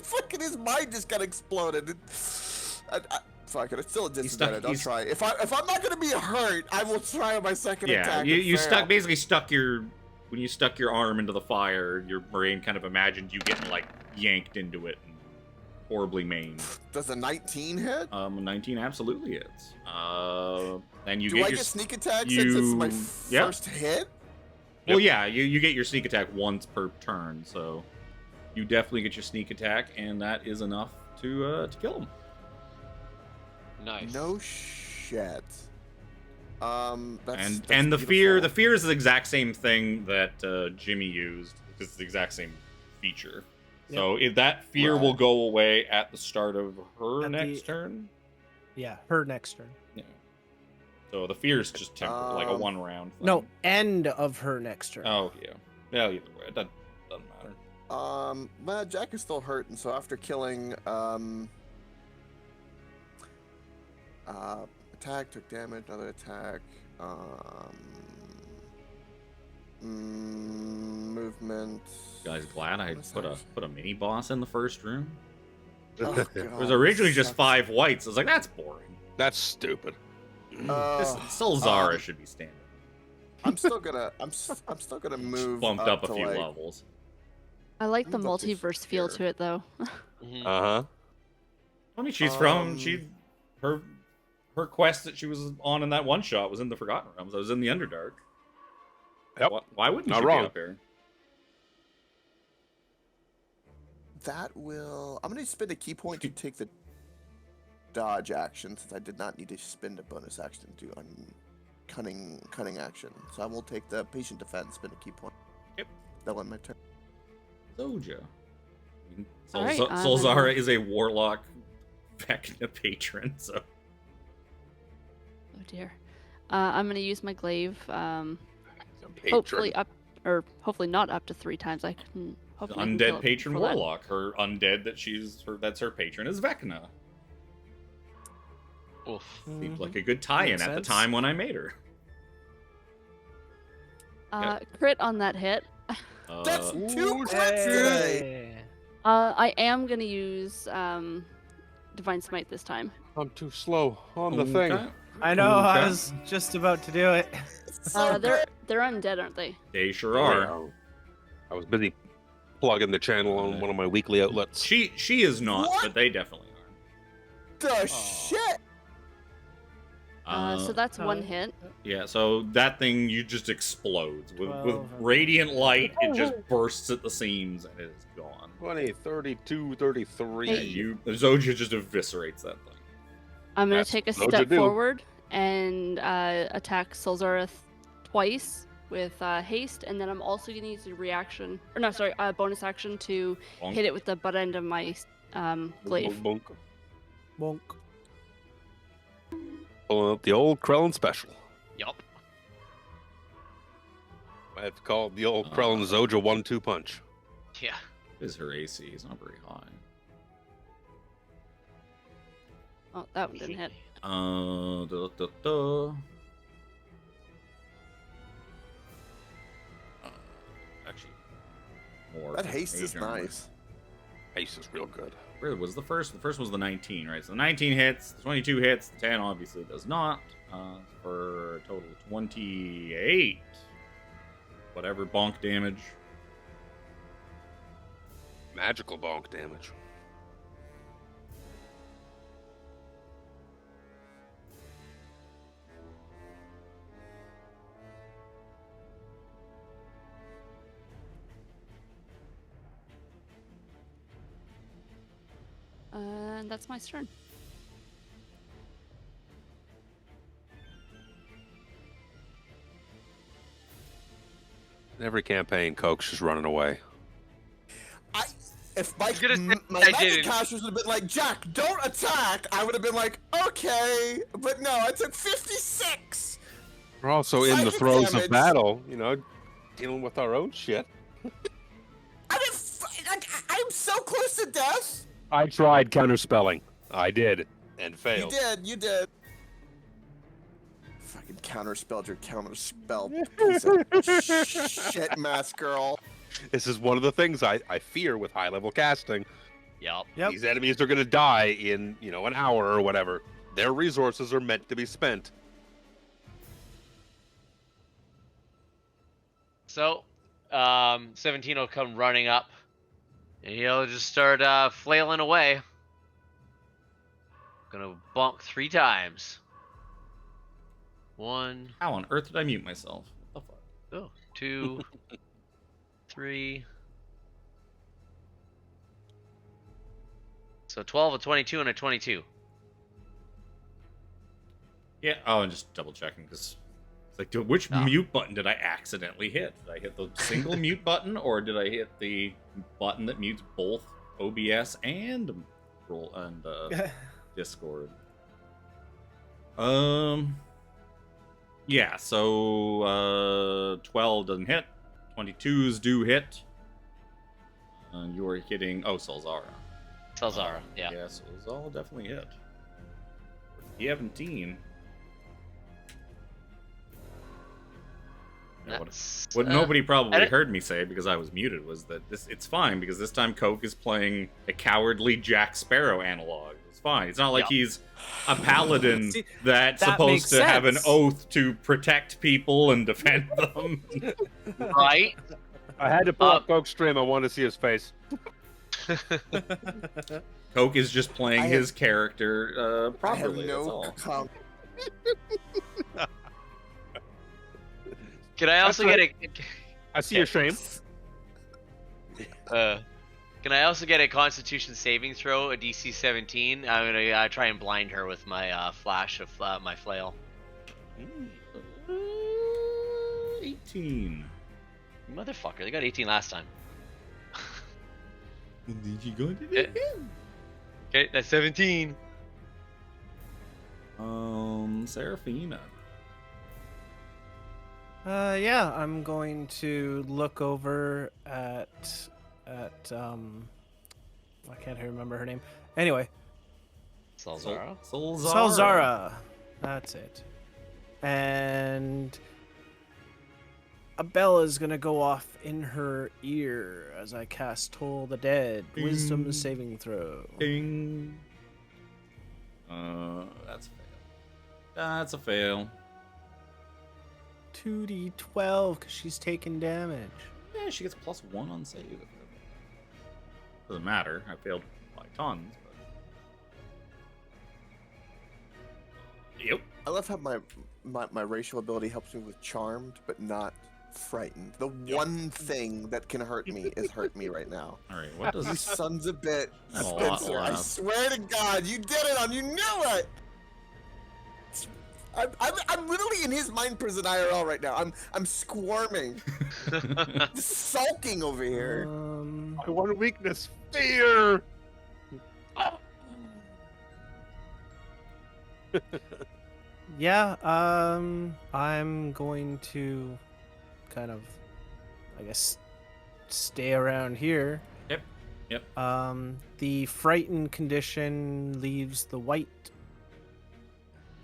Fucking his mind just got exploded. Fuck it, it's still a disadvantage. I'll try. If I'm not gonna be hurt, I will try on my second attack. Yeah, you fail. basically stuck your when you stuck your arm into the fire, your brain kind of imagined you getting like yanked into it and horribly maimed. Does a 19 hit? 19 absolutely hits. Then you Do get I your get sneak attack since it's my yeah. first hit? Well, yeah, you get your sneak attack once per turn, so you definitely get your sneak attack, and that is enough to kill him. Nice. No shit. That's and the beautiful. fear is the exact same thing that Jimmy used. It's the exact same feature. So if that fear will go away at the start of her next turn. Yeah, her next turn. Yeah. So the fear is just temporary, like a 1 round thing. No, end of her next turn. Oh yeah. Well, either way, that doesn't matter. Well, Jack is still hurt, and so after killing, attack, took damage, another attack, movement. Guys, glad I put a mini boss in the first room. Oh, It God, was originally just sucks. 5 whites. I was like, that's boring. That's stupid. Solzara should be standing. I'm still gonna move. Bumped up a to, few like, levels. I like the Move up to multiverse feel here. to it, though. Mhm. I mean, she's her quest that she was on in that one shot was in the Forgotten Realms. I was in the Underdark. Yep. Why wouldn't Not she wrong. be up here? That will. I'm gonna spend a key point to take the dodge action, since I did not need to spend a bonus action to do cunning action. So I will take the patient defense, spend a key point. Yep. That'll end my turn. Zojja. All right, Solzara is a warlock Vecna patron, so Oh dear. I'm gonna use my glaive hopefully hopefully not up to 3 times. I can hopefully I can kill Undead it patron before that. warlock. Her undead that's her patron is Vecna. Oof. Seems like a good tie-in Makes at the sense. time when I made her. Crit on that hit. That's two crits today. Hey. I am gonna use Divine Smite this time. I'm too slow on the thing. Okay. I know. I Okay. was just about to do it. So They're undead, aren't they? They sure are. Oh, I was busy plugging the channel on one of my weekly outlets. She is not, What? but they definitely the shit. are. So that's one uh, hit. Yeah, so that thing you just explodes with 12. radiant light. It just bursts at the seams and it is gone. 20, 32, 33. Yeah, Zojja just eviscerates that thing. I'm gonna That's take a what step you do. forward and attack Solzareth twice with haste, and then I'm also gonna use a bonus action to Bonk. hit it with the butt end of my glaive. Bonk, bonk. Bonk. Pulling up the old Krellin special. Yup. I have to call it the old Krellin Zojja 1-2 punch. Yeah. Is her AC? It's not very high. Oh, that one didn't hit. Actually, more. That haste is Major armor. nice. Ace is real good. Where was the first? The first was the 19, right? So the 19 hits, the 22 hits, the 10 obviously does not. For a total of 28. Whatever bonk damage. Magical bonk damage. And that's my turn. In every campaign, Coke's just running away. If my, was gonna say, my I magic didn't. casters would have been like, Jack, don't attack, I would have been like, okay. But no, I took 56. We're also in the Psychic throes damage. of battle, dealing with our own shit. I'm so close to death. I tried counterspelling. I did. And failed. You did. Fucking counterspelled your counterspell, piece of shit, mask girl. This is one of the things I fear with high-level casting. Yup. Yep. These enemies are going to die in, an hour or whatever. Their resources are meant to be spent. So, 17 will come running up, and he'll just start flailing away. Gonna bonk 3 times. 1, How on earth did I mute myself? What the fuck? 2, 3. So 12, a 22, and a 22. Yeah. Oh, and just double checking because it's like, which mute button did I accidentally hit? Did I hit the single mute button, or did I hit the button that mutes both OBS and roll and Discord? Yeah. So 12 doesn't hit. 22s do hit. And you are hitting. Oh, Solzara. Salzara, yeah. Yeah, Solzara definitely hit. 17. Yeah, what nobody probably heard me say, because I was muted, was that it's fine, because this time Coke is playing a cowardly Jack Sparrow analog. It's fine. It's not like he's a paladin See, that's that supposed makes to have an sense. oath to protect people and defend them. Right? I had to pull up Coke's stream. I wanted to see his face. Coke is just playing I his character I have properly. That's no all. Can I also That's get I see your shame. Can I also get a Constitution saving throw, a DC 17? I'm gonna try and blind her with my flash of my flail. 18. Motherfucker, they got 18 last time. Did you go to it again? Okay, that's 17. Seraphina. Yeah, I'm going to look over at I can't remember her name. Anyway, Salzara? Salzara. That's it. And a bell is gonna go off in her ear as I cast Toll the Dead. Ding. Wisdom saving throw. Ding. That's a fail. That's a fail. 2d12 because she's taking damage. Yeah, she gets +1 on save. Doesn't matter. I failed by tons. But... Yep. I love how my racial ability helps me with charmed, but not frightened. The one thing that can hurt me is hurt me right now. All right. What You does sons of bitch, That's a lot Spencer! I loud. swear to God, you did it! You knew it! I'm literally in his mind prison IRL right now. I'm squirming, just sulking over here. My one weakness, fear. Yeah, I'm going to kind of, I guess, stay around here. Yep. The frightened condition leaves the white.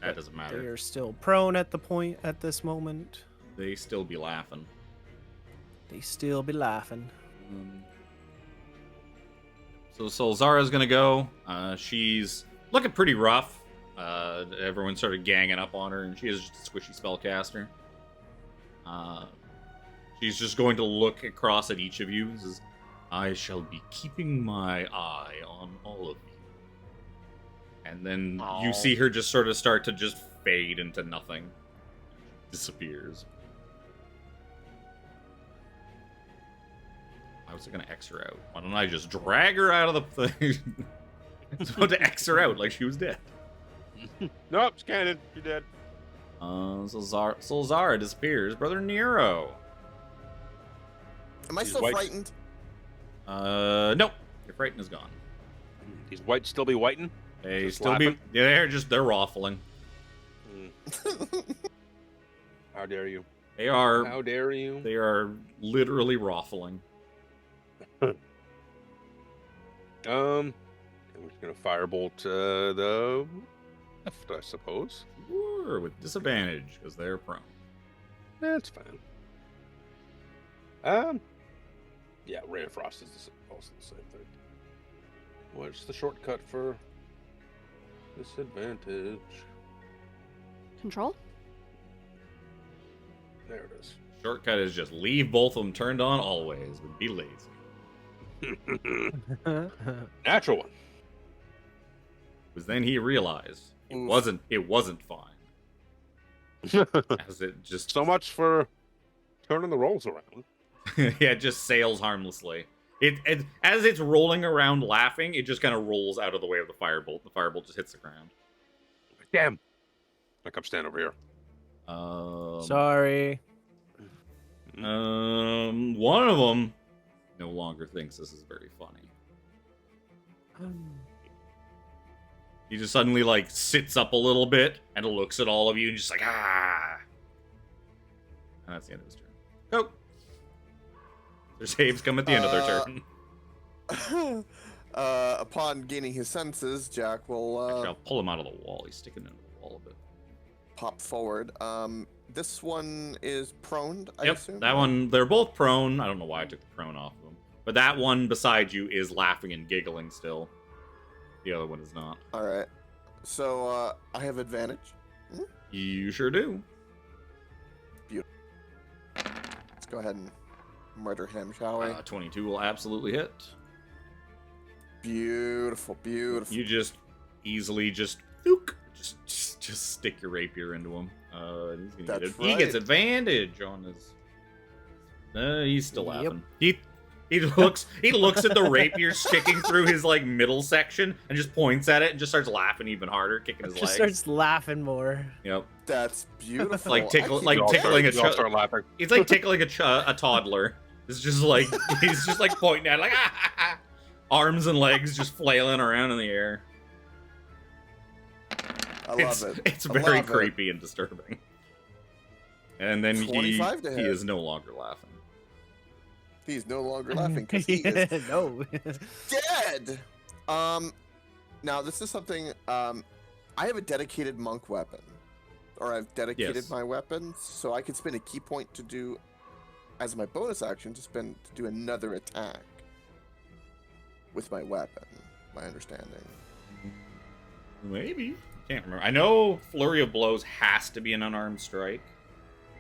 That doesn't They matter. are still prone at this moment. They still be laughing. They still be laughing. So Salzara's gonna go. She's looking pretty rough. Everyone started ganging up on her, and she is just a squishy spellcaster. She's just going to look across at each of you and says, I shall be keeping my eye on all of you. And then you see her just sort of start to just fade into nothing. Disappears. I was gonna X her out. Why don't I just drag her out of the thing? I was about to X her out like she was dead. Nope, it's canon. You're dead. Salzara disappears. Brother Nero. Am I He's still white. frightened? Nope. Your frighten is gone. These whites still be whiting? They Just still be. laughing? Yeah, they're raffling. How dare you? They are. How dare you? They are literally raffling. And we're just gonna firebolt the left, I suppose. Sure, with disadvantage because they're prone. That's fine. Yeah, Ray of Frost is also the same thing. What's the shortcut for disadvantage? Control? There it is. Shortcut is just leave both of them turned on always, but be lazy. Natural one. Because then he realized Oof. it wasn't fine. As it just So much for turning the rolls around. yeah, it just sails harmlessly. It as it's rolling around laughing, it just kind of rolls out of the way of the firebolt. The firebolt just hits the ground. Damn. Like I'm standing over here. Sorry. One of them no longer thinks this is very funny. He just suddenly like sits up a little bit and looks at all of you and just like ah. And that's the end of his turn. Go. Their saves come at the end of their turn. Upon gaining his senses, Jack will Actually, I'll pull him out of the wall. He's sticking into the wall a bit. pop forward. This one is prone, I Yep, assume? that one, they're both prone. I don't know why I took the prone off of them. But that one beside you is laughing and giggling still. The other one is not. Alright. So, I have advantage. You sure do. Let's go ahead and murder him, shall we? 22 will absolutely hit. Beautiful, beautiful. You just easily just stick your rapier into him. He's gonna That's he gets right. advantage on his. He's still Yep. laughing. He looks at the rapier sticking through his like middle section and just points at it and just starts laughing even harder, kicking his Just legs. starts laughing more. Yep. That's beautiful. Like tickle, I keep- like We all tickling a start- we all child. start laughing. It's like tickling a toddler. It's just like he's just like pointing at it, like arms and legs just flailing around in the air. I love it. It's I very love it. creepy and disturbing. And then he 25 to hit. is no longer laughing. He's no longer laughing because he is no. dead. Now this is something. I have a dedicated monk weapon, or I've dedicated my weapons, so I can spend a key point to do, as my bonus action, to do another attack with my weapon. My understanding. Maybe. Can't remember. I know Flurry of Blows has to be an unarmed strike.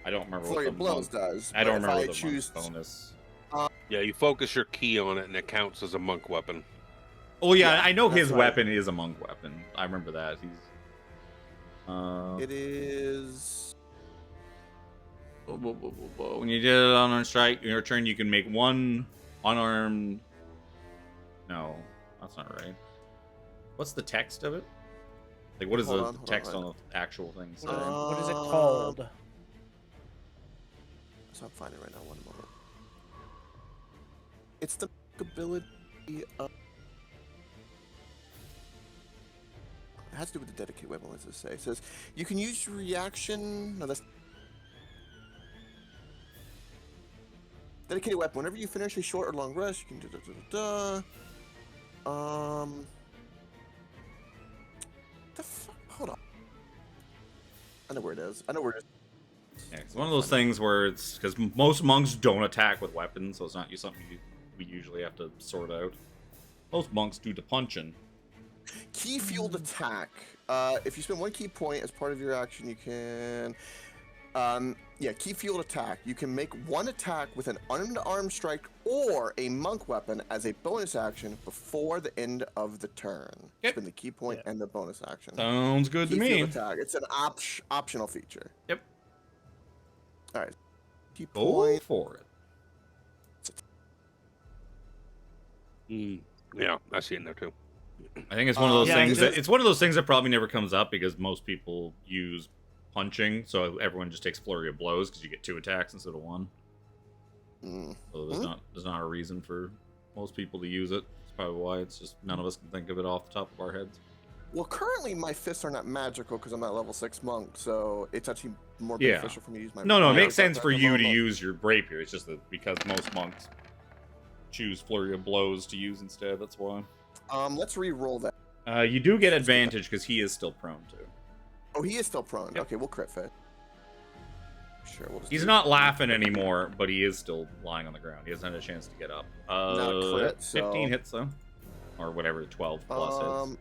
I don't remember Flurry what of the Blows does. I don't but if remember I the choose bonus. Yeah, you focus your key on it, and it counts as a monk weapon. Oh yeah, Yeah, I know his that's right. weapon is a monk weapon. I remember that. He's. It is. When you did an unarmed strike, in your turn you can make one unarmed. No, that's not right. What's the text of it? Like, what is Hold the on, text hold on the actual thing say? What is it called? So I'm finding it right now. One moment. It's the ability of. It has to do with the dedicated weapon. What does it say? It says you can use your reaction. No, that's dedicated weapon. Whenever you finish a short or long rest, you can do The fuck? Hold on. I know where it is. Yeah, it's one of those things where it's because most monks don't attack with weapons, so it's not something we usually have to sort out. Most monks do the punching. Key fueled attack. If you spend one key point as part of your action, you can. Key fueled attack. You can make one attack with an unarmed strike or a monk weapon as a bonus action before the end of the turn. Yep. Spend the key point and the bonus action. Sounds good to Key me. fueled attack. It's an optional feature. Yep. All right. Key Go point. for it. Yeah, I see it in there too. I think it's one of those Yeah, things just- it's one of those things that probably never comes up because most people use punching, so everyone just takes Flurry of Blows because you get 2 attacks instead of 1. So there's not a reason for most people to use it. That's probably why it's just none of us can think of it off the top of our heads. Well, currently my fists are not magical because I'm not level 6 monk, so it's actually more Yeah. beneficial for me to use my. No, it my makes sense weapons for at the you to moment. use your rapier. It's just that because most monks choose Flurry of Blows to use instead. That's why. Let's re-roll that. You do get advantage because he is still prone to. Oh, he is still prone. Yep. Okay, we'll crit fit. Sure, we'll just He's do not it. laughing anymore, but he is still lying on the ground. He hasn't had a chance to get up. Not crit, 15 so- hits though, or whatever. 12 plus hits.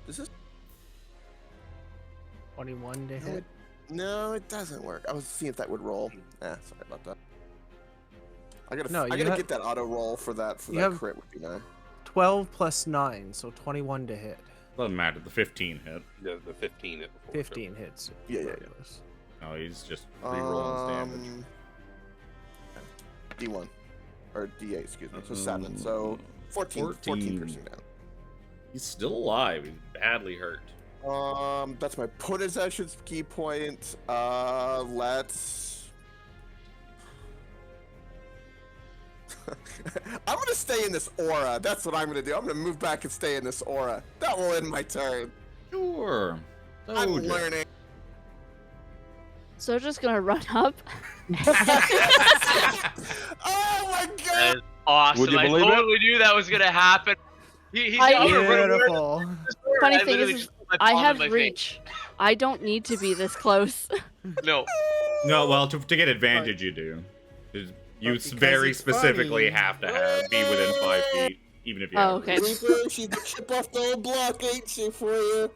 This is 21 to no, hit. no, it doesn't work. I was seeing if that would roll. Sorry about that. I gotta, No, I you gotta ha- get that auto roll for that. you have- Crit would be nice. 12 plus 9, so 21 to hit. Doesn't matter. The 15 hit. The 15 hit before. 15 hits. Yeah. regardless. No, he's just rerolling his damage. D1 or D8, excuse me. So 7. So 14 piercing down. He's still alive. He's badly hurt. That's my bonus action's key point. Let's. I'm gonna stay in this aura. That's what I'm gonna do. I'm gonna move back and stay in this aura. That will end my turn. Sure. I'm Zojja. learning. So just gonna run up. Oh my That god! is awesome. Would you I believe it? totally knew that was gonna happen. He's I- I'm gonna run over Beautiful. the sword. Funny I thing literally is just put my I palm in have my face. reach. I don't need to be this close. No. No, well, to get advantage, you do. You But because very it's specifically funny. have to be within 5 feet, even if you Oh, have okay. reach. Reaper, she's the chip off the old block, ain't she, for you?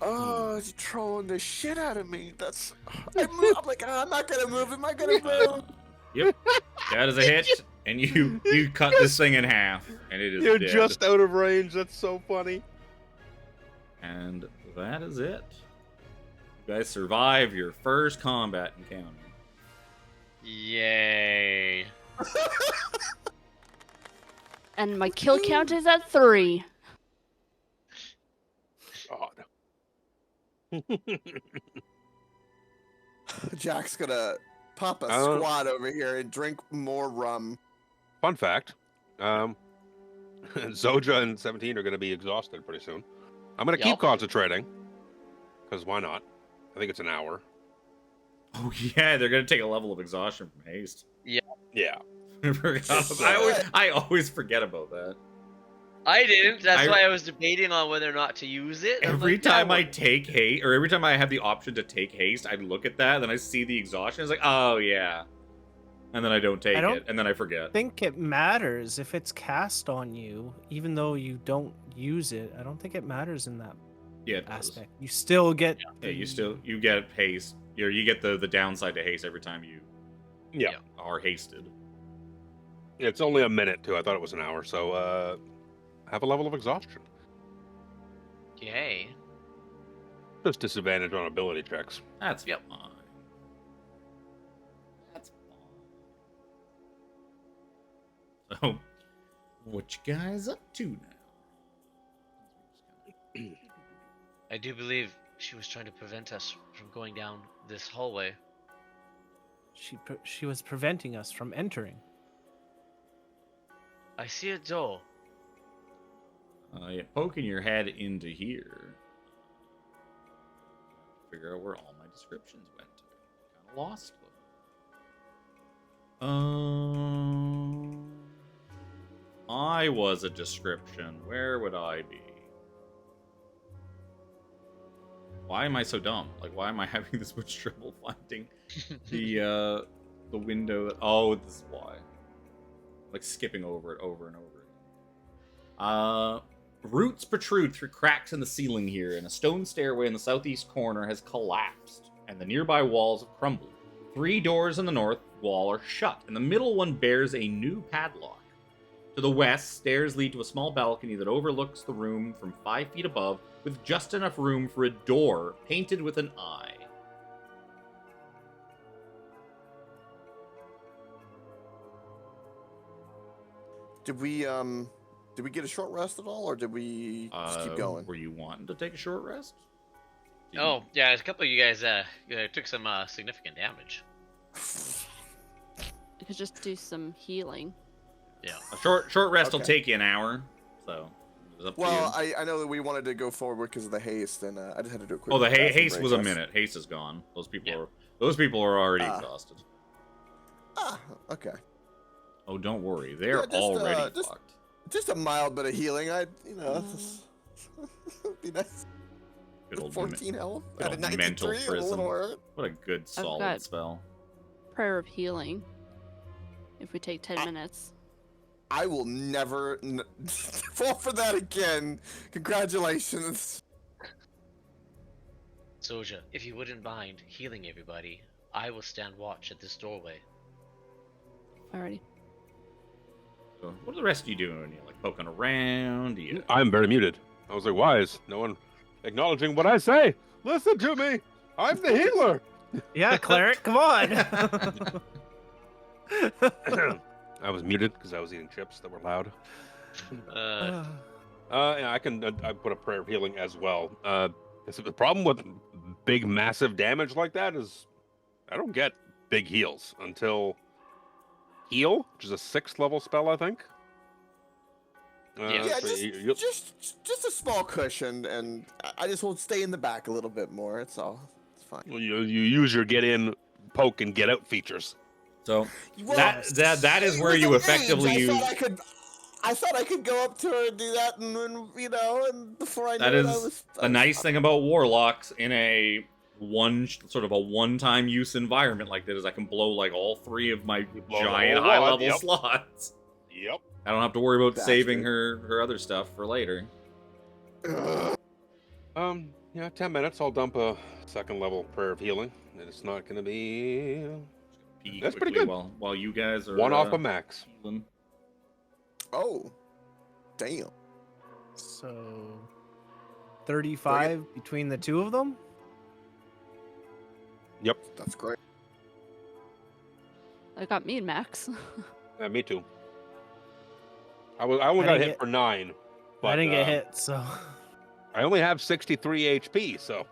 Oh, it's trolling the shit out of me. That's. I'm like, I'm not gonna move. Am I gonna move? Yep. That is a hit, and you cut this thing in half, and it is You're dead. just out of range. That's so funny. And that is it. You guys survive your first combat encounter. Yay. And my kill count is at 3. God. Jack's gonna pop a Oh. squat over here and drink more rum. Fun fact. Zojja and 17 are going to be exhausted pretty soon. I'm gonna Yup. keep concentrating. Because why not? I think it's an hour. Oh yeah, they're gonna take a level of exhaustion from haste. Yeah. I always forget about that. I didn't. That's I- why I was debating on whether or not to use it. I'm Every like, yeah, time I well, take haste, or every time I have the option to take haste, I look at that, then I see the exhaustion. It's like, oh yeah, and then I don't take don't it, and then I forget. I think it matters if it's cast on you, even though you don't use it. I don't think it matters in that Yeah, it does. aspect. You still get. Yeah, you get haste. You get the downside to haste every time you Yeah. are hasted. It's only a minute too. I thought it was an hour. So have a level of exhaustion. yay. Just disadvantage on ability checks. That's Yep. fine. That's fine. So, what you guys up to now? I do believe she was trying to prevent us from going down this hallway. She was preventing us from entering. I see a door. You're poking your head into here. Figure out where all my descriptions went. Kind of lost them. I was a description. Where would I be? Why am I so dumb? Like, why am I having this much trouble finding the window? Oh, this is why. Like skipping over it over and over again. Roots protrude through cracks in the ceiling here, and a stone stairway in the southeast corner has collapsed, and the nearby walls have crumbled. 3 doors in the north wall are shut, and the middle one bears a new padlock. To the west, stairs lead to a small balcony that overlooks the room from 5 feet above, with just enough room for a door painted with an eye. Did we get a short rest at all, or did we just keep going? Were you wanting to take a short rest? Oh, yeah, a couple of you guys took some significant damage. You could just do some healing. Yeah. A short rest will Okay. take you an hour, so it's up to Well, you. I know that we wanted to go forward because of the haste, and I just had to do a quick. Oh, the bathroom haste break, was a so I s- minute. Haste is gone. Those people Yeah. are already Ah. exhausted. Ah, okay. Oh, don't worry, they're Yeah, just, already just- fucked. Just a mild bit of healing. Be nice. Good old 14 health good at a old mental 93. I'm a prison. little hurt. What a good solid got- spell. Prayer of healing. If we take 10 minutes. I will never fall for that again. Congratulations. Zojja, if you wouldn't mind healing everybody, I will stand watch at this doorway. Alrighty. So, what are the rest of you doing? You like poking around? Do you... I'm very muted. I was like, why is no one acknowledging what I say? Listen to me. I'm the healer. Yeah, cleric, come on. I was muted because I was eating chips that were loud. Yeah, I can. I put a prayer of healing as well. The problem with big, massive damage like that is I don't get big heals until heal, which is a 6th level spell, I think. Yeah, so just, just a small cushion, and I just will stay in the back a little bit more. It's all. It's fine. you use your get in, poke, and get out features. So Well, that is where with you the effectively range, use. I thought I could go up to her and do that, and you know, and before I knew That it, I is was. a nice thing about warlocks in a one-time use environment like that is I can blow like all 3 of my blow the giant whole wad, high-level yep. slots. Yep. I don't have to worry about Bastard. saving her other stuff for later. Yeah, 10 minutes. I'll dump a 2nd level prayer of healing, and it's not going to be Pee That's pretty quickly good. While you guys are one off a max. healing. Oh, damn. So 35 between the two of them? Yep. That's great. That got me and Max. Yeah, me too. I only I got didn't hit get- for 9. But, I didn't get hit, so I only have 63 HP, so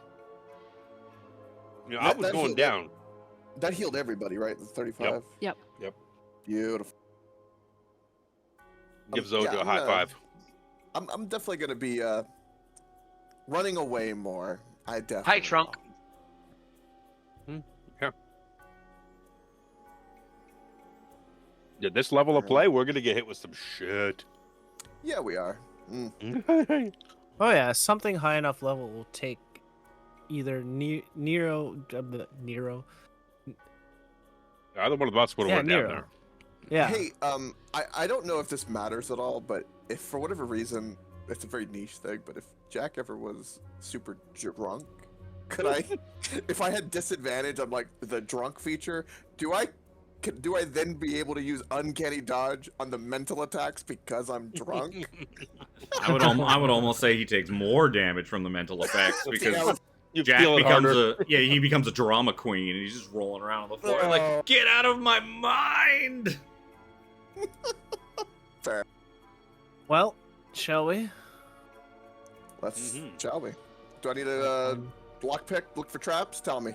I was That going healed- down. That healed everybody, right? The 35. Yep. Beautiful. Give yeah, Zojja a I'm high gonna- five. I'm definitely gonna be running away more. I definitely. Hi, Trunk. Yeah. At this level of play, we're gonna get hit with some shit. Yeah, we are. Oh yeah, something high enough level will take either Nero. Either one of us would have Yeah, went down Nero. there. Yeah. Hey, I don't know if this matters at all, but if for whatever reason, it's a very niche thing, but if Jack ever was super drunk, could I, if I had disadvantage on like the drunk feature, do I then be able to use uncanny dodge on the mental attacks because I'm drunk? I would almost say he takes more damage from the mental effects because You Jack feel it becomes harder. he becomes a drama queen and he's just rolling around on the floor like, get out of my mind. Fair. Well, shall we? Let's, Mhm. shall we? Do I need a lockpick? Look for traps? Tell me.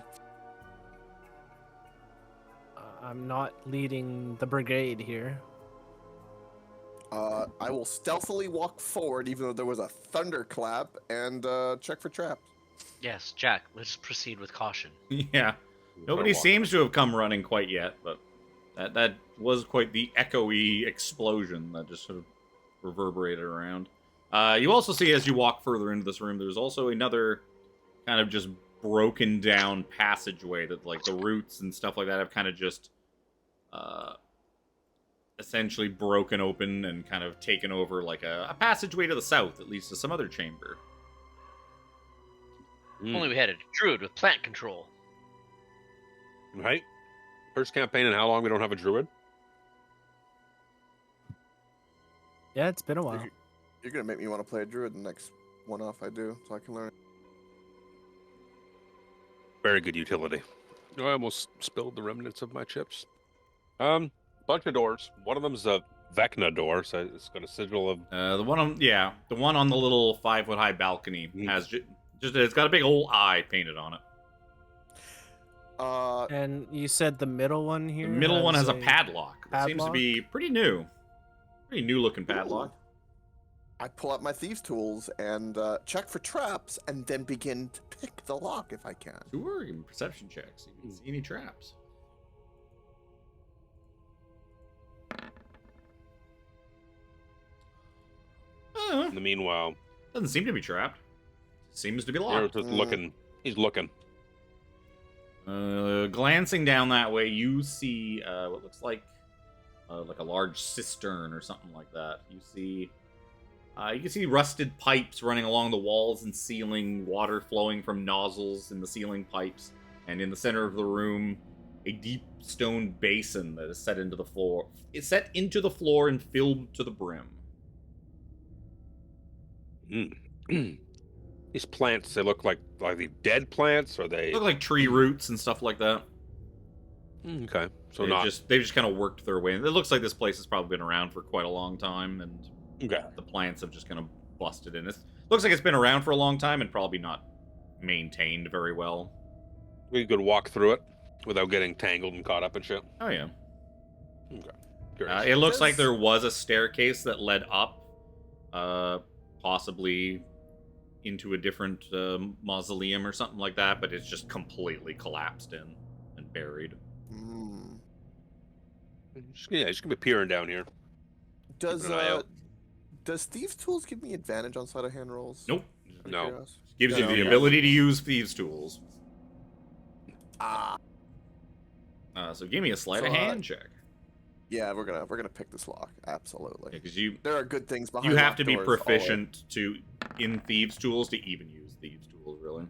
I'm not leading the brigade here. I will stealthily walk forward, even though there was a thunderclap, and check for traps. Yes, Jack. Let's proceed with caution. Yeah. Nobody walk. seems to have come running quite yet, but that was quite the echoey explosion that just sort of reverberated around. You also see as you walk further into this room, there's also another kind of just broken down passageway that like the roots and stuff like that have kind of just essentially broken open and kind of taken over like a passageway to the south, at least to some other chamber. Only we had a druid with plant control. Right? First campaign in how long we don't have a druid? Yeah, it's been a while. You're gonna make me want to play a druid the next one off I do, so I can learn. Very good utility. I almost spilled the remnants of my chips. Bunch of doors. One of them's a Vecna door, so it's got a sigil of. The one on the little 5-foot high balcony has just it's got a big old eye painted on it. And you said the middle one here? The middle one has a padlock. It seems to padlock? be pretty new looking padlock. I pull out my thieves' tools and check for traps, and then begin to pick the lock if I can. Sure, give me perception checks. You can see any traps. In the meanwhile, Doesn't seem to be trapped. Seems to be they're locked. just looking. He's looking. Glancing down that way, you see what looks like a large cistern or something like that. You can see rusted pipes running along the walls and ceiling, water flowing from nozzles in the ceiling pipes, and in the center of the room, a deep stone basin that is set into the floor. It's set into the floor and filled to the brim. These plants, they look like the dead plants, or they Look like tree roots and stuff like that. Okay, so They've just kind of worked their way. It looks like this place has probably been around for quite a long time, and okay. the plants have just kind of busted in. It looks like it's been around for a long time and probably not maintained very well. We could walk through it without getting tangled and caught up and shit. Oh yeah. Okay. Curious. It looks like there was a staircase that led up, possibly into a different mausoleum or something like that, but it's just completely collapsed in and buried. Just gonna be peering down here. Does Keep an eye out. does thieves' tools give me advantage on sleight of hand rolls? Nope. Out of No. curiosity? Gives you No, the yeah. ability to use thieves' tools. Ah, So give me a sleight of hand check. yeah, we're gonna pick this lock. Absolutely. Because you There are good things behind. have locked to be doors, always. proficient in thieves' tools to even use thieves' tools, really.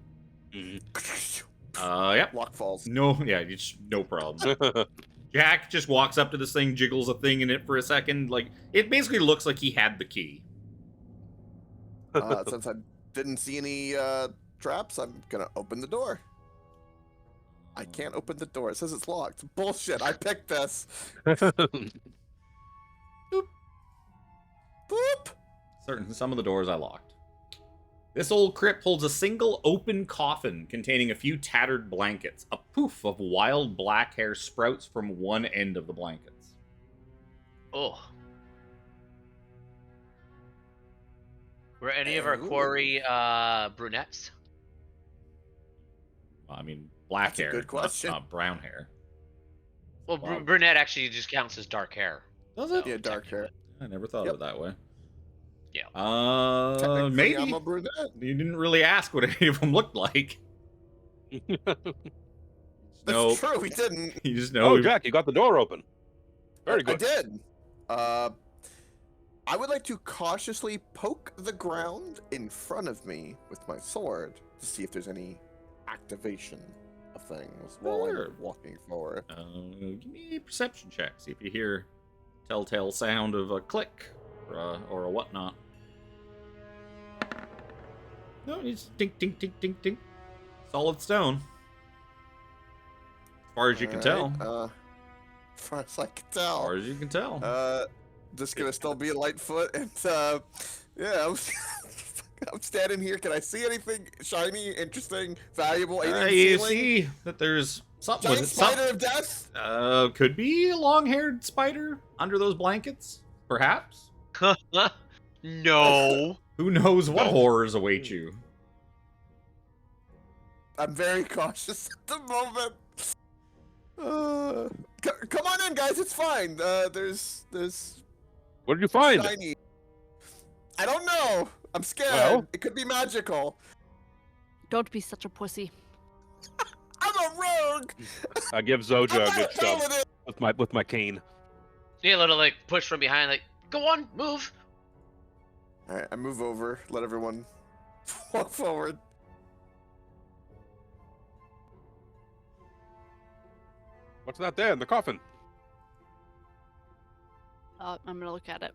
Yep. Lock falls. No, yeah, it's no problem. Jack just walks up to this thing, jiggles a thing in it for a second. Like, it basically looks like he had the key. Since I didn't see any traps, I'm gonna open the door. I can't open the door. It says it's locked. Bullshit. I picked this. Boop. Some of the doors I locked. This old crypt holds a single open coffin containing a few tattered blankets. A poof of wild black hair sprouts from one end of the blankets. Oh. Were any of our Ooh. quarry brunettes? I mean, black That's a hair, good question. not brown hair. Well, Wow. brunette actually just counts as dark hair. Does it? So, Yeah, dark hair. I never thought of it that way. Yeah. Technically, Maybe. I'm a brunette. You didn't really ask what any of them looked like. That's No, true. We didn't. you just know. Oh, Jack, you got the door open. Very I good. did. I would like to cautiously poke the ground in front of me with my sword to see if there's any activation of things while Sure. I'm walking forward. Give me a perception check. See if you hear telltale sound of a click or a whatnot. No, it's tink, tink, tink, tink, tink. Solid stone. As far as you can tell. As far as I can As tell. far as you can tell. Just gonna still be Lightfoot, and yeah, I'm standing here. Can I see anything shiny, interesting, valuable? Anything You ceiling? see that there's something. Was Giant it spider of death? Could be a long-haired spider under those blankets, perhaps. No. Who knows what No. horrors await you? I'm very cautious at the moment. Come on in, guys. It's fine. There's What did you find? shiny. I don't know. I'm scared. Well? It could be magical. Don't be such a pussy. I'm a rogue. I give I'm Zojja a not good a shove paladin. with my cane. Yeah, a little like push from behind, like, go on, move. All right, I move over. Let everyone walk forward. What's that there in the coffin? I'm gonna look at it.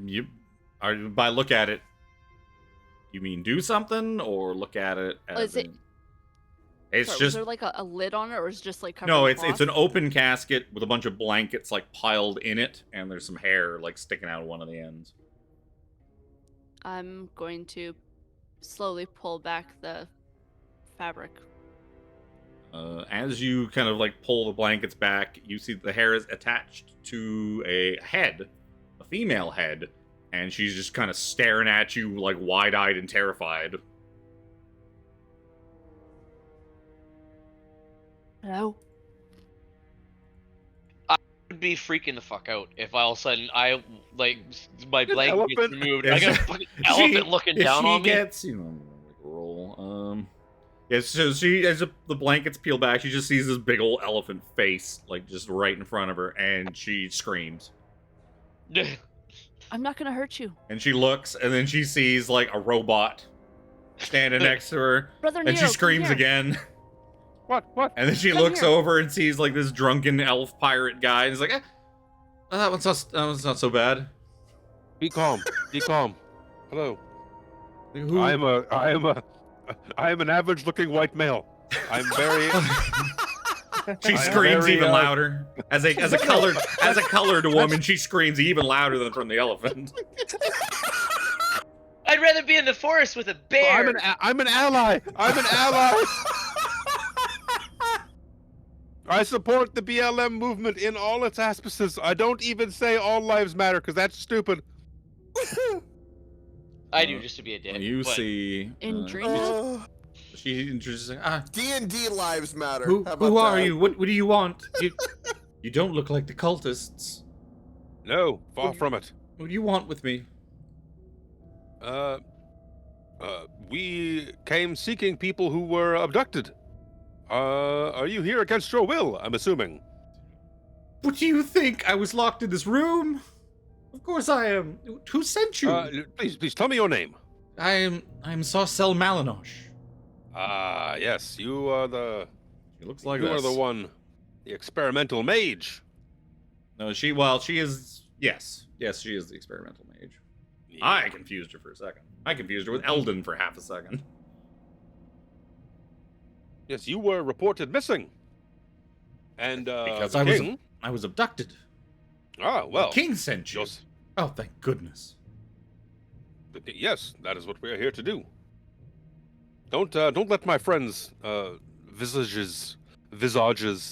You are by look at it. You mean do something or look at it as Is it- in- It's Sorry, was just there like a lid on it, or is it just like covered no. in It's cloth? an open casket with a bunch of blankets like piled in it, and there's some hair like sticking out of one of the ends. I'm going to slowly pull back the fabric. As you kind of like pull the blankets back, you see the hair is attached to a head, a female head, and she's just kind of staring at you like wide-eyed and terrified. Hello? I'd be freaking the fuck out if all of a sudden I like my An blanket gets elephant? removed. Yeah, I got a she- fucking elephant looking if down she on me. gets, roll. Yeah, so she, as the blankets peel back, she just sees this big old elephant face, like, just right in front of her, and she screams. I'm not gonna hurt you. And she looks, and then she sees, like, a robot standing next to her, Brother and Nero, she come screams here. again. What? And then she Come looks here. over and sees, like, this drunken elf pirate guy, and is like, that one's not so bad. Be calm. Be calm. Hello. Who? I am an average-looking white male. I'm very. She I'm screams very, even louder. As a colored woman, she screams even louder than from the elephant. I'd rather be in the forest with a bear. I'm an ally. I'm an ally. I support the BLM movement in all its aspects. I don't even say all lives matter because that's stupid. I do just to be a dick. You but see, In dreams? she introduces, D&D lives matter. who How about who are that? you? What do you want? You don't look like the cultists. No, far from it. What do you want with me? We came seeking people who were abducted. Are you here against your will? I'm assuming. What do you think? I was locked in this room? Of course I am. Who sent you? Please tell me your name. I'm Sarcel Malinosh. Ah, yes, you are the. She looks like you this. are the one, the experimental mage. No, she is. Yes, she is the experimental mage. I confused her for a second. I confused her with Eldon for half a second. Yes, you were reported missing. And Because the king. I was abducted. Ah, well. The king sent you. Yes, Oh, thank goodness. yes, that is what we are here to do. Don't let my friends' visages,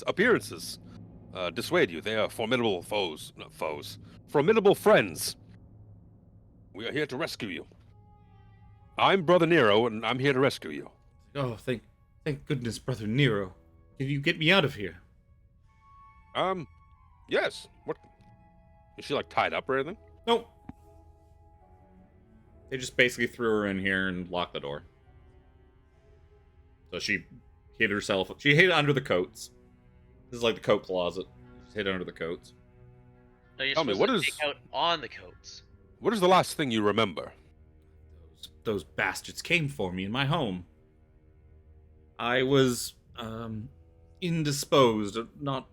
appearances dissuade you. They are formidable foes. Not foes. Formidable friends. We are here to rescue you. I'm Brother Nero, and I'm here to rescue you. Oh, thank goodness, Brother Nero. Can you get me out of here? Yes. What? Is she, like, tied up or anything? Nope. They just basically threw her in here and locked the door. So she hid herself. She hid under the coats. This is like the coat closet. Just hid under the coats. No, you're Tell me, supposed what to is- take out on the coats. What is the last thing you remember? Those bastards came for me in my home. I was, indisposed, not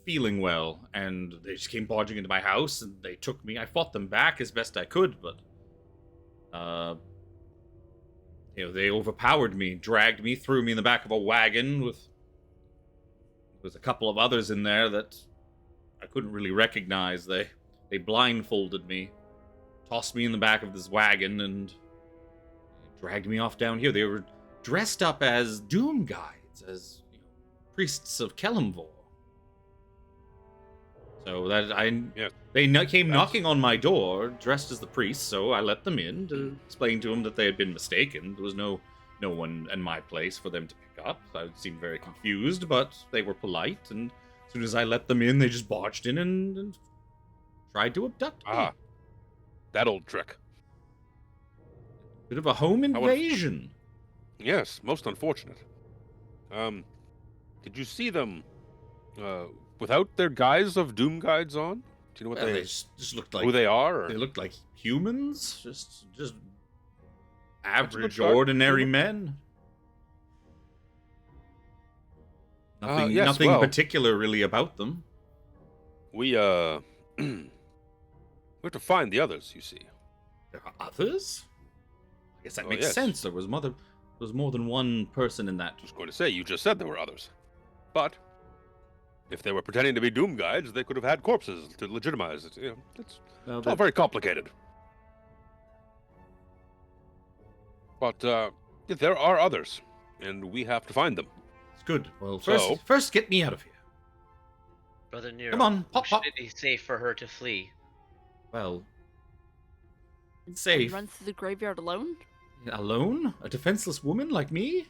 feeling well, and they just came barging into my house, and they took me. I fought them back as best I could, but, they overpowered me, dragged me, threw me in the back of a wagon with a couple of others in there that I couldn't really recognize. They blindfolded me, tossed me in the back of this wagon, and dragged me off down here. They were dressed up as doom guides, as priests of Kelemvor. So they came knocking on my door, dressed as the priests. So I let them in to explain to them that they had been mistaken. There was no one in my place for them to pick up. I seemed very confused, but they were polite. And as soon as I let them in, they just barged in and tried to abduct me. Ah, that old trick. Bit of a home invasion. Yes, most unfortunate. Did you see them without their guise of doom guides on? Do you know what Well, they just looked like who they are? Or? They looked like humans, just That's a average, good start. ordinary men. Nothing, yes, nothing well. particular really about them. We we have to find the others. You see. There are others. I guess that Oh, makes yes. sense. There was more than one person in that. I was going to say you just said there were others, but if they were pretending to be doom guides, they could have had corpses to legitimize it. It's Well, all very complicated. But there are others, and we have to find them. it's good. Well, So- first get me out of here. Brother Nero, Come on, pop, should pop. it be safe for her to flee? Well, it's And safe. run through the graveyard alone? Alone? A defenseless woman like me?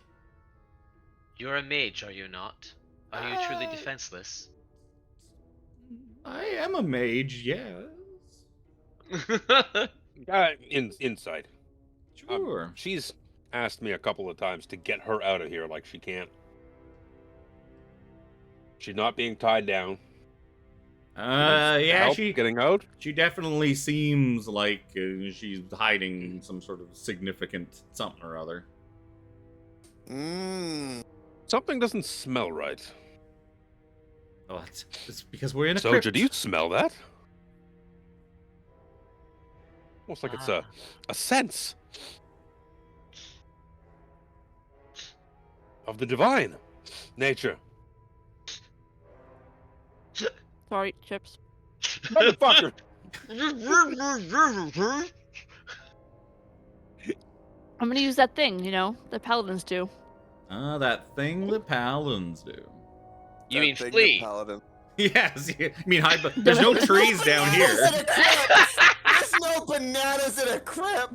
You're a mage, are you not? Are you truly defenseless? I am a mage, yes. Inside. Sure. She's asked me a couple of times to get her out of here, like she can't. She's not being tied down. Yeah, Help she getting out. She definitely seems like she's hiding some sort of significant something or other. Something doesn't smell right. Oh, it's because we're in a crypt. Zojja, do you smell that? Almost like it's a sense of the divine nature. Sorry, Chips. Motherfucker! I'm gonna use that thing, the paladins do. Ah, that thing the paladins do. You mean That thing flee? that Paladin. Yes, I mean, there's no trees down here. Bananas in a crypt! There's no bananas in a crypt!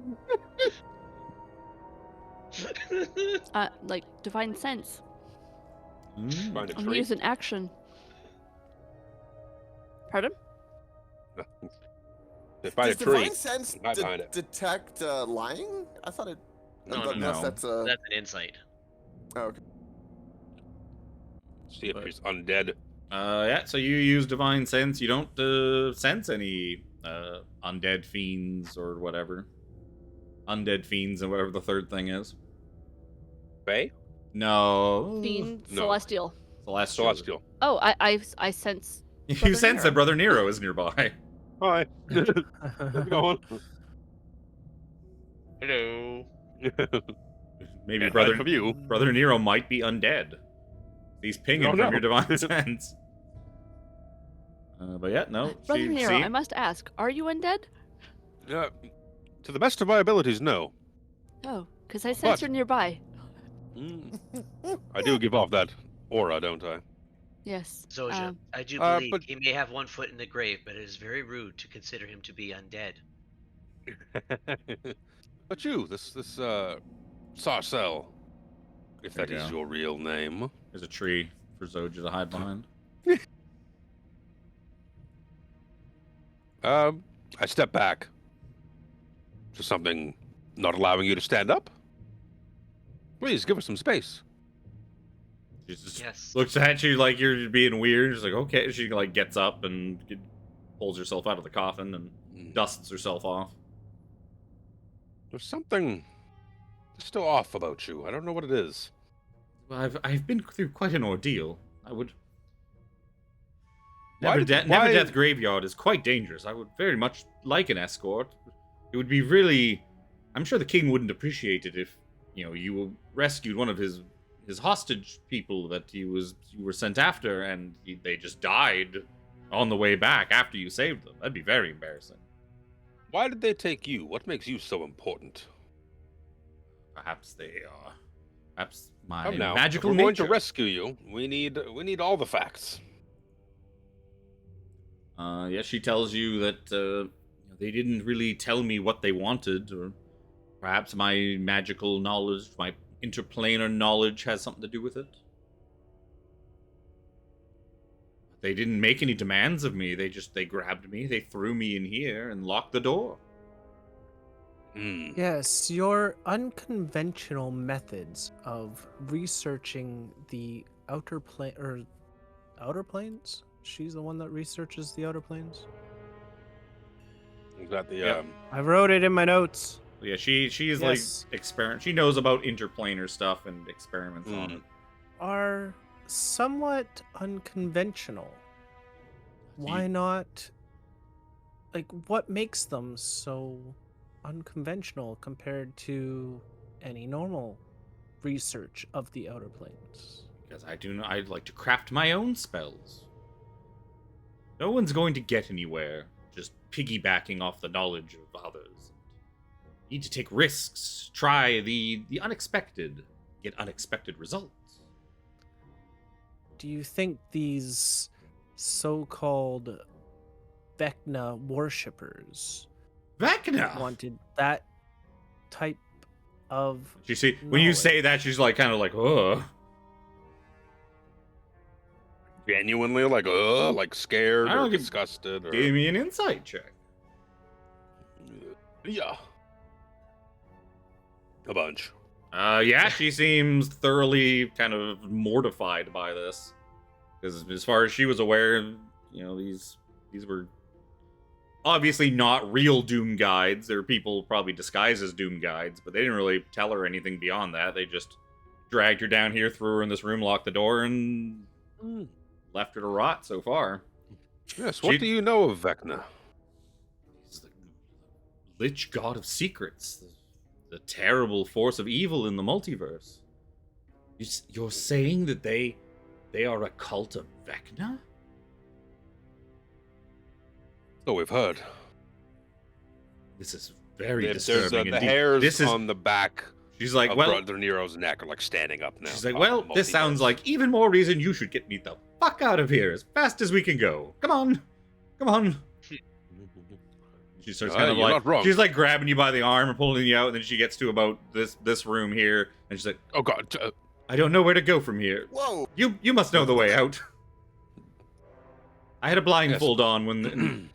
Like divine sense. Mm. Find a I'm tree. using action. Pardon? They find a Does tree. Divine Sense Right behind it. detect lying? I thought it. No, no. That's That's an insight. oh, okay. See if he's undead. Yeah, so you use divine sense. You don't sense any undead fiends or whatever. Undead fiends and whatever the third thing is. Fae? No. Fiend, No. celestial. Celestial. Celestial. Oh, I sense. You Brother sense Nero. that Brother Nero is nearby. Hi. How's it going? Hello. Maybe Can't Brother hide from you. Brother Nero might be undead. He's pinging Oh, from no. your divine sense. But yeah, no. Brother she, Nero, see? I must ask, are you undead? To the best of my abilities, no. Oh, because I sense But- you're nearby. I do give off that aura, don't I? Yes. Zojja, I do Uh, believe but- he may have one foot in the grave, but it is very rude to consider him to be undead. But you, this Sarcel, if There that you is go. your real name. There's a tree for Zojja to hide behind. I step back. To something not allowing you to stand up? Please give us some space. She just Yes. looks at you like you're being weird. She's like, okay. She like gets up and pulls herself out of the coffin and dusts herself off. There's something still off about you. I don't know what it is. Well, I've been through quite an ordeal. I would. Why Never did- Never why- Death Graveyard is quite dangerous. I would very much like an escort. It would be really. I'm sure the king wouldn't appreciate it if, you rescued one of his hostage people that you were sent after, and they just died on the way back after you saved them. That'd be very embarrassing. Why did they take you? What makes you so important? Perhaps they are. Perhaps my Come now. magical if we're going nature. to rescue you, we need all the facts. Yes, she tells you that they didn't really tell me what they wanted, or perhaps my magical knowledge, my interplanar knowledge has something to do with it. They didn't make any demands of me. They grabbed me, they threw me in here, and locked the door. Hmm. Yes, your unconventional methods of researching the outer planes? She's the one that researches the outer planes? Is that the Yep. I wrote it in my notes. Yeah, she is Yes. like experiment. She knows about interplanar stuff and experiments on Mm. it. Are somewhat unconventional. Why not? Like, what makes them so unconventional compared to any normal research of the outer planes? Because I'd like to craft my own spells. No one's going to get anywhere just piggybacking off the knowledge of others. Need to take risks, try the unexpected, get unexpected results. Do you think these so-called Vecna worshippers Vecna! wanted that type of You see, when you say that, she's like, kind of like, oh. Genuinely, like scared I or don't give- disgusted, or Give me an insight check. yeah, a bunch. Yeah, she seems thoroughly kind of mortified by this. Because as far as she was aware, these were obviously not real Doom guides. They're people probably disguised as Doom guides, but they didn't really tell her anything beyond that. They just dragged her down here, threw her in this room, locked the door, and left her to rot so far. Yes. What She- do you know of Vecna? He's the lich god of secrets, the terrible force of evil in the multiverse. You're saying that they are a cult of Vecna? So we've heard. This is very There's disturbing the indeed. hairs This is. on the back She's like, of well. Brother Nero's neck are like standing up now. She's like, Oh, well, this sounds multiverse. like even more reason you should get me the fuck out of here as fast as we can go. Come on, come on. She starts kind of you're like, not wrong. she's like grabbing you by the arm and pulling you out, and then she gets to about this room here, and she's like, Oh God. I don't know where to go from here. Whoa! You must know the way out. I had a blindfold on when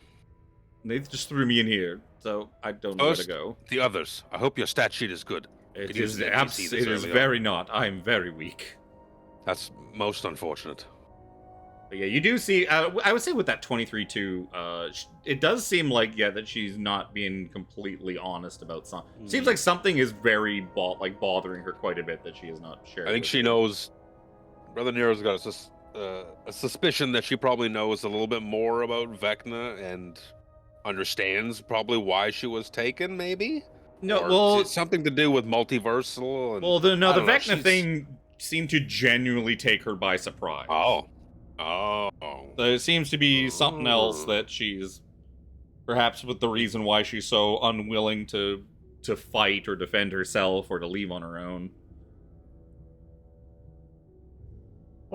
they just threw me in here, so I don't know where to First, go. The others. I hope your stat sheet is good. It Could you is see this it is early on? very not. I am very weak. That's most unfortunate. But yeah, you do see. I would say with that 23-2, it does seem like that she's not being completely honest about something. Seems like something is very bothering her quite a bit that she is not sharing. I think with she you. knows. Brother Nero's got a suspicion that she probably knows a little bit more about Vecna and understands probably why she was taken. Maybe. No, Or well, it's something to do with multiversal. And, the I don't know, Vecna she's- thing seemed to genuinely take her by surprise. Oh. There seems to be something else that she's perhaps with the reason why she's so unwilling to fight or defend herself or to leave on her own.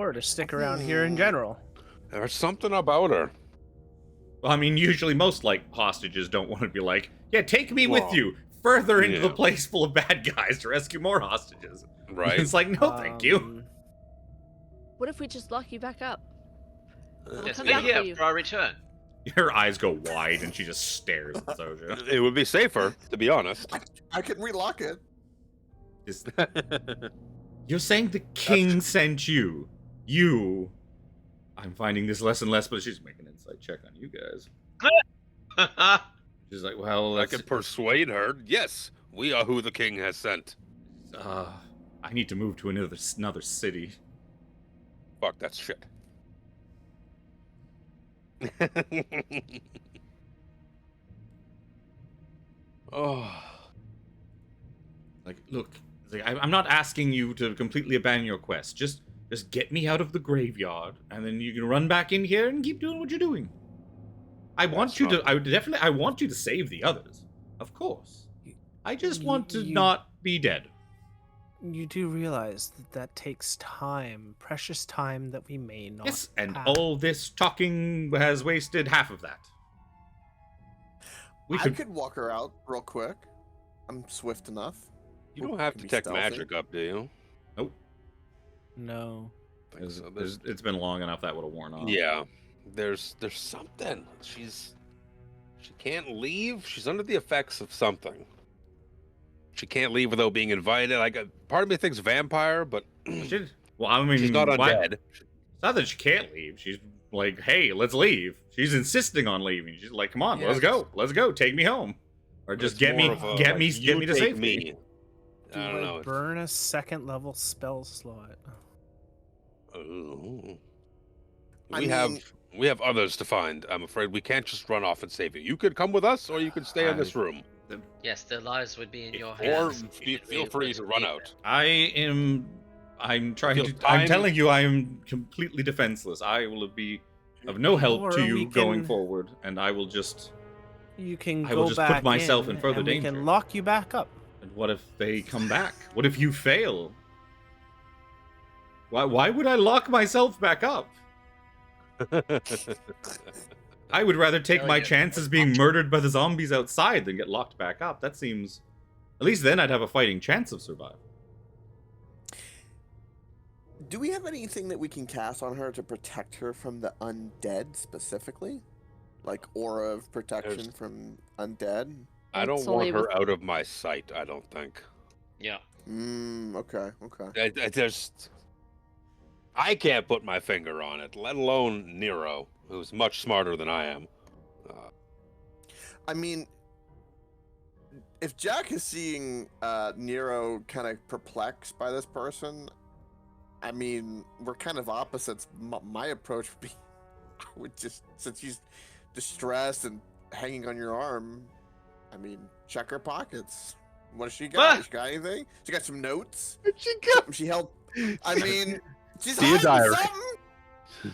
Or to stick around here in general. There's something about her. Well, I mean, usually most, like, hostages don't want to be like, yeah, take me with Well, you further into the yeah. place full of bad guys to rescue more hostages. Right? It's like, no, thank you. What if we just lock you back up? We'll Yes, come be back here for you. for our return. Her eyes go wide and she just stares at Zojja. It would be safer, to be honest. I can relock it. Just, you're saying the king sent you. You. I'm finding this less and less, but she's making an insight check on you guys. She's like, well, I that's, could persuade her. Yes, we are who the king has sent. I need to move to another city. Fuck, that's shit. Oh. Like, look, like, I'm not asking you to completely abandon your quest. Just get me out of the graveyard, and then you can run back in here and keep doing what you're doing. I want you to. I want you to save the others, of course. I just want to not be dead. You do realize that takes time, precious time that we may not. Yes, and have. all this talking has wasted half of that. I could walk her out real quick. I'm swift enough. You don't have to Can be detect stealthy. magic up, do you? Nope. No. It's been long enough that would have worn off. Yeah. There's something. She can't leave. She's under the effects of something. She can't leave without being invited. Like, part of me thinks vampire, but Well, I mean, she's not undead. It's not that she can't leave. She's like, hey, let's leave. She's insisting on leaving. She's like, come on, Yeah, let's go, take me home, or But just it's get me more of a, to take safety. me. Do I don't know. burn a second level spell slot? Oh. I We have others to find. I'm afraid we can't just run off and save you. You could come with us, or you could stay in this room. Yes, their lives would be in your Or hands. feel free to run out. I'm trying Feel to. time- I'm telling you, I am completely defenseless. I will be of no help Or to you we going can- forward, and I will just. You can I go will just put back myself in further and danger. We can lock you back up. And what if they come back? What if you fail? Why would I lock myself back up? I would rather take Hell my yeah. chances being murdered by the zombies outside than get locked back up. That seems... At least then I'd have a fighting chance of survival. Do we have anything that we can cast on her to protect her from the undead specifically? Like aura of protection There's- from undead? I don't It's want only her with- out of my sight, I don't think. Yeah. Okay. I can't put my finger on it, let alone Nero, who's much smarter than I am. I mean, if Jack is seeing Nero kind of perplexed by this person, I mean, we're kind of opposites. My approach would be, I would just, since she's distressed and hanging on your arm, I mean, check her pockets. What does she got? Ah! She got anything? She got some notes? She got She held, I mean, she's See a hiding diary. something.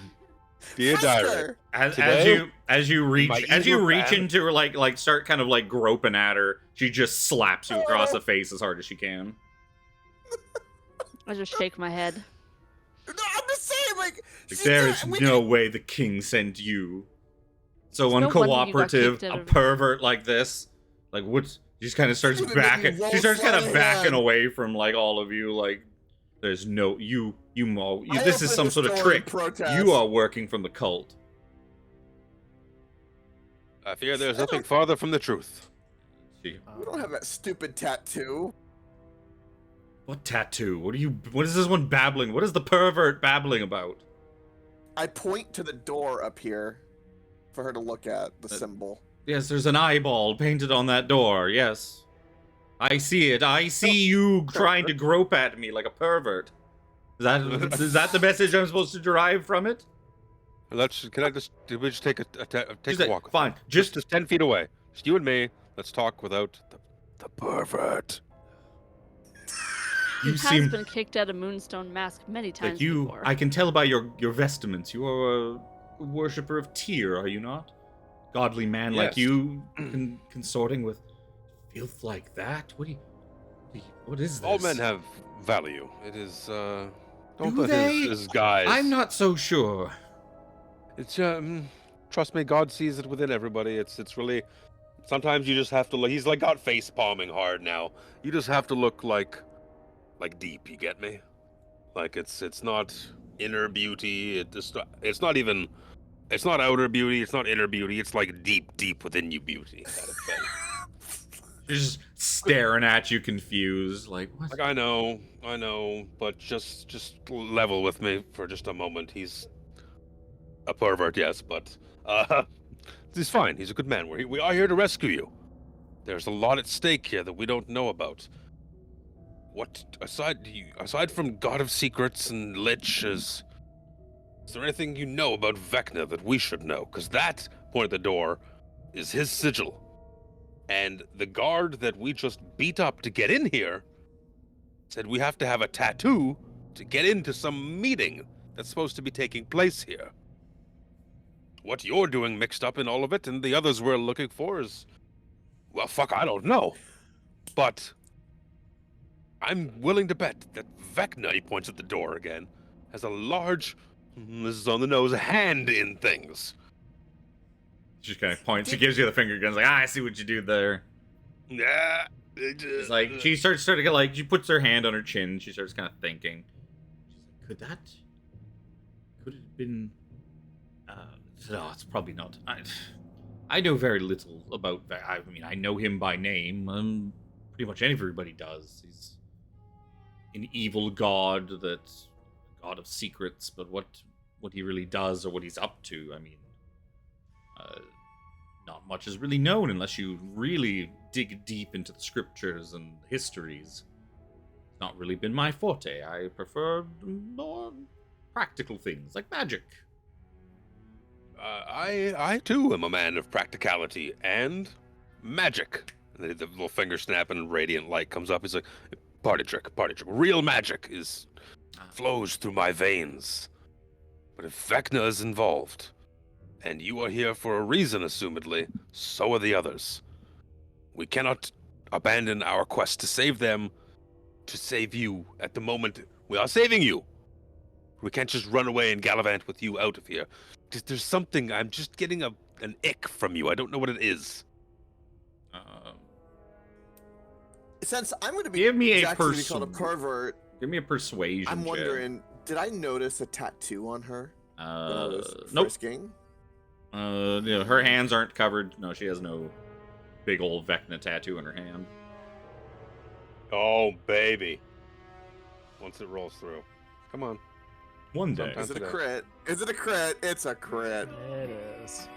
Dear Frisk diary. her. As you reach my as you evil reach bad- into her, like start kind of like groping at her, she just slaps you across the face as hard as she can. I just shake my head. No, I'm just saying, like, Like, she's there not- is we no can- way the king sent you. So There's no wonder you got uncooperative, kicked out a of- pervert like this. Like what? She just kind of starts Should've made me backing. roll She starts kind of sleight of backing hand. away from like all of you. Like there's no you. I This is opened some the sort of store in trick. protest. You are working from the cult. I fear there's nothing farther from the truth. She, We don't have that stupid tattoo. what tattoo? What is this one babbling? What is the pervert babbling about? I point to the door up here for her to look at the symbol. Yes, there's an eyeball painted on that door. Yes. I see it. I see you trying to grope at me like a pervert. Is that the message I'm supposed to derive from it? Did we just take She's a like, walk? fine. Just 10 feet away. Just you and me. Let's talk without the pervert. You He seem has been kicked out of Moonstone Mask many times like you. before. I can tell by your vestments. You are a worshipper of Tyr, are you not? Godly man like Yes. you, consorting with filth like that. What is this? All men have value. It is Don't Do let they? his guys. I'm not so sure. It's trust me, God sees it within everybody. It's really. Sometimes you just have to look. He's like got face palming hard now. You just have to look like deep. You get me? Like it's not inner beauty. It's not even. It's not outer beauty. It's not inner beauty. It's like deep within you beauty. Kind of thing. She's just staring at you, confused. Like, what? Like I know, but just level with me for just a moment. He's a pervert, yes, but he's fine. He's a good man. We are here to rescue you. There's a lot at stake here that we don't know about. What aside from God of Secrets and Lich, is there anything you know about Vecna that we should know? Because that, point at the door, is his sigil. And the guard that we just beat up to get in here said we have to have a tattoo to get into some meeting that's supposed to be taking place here. What you're doing mixed up in all of it and the others we're looking for is, well, fuck, I don't know. But I'm willing to bet that Vecna, he points at the door again, has a large, this is on the nose, hand in things. She kind of points. She gives you the finger guns. Like, I see what you do there. Yeah. It's like she starts to get like she puts her hand on her chin. She starts kind of thinking. She's like, could it have been? No, it's probably not. I know very little about that. I mean, I know him by name. Pretty much everybody does. He's an evil god that's a god of secrets. But what he really does or what he's up to, I mean. Not much is really known unless you really dig deep into the scriptures and histories. It's not really been my forte. I prefer more practical things, like magic. I too am a man of practicality and magic. And the little finger snap and radiant light comes up. He's like, party trick. Real magic flows through my veins. But if Vecna is involved, and you are here for a reason, assumedly, so are the others. We cannot abandon our quest to save them, to save you at the moment. We are saving you. We can't just run away and gallivant with you out of here. There's something, I'm just getting an ick from you. I don't know what it is. Since I'm going to be Give me a Jack's gonna be called a pervert, Give me a persuasion. I'm check. wondering, did I notice a tattoo on her when I was Nope. frisking? Her hands aren't covered. No, she has no big old Vecna tattoo on her hand. Oh, baby. Once it rolls through. Come on. One day. Sometimes. Is it a crit? Is it a crit? It's a crit. It is.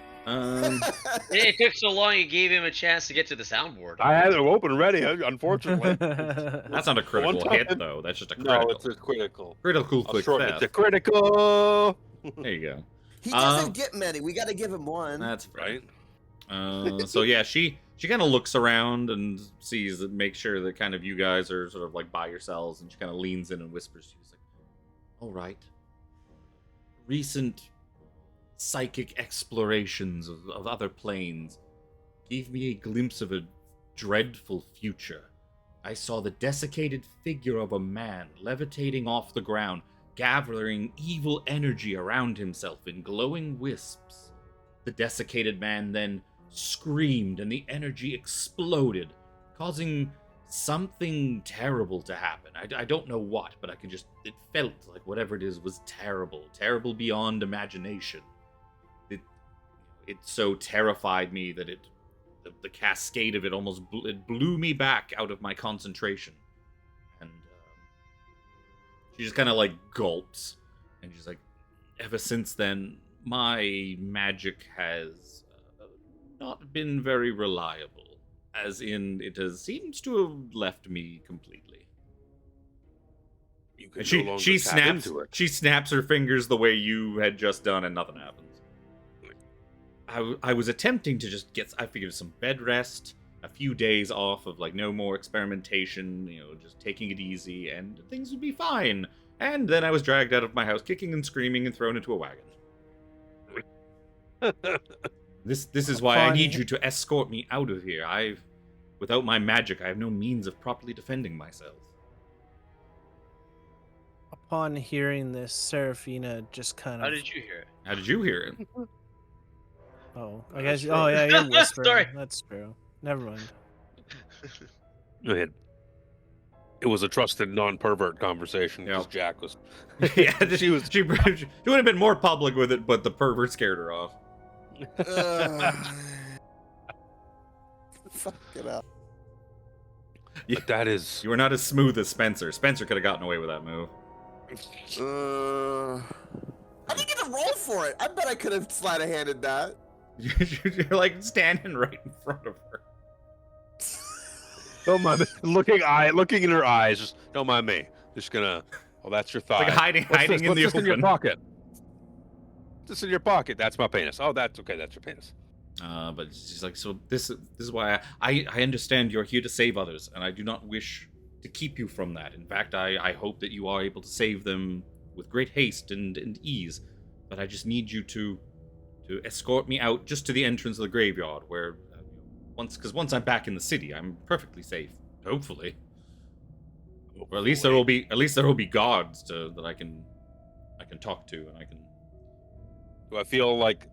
It took so long, you gave him a chance to get to the soundboard. I had it open ready, unfortunately. That's not a critical One time- hit, though. That's just a critical. No, it's a critical. Critical I'll quick shorten it theft. to critical. There you go. He doesn't get many. We got to give him one. That's Right? So yeah, she kind of looks around and sees that, make sure that kind of you guys are sort of like by yourselves, and she kind of leans in and whispers to you, she's like, "All right. Recent psychic explorations of other planes gave me a glimpse of a dreadful future. I saw the desiccated figure of a man levitating off the ground, gathering evil energy around himself in glowing wisps. The desiccated man then screamed and the energy exploded, causing something terrible to happen. I don't know what, but it felt like whatever it is was terrible beyond imagination. It so terrified me that the cascade of it almost blew me back out of my concentration." And she just kind of like gulps, and she's like, "Ever since then, my magic has not been very reliable. As in, seems to have left me completely." You can And no longer tap into it. she snaps her fingers the way you had just done, and nothing happens. I was attempting to just I figured some bed rest, a few days off of like no more experimentation, just taking it easy, and things would be fine. And then I was dragged out of my house, kicking and screaming, and thrown into a wagon. This is why I need you to escort me out of here. Without my magic, I have no means of properly defending myself. Upon hearing this, Seraphina just kind How of. did you hear it? How did you hear it? Oh, I That's guess. true. Oh, yeah, you're whispering. Sorry. That's true. Never mind. It was a trusted non-pervert conversation because Yep. Jack was. Yeah, She was. She would have been more public with it, but the pervert scared her off. Fuck it up. But that is. You were not as smooth as Spencer. Spencer could have gotten away with that move. I didn't get a roll for it. I bet I could have sleight-of-handed that. You're like standing right in front of her. Don't mind me. Looking in her eyes. Just don't mind me. Just gonna. Oh, that's your thigh. Like hiding What's in What's the this in your open. pocket? This in your pocket. That's my penis. Oh, that's okay. That's your penis. But she's like, so this is why I understand you're here to save others, and I do not wish to keep you from that. In fact, I hope that you are able to save them with great haste and ease. But I just need you to escort me out just to the entrance of the graveyard, where once I'm back in the city, I'm perfectly safe. Hopefully. Or at least there will be guards that I can talk to, and I can. Do I feel like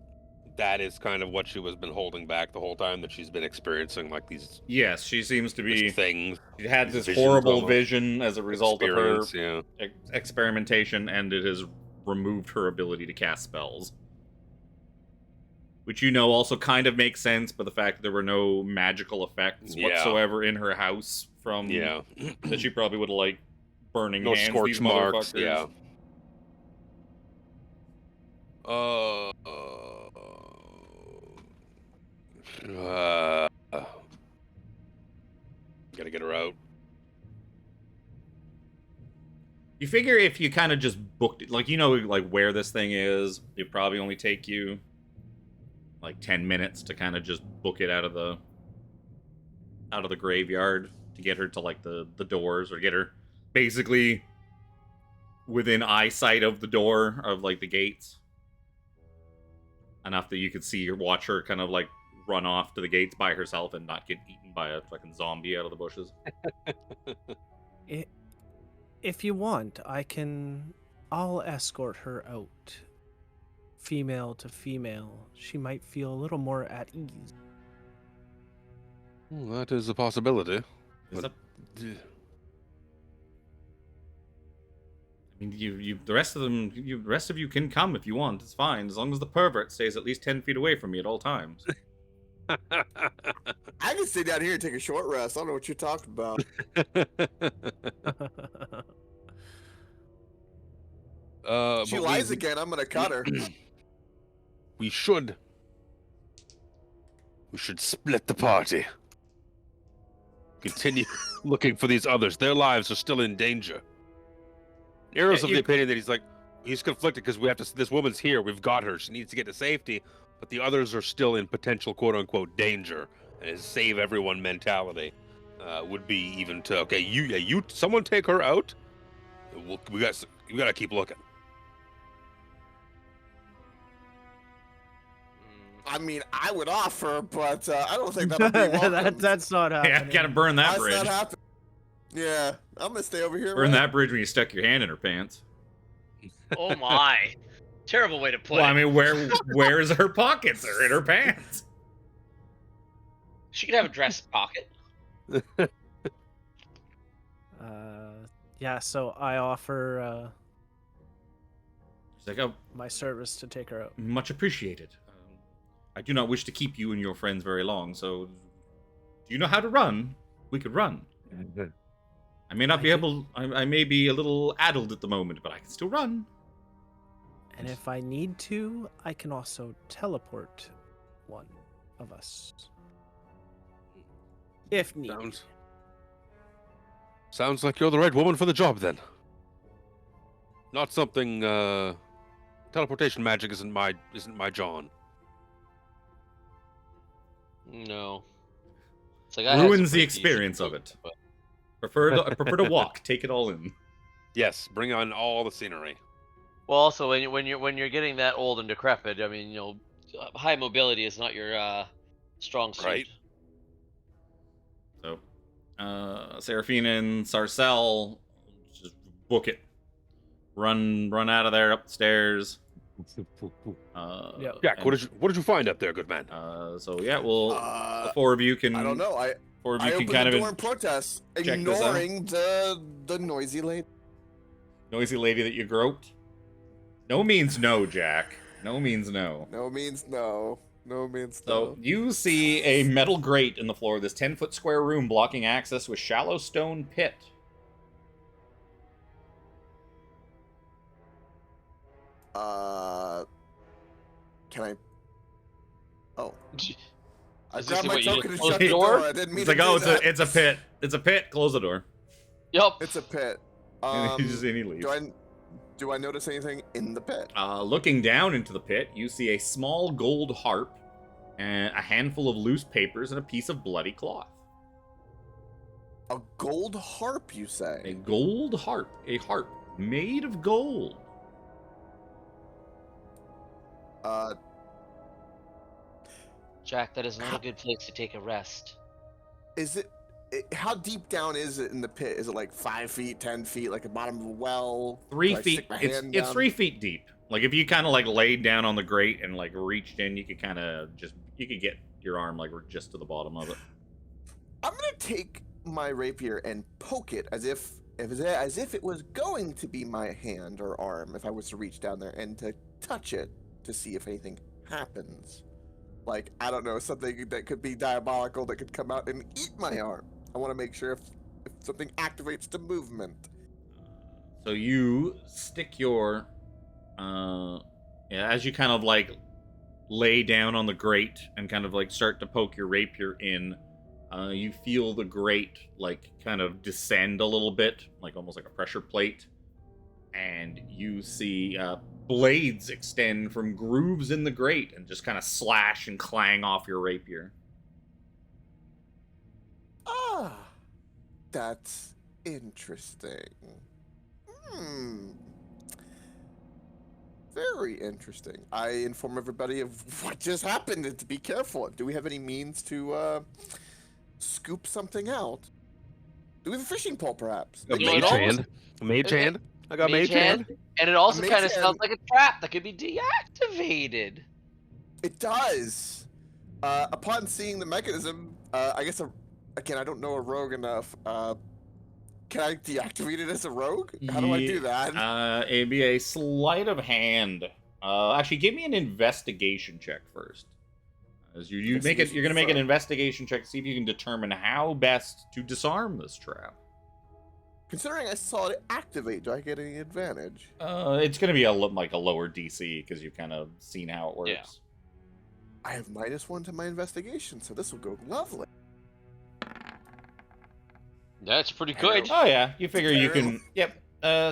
that is kind of what she was been holding back the whole time, that she's been experiencing like these Yes, she seems to be. things? She had these this visions horrible almost. vision as a result of her Experience, yeah. experimentation, and it has removed her ability to cast spells. Which also kind of makes sense, but the fact that there were no magical effects Yeah. whatsoever in her house from Yeah. that she probably would have like burning No hands. scorch These marks. motherfuckers. Yeah. Gotta get her out. You figure if you kind of just booked it, like like where this thing is, it'd probably only take you like 10 minutes to kind of just book it out of the graveyard to get her to like the doors, or get her basically within eyesight of the door of like the gates, enough that you could watch her kind of like run off to the gates by herself and not get eaten by a fucking zombie out of the bushes. If you want, I'll escort her out. Female to female. She might feel a little more at ease. Well, that is a possibility. Is But- that- I mean, the rest of you can come if you want. It's fine, as long as the pervert stays at least 10 feet away from me at all times. I can sit down here and take a short rest. I don't know what you're talking about. She but lies again. I'm gonna cut her. We should split the party. Continue looking for these others. Their lives are still in danger. Nero's of the opinion that he's conflicted because we have to. This woman's here. We've got her. She needs to get to safety, but the others are still in potential quote unquote danger. And his save everyone mentality would be even to you someone take her out. We got to keep looking. I mean, I would offer, but I don't think that'll be welcome. That's not happening. Yeah, gotta burn that That's bridge. not happening. Yeah, I'm gonna stay over here. Burn right? that bridge when you stuck your hand in her pants. Oh my. Terrible way to put Well, it. I mean, where's her pockets? They're in her pants. She could have a dress pocket. Yeah, so I offer She's like, oh, my service to take her out. much appreciated. I do not wish to keep you and your friends very long, so do you know how to run? We could run. I may not be able. I may be a little addled at the moment, but I can still run. And if I need to, I can also teleport one of us. If needed. Sounds like you're the right woman for the job, then. Not something. Teleportation magic isn't my John. No. It's like I had Ruins some the pretty decent experience of moves, it. but- I prefer to walk. Take it all in. Yes, bring on all the scenery. Well, also when you're getting that old and decrepit, I mean, high mobility is not your strong suit. Right. So, Seraphina and Sarcel just book it. run out of there upstairs. Jack, what did you find up there, good man? So yeah, well, the four of you can. I don't know. I can opened kind the of door in protest, check this out. ignoring the noisy lady. Noisy lady that you groped. No means no, Jack. No means no. No means no. No means So no. you see a metal grate in the floor of this 10-foot square room blocking access with shallow stone pit. Can I? Oh. I Is this grabbed my what you token and just closed shut the the door? door. I didn't mean It's like, to do oh, that. it's a pit. It's a pit. Close the door. Yup. It's a pit. And he leaves. Do I notice anything in the pit? Looking down into the pit, you see a small gold harp, and a handful of loose papers, and a piece of bloody cloth. A gold harp, you A say? gold harp. A harp made of gold. Jack, that is not a good place to take a rest. Is it? How deep down is it in the pit? Is it like 5 feet, 10 feet, like the bottom of a well? 3 Do I feet. stick my It's hand it's down? 3 feet deep. Like if you kind of like laid down on the grate and like reached in, you could kind of you could get your arm like just to the bottom of it. I'm gonna take my rapier and poke it as if it was going to be my hand or arm if I was to reach down there and to touch it to see if anything happens. Like, I don't know, something that could be diabolical that could come out and eat my arm. I want to make sure if something activates the movement. So you stick your, as you kind of like lay down on the grate and kind of like start to poke your rapier in, you feel the grate like kind of descend a little bit, like almost like a pressure plate, and you see blades extend from grooves in the grate and just kind of slash and clang off your rapier. Ah, that's interesting. Very interesting. I inform everybody of what just happened and to be careful. Do we have any means to scoop something out? Do we have a fishing pole, perhaps? A You know, mage it almost- hand. A mage Okay. hand. I got Mage mage hand. And it also mage kind of hand. sounds like a trap that could be deactivated. It does. Upon seeing the mechanism, I guess again, I don't know a rogue enough. Can I deactivate it as a rogue? How do I do that? It'd be a sleight of hand. Actually, give me an investigation check first. As you make it, you're gonna make an investigation check to see if you can determine how best to disarm this trap. Considering I saw it activate, do I get any advantage? It's gonna be like a lower DC because you've kind of seen how it works. Yeah. I have -1 to my investigation, so this will go lovely. That's pretty good. Oh yeah, you figure you Terrible. can. Yep.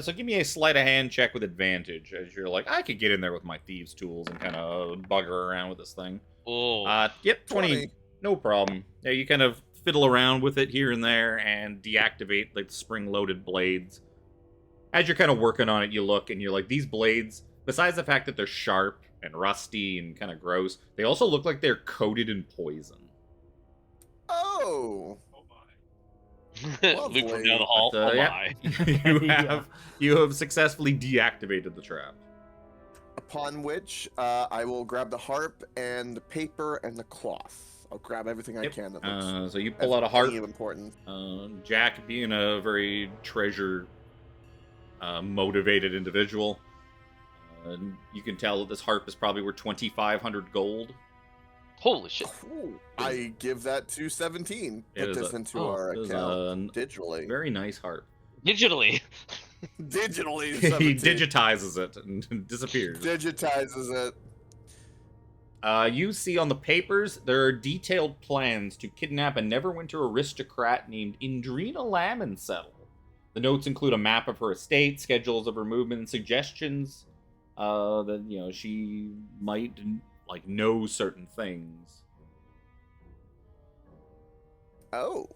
So give me a sleight of hand check with advantage, as you're like, I could get in there with my thieves' tools and kind of bugger around with this thing. Oh. Yep, 20. No problem. Yeah, you kind of fiddle around with it here and there and deactivate like the spring-loaded blades. As you're kind of working on it, you look and you're like, these blades, besides the fact that they're sharp and rusty and kind of gross, they also look like they're coated in poison. Oh, Luke from down the hall. But, Oh yeah. my. you have successfully deactivated the trap. upon which I will grab the harp and the paper and the cloth. I'll grab everything I Yep. can that looks So you pull out a harp. important. Jack, being a very treasure motivated individual, you can tell that this harp is probably worth 2,500 gold. Holy shit. Ooh, I give that to 17. It Put is this into our it is account a digitally. very nice harp. Digitally. Digitally, He 17. digitizes it and disappears. Digitizes it. You see on the papers, there are detailed plans to kidnap a Neverwinter aristocrat named Indrina Lamonsettle. The notes include a map of her estate, schedules of her movement, and suggestions that she might like know certain things. Oh.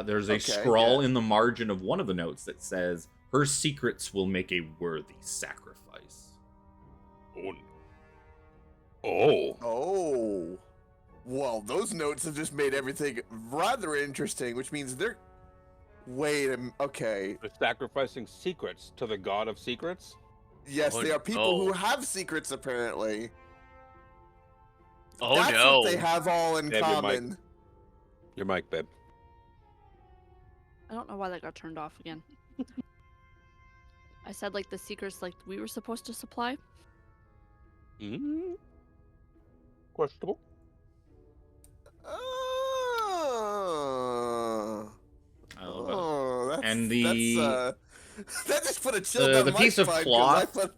There's a Okay, scrawl yeah. in the margin of one of the notes that says, "Her secrets will make a worthy sacrifice." Oh. Oh. Well, those notes have just made everything rather interesting, which means Wait a okay. They're sacrificing secrets to the god of secrets. Yes, Oh, they are people who no. have secrets, apparently. Oh That's no. what they have all in Babe, your mic. common. Your mic, babe. I don't know why that got turned off again. I said like the secrets like we were supposed to supply. Questionable. Oh, that's, And the that just put a chill down the my piece of spine, 'cause cloth. I thought...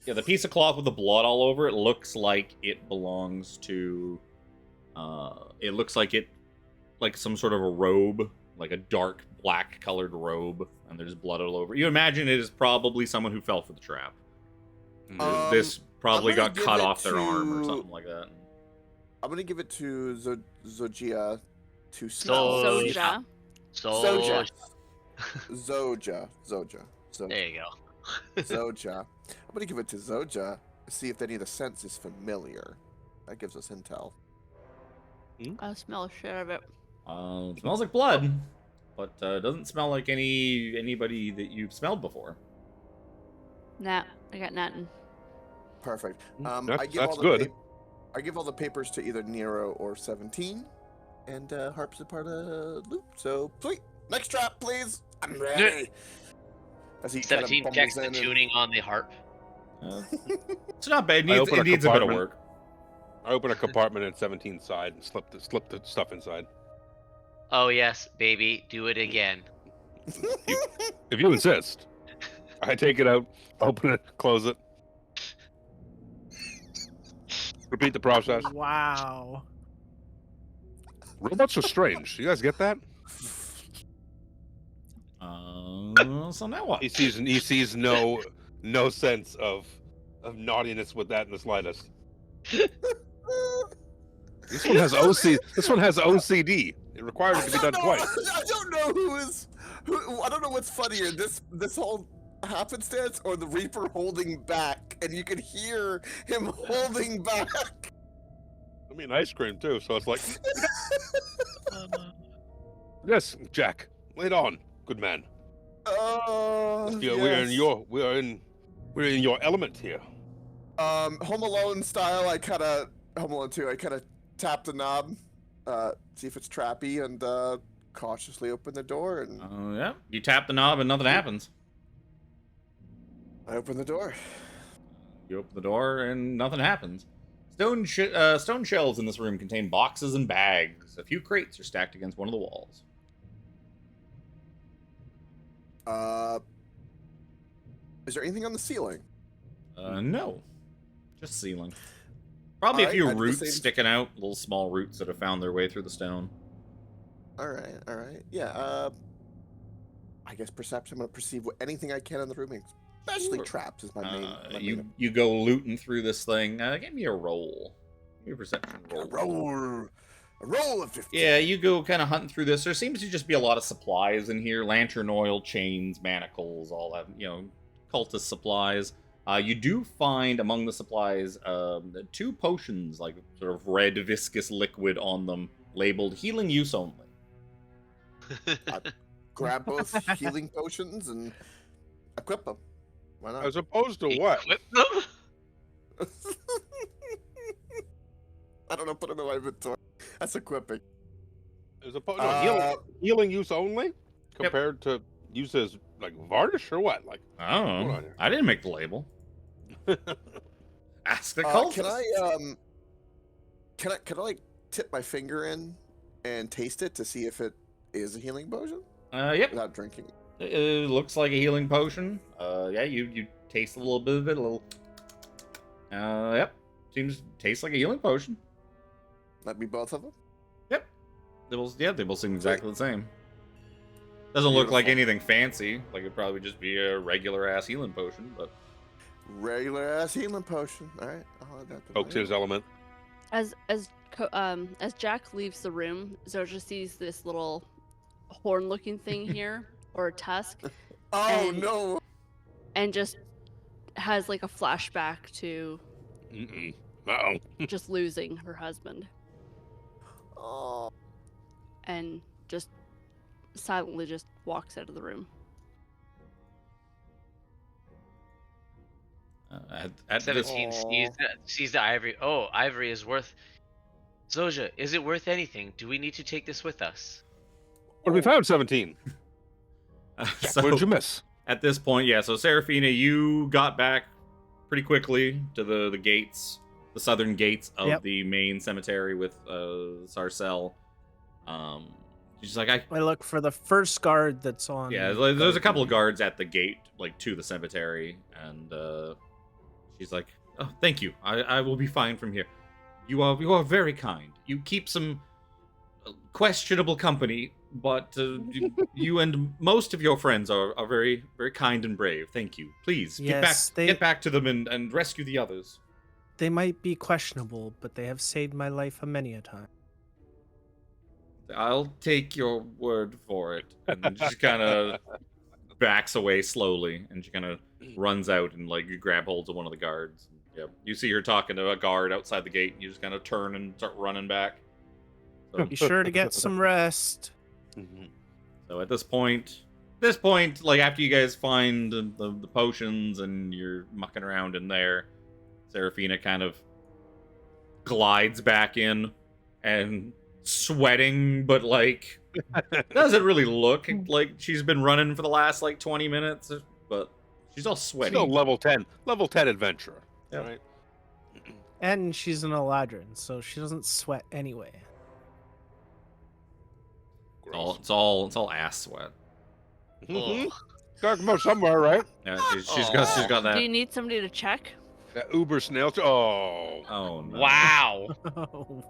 Yeah, the piece of cloth with the blood all over it looks like it belongs to. It looks like like some sort of a robe, like a dark black colored robe, and there's blood all over. You imagine it is probably someone who fell for the trap. This probably I'm gonna got give cut it off their arm or to- something like that. I'm gonna give it to Zojja to smell. Zojja. Soja. Zojja. There you go. Zojja. I'm gonna give it to Zojja to see if any of the scents is familiar. That gives us intel. I smell shit of it. It smells like blood, but doesn't smell like anybody that you've smelled before. Nah, I got nothing. Perfect. That's good. I give all the papers to either Nero or 17, and Harp's a part of Loop. So sweet. Next trap, please. I'm ready. As he kind of 17 bumbles checks the in and- tuning on the harp. It's not bad. I It open a needs a bit of compartment. work. I open a compartment at 17's side and slip the stuff inside. Oh yes, baby, do it again. If you insist. I take it out, open it, close it. Repeat the process. Wow. Robots are strange. You guys get that? So now what? He sees no sense of naughtiness with that in the slightest. This one has OCD. It requires it to be done twice. I don't know who. I don't know what's funnier, this whole happenstance or the Reaper holding back, and you can hear him holding back. I mean, ice cream too, so it's like. Yes, Jack, lay it on, good man. Yes. We're in your element here. Home Alone style. Home Alone 2. I kind of tap the knob, see if it's trappy, and cautiously open the door. And Yeah, you tap the knob and nothing happens. I open the door. You open the door and nothing happens. Stone shelves in this room contain boxes and bags. A few crates are stacked against one of the walls. Is there anything on the ceiling? No. Just ceiling. Probably a Alright, few I do the roots same- sticking out, little small roots that have found their way through the stone. All right. Yeah. I guess perception. I'm gonna perceive anything I can in the room, especially Sure. traps. Is my main. You go looting through this thing. Give me a roll. Give me a perception roll. A roll of 15. Yeah, you go kind of hunting through this. There seems to just be a lot of supplies in here: lantern oil, chains, manacles, all that. Cultist supplies. You do find among the supplies 2 potions, like sort of red viscous liquid on them, labeled "healing use only." Grab both healing potions and equip them. Why not? As opposed to what? Equip them? I don't know. Put them in my inventory. That's equipping. As opposed healing use only compared to use as like varnish or what? Like I don't Hold know. on here. I didn't make the label. Ask the cultist. Can I like tip my finger in and taste it to see if it is a healing potion Yep. without drinking? It looks like a healing potion. Yeah, you taste a little bit of it, a little. Yep. Tastes like a healing potion. Let me both of them. Yep. They both seem exactly the same. Doesn't look like Beautiful. anything fancy. Like it'd probably just be a regular ass healing potion, but. Regular ass healing potion. All right, I'll add that to pokes my- his element. As Jack leaves the room, Zojja sees this little horn-looking thing here, or a tusk, Oh and- no! and just has like a flashback to Uh-oh. just losing her husband, Oh, and just silently just walks out of the room. At this, 17 sees the ivory. Oh, ivory is worth. Zojja, is it worth anything? Do we need to take this with us? What have we found? 17. so What did you miss? at this point, yeah. So Seraphina, you got back pretty quickly to the gates, the southern gates of Yep. the main cemetery with Sarcelle. She's like, I look for the first guard that's on. yeah. There's a couple of guards at the gate, like to the cemetery, and she's like, "Oh, thank you. I will be fine from here. You are very kind. You keep some questionable company, but you and most of your friends are very, very kind and brave. Thank you. Please Yes, get back to them and rescue the others." They might be questionable, but they have saved my life a many a time. I'll take your word for it. And then she kind of backs away slowly, and she kind of runs out and like grab holds of one of the guards. Yep. You see her talking to a guard outside the gate, and you just kind of turn and start running back. So, Be sure to get some rest. so at this point, like after you guys find the potions and you're mucking around in there, Seraphina kind of glides back in and sweating, but like doesn't really look like she's been running for the last like 20 minutes, but she's all sweaty. Still level 10 adventurer. Yep. Right? And she's an Eladrin, so she doesn't sweat anyway. It's all ass sweat. Mhm. Talking about somewhere, right? Yeah, she's got Do that. you need somebody to check? That Uber snail. Oh. Oh no. Wow.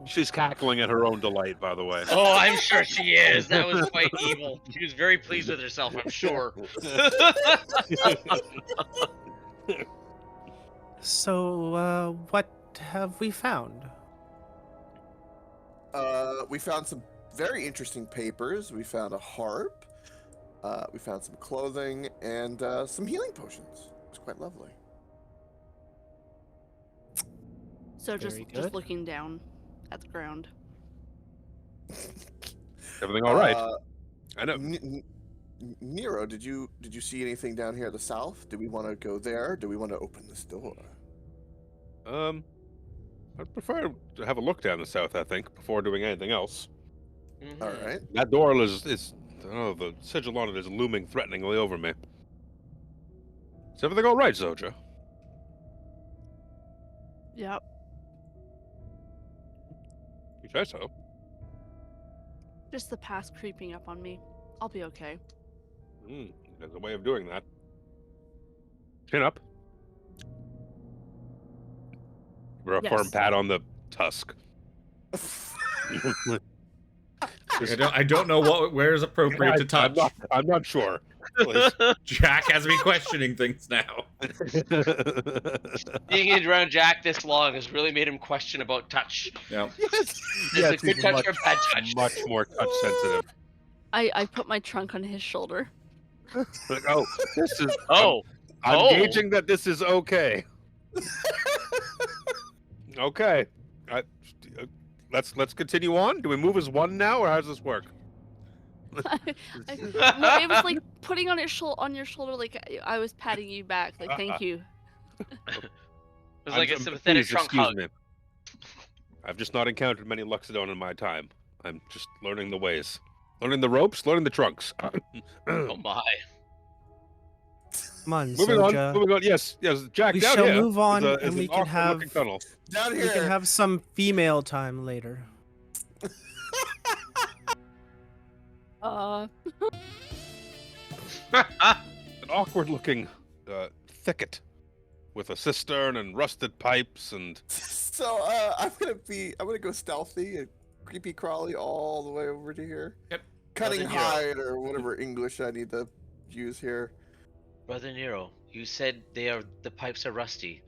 She's cackling at her own delight, by the way. Oh, I'm sure she is. That was quite evil. She was very pleased with herself, I'm sure. So, what have we found? We found some very interesting papers. We found a harp. We found some clothing and some healing potions. It was quite lovely. So Very just good. looking down at the ground. Everything all right? I know. Nero, did you see anything down here at the south? Do we want to go there? Do we want to open this door? I'd prefer to have a look down the south, I think, before doing anything else. All right. That door is the sigil on it is looming threateningly over me. Is everything all right, Zojja? Yep. You say so. Just the past creeping up on me. I'll be okay. There's a way of doing that. Chin up. Give her a firm Yes. pat on the tusk. I don't know where is appropriate to touch. I'm not sure. Please. Jack has me questioning things now. Being in around Jack this long has really made him question about touch. Yep. Is it good he's touch or bad touch? much more touch sensitive. I put my trunk on his shoulder. Like, oh, this is. Oh, I'm gauging that this is okay. Okay. Let's continue on. Do we move as one now, or how does this work? No, it was like putting on your shoulder, like I was patting you back, like thank you. It was like a I'm- sympathetic please trunk excuse hug. me. I've just not encountered many Luxodon in my time. I'm just learning the ways, learning the ropes, learning the trunks. Oh my. Come on, Moving Zojja. on. Moving on. Yes. Jack. We down shall here move on, is and an we can awkward-looking have- tunnel. Down We here. can have some female time later. An awkward-looking thicket with a cistern and rusted pipes and. So I'm gonna go stealthy and creepy crawly all the way over to here. Yep. Cutting Brother Nero. hide or whatever English I need to use here. Brother Nero, you said the pipes are rusty.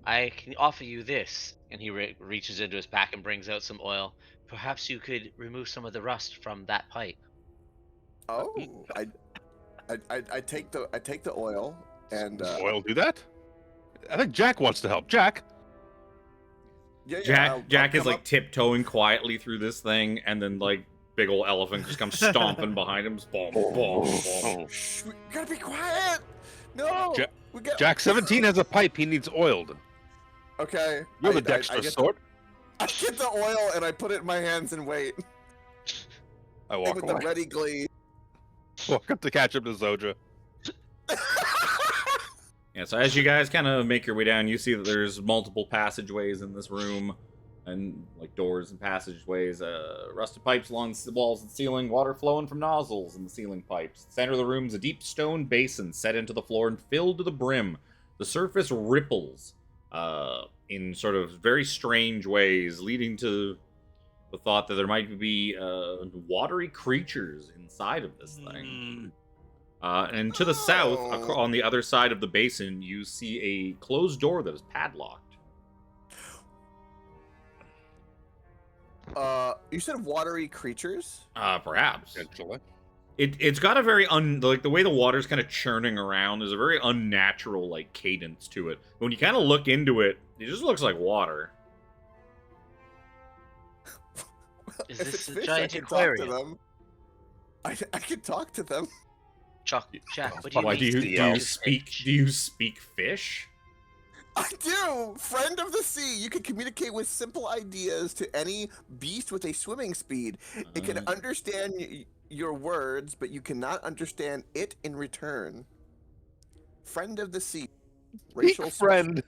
I can offer you this. And he reaches into his pack and brings out some oil. Perhaps you could remove some of the rust from that pipe. Oh, I take the oil and Does oil do that? I think Jack wants to help. Jack. yeah, Jack I'll is come like up. tiptoeing quietly through this thing, and then like big old elephant just comes stomping behind him. Boom, boom, boom. Shh, we gotta be quiet. No, Ja- we got. Jack 17 has a pipe he needs oiled. Okay. You're the I dexterous get sort. I get the oil and I put it in my hands and wait. I walk With away. the ready glee. Walk up to catch up to Zojja. Yeah, so as you guys kind of make your way down, you see that there's multiple passageways in this room, and like doors and passageways, rusted pipes along the walls and ceiling, water flowing from nozzles in the ceiling pipes. The center of the room is a deep stone basin set into the floor and filled to the brim. The surface ripples in sort of very strange ways, leading to the thought that there might be watery creatures inside of this thing. And to the south, on the other side of the basin, you see a closed door that is padlocked. You said watery creatures? Perhaps. Potentially. It's got a very like the way the water's kind of churning around. There's a very unnatural like cadence to it. When you kind of look into it, it just looks like water. Is If this it's a fish, giant I can aquarium? talk to them. I can talk to them. Jack, what do you Why mean? do you to speak? fish? Do you speak fish? I do! Friend of the sea! You can communicate with simple ideas to any beast with a swimming speed. It can understand your words, but you cannot understand it in return. Friend of the sea. Big friend.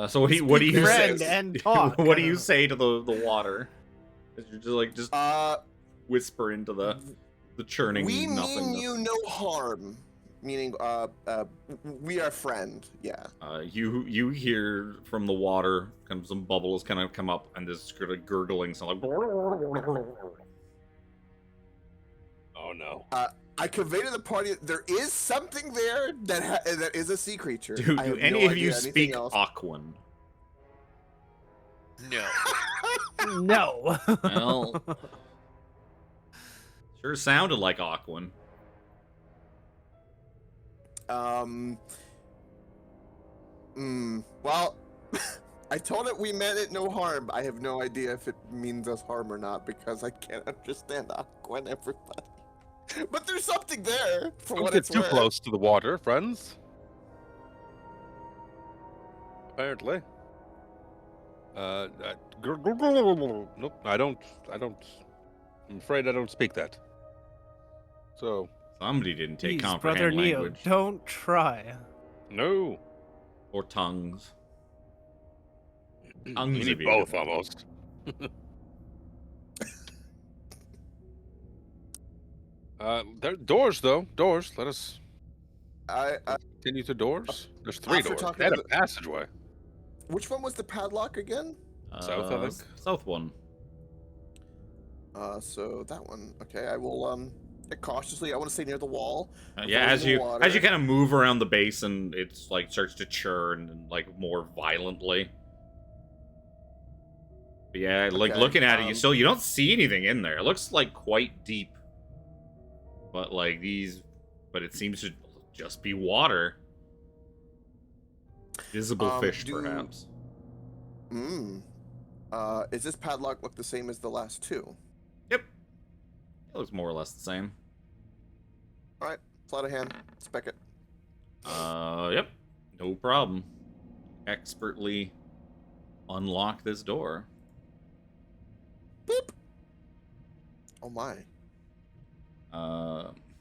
So what do you Friend say? and talk. What do you say to the water? You're just whisper into the churning we nothingness. mean you no harm. Meaning, we are friend. Yeah. You hear from the water, kind of some bubbles kind of come up, and this sort of gurgling sound like. Oh no. I convey to the party that there is something there that is a sea creature. Do I have any no of idea you anything speak else. Aquan? No. No. Well, sure sounded like Aquan. Well, I told it we meant it no harm. I have no idea if it means us harm or not because I can't understand Aquan, everybody. But there's something there for Don't what get it's too worth. close to the water, friends. Apparently. Nope, I don't. I'm afraid I don't speak that. So, Somebody didn't take Please, Brother comprehend Neo, language don't try. no. or tongues. We Tongues need of you. both almost. There doors though. Doors. Let us I continue to doors. There's three after doors. talking They had to a passageway. which one was the padlock again? South, I think. South one. So that one. Okay, I will cautiously. I want to stay near the wall. Yeah, as avoiding the you water. kind of move around the basin, it's like starts to churn and like more violently. But yeah, like Okay, looking at it, you don't see anything in there. It looks like quite deep, but but it seems to just be water. Visible fish, perhaps. Is this padlock look the same as the last two? Yep, it looks more or less the same. All right, sleight of hand, spec it. Yep, no problem. Expertly unlock this door. Boop. Oh my.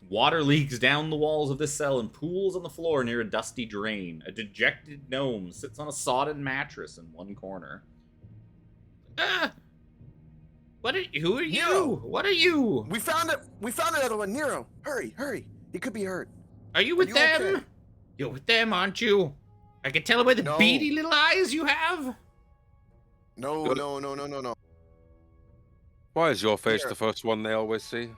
Water leaks down the walls of this cell and pools on the floor near a dusty drain. A dejected gnome sits on a sodden mattress in one corner. Ah! Who are you? Nero! What are you? We found it. We found another one. Nero, hurry, hurry. He could be hurt. Are you with you them? okay? You're with them, aren't you? I can tell by the No. beady little eyes you have. No, Good. no. Why is your face Here. the first one they always see?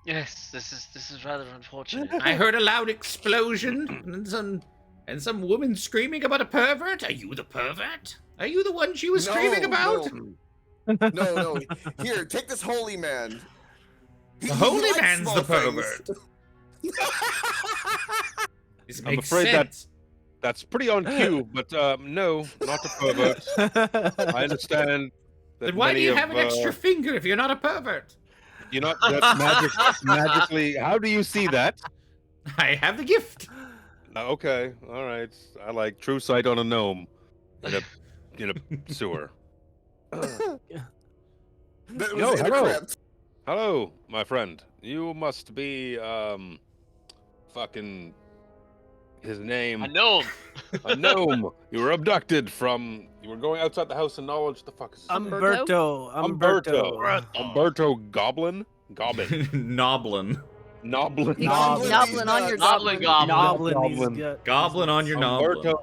Yes, this is rather unfortunate. I heard a loud explosion and some woman screaming about a pervert. Are you the pervert? Are you the one she was screaming about? No. Here, take this holy man. The holy likes man's small the things. pervert. This I'm makes afraid sense. That's pretty on cue, but no, not a pervert. I understand that Then why do many you of, have an extra finger if you're not a pervert? You know, that's magically. How do you see that? I have the gift. Okay, all right. I like true sight on a gnome in a sewer. That was Yo, in a hello. crypt. Hello, my friend. You must be fucking his name. A gnome. A gnome. You were abducted from. You were going outside the house of knowledge. The fuck is his name? Umberto. Umberto Goblin. Goblin. Noblin. Noblin. Noblin on your Goblin, goblin. goblin. Noblin. Goblin on your noblin.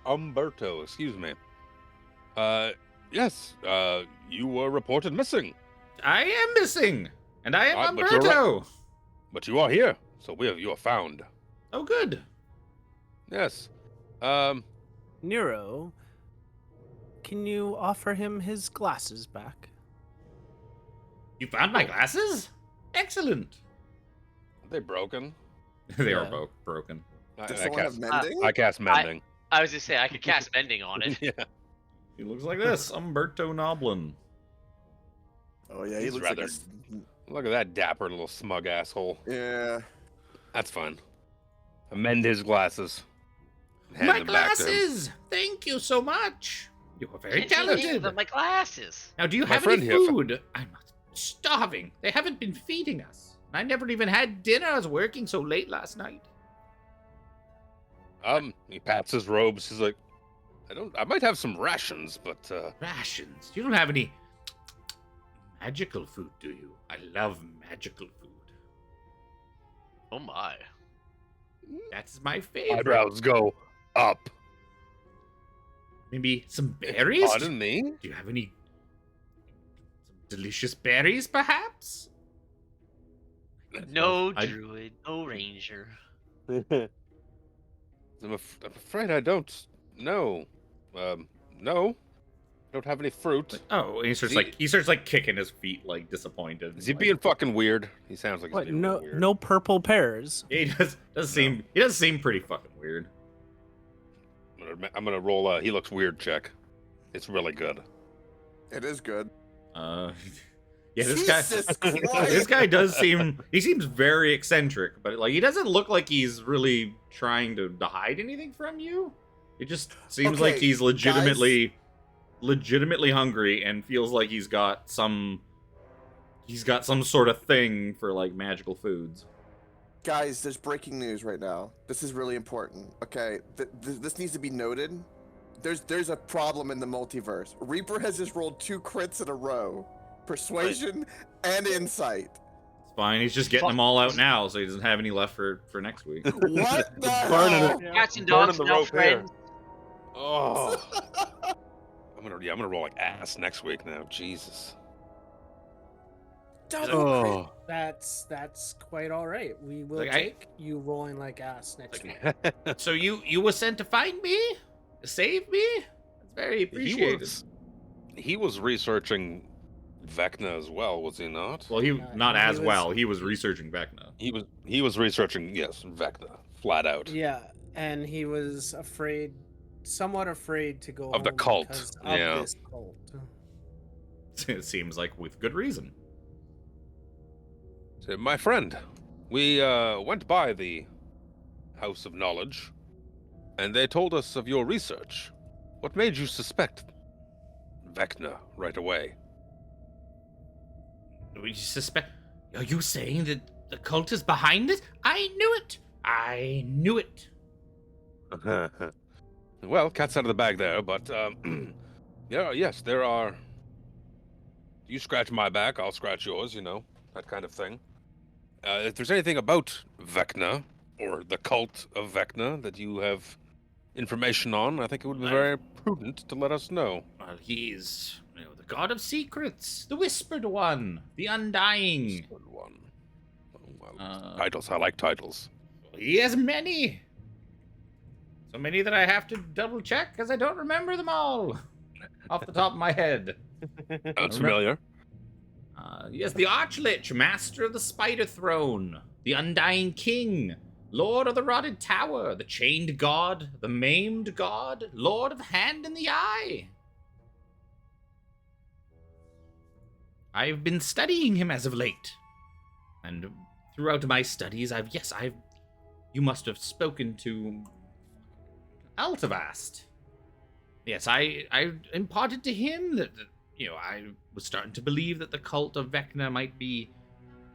Umberto. Excuse me. Yes. You were reported missing. I am missing, and I am But you're Umberto. But you are here, so you are found. Oh, good. Yes. Nero, can you offer him his glasses back? You found my glasses? Excellent. Are they broken? They are Yeah. both broken. Does someone have mending? I cast mending. I was just saying I could cast mending on it. Yeah. He looks like this, Umberto Noblin. Oh yeah, he He's looks rather- like he's... Look at that dapper little smug asshole. Yeah. That's fine. Amend his glasses. Hand My them back to him. glasses! Thank you so much. You are very Can't do anything talented. with my glasses. Now, do you My have any friend here- food? I'm starving. They haven't been feeding us. I never even had dinner. I was working so late last night. He pats his robes. He's like, I might have some rations, but Rations. You don't have any magical food, do you? I love magical food. Oh my. That's my favorite. eyebrows go up. Maybe some berries? Pardon me? Do you have any some delicious berries, perhaps? No I- druid, no ranger. I'm afraid I don't know. No. Don't have any fruit. Oh, and he starts like kicking his feet, like disappointed. Is he like- being fucking weird? He sounds like he's What? being No, weird. no purple pears. He does seem pretty fucking weird. I'm gonna roll a he looks weird check. It's really good. It is good. Yeah, this guy. Jesus This Christ. guy does seem. He seems very eccentric, but like he doesn't look like he's really trying to hide anything from you. It just seems like Okay, he's legitimately hungry and feels like he's got some sort of thing for like magical foods. Guys, there's breaking news right now. This is really important. Okay, this needs to be noted. There's a problem in the multiverse. Reaper has just rolled 2 crits in a row. Persuasion and insight. It's fine. He's just getting them all out now, so he doesn't have any left for next week. What the Burning hell? Cats and Burning dogs, the now rope here. friends. Oh. I'm gonna roll like ass next week now. Jesus. Double crit. That's quite all right. We will Like, take you rolling like ass next week. So you were sent to find me, to save me. That's very appreciated. He was researching Vecna as well, was he not? Well, he not he as was- well. He was researching Vecna. He was researching, yes, Vecna, flat out. Yeah, and he was somewhat afraid to go Of the home cult, because of yeah. this cult. It seems like with good reason. So, my friend, we went by the House of Knowledge, and they told us of your research. What made you suspect Vecna right away? We suspect. Are you saying that the cult is behind it? I knew it. I knew it. Well, cat's out of the bag there, but yeah, yes, there are. You scratch my back, I'll scratch yours. You know, that kind of thing. If there's anything about Vecna or the cult of Vecna that you have information on, I think it would be very prudent to let us know. Well, he's the god of secrets, the whispered one, the undying. Good one. Oh, well, Uh, I like titles. He has many. So many that I have to double check because I don't remember them all off the top of my head. Sounds familiar. Yes, the Archlich, master of the Spider Throne, the Undying King, Lord of the Rotted Tower, the Chained God, the Maimed God, Lord of the Hand and the Eye. I've been studying him as of late. And throughout my studies, you must have spoken to Altavast. Yes, I imparted to him that, I was starting to believe that the cult of Vecna might be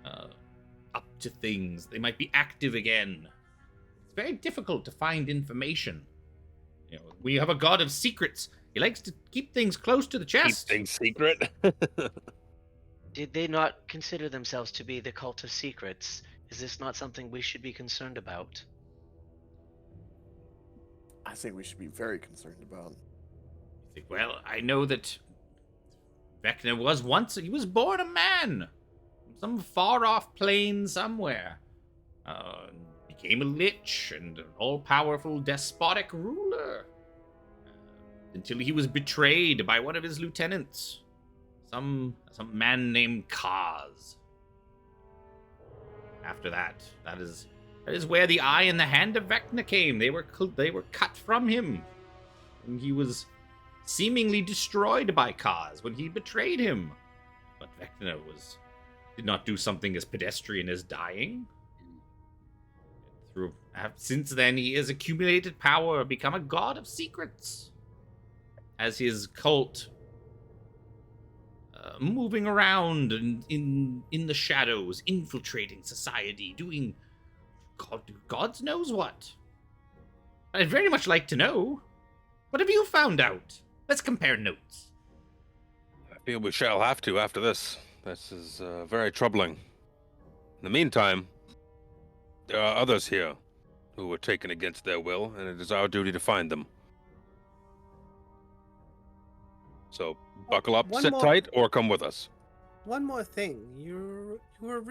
up to things. They might be active again. It's very difficult to find information. We have a god of secrets. He likes to keep things close to the chest. Keep things secret. Did they not consider themselves to be the cult of secrets? Is this not something we should be concerned about? I think we should be very concerned about. Well, I know that Vecna he was born a man. From some far-off plane somewhere. Became a lich and an all-powerful despotic ruler. Until he was betrayed by one of his lieutenants. Some man named Kaz. After that is where the eye and the hand of Vecna came. They were cut from him. And he was seemingly destroyed by Kaz when he betrayed him. But Vecna did not do something as pedestrian as dying. Since then, he has accumulated power, become a god of secrets. As his cult, moving around in the shadows, infiltrating society, doing God knows what. I'd very much like to know. What have you found out? Let's compare notes. I feel we shall have to after this. This is very troubling. In the meantime, there are others here who were taken against their will, and it is our duty to find them. So, buckle up, sit tight, or come with us. One more thing. You were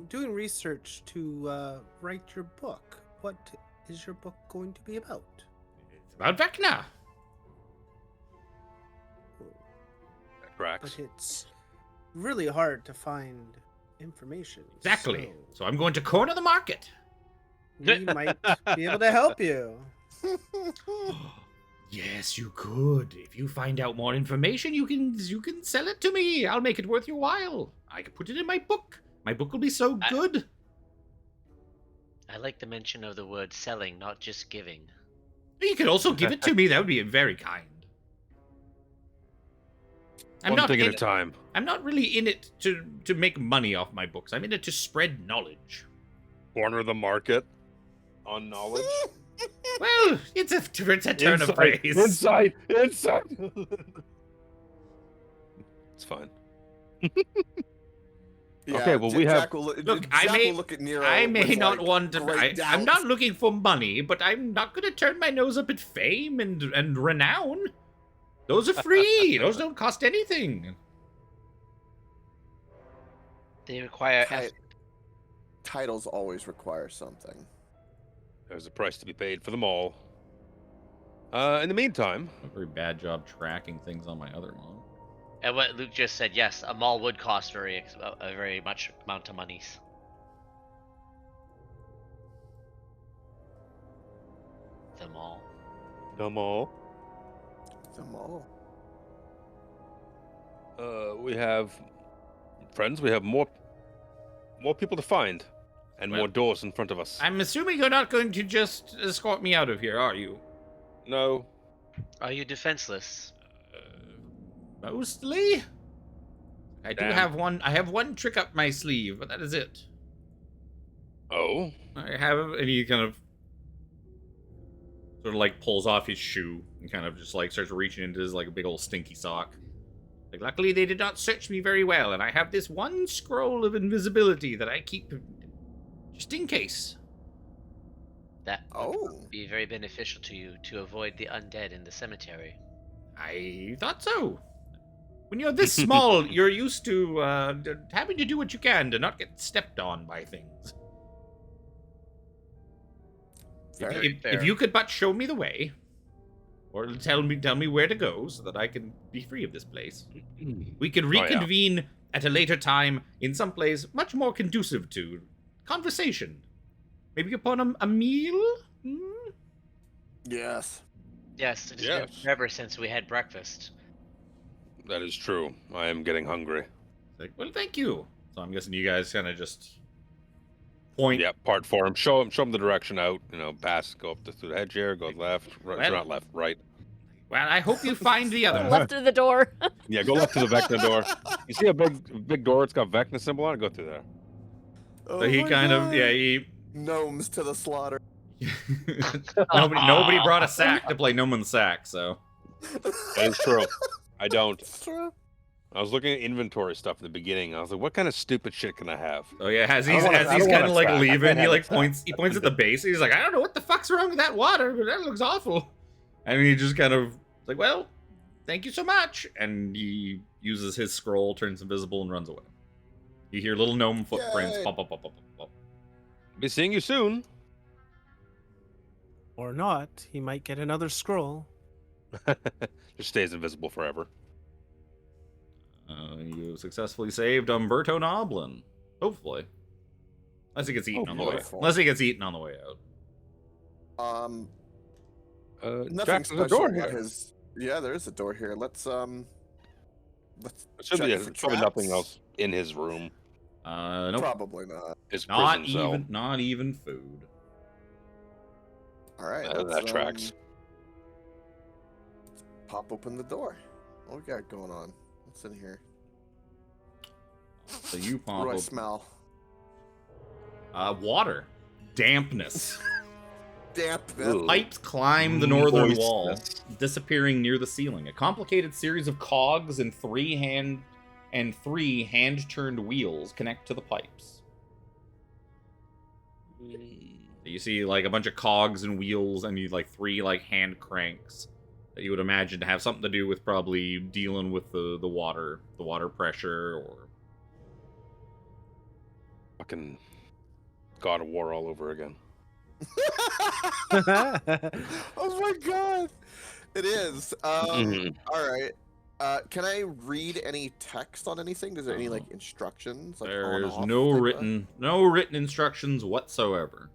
doing research to write your book. What is your book going to be about? It's about Vecna. That tracks. But it's really hard to find information. Exactly. So I'm going to corner the market. We might be able to help you. Yes, you could. If you find out more information, you can sell it to me. I'll make it worth your while. I can put it in my book. My book will be so good. I like the mention of the word selling, not just giving. You could also give it to me. That would be very kind. One thing at a time. I'm not really in it to make money off my books. I'm in it to spread knowledge. Corner the market on knowledge. Well, it's a turn of phrase. Inside. It's fine. Okay, well, we have. Jack will Look, will look at Nero. I may with, not like, want to. great I'm doubts. not looking for money, but I'm not going to turn my nose up at fame and renown. Those are free. Those don't cost anything. They require Titles always require something. There's a price to be paid for them all. In the meantime, A very bad job tracking things on my other mall. And what Luke just said, yes, a mall would cost a very much amount of monies. The mall. the mall. The mall. We have friends. We have more people to find, and more doors in front of us. I'm assuming you're not going to just escort me out of here, are you? No. Are you defenseless? Mostly. I do Damn. have one. I have one trick up my sleeve, but that is it. Oh. I have, and he kind of sort of like pulls off his shoe and kind of just like starts reaching into his like a big old stinky sock. Like, luckily they did not search me very well, and I have this one scroll of invisibility that I keep just in case. That would be very beneficial to you to avoid the undead in the cemetery. I thought so. When you're this small, you're used to having to do what you can to not get stepped on by things. If you could but show me the way, or tell me where to go so that I can be free of this place, we could reconvene at a later time in some place much more conducive to conversation. Maybe upon a meal? Yes. Yes, it's been forever since we had breakfast. That is true. I am getting hungry. Like, well, thank you. So I'm guessing you guys kind of just point. Yeah, part for him. Show him the direction out. Pass, go up through the hedge here, go left, right, Well- not left, right. Well, I hope you find the other. Left through the door. Yeah, go left to the Vecna door. You see a big door? It's got Vecna symbol on it. Go through there. Oh So he my kind of, God. yeah, he. Gnomes to the slaughter. nobody brought a sack to play No Man's Sack, so. That is true. I don't. It's true. I was looking at inventory stuff at the beginning. I was like, what kind of stupid shit can I have? Oh yeah, as I he's don't wanna- I don't kind wanna of like track. I leaving, can't he have like a track. points at the base. He's like, I don't know what the fuck's wrong with that water, but that looks awful. And he just kind of like, well, thank you so much. And he uses his scroll, turns invisible, and runs away. You hear little gnome footprints Yay. pop, pop, pop, pop, pop, pop. Be seeing you soon. Or not. He might get another scroll. Just stays invisible forever. You successfully saved Umberto Noblin. Hopefully. Unless he gets eaten on the way. beautiful. Unless he gets eaten on the way out. Nothing Jack, there's special a door about here. his. Yeah, there is a door here. Let's There should be check for probably nothing traps. else in his room. Nope. Probably not. His Not prison cell. even, not even food. All right, That let's, tracks. Pop open the door. What we got going on? What's in here? So you What pop do I open. smell? Water. Dampness. Damp. Ooh. Pipes climb the northern wall, Moistness. disappearing near the ceiling. A complicated series of cogs and three hand-turned wheels connect to the pipes. You see like a bunch of cogs and wheels, and you like three like hand cranks that you would imagine to have something to do with probably dealing with the water pressure, or Fucking God of War all over again. Oh my god! It is. Mhm. All right. Can I read any text on anything? Is there any like instructions? Like there on, is off, no like that? written instructions whatsoever.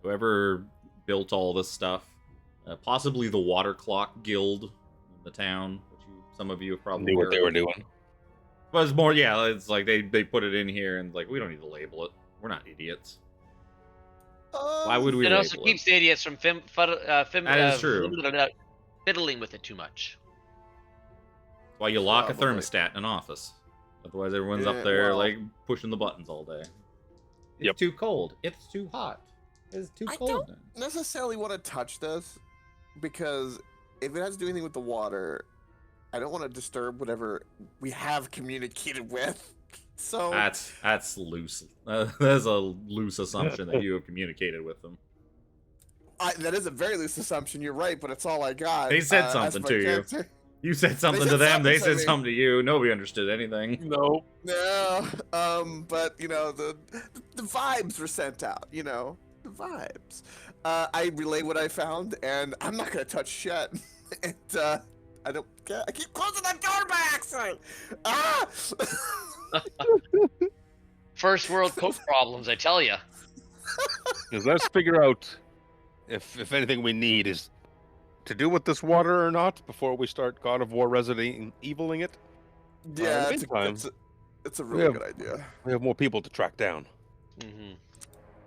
Whoever built all this stuff, possibly the Water Clock Guild in the town, which some of you have probably Knew what heard they of. were doing. But it's more, yeah, it's like they put it in here and like we don't need to label it. We're not idiots. Why would we It also label keeps the idiots from That is true. fiddling with it too much. That's why you lock a Probably. thermostat in an office. Otherwise, everyone's Yeah, up there well- like pushing the buttons all day. It's Yep. too cold. It's too hot. It's too I cold. don't necessarily want to touch this because if it has to do anything with the water, I don't want to disturb whatever we have communicated with. So That's loose. That's a loose assumption that you have communicated with them. that is a very loose assumption. You're right, but it's all I got. They said as something my to you. character. You said something said to them. something They to said me. something to you. Nobody understood anything. No. No, but the vibes were sent out. The vibes. I relay what I found, and I'm not gonna touch shit. And I don't care. I keep closing that door by accident. Ah! First world coke problems, I tell you. Because let's figure out if anything we need is to do with this water or not before we start God of War Resident Eviling it. Yeah, in the meantime, it's a we really have- good idea. We have more people to track down. Mm-hmm.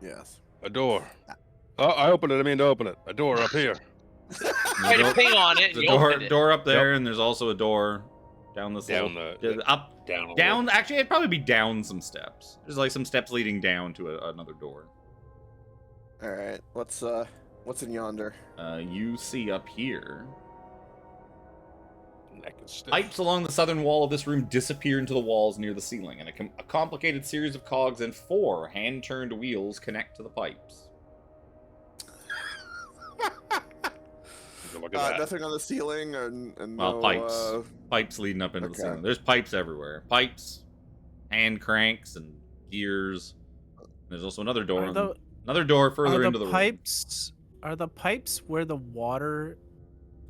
Yes. A door. Oh, I opened it. I mean to open it. A door up here. Try to ping on it. The You door opened it. door up there, and there's also a door down the Down slope. the Up, down. a down. little. Actually, it'd probably be down some steps. There's like some steps leading down to another door. All right. What's in yonder? You see up here, Neck and stiff. pipes along the southern wall of this room disappear into the walls near the ceiling, and a complicated series of cogs and 4 hand-turned wheels connect to the pipes. Look at that. Nothing on the ceiling, and Well, no, pipes. Pipes leading up into the Okay. ceiling. There's pipes everywhere. Pipes, hand cranks, and gears. There's also another door. Are the, Another door further are into the the room. pipes? Are the pipes where the water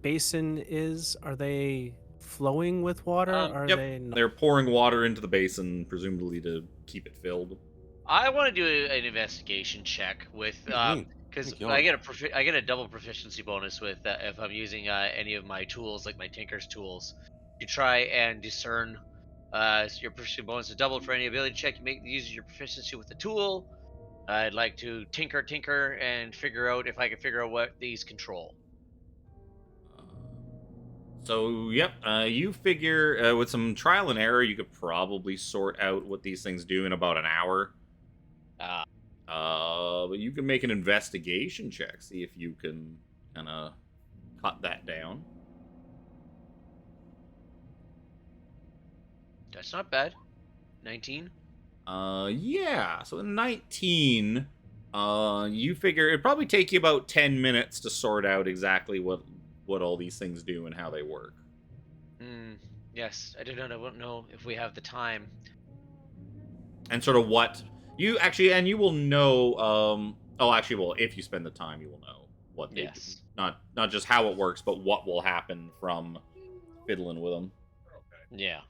basin is? Are they flowing with water? Are Yep. they? Not? They're pouring water into the basin, presumably to keep it filled. I want to do an investigation check with because Thank you. I get a double proficiency bonus with if I'm using any of my tools like my Tinker's tools to try and discern So your proficiency bonus is doubled for any ability check you make that uses your proficiency with the tool. I'd like to tinker, and figure out if I can figure out what these control. So, yep, you figure with some trial and error, you could probably sort out what these things do in about an hour. But you can make an investigation check, see if you can kind of cut that down. That's not bad. 19. Yeah. So 19. You figure it'd probably take you about 10 minutes to sort out exactly what all these things do and how they work. Yes, I don't know if we have the time. And sort of what you actually, and you will know. Well, if you spend the time, you will know what they do. Not just how it works, but what will happen from fiddling with them. Yeah.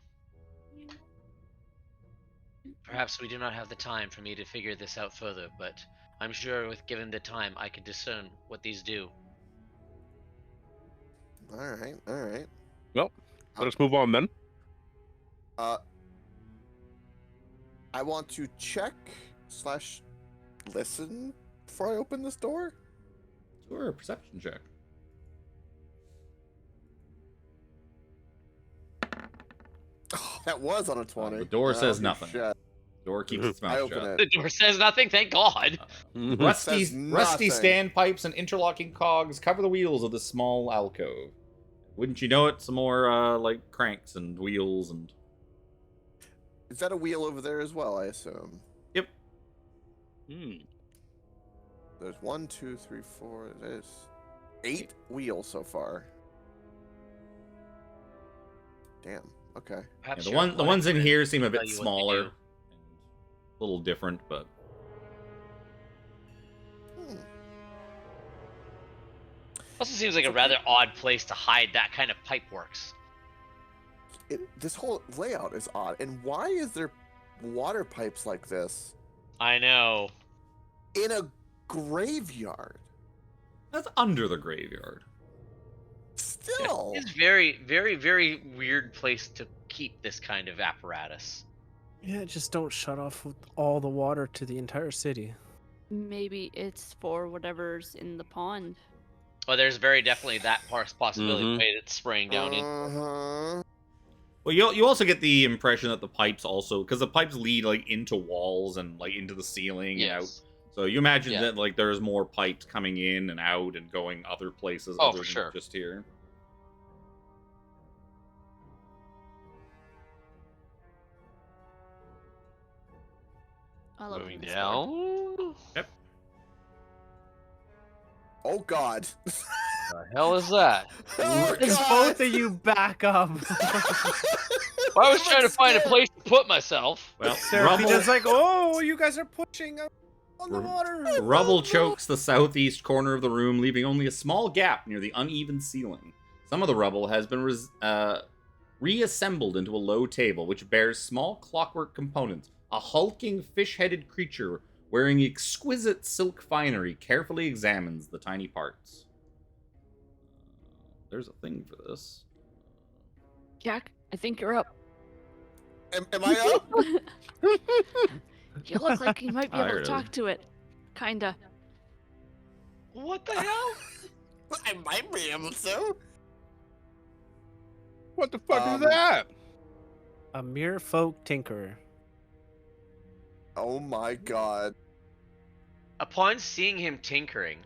Perhaps we do not have the time for me to figure this out further, but I'm sure with given the time, I could discern what these do. All right. Well, let us move on then. I want to check/listen before I open this door. Sure, perception check. Oh, that was on a 20. The door says Oh, nothing. shit. Door keeps its I mouth open shut. it. The door says nothing, thank God. Rusty Says nothing. standpipes and interlocking cogs cover the wheels of the small alcove. Wouldn't you know it? Some more like cranks and wheels and. Is that a wheel over there as well? I assume. Yep. There's 1, 2, 3, 4. There's 8 wheels so far. Damn. Okay. Perhaps The your ones in wife here seem a can bit tell you what they smaller, do. a little different, but Also seems like a rather odd place to hide that kind of pipe works. This whole layout is odd. And why is there water pipes like this I know. in a graveyard? that's under the graveyard. Still. It's very, very, very weird place to keep this kind of apparatus. Yeah, just don't shut off with all the water to the entire city. Maybe it's for whatever's in the pond. Well, there's very definitely that possibility Mhm. the way it's spraying down in. Uh-huh. Well, you also get the impression that the pipes also, because the pipes lead like into walls and like into the ceiling and out. Yes. So you imagine Yeah. that like there's more pipes coming in and out and going other places. Oh, other for than sure. Just here. I love Moving this down. Oh God. The hell is that? Oh, As God. both of you back up. Well, I was trying to find a place to put myself. Well, Seraphina's like, oh, you guys are pushing up on the water. Rubble chokes the southeast corner of the room, leaving only a small gap near the uneven ceiling. Some of the rubble has been reassembled into a low table, which bears small clockwork components. A hulking, fish-headed creature wearing exquisite silk finery carefully examines the tiny parts. There's a thing for this. Jack, I think you're up. Am I up? You look like you might be able Tired to of talk to it. Kinda. What the hell? I might be able to. What the fuck is that? A mere folk tinkerer. Oh my God. Upon seeing him tinkering,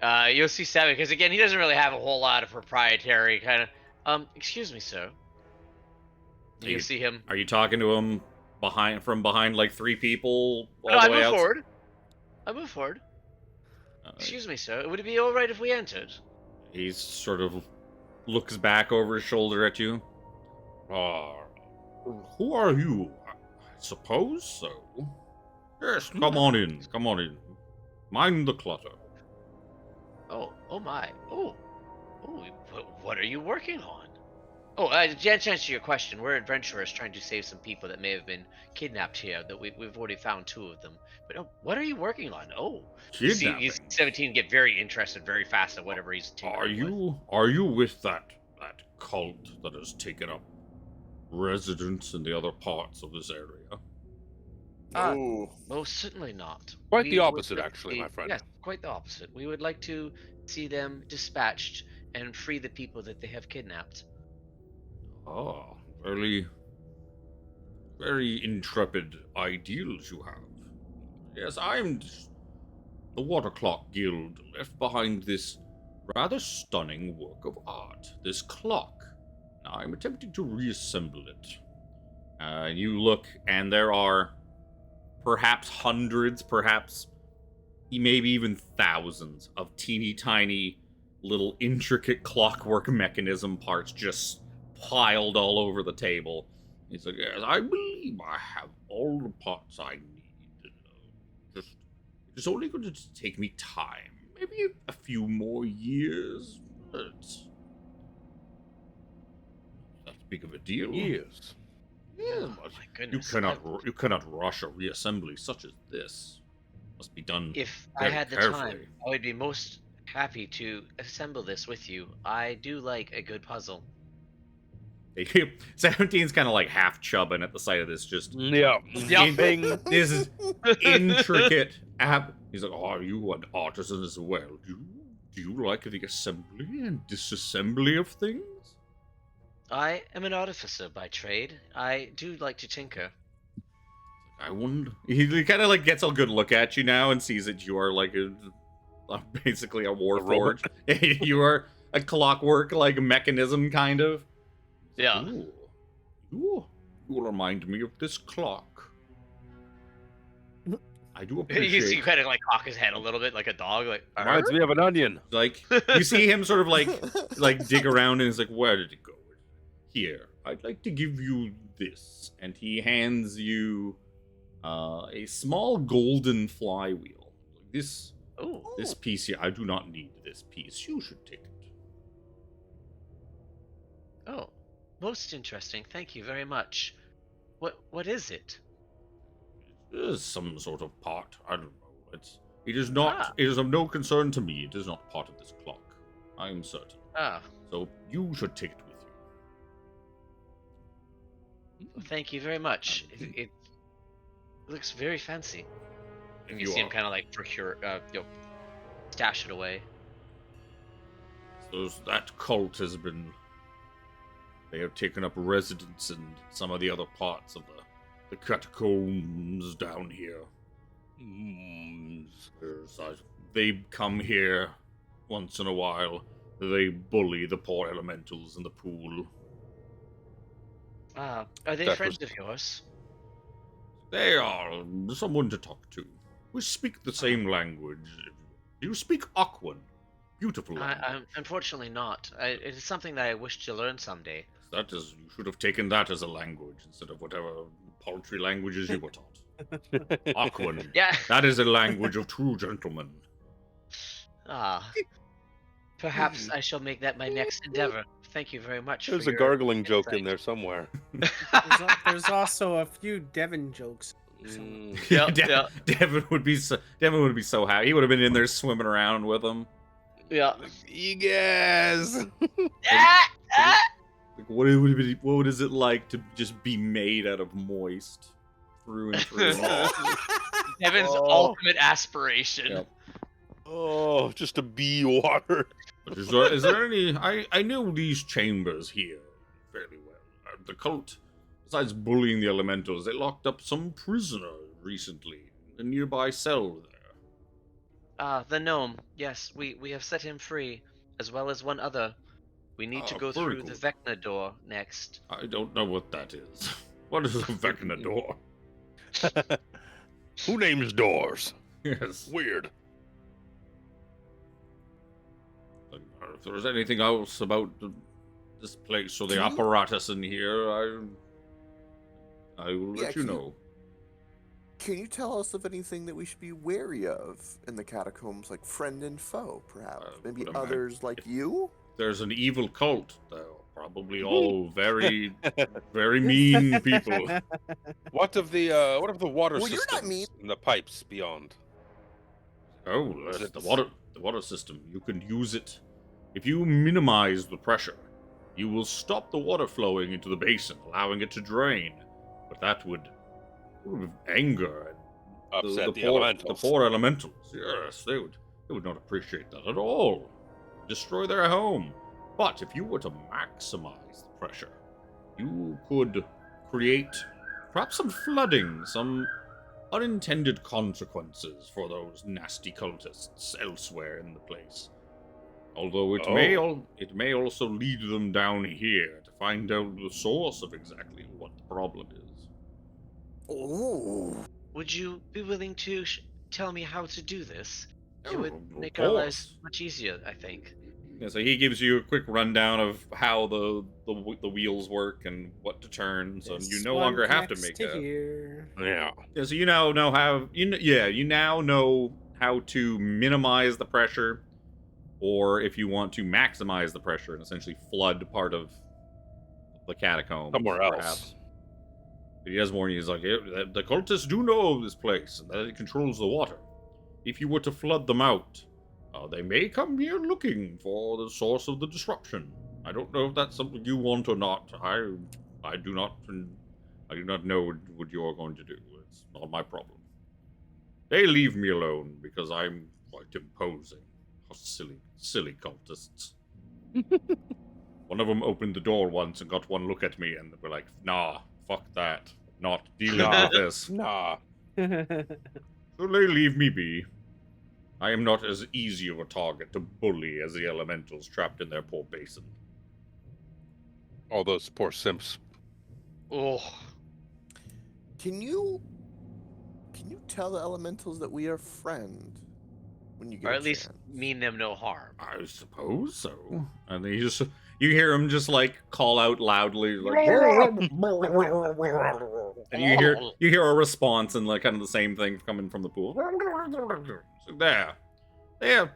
you'll see Savvy, because again, he doesn't really have a whole lot of proprietary kind of. Excuse me, sir. You see him. Are you talking to him from behind like 3 people all No, the I way move out? forward. I move forward. Excuse me, sir. Would it be all right if we entered? He sort of looks back over his shoulder at you. Who are you? I suppose so. Yes, come on in. Come on in. Mind the clutter. Oh my. What are you working on? To answer your question, we're adventurers trying to save some people that may have been kidnapped here. That we've already found 2 of them. But what are you working on? You see 17 get very interested very fast at whatever he's tinkering with. Are you with that cult that has taken up residents in the other parts of this area? Oh, Most certainly not. Quite We the would opposite, like actually, to- my friend. Yes, quite the opposite. We would like to see them dispatched and free the people that they have kidnapped. Ah, very, very intrepid ideals you have. Yes, I'm the Water Clock Guild left behind this rather stunning work of art, this clock. Now, I'm attempting to reassemble it. You look, and there are perhaps hundreds, perhaps maybe even thousands of teeny tiny little intricate clockwork mechanism parts just piled all over the table. He's like, yes, I believe I have all the parts I need. It's only going to take me time. Maybe a few more years. But that's big of a deal. Years. Yes, Oh, but my goodness. you cannot rush a reassembly such as this. Must be done. If I very had the carefully. time, I would be most happy to assemble this with you. I do like a good puzzle. 17's kind of like half chubbing at the sight of this. Just Yeah. in- this is intricate. He's like, "Oh, are you an artisan as well? Do you like the assembly and disassembly of things?" I am an artificer by trade. I do like to tinker. I wonder. He kind of like gets a good look at you now and sees that you are like basically a warforged. You are a clockwork like mechanism kind of. Yeah. Ooh. You remind me of this clock. I do You appreciate. see kind of like cock his head a little bit like a dog, like Reminds me of an onion. Like you see him sort of like dig around and he's like, where did it go? Here, I'd like to give you this, and he hands you a small golden flywheel. This piece here, I do not need this piece. You should take it. Oh, most interesting. Thank you very much. What is it? It is some sort of part. I don't know. It is not. Ah. It is of no concern to me. It is not part of this clock. I am certain. Ah, So you should take it with you. thank you very much. It looks very fancy. And You see him kind of like stash it away. That cult has been. They have taken up residence in some of the other parts of the catacombs down here. They come here once in a while. They bully the poor elementals in the pool. Ah, are they That friends of yours? They are someone to talk to. We speak the same language. Do you speak Aquan? Beautiful language. I'm unfortunately not. It is something that I wish to learn someday. That is, you should have taken that as a language instead of whatever paltry languages you were taught. Aquan. Yeah. That is a language of true gentlemen. Ah. Perhaps I shall make that my next endeavor. Thank you very much. There's for a your gargling joke in insight. there somewhere. There's also a few Devon jokes. Yeah, De- yeah. Devin would be so happy. He would have been in there swimming around with them. Yeah. You guys. Like, what is it like to just be made out of moist through and through? Devin's Oh. ultimate aspiration. Yep. Oh, just a bee water. But is there any? I know these chambers here fairly well. The cult, besides bullying the elementals, they locked up some prisoner recently in a nearby cell there. The gnome. Yes, we have set him free, as well as one other. We need to go very through the cool. Vecna door next. I don't know what that is. What is a Vecna door? Who names doors? Yes. Weird. If there's anything else about this place or the Can you- apparatus in here, I will Yeah, let you can you- know. Can you tell us of anything that we should be wary of in the catacombs, like friend and foe, perhaps? Maybe would imagine- others like you? There's an evil cult. They're probably all very, very mean people. What of the water Well, you're not systems mean. and the pipes beyond? Oh, that's the water system. You can use it if you minimize the pressure. You will stop the water flowing into the basin, allowing it to drain. But that would anger Upset the the elementals. poor elementals. Yes, they would not appreciate that at all. Destroy their home. But if you were to maximize the pressure, you could create perhaps some flooding, some unintended consequences for those nasty cultists elsewhere in the place. Although it may also lead them down here to find out the source of exactly what the problem is. Oh, Would you be willing to tell me how to do this? It would Of make our lives course. much easier, I think. Yeah, so he gives you a quick rundown of how the wheels work and what to turn, so you This no one longer have to connects make to a. here. Yeah. Yeah, so you now know how you now know how to minimize the pressure, or if you want to maximize the pressure and essentially flood part of the catacombs Somewhere else. perhaps. But he does warn you. He's like, the cultists do know of this place and that it controls the water. If you were to flood them out, they may come here looking for the source of the disruption. I don't know if that's something you want or not. I do not know what you're going to do. It's not my problem. They leave me alone because I'm quite imposing. Oh, silly cultists. One of them opened the door once and got one look at me, and they were like, "Nah, fuck that. Not dealing with this." Nah. So they leave me be. I am not as easy of a target to bully as the elementals trapped in their poor basin. All those poor simps. Oh, can you tell the elementals that we are friend when you get or a at least chance? mean them no harm. I suppose so. And then you hear him just like call out loudly, like, and you hear a response and like kind of the same thing coming from the pool. So there. And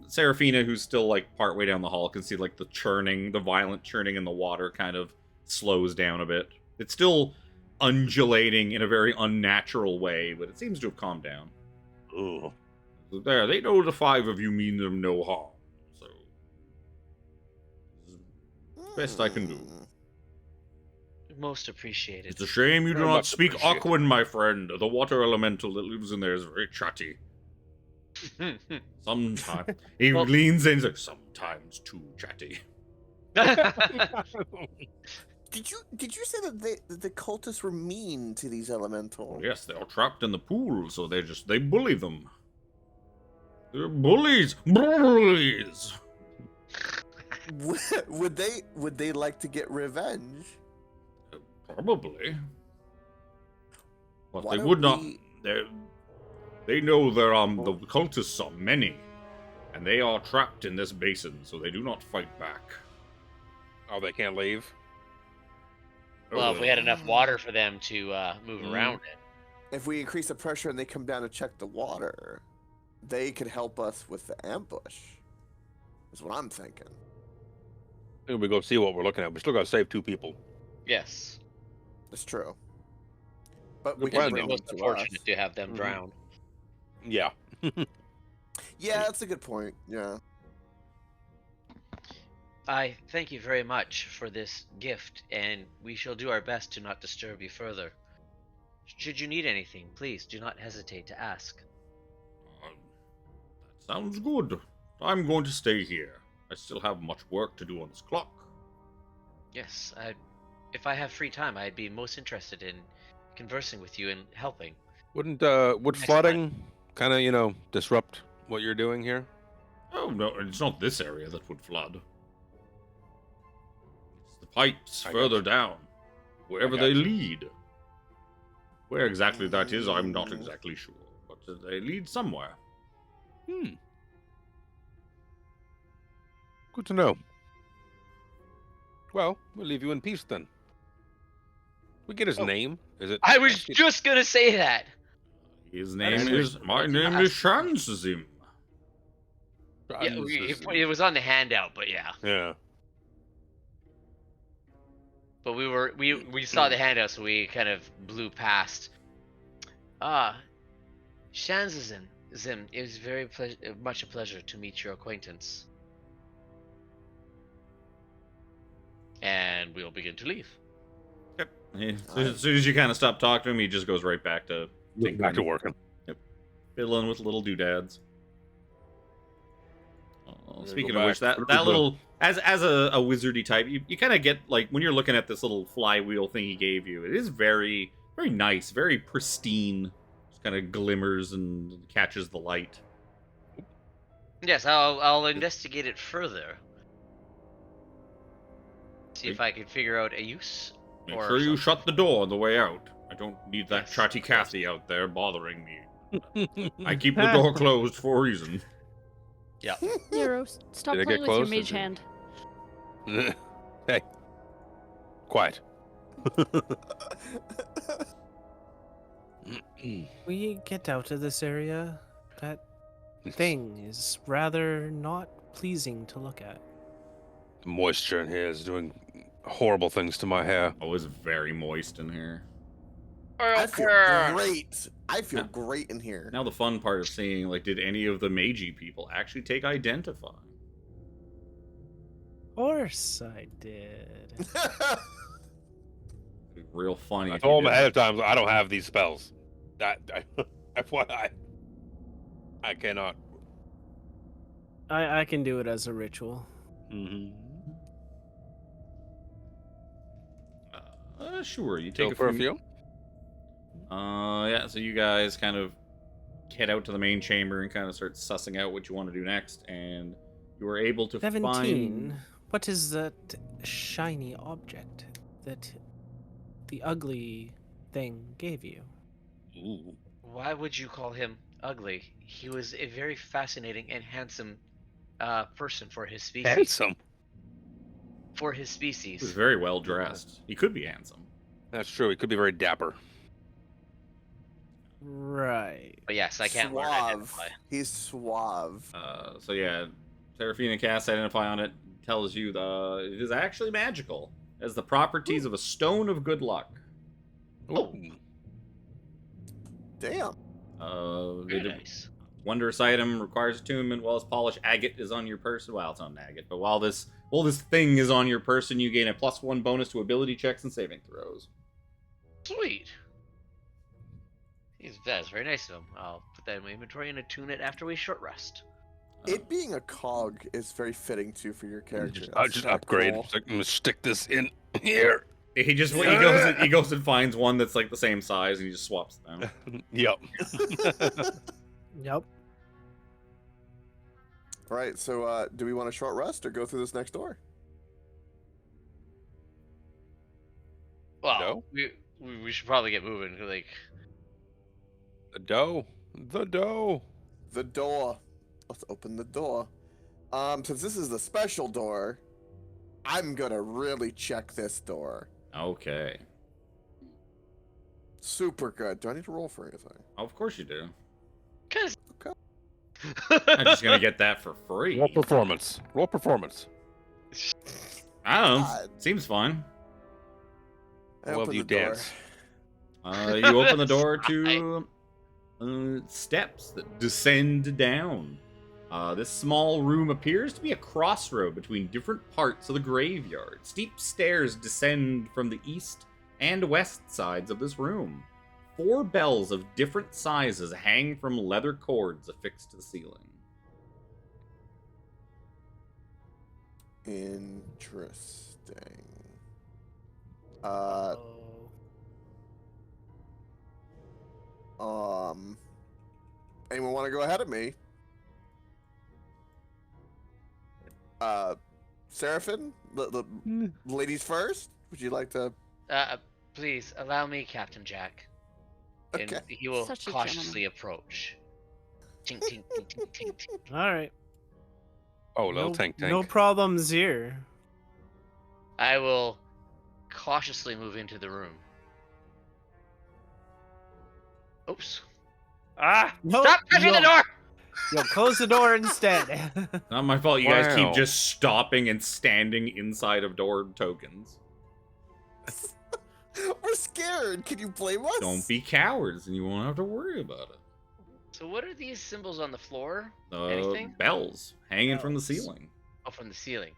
Seraphina, who's still like partway down the hall, can see like the violent churning in the water kind of slows down a bit. It's still undulating in a very unnatural way, but it seems to have calmed down. Ooh. So there, they know the five of you mean them no harm. So, best I can do. Most appreciated. It's a shame you do Very not much speak appreciated. Aquan, my friend. The water elemental that lives in there is very chatty. Sometimes he Well- leans in, and says, sometimes too chatty. Did you say that the cultists were mean to these elementals? Yes, they are trapped in the pool, so they bully them. They're bullies. Bullies. Would they like to get revenge? Probably. But Why they don't would not. we- They know the cultists are many, and they are trapped in this basin, so they do not fight back. Oh, they can't leave? Well, if we had enough water for them to move Mhm. around it. If we increase the pressure and they come down to check the water, they could help us with the ambush. Is what I'm thinking. Maybe we go see what we're looking at. We still got to save 2 people. Yes. That's true. But Good we plan, can It'd be bring most them to us. unfortunate to have them Mhm. drown. Yeah. Yeah, that's a good point. Yeah. I thank you very much for this gift, and we shall do our best to not disturb you further. Should you need anything, please do not hesitate to ask. That sounds good. I'm going to stay here. I still have much work to do on this clock. Yes, if I have free time, I'd be most interested in conversing with you and helping. Would Next flooding kind of, disrupt what you're doing here? Oh, no, it's not this area that would flood. It's the pipes I further gotcha. down, wherever I they gotcha. lead. Where exactly that is, I'm not exactly sure, but they lead somewhere. Good to know. Well, we'll leave you in peace then. We get his Oh. name? Is it? I was just gonna say that. His That name is is. My it's name not- is Shanzim. Yeah, it was on the handout, but yeah. Yeah. But we saw the handout, so we kind of blew past. Shanzim, it was very much a pleasure to meet your acquaintance. and we'll begin to leave. Yep. As soon as you kind of stop talking to him, he just goes right back to Back to working. fiddling with little doodads. Speaking go of which, back. that little as a wizardy type, you kind of get like when you're looking at this little flywheel thing he gave you. It is very very nice, very pristine. Just kind of glimmers and catches the light. Yes, I'll investigate it further. See if I can figure out a use. Make or sure you something. shut the door on the way out. I don't need that Yes, chatty of course. Cathy out there bothering me. I keep the door closed for a reason. Yeah. Nero, stop Did it playing get with your close, or mage did- hand. Hey. Quiet. We get out of this area. That thing is rather not pleasing to look at. The moisture in here is doing horrible things to my hair. Oh, it's very moist in here. I feel Okay. great. I feel Yeah. great in here. Now the fun part of seeing, like, did any of the Meiji people actually take Identify? Of course I did. It'd be real funny. I if you told him did ahead that. of time I don't have these spells. FYI. I cannot. I can do it as a ritual. Mm-hmm. Sure. You Take take for a few. Yeah. So you guys kind of head out to the main chamber and kind of start sussing out what you want to do next, and you were able to 17. find. What is that shiny object that the ugly thing gave you? Ooh. Why would you call him ugly? He was a very fascinating and handsome person for his species. Handsome. For his He was species. very well dressed. He could be handsome. That's true. He could be very dapper. Right. But yes, I can't learn Suave. identify. He's suave. So yeah, Seraphina casts Identify on it. Tells you it is actually magical. It has the properties of a stone of good luck. Oh. Damn. Very The nice. wondrous item requires attunement, while its polished agate is on your person. Well, it's not an agate, but while this thing is on your person, you gain a +1 bonus to ability checks and saving throws. Sweet. That's very nice of him. I'll put that in my inventory and attune it after we short rest. It being a cog is very fitting too for your character. I'll That's just kinda upgrade. cool. It's like, I'm gonna stick this in here. He goes and finds one that's like the same size, and he just swaps them. Yep. Yep. All right, so do we want a short rest or go through this next door? Well, No? we should probably get moving. Like, The dough. The dough. The door. Let's open the door. Since this is the special door, I'm gonna really check this door. Okay. Super good. Do I need to roll for anything? Of course you do. cause. I'm just gonna get that for free. Roll performance. Roll performance. I don't know. God. Seems fine. I Well, open you the door. dance. You open the door to steps that descend down. This small room appears to be a crossroad between different parts of the graveyard. Steep stairs descend from the east and west sides of this room. 4 bells of different sizes hang from leather cords affixed to the ceiling. Interesting. Anyone want to go ahead of me? Seraphine, the ladies first. Would you like to? Please allow me, Captain Jack. And Okay. he will Such a cautiously approach. Tink, tink, tink, tink, tink, tink. All right. Oh, little no, tank tank. No problems here. I will cautiously move into the room. Oops. Ah! No, Stop touching the no. door! Yo, close the door instead. Not my fault. You guys keep Wow. just stopping and standing inside of door tokens. We're scared. Can you blame us? Don't be cowards, and you won't have to worry about it. So what are these symbols on the floor? Anything? Bells hanging from the Bells. ceiling. Oh, from the ceiling.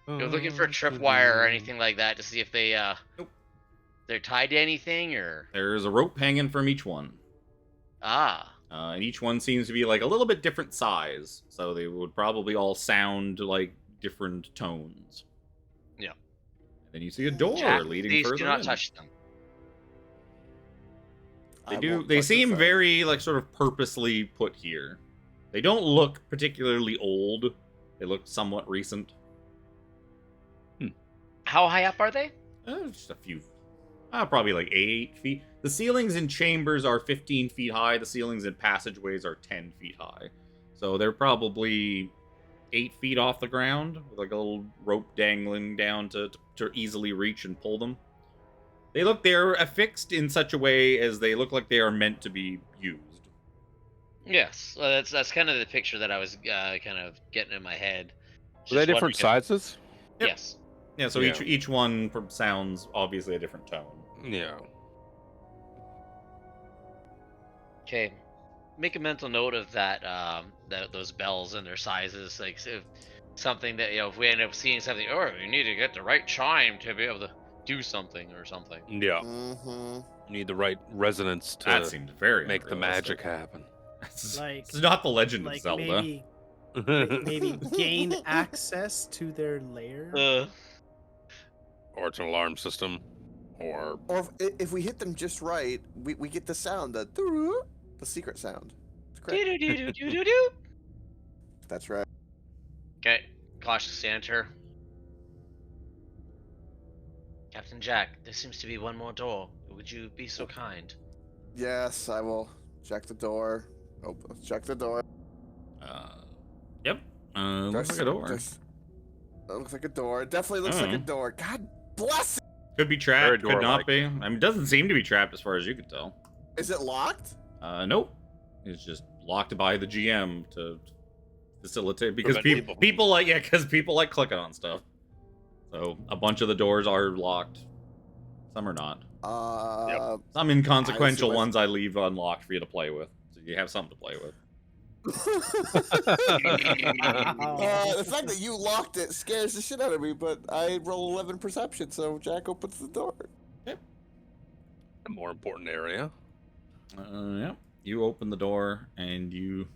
You're looking for a tripwire or anything like that to see if they they're tied to anything or There's a rope hanging from each one. And each one seems to be like a little bit different size, so they would probably all sound like different tones. Yeah. And then you see a door Jack, leading please further do not in. touch them. They seem very like sort of purposely put here. They don't look particularly old. They look somewhat recent. How high up are they? Just a few. Probably like 8 feet. The ceilings in chambers are 15 feet high. The ceilings in passageways are 10 feet high. So they're probably 8 feet off the ground with like a little rope dangling down to easily reach and pull them. They're affixed in such a way as they look like they are meant to be used. Yes, that's kind of the picture that I was kind of getting in my head. Are they different sizes? Yep. Yes. Yeah, so each one sounds obviously a different tone. Yeah. Okay. Make a mental note of that, those bells and their sizes. Like if something that if we end up seeing something, we need to get the right chime to be able to do something or something. Yeah. Mm-hmm. You need the right resonance to That seemed very make the magic happen. Like, It's not the Legend of like Zelda. maybe gain access to their lair. Or it's an alarm system. Or if we hit them just right, we get the sound, the secret sound. It's great. Do-do-do-do-do-do. That's right. Okay, cautiously enter. Captain Jack, there seems to be one more door. Would you be so kind? Yes, I will check the door. Check the door. Yep. Looks like a door. It looks like a door. It definitely looks like a door. God bless it. Could be trapped, Very could not door-like. be. I mean, it doesn't seem to be trapped as far as you can tell. Is it locked? Nope. It's just locked by the GM to facilitate because Prevent people like clicking on stuff. So a bunch of the doors are locked. Some are not. Some inconsequential ones I leave unlocked for you to play with, so you have something to play with. The fact that you locked it scares the shit out of me, but I roll 11 perception, so Jack opens the door. Yep. a more important area. Yeah. You open the door and you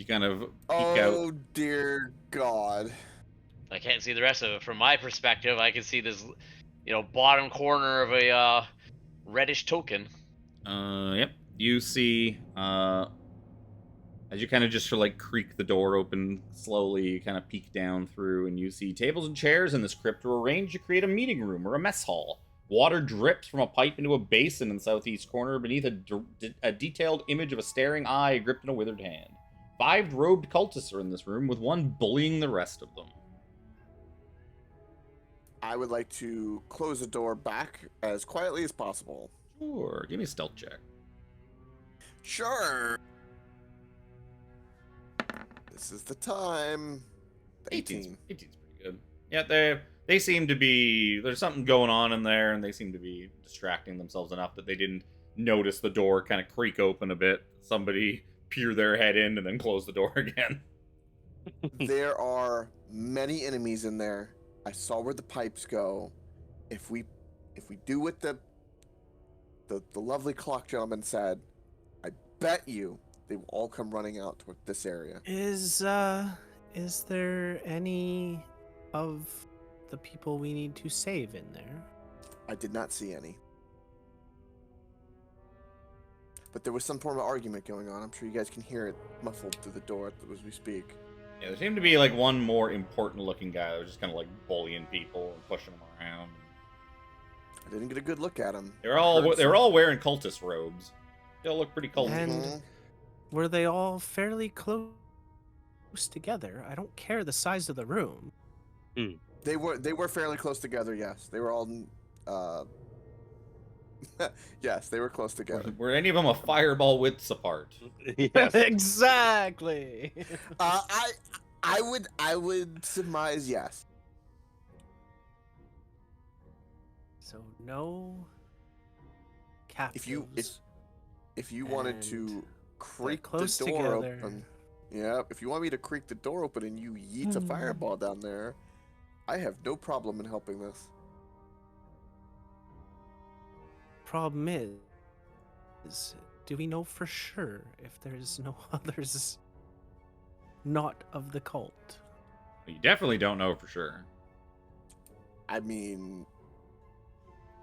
kind of peek out. Oh dear God. I can't see the rest of it. From my perspective, I can see this, bottom corner of a reddish token. Yep. You see, as you kind of just sort of like creak the door open slowly, you kind of peek down through, and you see tables and chairs in this crypt are arranged to create a meeting room or a mess hall. Water drips from a pipe into a basin in the southeast corner beneath a detailed image of a staring eye gripped in a withered hand. 5 robed cultists are in this room, with one bullying the rest of them. I would like to close the door back as quietly as possible. Sure. Give me a stealth check. Sure. This is the time. 18. 18's pretty good. Yeah, they seem to be... There's something going on in there, and they seem to be distracting themselves enough that they didn't notice the door kind of creak open a bit. Somebody peer their head in and then close the door again. There are many enemies in there. I saw where the pipes go. If we do what the lovely clock gentleman said, I bet you they will all come running out toward this area. Is there any of the people we need to save in there? I did not see any. But there was some form of argument going on. I'm sure you guys can hear it muffled through the door as we speak. Yeah, there seemed to be like one more important looking guy that was just kind of like bullying people and pushing them around. I didn't get a good look at him. They're all wearing cultist robes. They all look pretty culty. And were they all fairly close together? I don't care the size of the room. They were fairly close together. Yes, they were all. Yes, they were close together. Were any of them a fireball widths apart? Yes. Exactly. I would surmise yes. So no captives. If you wanted to And creak close the door together. open, yeah. If you want me to creak the door open and you yeet a fireball down there, I have no problem in helping this. Problem is, do we know for sure if there's no others not of the cult? You definitely don't know for sure. I mean,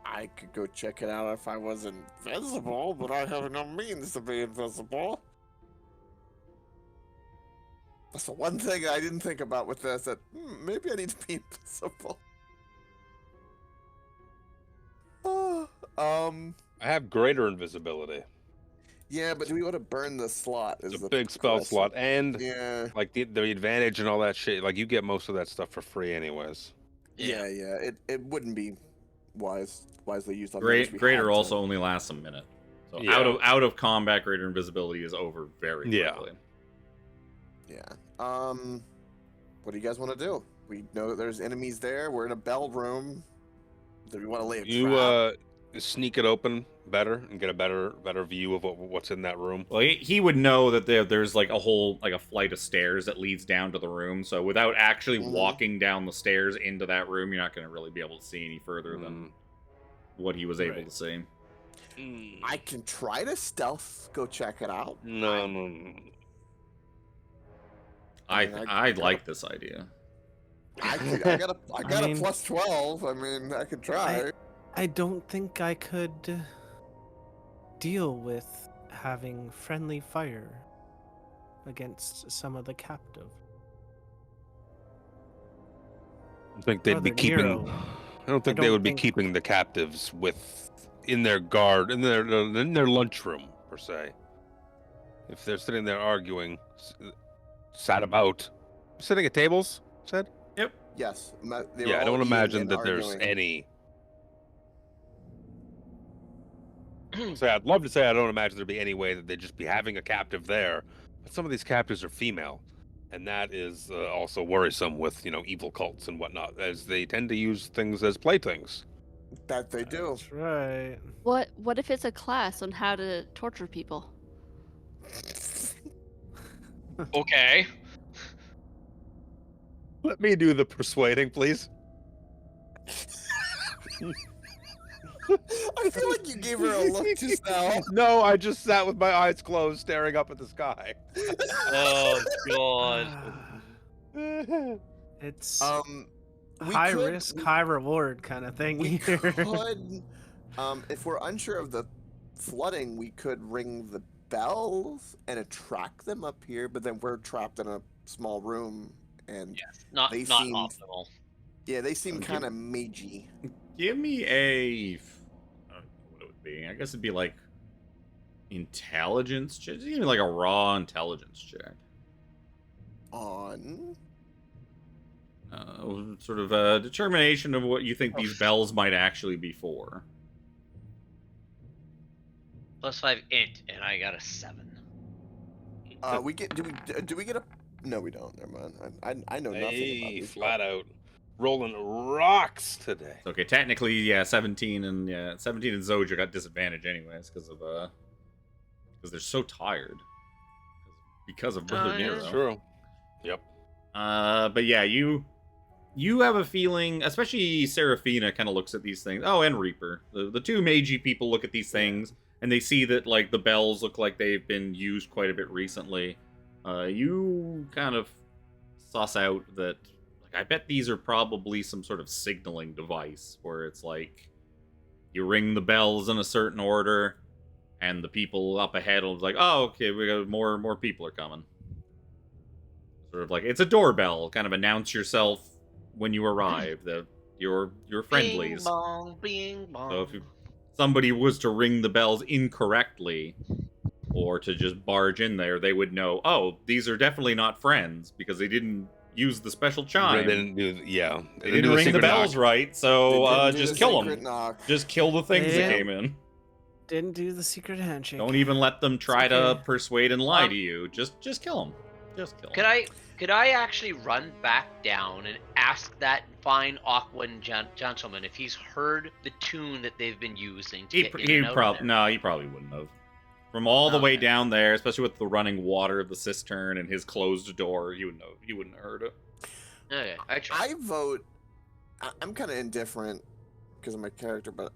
I could go check it out if I was invisible, but I have no means to be invisible. That's the one thing I didn't think about with this, that maybe I need to be invisible. I have greater invisibility. Yeah, but do we want to burn the slot? It's a big spell slot, and yeah, like the advantage and all that shit. Like you get most of that stuff for free, anyways. yeah. It wouldn't be wisely used on Greater also only lasts a minute. So Yeah. out of combat, greater invisibility is over very quickly. Yeah. What do you guys want to do? We know that there's enemies there. We're in a bell room. Do we want to lay a trap? Sneak it open better and get a better view of what's in that room. Well, he would know that there's like a flight of stairs that leads down to the room. So without actually walking down the stairs into that room, you're not going to really be able to see any further than what he was able to see. I can try to stealth go check it out. No. I like this idea. I got a plus 12. I mean, I could try. I don't think I could deal with having friendly fire against some of the captive. I think they'd be Brother keeping. Nero, I don't think they would be keeping the captives in their guard in their lunchroom per se. If they're sitting there arguing, sat about, sitting at tables, said. Yep. Yes. I don't imagine that there's any. So I'd love to say I don't imagine there'd be any way that they'd just be having a captive there, but some of these captives are female, and that is also worrisome with evil cults and whatnot, as they tend to use things as playthings. That they do. That's right. What if it's a class on how to torture people? Okay. Let me do the persuading, please. I feel like you gave her a look just now. No, I just sat with my eyes closed, staring up at the sky. Oh god. It's we high could- risk, high reward kind of thing We here. could, if we're unsure of the flooding, we could ring the bells and attract them up here, but then we're trapped in a small room, and Yes. Not They not seemed- optimal. yeah, they seem Okay. kind of magey. Give me a. I don't know what it would be. I guess it'd be like intelligence check. Even like a raw intelligence check. On Sort of a determination of what you think these bells might actually be for. +5 int, and I got a 7. we get do we get a no, we don't. Never mind. I know nothing about Hey, these. flat out rolling rocks today. Okay, technically, yeah, 17 and Zojja got disadvantage anyways because they're so tired because of Brother yeah, Nero. that's True. Yep. But yeah, you have a feeling, especially Seraphina kind of looks at these things. Oh, and Reaper, the two magey people look at these things and they see that like the bells look like they've been used quite a bit recently. You kind of suss out that. I bet these are probably some sort of signaling device where it's like you ring the bells in a certain order and the people up ahead will be like, oh, okay, we got more people are coming. Sort of like it's a doorbell, kind of announce yourself when you arrive, that you're friendlies. Bing bong, bing bong. So if somebody was to ring the bells incorrectly or to just barge in there, they would know, oh, these are definitely not friends because they didn't use the special chime. They didn't do, yeah. They didn't ring the bells right, so just kill them. Knock. Just kill the things that Yeah. came in. Didn't do the secret handshake. Don't even let them try to okay. persuade and lie to you. Just kill them. Just kill them. Could I actually run back down and ask that fine Aquan gentleman if he's heard the tune that they've been using to get in and out of there? No, he probably wouldn't have. From all the way Okay. down there, especially with the running water of the cistern and his closed door, you wouldn't have heard it. Okay, I try. I vote I'm kind of indifferent because of my character, but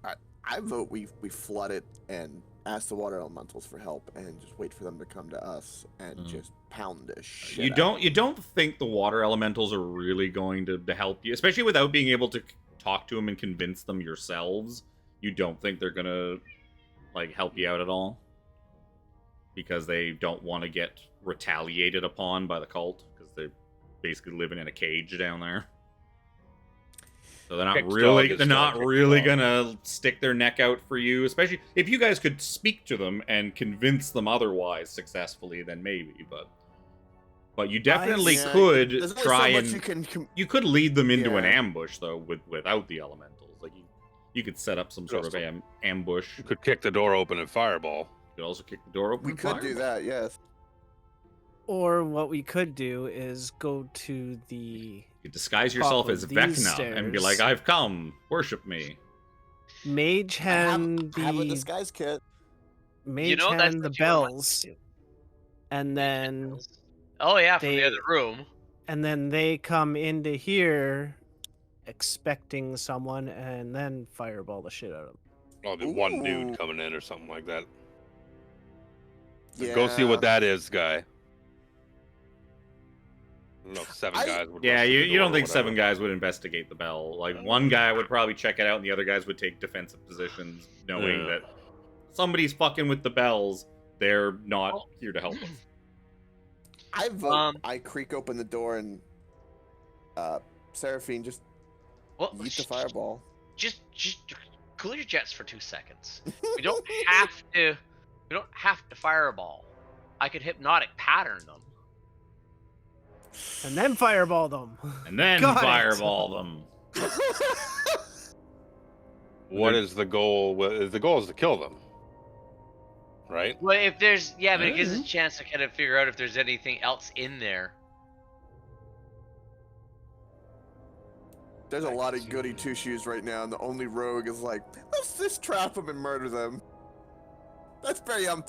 I vote we flood it and ask the water elementals for help and just wait for them to come to us and just pound this shit. You don't think the water elementals are really going to help you, especially without being able to talk to them and convince them yourselves. You don't think they're gonna like help you out at all because they don't want to get retaliated upon by the cult because they're basically living in a cage down there. So they're not really gonna stick their neck out for you, especially if you guys could speak to them and convince them otherwise successfully, then maybe, but you definitely could try you could lead them into an ambush though without the elementals. Like you could set up some sort of ambush. You could kick the door open and fireball. You could also kick the door open. We could do that, yes. Or what we could do is go to the you disguise yourself as Vecna and be like, "I've come, worship me." Mage hand I have a disguise kit. Mage hand the bells, and then from the other room, and then they come into here expecting someone, and then fireball the shit out of them. Oh, there's one dude coming in or something like that. Yeah. Go see what that is, guy. I don't know if 7 guys would. Yeah, you don't think 7 guys would investigate the bell? Like one guy would probably check it out, and the other guys would take defensive positions, knowing that somebody's fucking with the bells. They're not here to help us. I vote. I creak open the door and Seraphine just eat the fireball. Just cool your jets for 2 seconds. We don't have to. We don't have to fireball. I could hypnotic pattern them. And then fireball them. And then fireball them. What is the goal? The goal is to kill them, right? Well, if there's but it gives us a chance to kind of figure out if there's anything else in there. There's a lot of goody two shoes right now, and the only rogue is like, let's just trap them and murder them. That's very I'm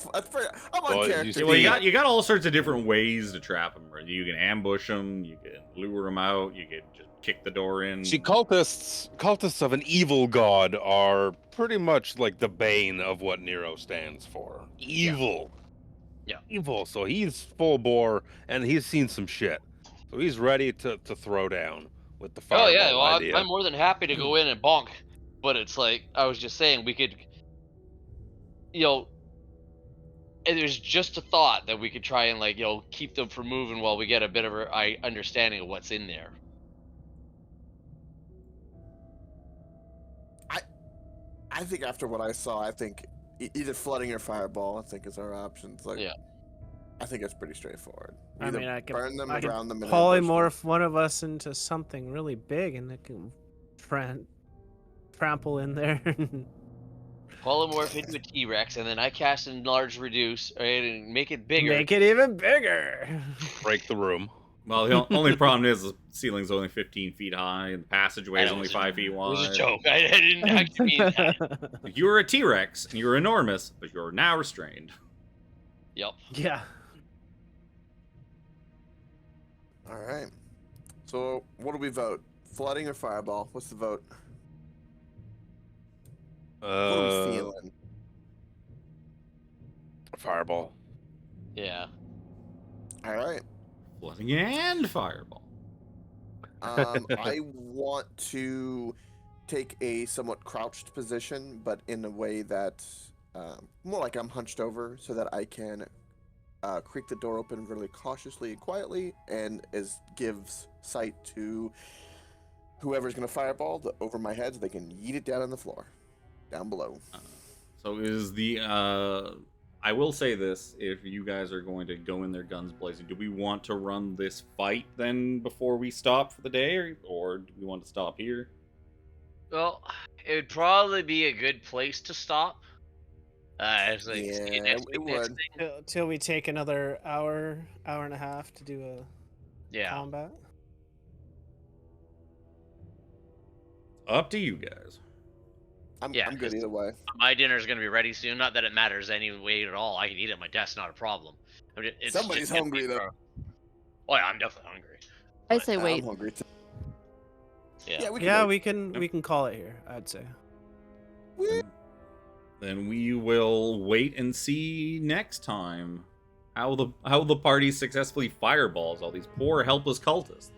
on character. Well, you got all sorts of different ways to trap them. Right? You can ambush them, you can lure them out, you can just kick the door in. See, cultists of an evil god are pretty much like the bane of what Nero stands for. Evil. Yeah. Evil. So he's full bore, and he's seen some shit. So he's ready to throw down with the fireball idea. I'm more than happy to go in and bonk, but it's like I was just saying we could, and there's just a thought that we could try and keep them from moving while we get a bit of a understanding of what's in there. I think after what I saw, I think either flooding or fireball, I think is our options. I think it's pretty straightforward. I mean, I can burn them, drown them, polymorph one of us into something really big, and it can trample in there. Polymorph into a T-Rex, and then I cast enlarge reduce, and make it bigger. Make it even bigger. Break the room. Well, the only problem is the ceiling's only 15 feet high, and the passageway is only 5 feet wide. It was a joke. I didn't actually mean that. You were a T-Rex, and you were enormous, but you're now restrained. Yep. Yeah. All right. So, what do we vote? Flooding or fireball? What's the vote? What are we feeling? Fireball. Yeah. All right. Flooding and fireball. I want to take a somewhat crouched position, but in a way that more like I'm hunched over, so that I can creak the door open really cautiously and quietly, and gives sight to whoever's going to fireball over my head, so they can yeet it down on the floor. Down below. So is the I will say this, if you guys are going to go in there guns blazing, do we want to run this fight then before we stop for the day, or do we want to stop here? Well, it would probably be a good place to stop. It would. Till we take another hour and a half to do a combat. Up to you guys. I'm good either way. My dinner's gonna be ready soon. Not that it matters anyway at all. I can eat at my desk, not a problem. Somebody's hungry though. Oh yeah, I'm definitely hungry. I say wait. I'm hungry too. Yeah. We can we can call it here, I'd say. Then we will wait and see next time how the party successfully fireballs all these poor helpless cultists.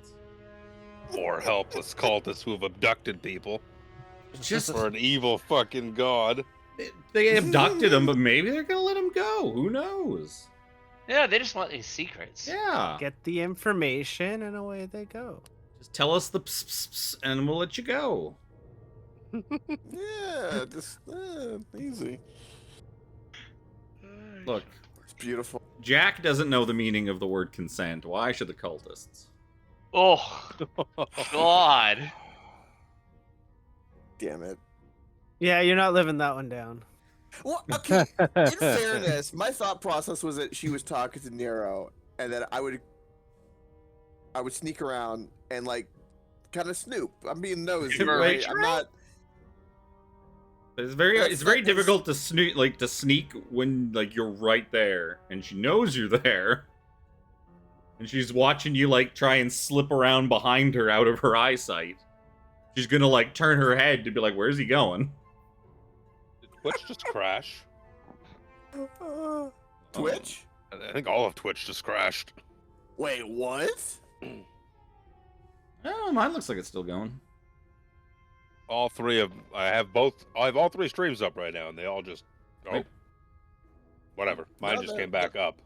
Or helpless cultists who have abducted people Just for an evil fucking god. they abducted him, but maybe they're gonna let him go. Who knows? Yeah, they just want these secrets. Yeah. Get the information and away they go. Just tell us the pss, and we'll let you go. Yeah, just easy. Look, It's beautiful. Jack doesn't know the meaning of the word consent. Why should the cultists? Oh, God. Damn it. Yeah, you're not living that one down. Well, okay. In fairness, my thought process was that she was talking to Nero, and that I would sneak around and like kind of snoop. I'm being nosy, Right. right? I'm not. It's very difficult to sneak when like you're right there and she knows you're there. And she's watching you like try and slip around behind her out of her eyesight. She's gonna like turn her head to be like, "Where's he going?" Did Twitch just crash? Twitch? I think all of Twitch just crashed. Wait, what? Oh, mine looks like it's still going. All three of I have all three streams up right now, and they all just whatever. Mine No, just the- came back up.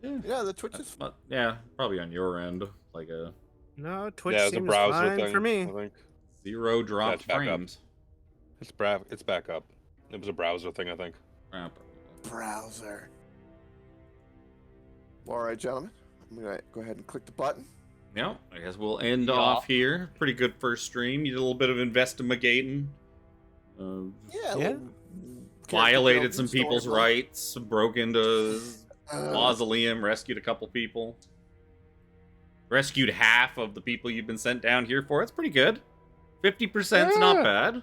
Yeah, the Twitch is. Yeah, probably on your end, like a No, Twitch Yeah, it's a seems browser fine thing. for me. I think 0 dropped it's back up. frames. it's back up. It was a browser thing, I think. Ah, Browser. All right, gentlemen. I'm gonna go ahead and click the button. yeah, I guess we'll end Yeah. off here. Pretty good first stream. You did a little bit of investigating. Yeah. Yeah. little Violated character some building, people's story. rights. Broke into Uh, mausoleum. Rescued a couple people. Rescued half of the people you've been sent down here for. That's pretty good. 50%'s not bad.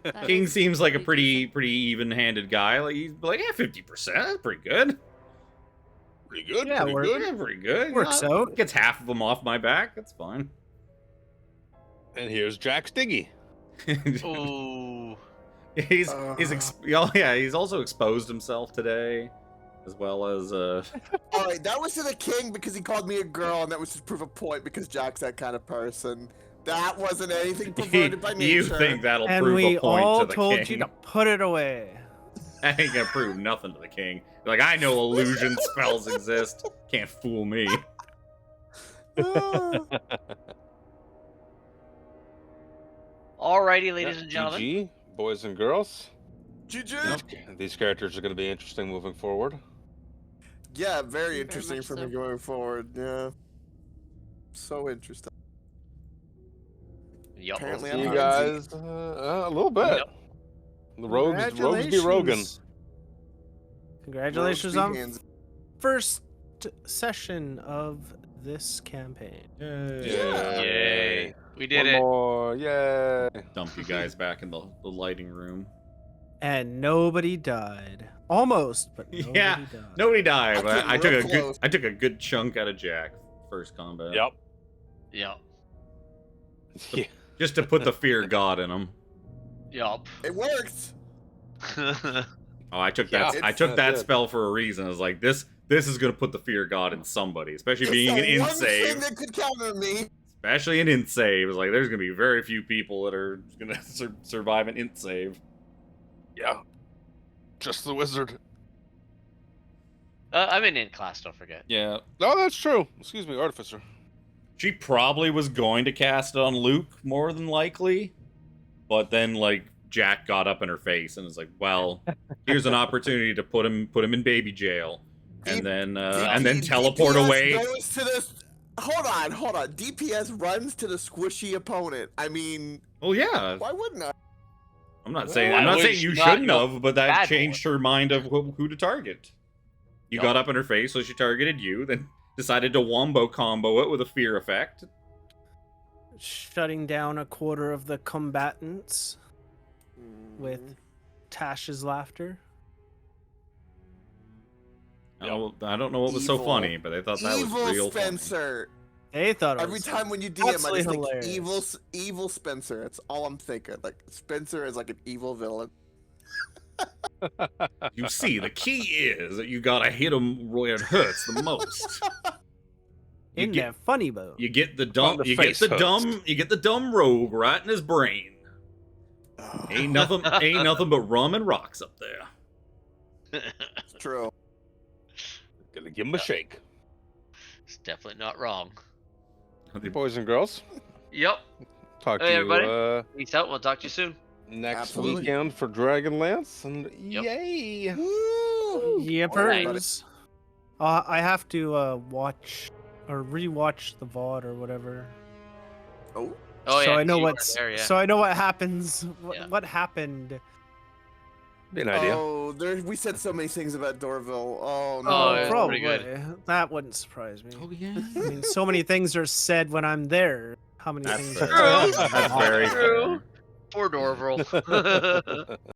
That King is seems like a decent. pretty even-handed guy. Like he's like, yeah, 50%. That's pretty good. Pretty good. Yeah, pretty we're- good. Yeah, pretty good. Works You know, out. Gets half of them off my back. That's fine. And here's Jack Stiggy. Ooh. he's he's also exposed himself today, as well as All right, that was to the king because he called me a girl, and that was to prove a point because Jack's that kind of person. That wasn't anything perverted by nature. you think that'll And prove we a point all to the told king? you to put it away. That ain't gonna prove nothing to the king. Like I know illusion spells exist. Can't fool me. Alrighty, ladies and gentlemen. GG, boys and girls. GG. These characters are going to be interesting moving forward. Yeah, very Very interesting much for me so. going forward. Yeah. So interesting. Yup. Apparently See I'm you not guys a little bit. Yep. The rogues be rogan. Congratulations Rogues on be hands- first session of this campaign. Yeah. Yay. We did One it. more, yay! Dump you guys back in the lighting room. And nobody died. Almost, but nobody Yeah, died. Nobody died, I but came I took real a good close. I took a good chunk out of Jack first combat. Yep. Yup. Yeah. Just to put the fear of God in him. Yup. It worked. Oh, I took Yeah, that. I it's took that good. spell for a reason. I was like, this is gonna put the fear of God in somebody, especially It's being the an int one thing save. that could counter me. Especially an int save. It was like, there's gonna be very few people that are gonna survive an int save. Yeah. Just the wizard. I'm in int class, don't forget. Yeah. No, that's true. Excuse me, artificer. She probably was going to cast it on Luke, more than likely, but then like Jack got up in her face and was like, "Well, here's an opportunity to put him in baby jail, and then teleport DPS away." Goes to the... Hold on. DPS runs to the squishy opponent. I mean, Well, yeah. why wouldn't I? I'm not saying Well, I'm not that saying was you not shouldn't your have, but that bad changed her mind of who to target. You Yup. got up in her face, so she targeted you. Then decided to wombo combo it with a fear effect. Shutting down a quarter of the combatants with Tash's laughter. I don't know what was so Evil. funny, but I thought that was Evil real Spencer. They thought it Every was time when you DM, I absolutely just think hilarious. evil Spencer. That's all I'm thinking. Like Spencer is like an evil villain. You see, the key is that you gotta hit him where it hurts the most. You In get, that funny bone. you get the On dumb, the you get face the hurts. dumb, you get the dumb rogue right in his brain. Ain't nothing but rum and rocks up there. It's true. Gonna give him a shake. It's definitely not wrong. Boys and girls, Yep. talk Hey, to everybody. you Peace out. We'll talk to you soon. next Absolutely. weekend for Dragonlance, and Yep. yay! Woo! Yippers. I have to watch or rewatch the VOD or whatever. Oh, Oh, so yeah. I know you were what's there, yeah. so I know what happens. Yeah. What happened? Be an idea. oh, we said so many things about Dorville. Oh no. Oh, yeah, probably. pretty good. That wouldn't surprise me. Oh yeah. I mean, so many things are said when I'm there. How many That's things fair. are True. That's very True. fair. Poor Dorville.